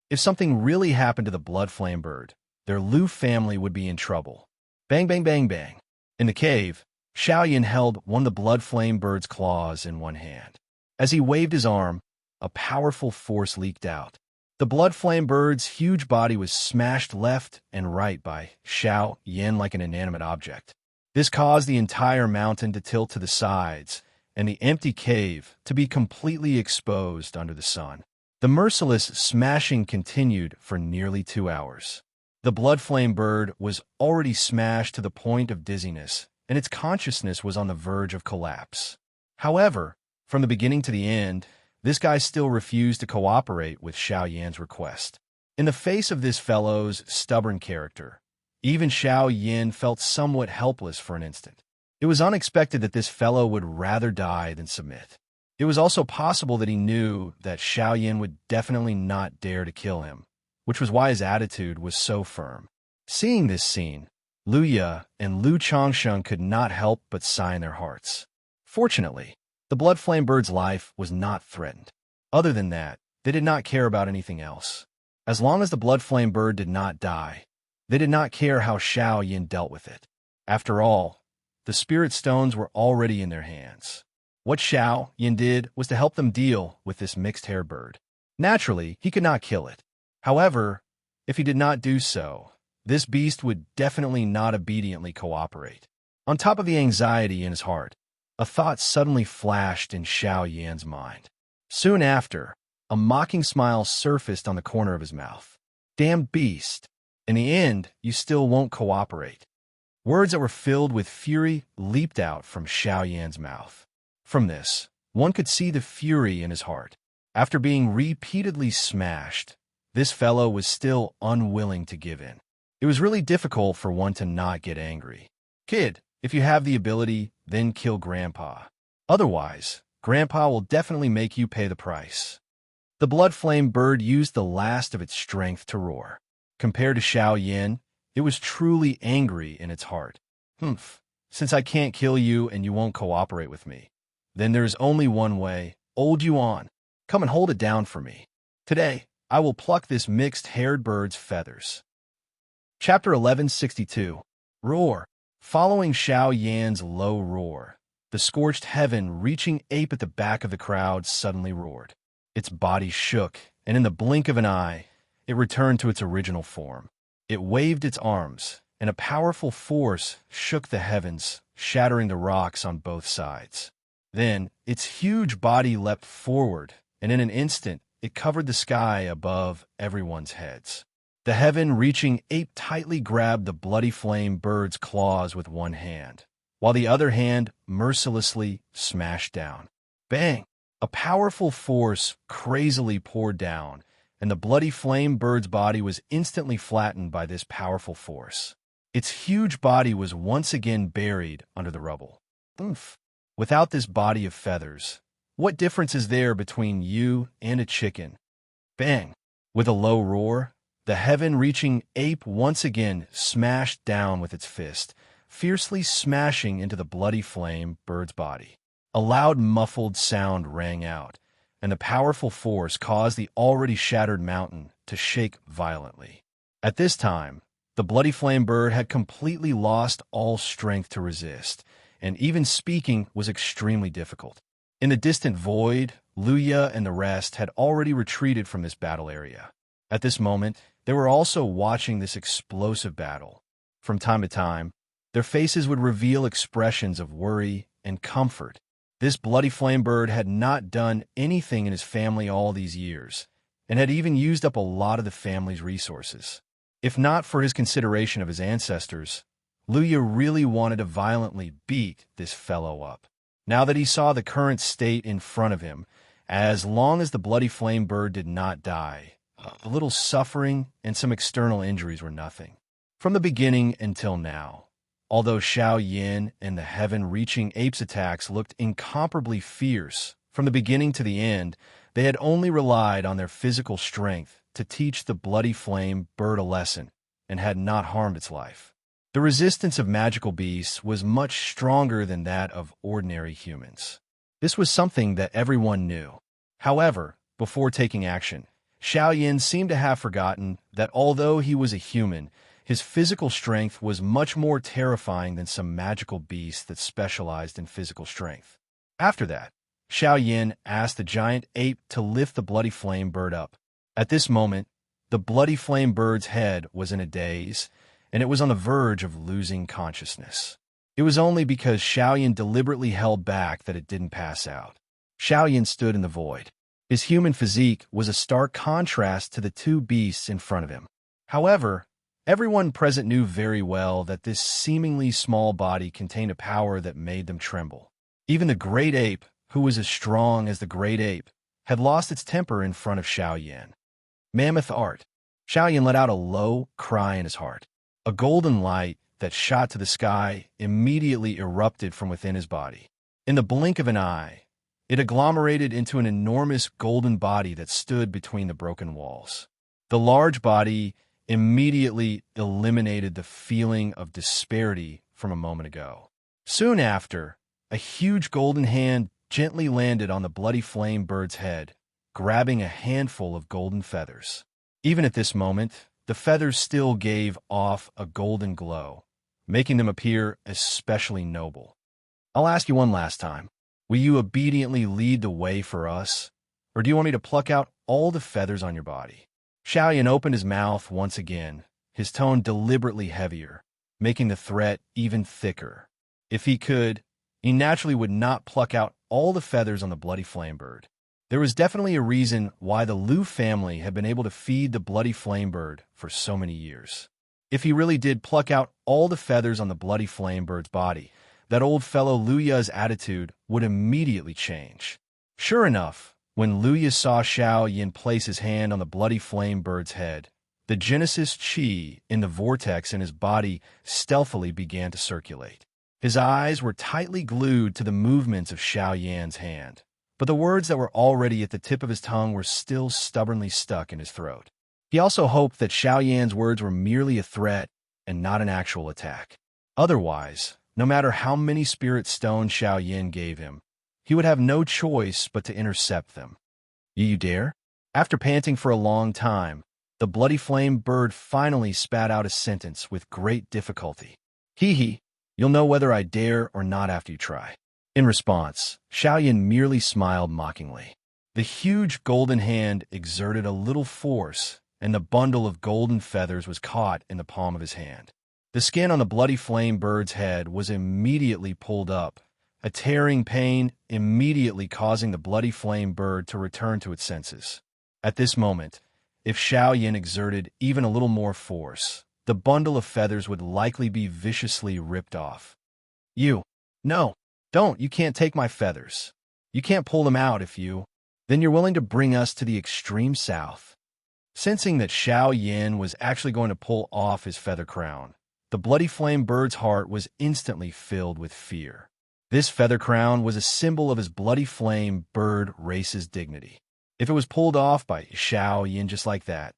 If something really happened to the blood flame bird, their Lu family would be in trouble. Bang, bang, bang, bang. In the cave, Xiaoyan held one of the blood flame bird's claws in one hand. As he waved his arm, a powerful force leaked out. The blood flame bird's huge body was smashed left and right by Xiaoyan like an inanimate object. This caused the entire mountain to tilt to the sides and the empty cave to be completely exposed under the sun. The merciless smashing continued for nearly 2 hours. The blood flame bird was already smashed to the point of dizziness, and its consciousness was on the verge of collapse. However, from the beginning to the end, this guy still refused to cooperate with Xiaoyan's request. In the face of this fellow's stubborn character, even Xiaoyan felt somewhat helpless for an instant. It was unexpected that this fellow would rather die than submit. It was also possible that he knew that Xiaoyan would definitely not dare to kill him, which was why his attitude was so firm. Seeing this scene, Lu Ye and Lu Changsheng could not help but sigh in their hearts. Fortunately, the blood flame bird's life was not threatened. Other than that, they did not care about anything else. As long as the blood flame bird did not die, they did not care how Xiaoyan dealt with it. After all, the spirit stones were already in their hands. What Xiaoyan did was to help them deal with this mixed-haired bird. Naturally, he could not kill it. However, if he did not do so, this beast would definitely not obediently cooperate. On top of the anxiety in his heart, a thought suddenly flashed in Xiaoyan's mind. Soon after, a mocking smile surfaced on the corner of his mouth. Damn beast. In the end, you still won't cooperate. Words that were filled with fury leaped out from Xiaoyan's mouth. From this, one could see the fury in his heart. After being repeatedly smashed, this fellow was still unwilling to give in. It was really difficult for one to not get angry. Kid, if you have the ability, then kill Grandpa. Otherwise, Grandpa will definitely make you pay the price. The blood flame bird used the last of its strength to roar. Compared to Xiaoyan, it was truly angry in its heart. Since I can't kill you and you won't cooperate with me, then there is only one way. Old Yuan, come and hold it down for me. Today, I will pluck this mixed-haired bird's feathers. Chapter 1162. Roar. Following Xiao Yan's low roar, the scorched heaven-reaching ape at the back of the crowd suddenly roared. Its body shook, and in the blink of an eye, it returned to its original form. It waved its arms, and a powerful force shook the heavens, shattering the rocks on both sides. Then, its huge body leapt forward, and in an instant, it covered the sky above everyone's heads. The heaven-reaching ape tightly grabbed the bloody flame bird's claws with one hand, while the other hand mercilessly smashed down. Bang! A powerful force crazily poured down, and the bloody flame bird's body was instantly flattened by this powerful force. Its huge body was once again buried under the rubble. Oomph! Without this body of feathers, what difference is there between you and a chicken? Bang! With a low roar, the heaven-reaching ape once again smashed down with its fist, fiercely smashing into the bloody flame bird's body. A loud muffled sound rang out, and the powerful force caused the already shattered mountain to shake violently. At this time, the bloody flame bird had completely lost all strength to resist, and even speaking was extremely difficult. In the distant void, Luya and the rest had already retreated from this battle area. At this moment, they were also watching this explosive battle. From time to time, their faces would reveal expressions of worry and comfort. This bloody flame bird had not done anything in his family all these years, and had even used up a lot of the family's resources. If not for his consideration of his ancestors, Luya really wanted to violently beat this fellow up. Now that he saw the current state in front of him, as long as the bloody flame bird did not die, a little suffering and some external injuries were nothing. From the beginning until now, although Xiao Yan and the heaven-reaching ape's attacks looked incomparably fierce, from the beginning to the end, they had only relied on their physical strength to teach the bloody flame bird a lesson and had not harmed its life. The resistance of magical beasts was much stronger than that of ordinary humans. This was something that everyone knew. However, before taking action, Xiao Yan seemed to have forgotten that although he was a human, his physical strength was much more terrifying than some magical beast that specialized in physical strength. After that, Xiao Yan asked the giant ape to lift the bloody flame bird up. At this moment, the bloody flame bird's head was in a daze, and it was on the verge of losing consciousness. It was only because Xiao Yan deliberately held back that it didn't pass out. Xiao Yan stood in the void. His human physique was a stark contrast to the two beasts in front of him. However, everyone present knew very well that this seemingly small body contained a power that made them tremble. Even the great ape, who was as strong as the great ape, had lost its temper in front of Xiao Yan. Mammoth art. Xiao Yan let out a low cry in his heart. A golden light that shot to the sky immediately erupted from within his body. In the blink of an eye, it agglomerated into an enormous golden body that stood between the broken walls. The large body immediately eliminated the feeling of disparity from a moment ago. Soon after, a huge golden hand gently landed on the bloody flame bird's head, grabbing a handful of golden feathers. Even at this moment, the feathers still gave off a golden glow, making them appear especially noble. I'll ask you one last time. Will you obediently lead the way for us, or do you want me to pluck out all the feathers on your body? Xiao Yan opened his mouth once again, his tone deliberately heavier, making the threat even thicker. If he could, he naturally would not pluck out all the feathers on the bloody flame bird. There was definitely a reason why the Lu family had been able to feed the bloody flame bird for so many years. If he really did pluck out all the feathers on the bloody flame bird's body, that old fellow Luya's attitude would immediately change. Sure enough, when Luya saw Xiao Yan place his hand on the bloody flame bird's head, the Genesis Chi in the vortex in his body stealthily began to circulate. His eyes were tightly glued to the movements of Xiao Yan's hand, but the words that were already at the tip of his tongue were still stubbornly stuck in his throat. He also hoped that Xiao Yan's words were merely a threat and not an actual attack. Otherwise, no matter how many spirit stones Xiao Yan gave him, he would have no choice but to intercept them. You dare? After panting for a long time, The bloody flame bird finally spat out a sentence with great difficulty. Hee hee, you'll know whether I dare or not after you try. In response, Xiaoyan merely smiled mockingly. The huge golden hand exerted a little force, and the bundle of golden feathers was caught in the palm of his hand. The skin on the bloody flame bird's head was immediately pulled up, a tearing pain immediately causing the bloody flame bird to return to its senses. At this moment, if Xiaoyan exerted even a little more force, the bundle of feathers would likely be viciously ripped off. No, don't, you can't take my feathers. You can't pull them out then you're willing to bring us to the extreme south. Sensing that Xiaoyan was actually going to pull off his feather crown, the bloody flame bird's heart was instantly filled with fear. This feather crown was a symbol of his bloody flame bird race's dignity. If it was pulled off by Xiaoyan just like that,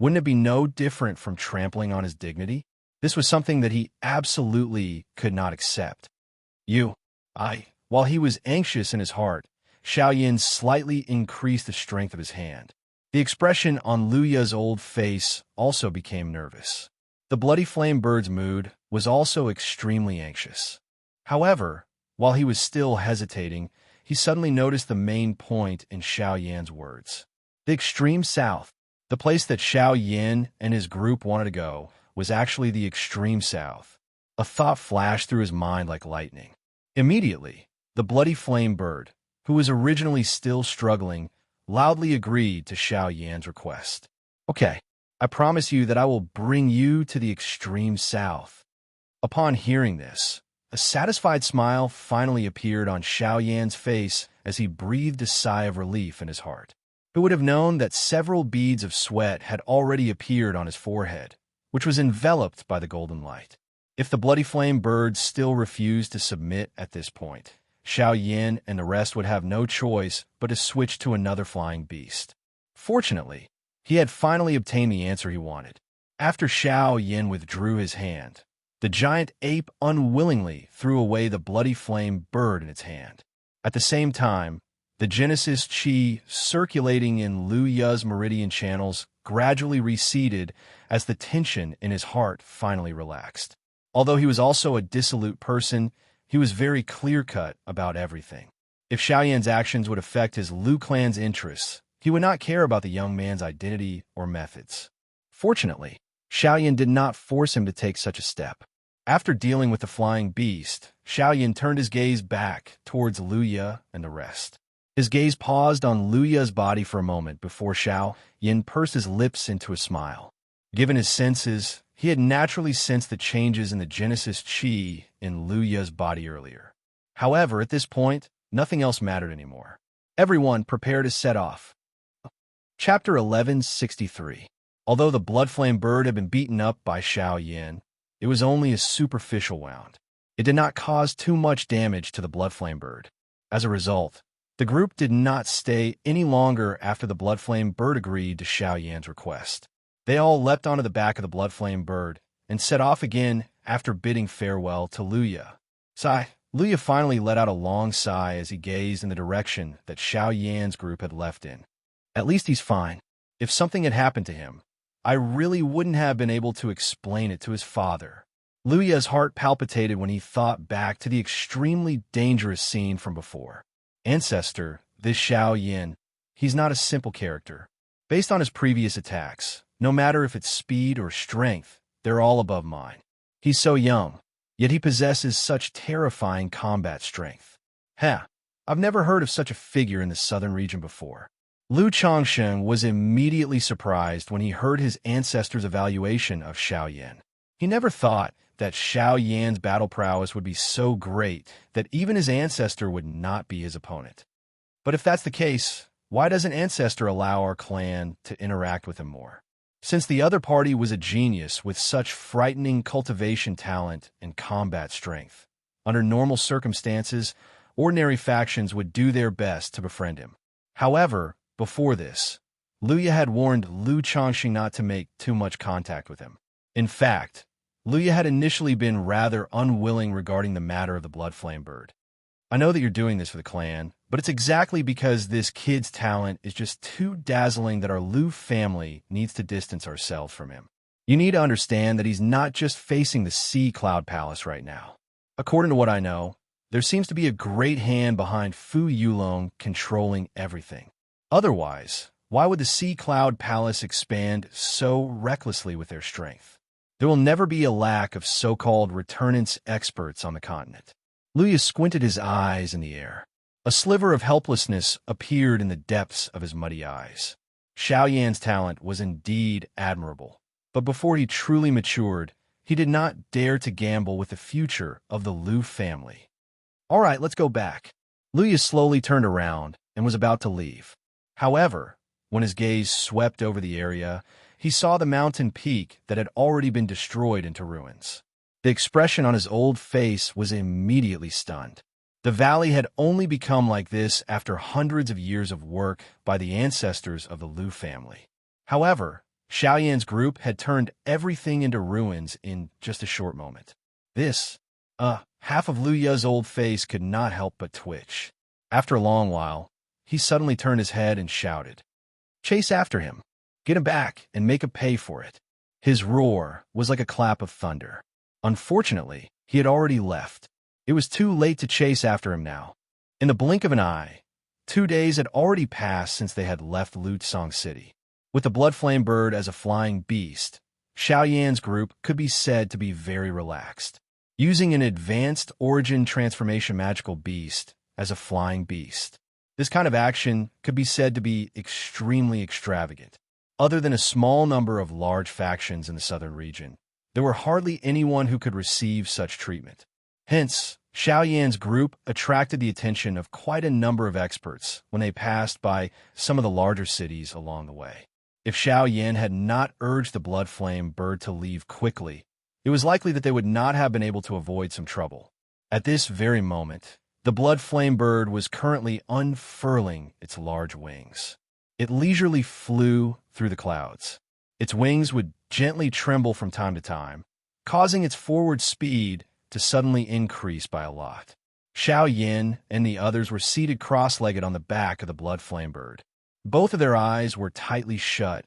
wouldn't it be no different from trampling on his dignity? This was something that he absolutely could not accept. While he was anxious in his heart, Xiaoyan slightly increased the strength of his hand. The expression on Luya's old face also became nervous. The bloody flame bird's mood was also extremely anxious. However, while he was still hesitating, he suddenly noticed the main point in Xiaoyan's words. The extreme south, the place that Xiaoyan and his group wanted to go, was actually the extreme south. A thought flashed through his mind like lightning. Immediately, the bloody flame bird, who was originally still struggling, loudly agreed to Xiaoyan's request. Okay, I promise you that I will bring you to the extreme south. Upon hearing this, a satisfied smile finally appeared on Xiaoyan's face as he breathed a sigh of relief in his heart. Who would have known that several beads of sweat had already appeared on his forehead, which was enveloped by the golden light? If the bloody flame bird still refused to submit at this point, Xiaoyan and the rest would have no choice but to switch to another flying beast. Fortunately, he had finally obtained the answer he wanted. After Xiaoyan withdrew his hand, the giant ape unwillingly threw away the bloody flame bird in its hand. At the same time, the Genesis Qi circulating in Lu Ya's meridian channels gradually receded as the tension in his heart finally relaxed. Although he was also a dissolute person, he was very clear-cut about everything. If Xiaoyan's actions would affect his Lu clan's interests, he would not care about the young man's identity or methods. Fortunately, Xiaoyan did not force him to take such a step. After dealing with the flying beast, Xiaoyan turned his gaze back towards Lu Ya and the rest. His gaze paused on Lu Ya's body for a moment before Xiaoyan pursed his lips into a smile. Given his senses, he had naturally sensed the changes in the Genesis Qi in Lu Ya's body earlier. However, at this point, nothing else mattered anymore. Everyone prepared to set off. Chapter 1163. Although the blood flame bird had been beaten up by Xiaoyan, it was only a superficial wound. It did not cause too much damage to the blood flame bird. As a result, the group did not stay any longer after the blood flame bird agreed to Xiaoyan's request. They all leapt onto the back of the blood flame bird and set off again after bidding farewell to Lu Ya. Lu Ya finally let out a long sigh as he gazed in the direction that Xiaoyan's group had left in. At least he's fine. If something had happened to him, I really wouldn't have been able to explain it to his father. Lu Ya's heart palpitated when he thought back to the extremely dangerous scene from before. Ancestor, this Xiaoyan, he's not a simple character. Based on his previous attacks, no matter if it's speed or strength, they're all above mine. He's so young, yet he possesses such terrifying combat strength. I've never heard of such a figure in the southern region before. Lu Changsheng was immediately surprised when he heard his ancestor's evaluation of Xiaoyan. He never thought that Xiaoyan's battle prowess would be so great that even his ancestor would not be his opponent. But if that's the case, why doesn't Ancestor allow our clan to interact with him more? Since the other party was a genius with such frightening cultivation talent and combat strength, under normal circumstances, ordinary factions would do their best to befriend him. However, before this, Lu Ya had warned Lu Changxing not to make too much contact with him. In fact, Lu Ya had initially been rather unwilling regarding the matter of the blood flame bird. I know that you're doing this for the clan, But it's exactly because this kid's talent is just too dazzling that our Lu family needs to distance ourselves from him. You need to understand that he's not just facing the Sea Cloud Palace right now. According to what I know, there seems to be a great hand behind Fu Yulong controlling everything. Otherwise, why would the Sea Cloud Palace expand so recklessly with their strength? There will never be a lack of so-called returnance experts on the continent. Luya squinted his eyes in the air. A sliver of helplessness appeared in the depths of his muddy eyes. Xiao Yan's talent was indeed admirable, but before he truly matured, he did not dare to gamble with the future of the Lu family. All right, let's go back. Luya slowly turned around and was about to leave. However, when his gaze swept over the area, he saw the mountain peak that had already been destroyed into ruins. The expression on his old face was immediately stunned. The valley had only become like this after hundreds of years of work by the ancestors of the Lu family. However, Xiao Yan's group had turned everything into ruins in just a short moment. Half of Luya's old face could not help but twitch. After a long while, he suddenly turned his head and shouted, "Chase after him! Get him back and make him pay for it!" His roar was like a clap of thunder. Unfortunately, he had already left. It was too late to chase after him now. In the blink of an eye, 2 days had already passed since they had left Lutsong City. With the Blood Flame Bird as a flying beast, Xiao Yan's group could be said to be very relaxed. Using an advanced origin transformation magical beast as a flying beast, this kind of action could be said to be extremely extravagant. Other than a small number of large factions in the southern region, there were hardly anyone who could receive such treatment. Hence, Xiao Yan's group attracted the attention of quite a number of experts when they passed by some of the larger cities along the way. If Xiao Yan had not urged the Blood Flame Bird to leave quickly, it was likely that they would not have been able to avoid some trouble. At this very moment, the Blood Flame Bird was currently unfurling its large wings. It leisurely flew through the clouds. Its wings would gently tremble from time to time, causing its forward speed to suddenly increase by a lot. Xiao Yan and the others were seated cross-legged on the back of the Blood Flame Bird. Both of their eyes were tightly shut,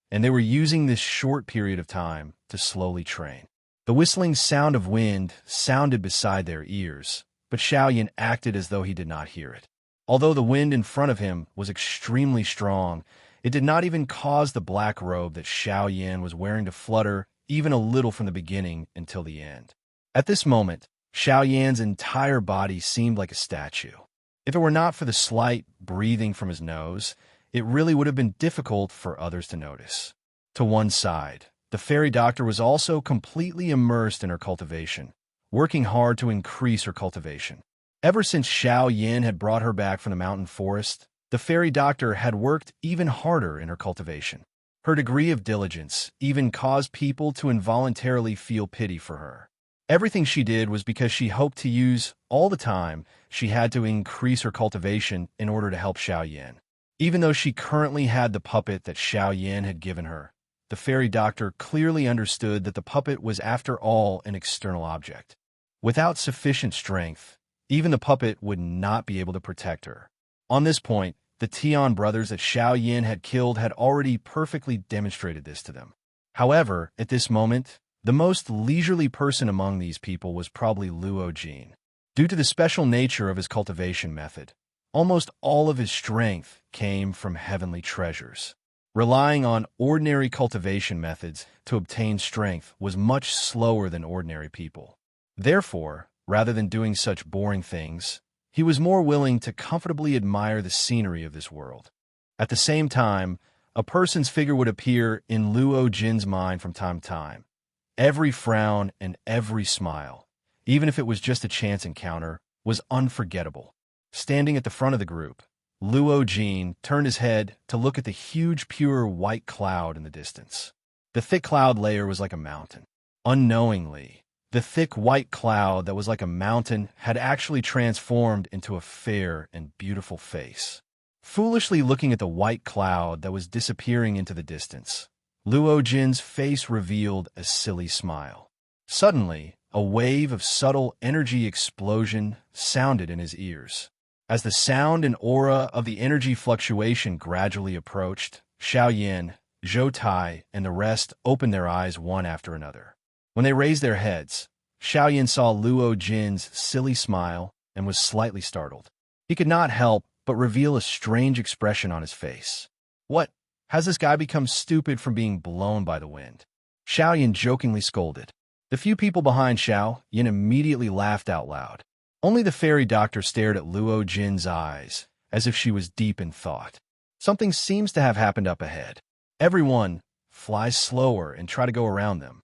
and they were using this short period of time to slowly train. The whistling sound of wind sounded beside their ears, but Xiao Yan acted as though he did not hear it. Although the wind in front of him was extremely strong, it did not even cause the black robe that Xiao Yan was wearing to flutter even a little from the beginning until the end. At this moment, Xiao Yan's entire body seemed like a statue. If it were not for the slight breathing from his nose, it really would have been difficult for others to notice. To one side, the fairy doctor was also completely immersed in her cultivation, working hard to increase her cultivation. Ever since Xiao Yan had brought her back from the mountain forest, the fairy doctor had worked even harder in her cultivation. Her degree of diligence even caused people to involuntarily feel pity for her. Everything she did was because she hoped to use all the time she had to increase her cultivation in order to help Xiao Yan. Even though she currently had the puppet that Xiao Yan had given her, the fairy doctor clearly understood that the puppet was after all an external object. Without sufficient strength, even the puppet would not be able to protect her. On this point, the Tian brothers that Xiao Yan had killed had already perfectly demonstrated this to them. However, at this moment, the most leisurely person among these people was probably Luo Jin. Due to the special nature of his cultivation method, almost all of his strength came from heavenly treasures. Relying on ordinary cultivation methods to obtain strength was much slower than ordinary people. Therefore, rather than doing such boring things, he was more willing to comfortably admire the scenery of this world. At the same time, a person's figure would appear in Luo Jin's mind from time to time. Every frown and every smile, even if it was just a chance encounter, was unforgettable. Standing at the front of the group, Luo Jin turned his head to look at the huge pure white cloud in the distance. The thick cloud layer was like a mountain. Unknowingly, the thick white cloud that was like a mountain had actually transformed into a fair and beautiful face. Foolishly looking at the white cloud that was disappearing into the distance, Luo Jin's face revealed a silly smile. Suddenly, a wave of subtle energy explosion sounded in his ears. As the sound and aura of the energy fluctuation gradually approached, Xiao Yan, Zhou Tai, and the rest opened their eyes one after another. When they raised their heads, Xiao Yan saw Luo Jin's silly smile and was slightly startled. He could not help but reveal a strange expression on his face. What? Has this guy become stupid from being blown by the wind? Xiao Yan jokingly scolded. The few people behind Xiao Yan immediately laughed out loud. Only the fairy doctor stared at Luo Jin's eyes, as if she was deep in thought. Something seems to have happened up ahead. Everyone, fly slower and try to go around them.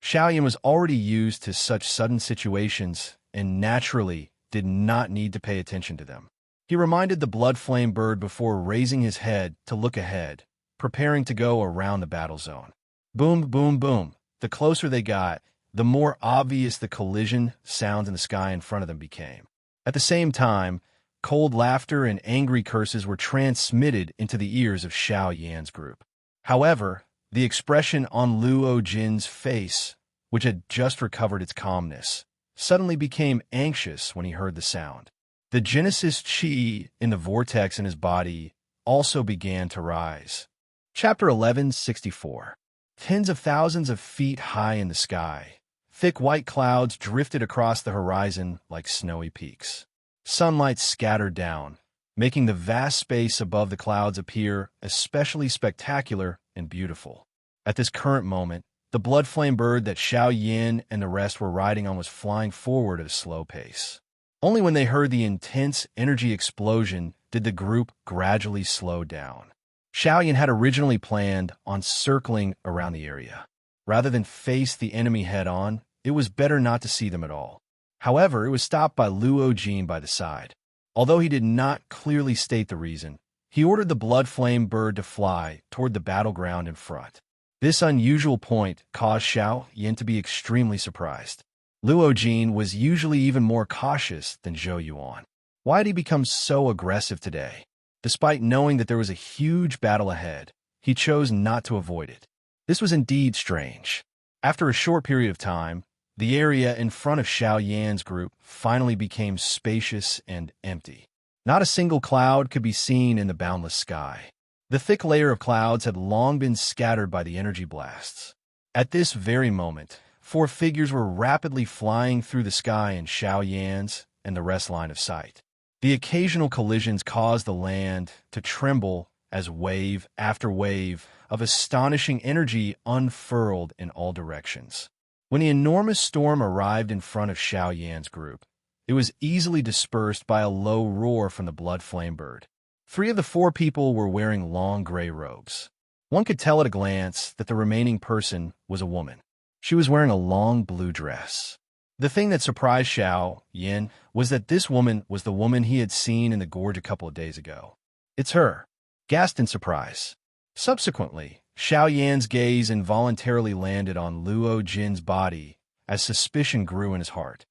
Xiao Yan was already used to such sudden situations and naturally did not need to pay attention to them. He reminded the blood flame bird before raising his head to look ahead, preparing to go around the battle zone. Boom, boom, boom. The closer they got, the more obvious the collision sounds in the sky in front of them became. At the same time, cold laughter and angry curses were transmitted into the ears of Xiao Yan's group. However, the expression on Luo Jin's face, which had just recovered its calmness, suddenly became anxious when he heard the sound. The Genesis Chi in the vortex in his body also began to rise. Chapter 1164. Tens of thousands of feet high in the sky, thick white clouds drifted across the horizon like snowy peaks. Sunlight scattered down, making the vast space above the clouds appear especially spectacular and beautiful. At this current moment, the blood flame bird that Xiao Yan and the rest were riding on was flying forward at a slow pace. Only when they heard the intense energy explosion did the group gradually slow down. Xiao Yan had originally planned on circling around the area. Rather than face the enemy head-on, it was better not to see them at all. However, it was stopped by Luo Jin by the side. Although he did not clearly state the reason, he ordered the blood flame bird to fly toward the battleground in front. This unusual point caused Xiao Yan to be extremely surprised. Luo Jin was usually even more cautious than Zhou Yuan. Why had he become so aggressive today? Despite knowing that there was a huge battle ahead, he chose not to avoid it. This was indeed strange. After a short period of time, the area in front of Xiao Yan's group finally became spacious and empty. Not a single cloud could be seen in the boundless sky. The thick layer of clouds had long been scattered by the energy blasts. At this very moment, 4 figures were rapidly flying through the sky in Xiao Yan's and the rest line of sight. The occasional collisions caused the land to tremble as wave after wave of astonishing energy unfurled in all directions. When the enormous storm arrived in front of Xiao Yan's group, it was easily dispersed by a low roar from the blood flame bird. 3 of the 4 people were wearing long gray robes. One could tell at a glance that the remaining person was a woman. She was wearing a long blue dress. The thing that surprised Xiao Yan was that this woman was the woman he had seen in the gorge a couple of days ago. It's her, gasped in surprise. Subsequently, Xiao Yan's gaze involuntarily landed on Luo Jin's body as suspicion grew in his heart.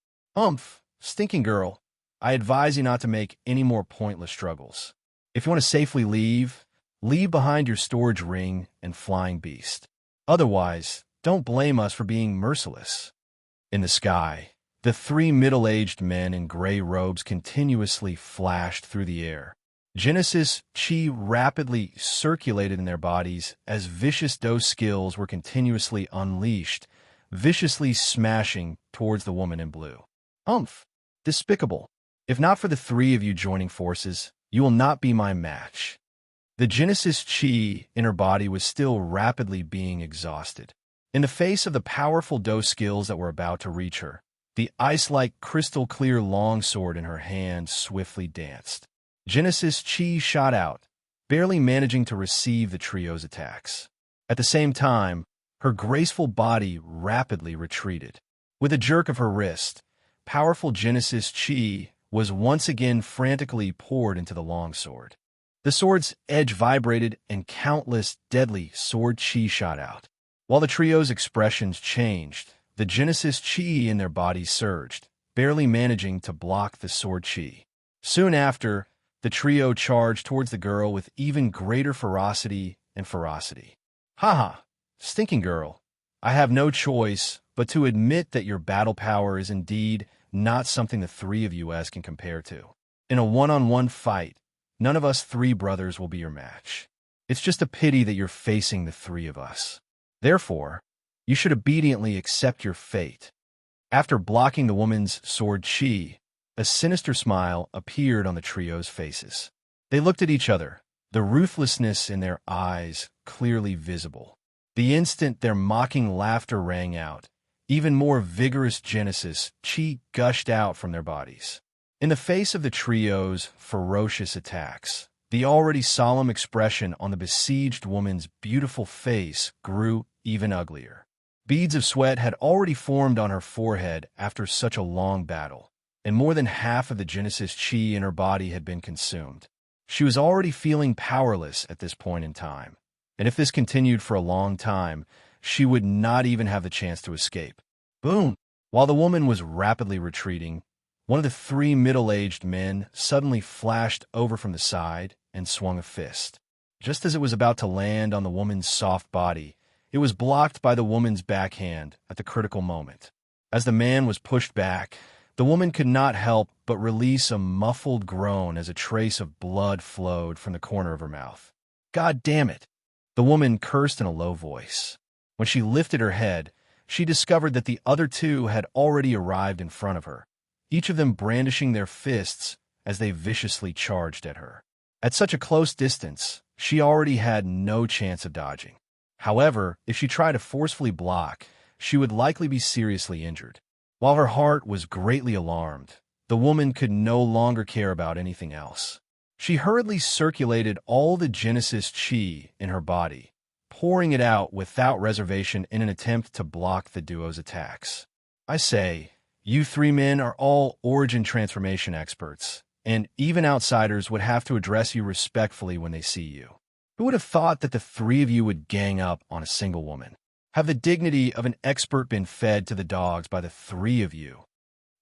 Stinking girl, I advise you not to make any more pointless struggles. If you want to safely leave, leave behind your storage ring and flying beast. Otherwise, don't blame us for being merciless. In the sky, the 3 middle-aged men in gray robes continuously flashed through the air. Genesis Chi rapidly circulated in their bodies as vicious dose skills were continuously unleashed, viciously smashing towards the woman in blue. Despicable. If not for the 3 of you joining forces, you will not be my match. The Genesis Chi in her body was still rapidly being exhausted. In the face of the powerful dose skills that were about to reach her, the ice-like crystal-clear longsword in her hand swiftly danced. Genesis Chi shot out, barely managing to receive the trio's attacks. At the same time, her graceful body rapidly retreated. With a jerk of her wrist, powerful Genesis Chi was once again frantically poured into the longsword. The sword's edge vibrated and countless deadly sword chi shot out. While the trio's expressions changed, the Genesis Chi in their bodies surged, barely managing to block the sword chi. Soon after, the trio charged towards the girl with even greater ferocity and ferocity. Haha, stinking girl, I have no choice but to admit that your battle power is indeed not something the 3 of you can compare to. In a one-on-one fight, none of us three brothers will be your match. It's just a pity that you're facing the three of us. Therefore, you should obediently accept your fate." After blocking the woman's sword chi, a sinister smile appeared on the trio's faces. They looked at each other, the ruthlessness in their eyes clearly visible. The instant their mocking laughter rang out, even more vigorous Genesis chi gushed out from their bodies. In the face of the trio's ferocious attacks, the already solemn expression on the besieged woman's beautiful face grew even uglier. Beads of sweat had already formed on her forehead after such a long battle, and more than half of the Genesis chi in her body had been consumed. She was already feeling powerless at this point in time, and if this continued for a long time, she would not even have the chance to escape. Boom! While the woman was rapidly retreating, one of the three middle-aged men suddenly flashed over from the side and swung a fist. Just as it was about to land on the woman's soft body, it was blocked by the woman's backhand at the critical moment. As the man was pushed back, the woman could not help but release a muffled groan as a trace of blood flowed from the corner of her mouth. "God damn it!" The woman cursed in a low voice. When she lifted her head, she discovered that the other two had already arrived in front of her, each of them brandishing their fists as they viciously charged at her. At such a close distance, she already had no chance of dodging. However, if she tried to forcefully block, she would likely be seriously injured. While her heart was greatly alarmed, the woman could no longer care about anything else. She hurriedly circulated all the Genesis chi in her body, pouring it out without reservation in an attempt to block the duo's attacks. "I say, you three men are all origin transformation experts, and even outsiders would have to address you respectfully when they see you. Who would have thought that the three of you would gang up on a single woman? Have the dignity of an expert been fed to the dogs by the three of you?"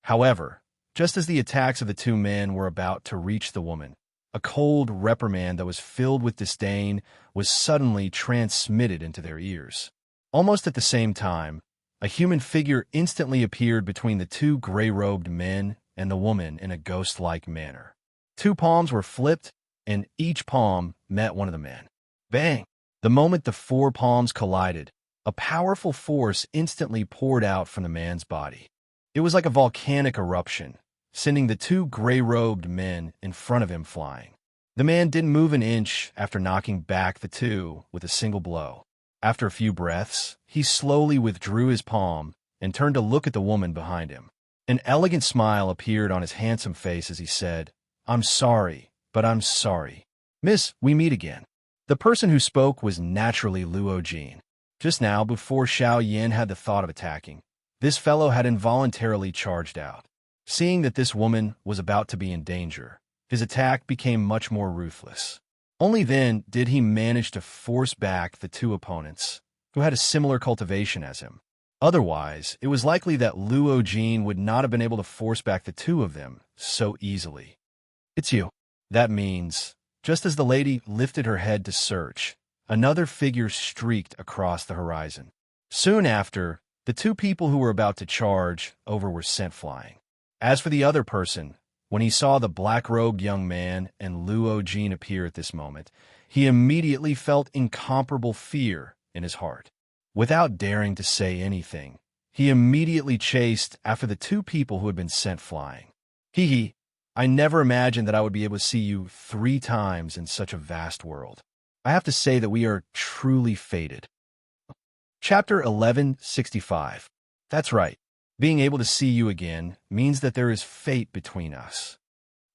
However, just as the attacks of the two men were about to reach the woman, a cold reprimand that was filled with disdain was suddenly transmitted into their ears. Almost at the same time, a human figure instantly appeared between the two gray-robed men and the woman in a ghost-like manner. Two palms were flipped, and each palm met one of the men. Bang! The moment the four palms collided, a powerful force instantly poured out from the man's body. It was like a volcanic eruption, sending the two gray-robed men in front of him flying. The man didn't move an inch after knocking back the two with a single blow. After a few breaths, he slowly withdrew his palm and turned to look at the woman behind him. An elegant smile appeared on his handsome face as he said, "I'm sorry, but I'm sorry. Miss, we meet again." The person who spoke was naturally Luo Jin. Just now, before Xiao Yan had the thought of attacking, this fellow had involuntarily charged out. Seeing that this woman was about to be in danger, his attack became much more ruthless. Only then did he manage to force back the two opponents, who had a similar cultivation as him. Otherwise, it was likely that Luo Jin would not have been able to force back the two of them so easily. "It's you." That means, just as the lady lifted her head to search, another figure streaked across the horizon. Soon after, the two people who were about to charge over were sent flying. As for the other person, when he saw the black-robed young man and Luo Jin appear at this moment, he immediately felt incomparable fear in his heart. Without daring to say anything, he immediately chased after the two people who had been sent flying. "Hee, I never imagined that I would be able to see you 3 times in such a vast world. I have to say that we are truly fated." Chapter 1165. That's right. Being able to see you again means that there is fate between us.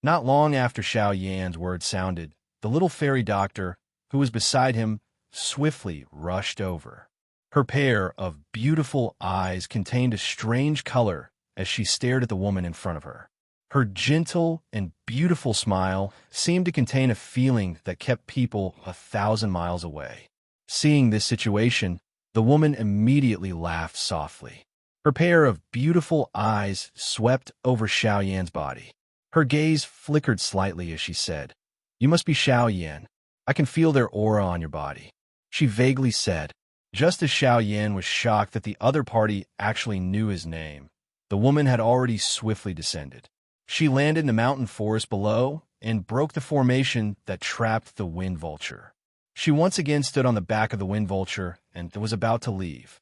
Not long after Xiao Yan's words sounded, the little fairy doctor, who was beside him, swiftly rushed over. Her pair of beautiful eyes contained a strange color as she stared at the woman in front of her. Her gentle and beautiful smile seemed to contain a feeling that kept people 1,000 miles away. Seeing this situation, the woman immediately laughed softly. Her pair of beautiful eyes swept over Xiao Yan's body. Her gaze flickered slightly as she said, "You must be Xiao Yan. I can feel their aura on your body," she vaguely said. Just as Xiao Yan was shocked that the other party actually knew his name, the woman had already swiftly descended. She landed in the mountain forest below and broke the formation that trapped the wind vulture. She once again stood on the back of the wind vulture and was about to leave.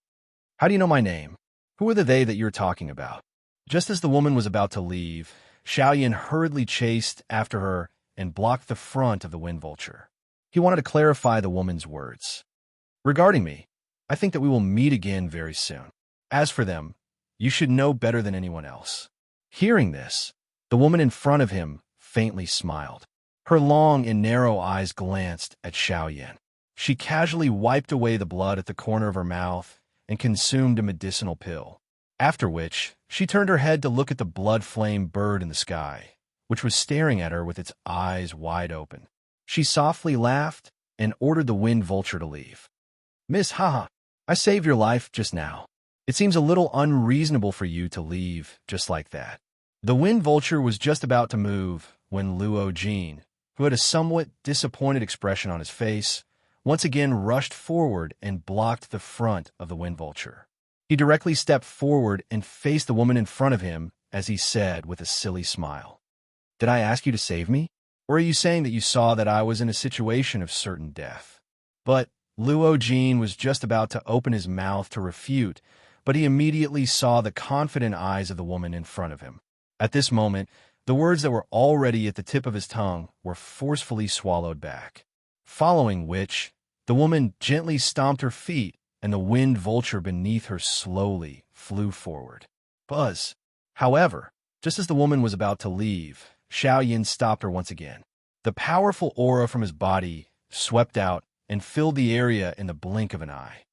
"How do you know my name? Who are the they that you're talking about?" Just as the woman was about to leave, Xiaoyan hurriedly chased after her and blocked the front of the wind vulture. He wanted to clarify the woman's words. "Regarding me, I think that we will meet again very soon. As for them, you should know better than anyone else." Hearing this, the woman in front of him faintly smiled. Her long and narrow eyes glanced at Xiaoyan. She casually wiped away the blood at the corner of her mouth and consumed a medicinal pill, after which she turned her head to look at the blood-flame bird in the sky, which was staring at her with its eyes wide open. She softly laughed and ordered the wind vulture to leave. "Miss, haha, I saved your life just now. It seems a little unreasonable for you to leave just like that." The wind vulture was just about to move when Luo Jin, who had a somewhat disappointed expression on his face, once again rushed forward and blocked the front of the wind vulture. He directly stepped forward and faced the woman in front of him as he said with a silly smile, "Did I ask you to save me? Or are you saying that you saw that I was in a situation of certain death?" But Luo Jin was just about to open his mouth to refute, but he immediately saw the confident eyes of the woman in front of him. At this moment, the words that were already at the tip of his tongue were forcefully swallowed back, following which the woman gently stomped her feet and the wind vulture beneath her slowly flew forward. Buzz! However, just as the woman was about to leave, Xiaoyan stopped her once again. The powerful aura from his body swept out and filled the area in the blink of an eye.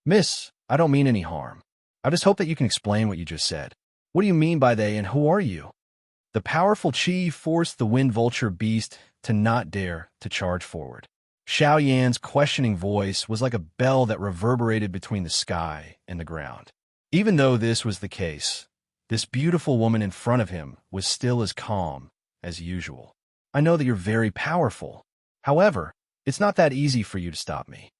"Miss, I don't mean any harm. I just hope that you can explain what you just said. What do you mean by they, and who are you?" The powerful qi forced the wind vulture beast to not dare to charge forward. Xiaoyan's questioning voice was like a bell that reverberated between the sky and the ground. Even though this was the case, this beautiful woman in front of him was still as calm as usual. "I know that you're very powerful. However, it's not that easy for you to stop me."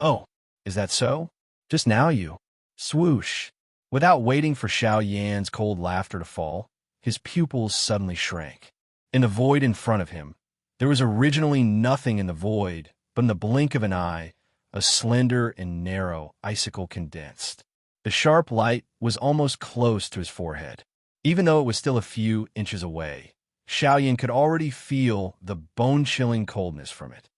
"Oh, is that so? Just now you..." Swoosh! Without waiting for Xiaoyan's cold laughter to fall, his pupils suddenly shrank. In the void in front of him, there was originally nothing in the void, but in the blink of an eye, a slender and narrow icicle condensed. The sharp light was almost close to his forehead. Even though it was still a few inches away, Xiaoyan could already feel the bone-chilling coldness from it.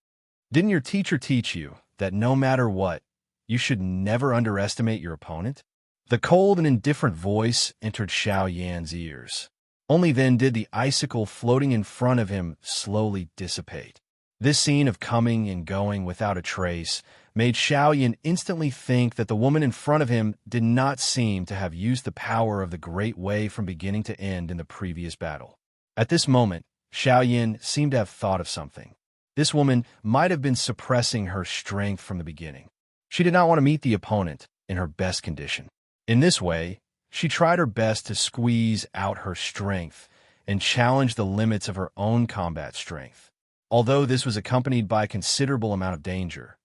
"Didn't your teacher teach you that no matter what, you should never underestimate your opponent?" The cold and indifferent voice entered Xiaoyan's ears. Only then did the icicle floating in front of him slowly dissipate. This scene of coming and going without a trace made Xiaoyan instantly think that the woman in front of him did not seem to have used the power of the Great Way from beginning to end in the previous battle. At this moment, Xiaoyan seemed to have thought of something. This woman might have been suppressing her strength from the beginning. She did not want to meet the opponent in her best condition. In this way, she tried her best to squeeze out her strength and challenge the limits of her own combat strength. Although this was accompanied by a considerable amount of danger,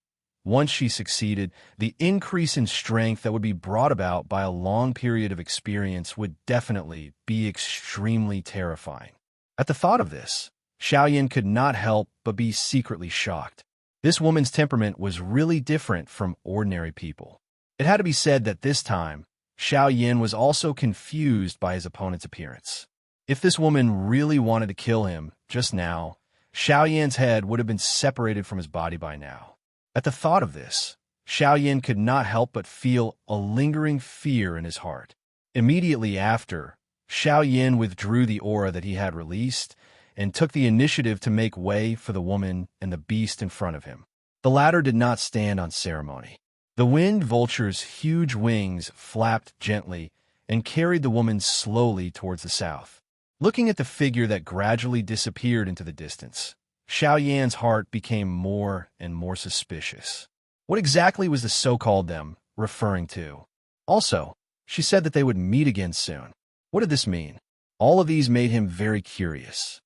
once she succeeded, the increase in strength that would be brought about by a long period of experience would definitely be extremely terrifying. At the thought of this, Xiaoyan could not help but be secretly shocked. This woman's temperament was really different from ordinary people. It had to be said that this time, Xiaoyan was also confused by his opponent's appearance. If this woman really wanted to kill him just now, Xiaoyan's head would have been separated from his body by now. At the thought of this, Xiaoyan could not help but feel a lingering fear in his heart. Immediately after, Xiaoyan withdrew the aura that he had released and took the initiative to make way for the woman and the beast in front of him. The latter did not stand on ceremony. The wind vulture's huge wings flapped gently and carried the woman slowly towards the south. Looking at the figure that gradually disappeared into the distance, Xiaoyan's heart became more and more suspicious. What exactly was the so-called them referring to? Also, she said that they would meet again soon. What did this mean? All of these made him very curious.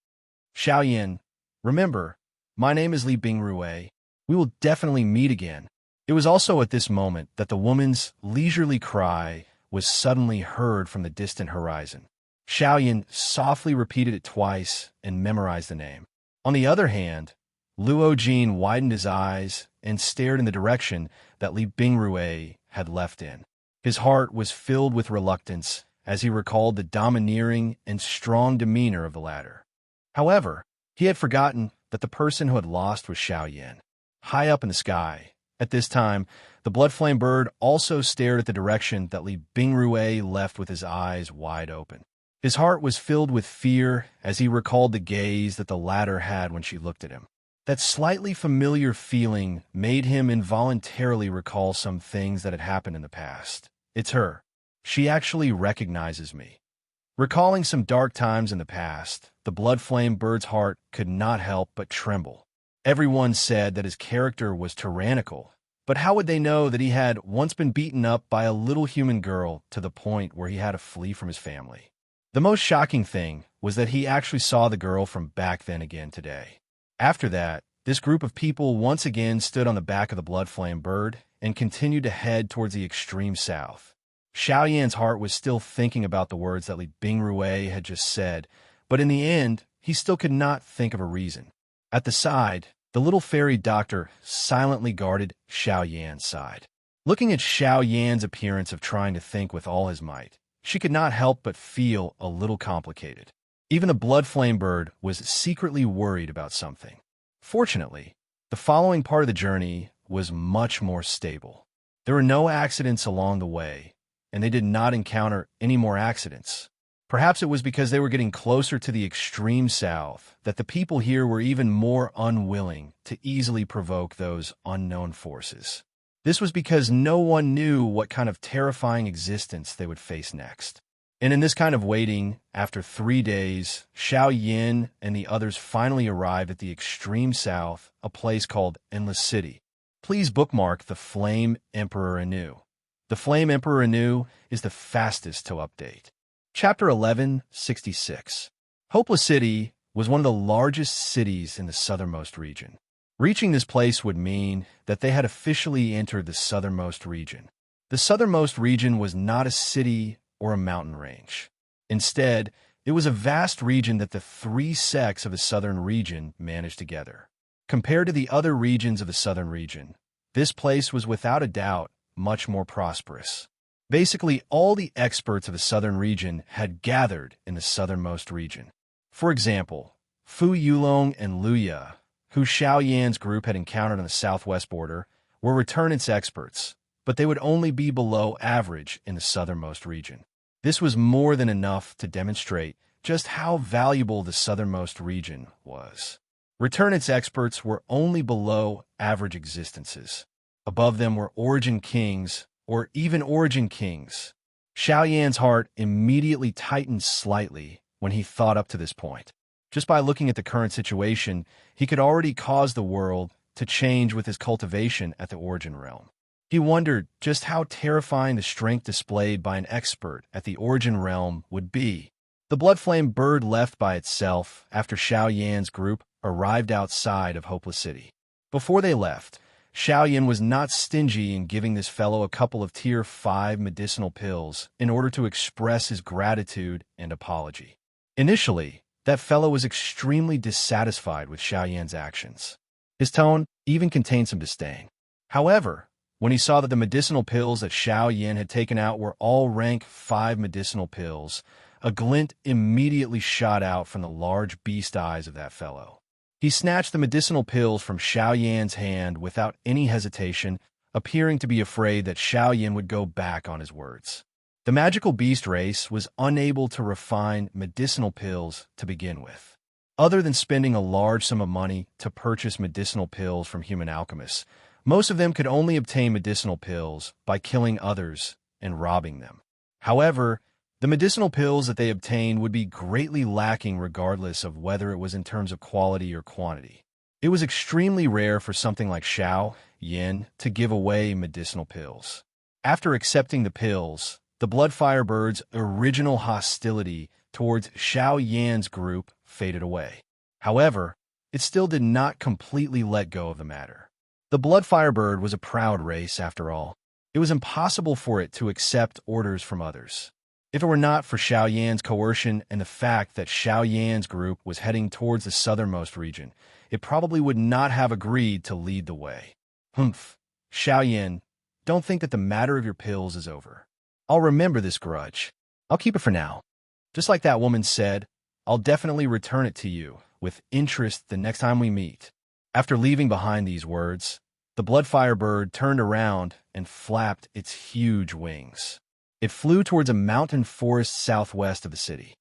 "Xiaoyan, remember, my name is Li Bingrui. We will definitely meet again." It was also at this moment that the woman's leisurely cry was suddenly heard from the distant horizon. Xiaoyan softly repeated it twice and memorized the name. On the other hand, Luo Jin widened his eyes and stared in the direction that Li Bingrui had left in. His heart was filled with reluctance as he recalled the domineering and strong demeanor of the latter. However, he had forgotten that the person who had lost was Xiaoyan. High up in the sky, at this time, the blood-flame bird also stared at the direction that Li Bingrui left with his eyes wide open. His heart was filled with fear as he recalled the gaze that the latter had when she looked at him. That slightly familiar feeling made him involuntarily recall some things that had happened in the past. It's her. She actually recognizes me. Recalling some dark times in the past, the blood-flame bird's heart could not help but tremble. Everyone said that his character was tyrannical, but how would they know that he had once been beaten up by a little human girl to the point where he had to flee from his family? The most shocking thing was that he actually saw the girl from back then again today. After that, this group of people once again stood on the back of the blood-flame bird and continued to head towards the extreme south. Xiaoyan's heart was still thinking about the words that Li Bingrui had just said, but in the end, he still could not think of a reason. At the side, the little fairy doctor silently guarded Xiaoyan's side. Looking at Xiaoyan's appearance of trying to think with all his might, she could not help but feel a little complicated. Even the blood-flame bird was secretly worried about something. Fortunately, the following part of the journey was much more stable. There were no accidents along the way, and they did not encounter any more accidents. Perhaps it was because they were getting closer to the extreme south that the people here were even more unwilling to easily provoke those unknown forces. This was because no one knew what kind of terrifying existence they would face next. And in this kind of waiting, after 3 days, Xiaoyan and the others finally arrived at the extreme south, a place called Endless City. Please bookmark the Flame Emperor anew. The Flame Emperor anew is the fastest to update. Chapter 1166. Hopeless City was one of the largest cities in the southernmost region. Reaching this place would mean that they had officially entered the southernmost region. The southernmost region was not a city or a mountain range. Instead, it was a vast region that the 3 sects of the southern region managed together. Compared to the other regions of the southern region, this place was without a doubt much more prosperous. Basically, all the experts of the southern region had gathered in the southernmost region. For example, Fu Yulong and Luya, who Xiaoyan's group had encountered on the southwest border, were returnance experts, but they would only be below average in the southernmost region. This was more than enough to demonstrate just how valuable the southernmost region was. Returnance experts were only below average existences. Above them were origin kings, or even origin kings. Xiaoyan's heart immediately tightened slightly when he thought up to this point. Just by looking at the current situation, he could already cause the world to change with his cultivation at the origin realm. He wondered just how terrifying the strength displayed by an expert at the origin realm would be. The blood-flame bird left by itself after Xiaoyan's group arrived outside of Hopeless City. Before they left, Xiaoyan was not stingy in giving this fellow a couple of Tier 5 medicinal pills in order to express his gratitude and apology. Initially, that fellow was extremely dissatisfied with Xiaoyan's actions. His tone even contained some disdain. However, when he saw that the medicinal pills that Xiaoyan had taken out were all rank 5 medicinal pills, a glint immediately shot out from the large beast eyes of that fellow. He snatched the medicinal pills from Xiaoyan's hand without any hesitation, appearing to be afraid that Xiaoyan would go back on his words. The magical beast race was unable to refine medicinal pills to begin with. Other than spending a large sum of money to purchase medicinal pills from human alchemists, most of them could only obtain medicinal pills by killing others and robbing them. However, the medicinal pills that they obtained would be greatly lacking regardless of whether it was in terms of quality or quantity. It was extremely rare for something like Xiaoyan to give away medicinal pills. After accepting the pills, the Bloodfire Bird's original hostility towards Xiaoyan's group faded away. However, it still did not completely let go of the matter. The Bloodfire Bird was a proud race, after all. It was impossible for it to accept orders from others. If it were not for Xiao Yan's coercion and the fact that Xiao Yan's group was heading towards the southernmost region, it probably would not have agreed to lead the way. Humph. Xiao Yan, don't think that the matter of your pills is over. I'll remember this grudge. I'll keep it for now. Just like that woman said, I'll definitely return it to you with interest the next time we meet. After leaving behind these words, the Bloodfire bird turned around and flapped its huge wings. It flew towards a mountain forest southwest of the city.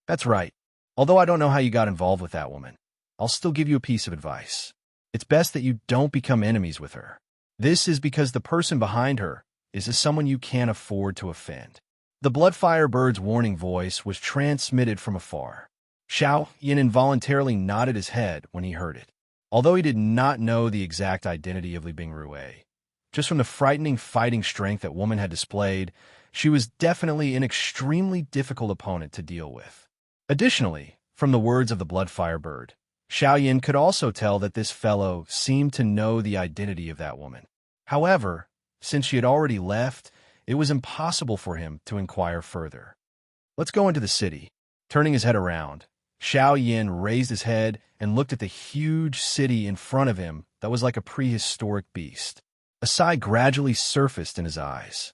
That's right. Although I don't know how you got involved with that woman, I'll still give you a piece of advice. It's best that you don't become enemies with her. This is because the person behind her is someone you can't afford to offend. The Bloodfire bird's warning voice was transmitted from afar. Xiao Yan involuntarily nodded his head when he heard it. Although he did not know the exact identity of Li Bingrue, just from the frightening fighting strength that woman had displayed, she was definitely an extremely difficult opponent to deal with. Additionally, from the words of the Bloodfire bird, Xiao Yan could also tell that this fellow seemed to know the identity of that woman. However, since she had already left, it was impossible for him to inquire further. Let's go into the city. Turning his head around, Xiao Yan raised his head and looked at the huge city in front of him that was like a prehistoric beast. A sigh gradually surfaced in his eyes.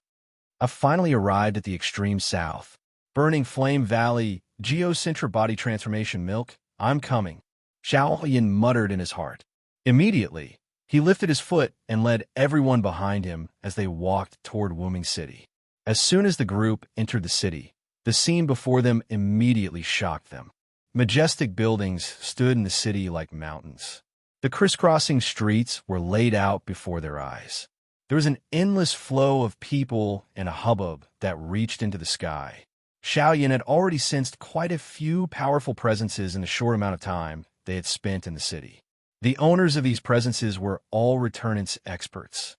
I've finally arrived at the extreme south. Burning Flame Valley, Geocentra Body Transformation Milk, I'm coming. Xiao Yan muttered in his heart. Immediately, he lifted his foot and led everyone behind him as they walked toward Wuming City. As soon as the group entered the city, the scene before them immediately shocked them. Majestic buildings stood in the city like mountains. The crisscrossing streets were laid out before their eyes. There was an endless flow of people and a hubbub that reached into the sky. Xiao Yan had already sensed quite a few powerful presences in the short amount of time they had spent in the city. The owners of these presences were all returnance experts.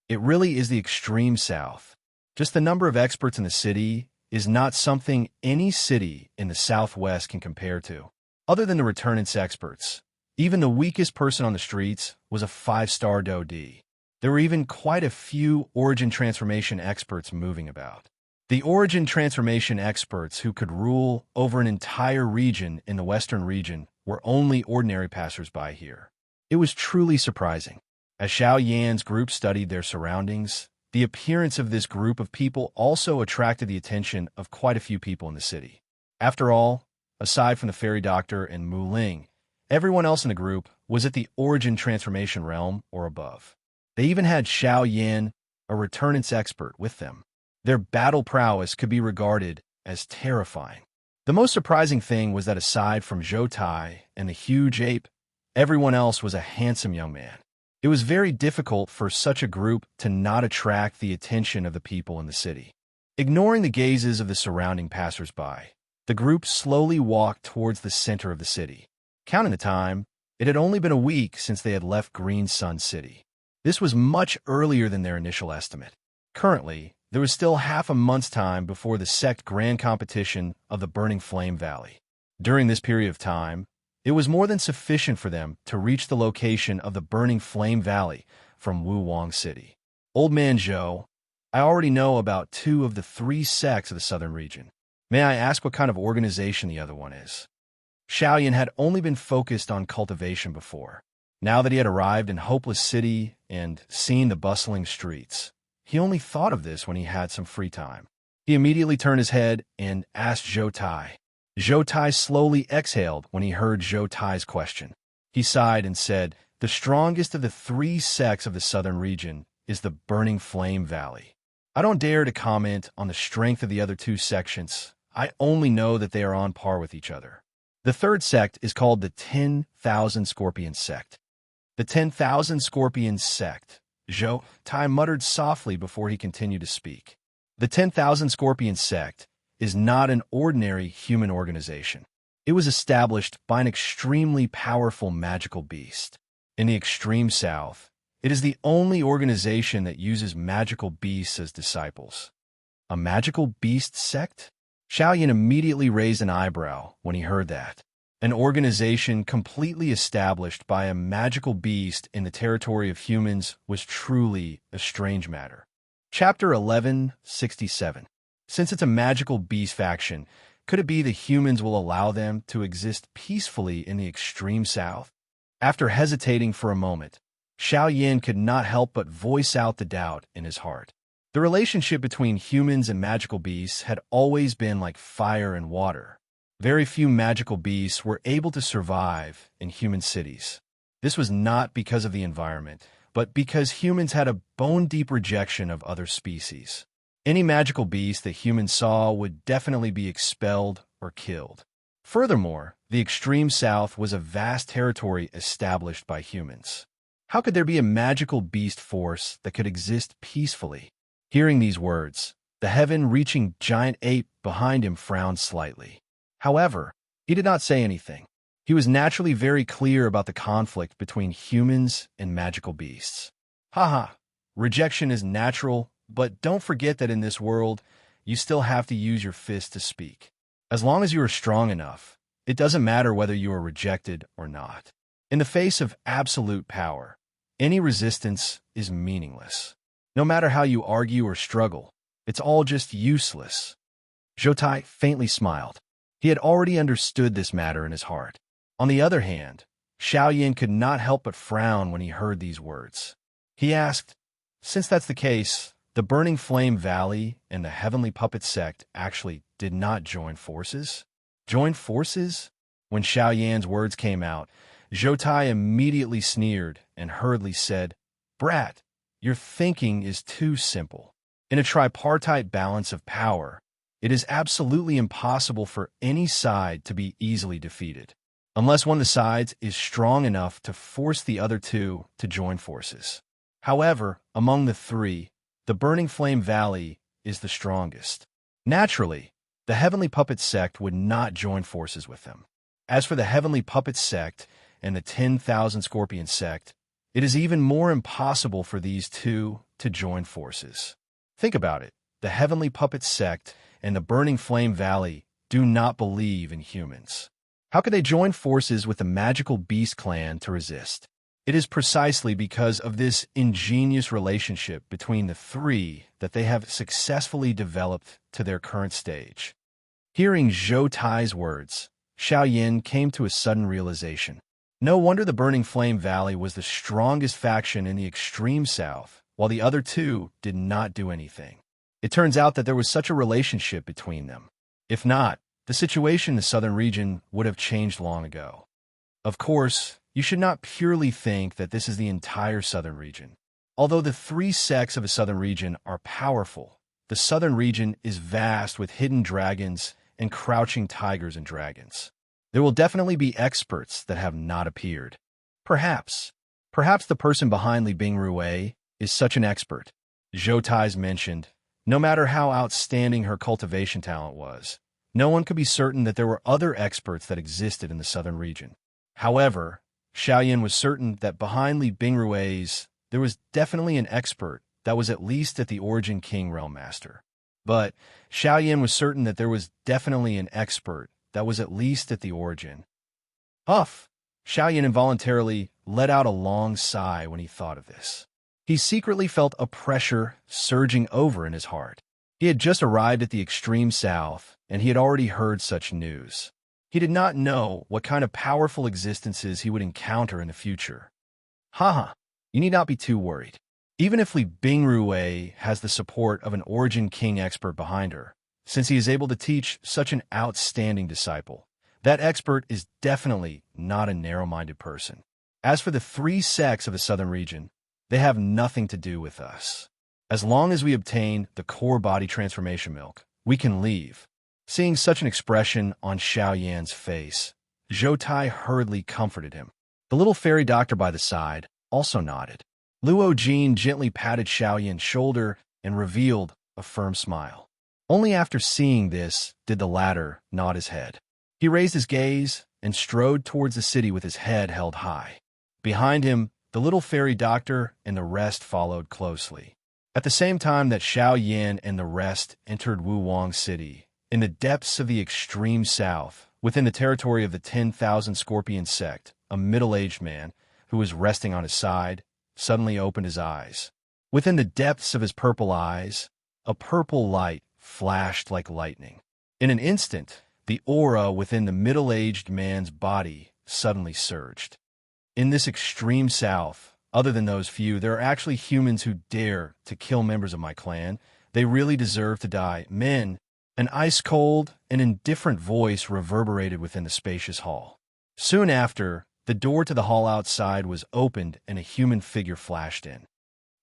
It really is the extreme south. Just the number of experts in the city is not something any city in the southwest can compare to. Other than the returnance experts, even the weakest person on the streets was a 5-star DoD. There were even quite a few origin transformation experts moving about. The origin transformation experts who could rule over an entire region in the western region were only ordinary passers-by here. It was truly surprising. As Xiao Yan's group studied their surroundings, the appearance of this group of people also attracted the attention of quite a few people in the city. After all, aside from the fairy doctor and Mu Ling, everyone else in the group was at the origin transformation realm or above. They even had Xiao Yan, a returnance expert, with them. Their battle prowess could be regarded as terrifying. The most surprising thing was that aside from Zhou Tai and the huge ape, everyone else was a handsome young man. It was very difficult for such a group to not attract the attention of the people in the city. Ignoring the gazes of the surrounding passers-by, the group slowly walked towards the center of the city. Counting the time, it had only been a week since they had left Green Sun City. This was much earlier than their initial estimate. Currently, there was still half a month's time before the sect grand competition of the Burning Flame Valley. During this period of time, it was more than sufficient for them to reach the location of the Burning Flame Valley from Wuwang City. Old Man Zhou, I already know about 2 of the 3 sects of the southern region. May I ask what kind of organization the other one is? Xiao Yan had only been focused on cultivation before. Now that he had arrived in Hopeless City and seen the bustling streets, he only thought of this when he had some free time. He immediately turned his head and asked Zhou Tai. Zhou Tai slowly exhaled when he heard Zhou Tai's question. He sighed and said, "The strongest of the 3 sects of the southern region is the Burning Flame Valley. I don't dare to comment on the strength of the other 2 sections. I only know that they are on par with each other. The 3rd sect is called the 10,000 Scorpion Sect." The 10,000 Scorpion Sect, Zhou Tai muttered softly before he continued to speak. The 10,000 Scorpion Sect is not an ordinary human organization. It was established by an extremely powerful magical beast. In the extreme south, it is the only organization that uses magical beasts as disciples. A magical beast sect? Xiao Yan immediately raised an eyebrow when he heard that. An organization completely established by a magical beast in the territory of humans was truly a strange matter. Chapter 1167. Since it's a magical beast faction, could it be the humans will allow them to exist peacefully in the extreme south? After hesitating for a moment, Xiao Yin could not help but voice out the doubt in his heart. The relationship between humans and magical beasts had always been like fire and water. Very few magical beasts were able to survive in human cities. This was not because of the environment, but because humans had a bone-deep rejection of other species. Any magical beast that humans saw would definitely be expelled or killed. Furthermore, the extreme south was a vast territory established by humans. How could there be a magical beast force that could exist peacefully? Hearing these words, the heaven-reaching giant ape behind him frowned slightly. However, he did not say anything. He was naturally very clear about the conflict between humans and magical beasts. Haha, rejection is natural, but don't forget that in this world, you still have to use your fist to speak. As long as you are strong enough, it doesn't matter whether you are rejected or not. In the face of absolute power, any resistance is meaningless. No matter how you argue or struggle, it's all just useless. Zhou faintly smiled. He had already understood this matter in his heart. On the other hand, Xiao Yin could not help but frown when he heard these words. He asked, since that's the case, the Burning Flame Valley and the Heavenly Puppet Sect actually did not join forces? Join forces? When Xiao Yan's words came out, Zhou immediately sneered and hurriedly said, Brat, your thinking is too simple. In a tripartite balance of power, it is absolutely impossible for any side to be easily defeated, unless one of the sides is strong enough to force the other two to join forces. However, among the three, the Burning Flame Valley is the strongest. Naturally, the Heavenly Puppet Sect would not join forces with them. As for the Heavenly Puppet Sect and the 10,000 Scorpion Sect, it is even more impossible for these two to join forces. Think about it. The Heavenly Puppet Sect and the Burning Flame Valley do not believe in humans. How could they join forces with the Magical Beast Clan to resist? It is precisely because of this ingenious relationship between the three that they have successfully developed to their current stage. Hearing Zhou Tai's words, Xiao Yin came to a sudden realization. No wonder the Burning Flame Valley was the strongest faction in the extreme south, while the other two did not do anything. It turns out that there was such a relationship between them. If not, the situation in the southern region would have changed long ago. Of course, you should not purely think that this is the entire southern region. Although the three sects of the southern region are powerful, the southern region is vast with hidden dragons and crouching tigers and dragons. There will definitely be experts that have not appeared. Perhaps the person behind Li Bingrui is such an expert. Zhou Tai's mentioned, no matter how outstanding her cultivation talent was, no one could be certain that there were other experts that existed in the southern region. However, Xiao Yin was certain that behind Li Bingrui's, there was definitely an expert that was at least at the Origin King Realm Master. But Xiao Yin was certain that there was definitely an expert that was at least at the Origin. Huff! Xiao Yin involuntarily let out a long sigh when he thought of this. He secretly felt a pressure surging over in his heart. He had just arrived at the extreme south, and he had already heard such news. He did not know what kind of powerful existences he would encounter in the future. Haha, you need not be too worried. Even if Li Bingrui has the support of an Origin King expert behind her, since he is able to teach such an outstanding disciple, that expert is definitely not a narrow-minded person. As for the three sects of the southern region, they have nothing to do with us. As long as we obtain the core body transformation milk, we can leave. Seeing such an expression on Xiao Yan's face, Zhou Tai hurriedly comforted him. The little fairy doctor by the side also nodded. Luo Jin gently patted Xiao Yan's shoulder and revealed a firm smile. Only after seeing this did the latter nod his head. He raised his gaze and strode towards the city with his head held high. Behind him, the little fairy doctor and the rest followed closely. At the same time that Xiao Yan and the rest entered Wuwang City, in the depths of the extreme south, within the territory of the 10,000 Scorpion Sect, a middle-aged man, who was resting on his side, suddenly opened his eyes. Within the depths of his purple eyes, a purple light flashed like lightning. In an instant, the aura within the middle-aged man's body suddenly surged. In this extreme south, other than those few, there are actually humans who dare to kill members of my clan. They really deserve to die. Men, an ice-cold and indifferent voice reverberated within the spacious hall. Soon after, the door to the hall outside was opened and a human figure flashed in.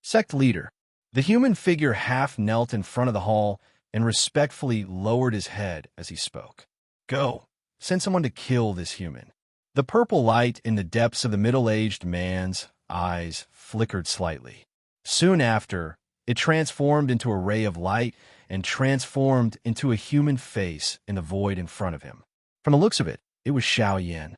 Sect leader. The human figure half knelt in front of the hall and respectfully lowered his head as he spoke. Go, send someone to kill this human. The purple light in the depths of the middle-aged man's eyes flickered slightly. Soon after, it transformed into a ray of light and transformed into a human face in the void in front of him. From the looks of it, it was Xiao Yan.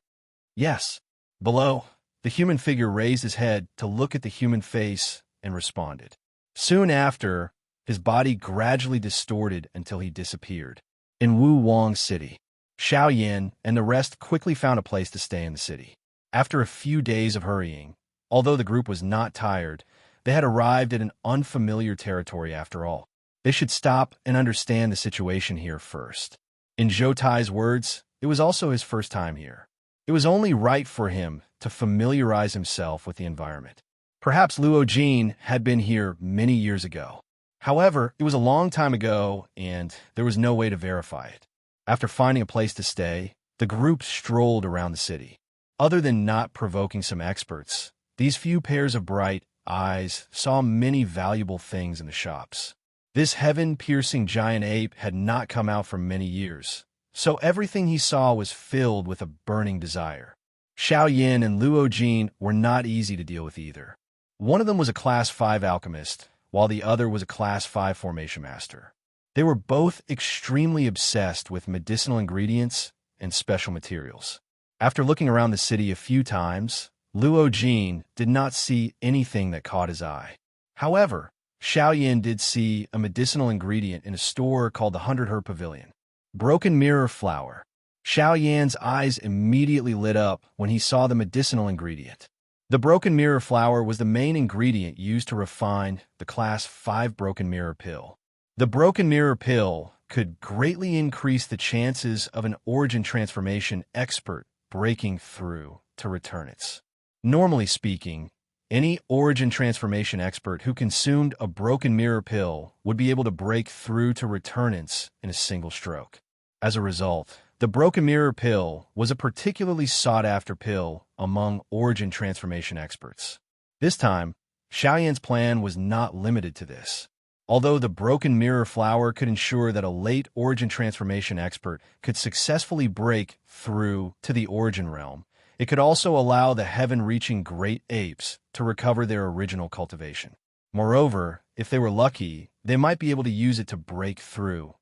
Yes. Below, the human figure raised his head to look at the human face and responded. Soon after, his body gradually distorted until he disappeared. In Wu Wang City, Xiao Yan and the rest quickly found a place to stay in the city. After a few days of hurrying, although the group was not tired, they had arrived at an unfamiliar territory after all. They should stop and understand the situation here first. In Zhou Tai's words, it was also his first time here. It was only right for him to familiarize himself with the environment. Perhaps Luo Jin had been here many years ago. However, it was a long time ago, and there was no way to verify it. After finding a place to stay, the group strolled around the city. Other than not provoking some experts, these few pairs of bright eyes saw many valuable things in the shops. This heaven-piercing giant ape had not come out for many years, so everything he saw was filled with a burning desire. Xiao Yin and Luo Jin were not easy to deal with either. One of them was a Class 5 alchemist, while the other was a Class 5 formation master. They were both extremely obsessed with medicinal ingredients and special materials. After looking around the city a few times, Luo Jin did not see anything that caught his eye. However, Xiao Yin did see a medicinal ingredient in a store called the 100 Herb Pavilion. Broken mirror flower. Xiao Yan's eyes immediately lit up when he saw the medicinal ingredient. The broken mirror flower was the main ingredient used to refine the Class 5 broken mirror pill. The broken mirror pill could greatly increase the chances of an origin transformation expert breaking through to Returnants. Normally speaking, any origin transformation expert who consumed a broken mirror pill would be able to break through to Returnants in a single stroke. As a result, the broken mirror pill was a particularly sought-after pill among origin transformation experts. This time, Xiao Yan's plan was not limited to this. Although the broken mirror flower could ensure that a late origin transformation expert could successfully break through to the origin realm, it could also allow the heaven-reaching great apes to recover their original cultivation. Moreover, if they were lucky, they might be able to use it to break through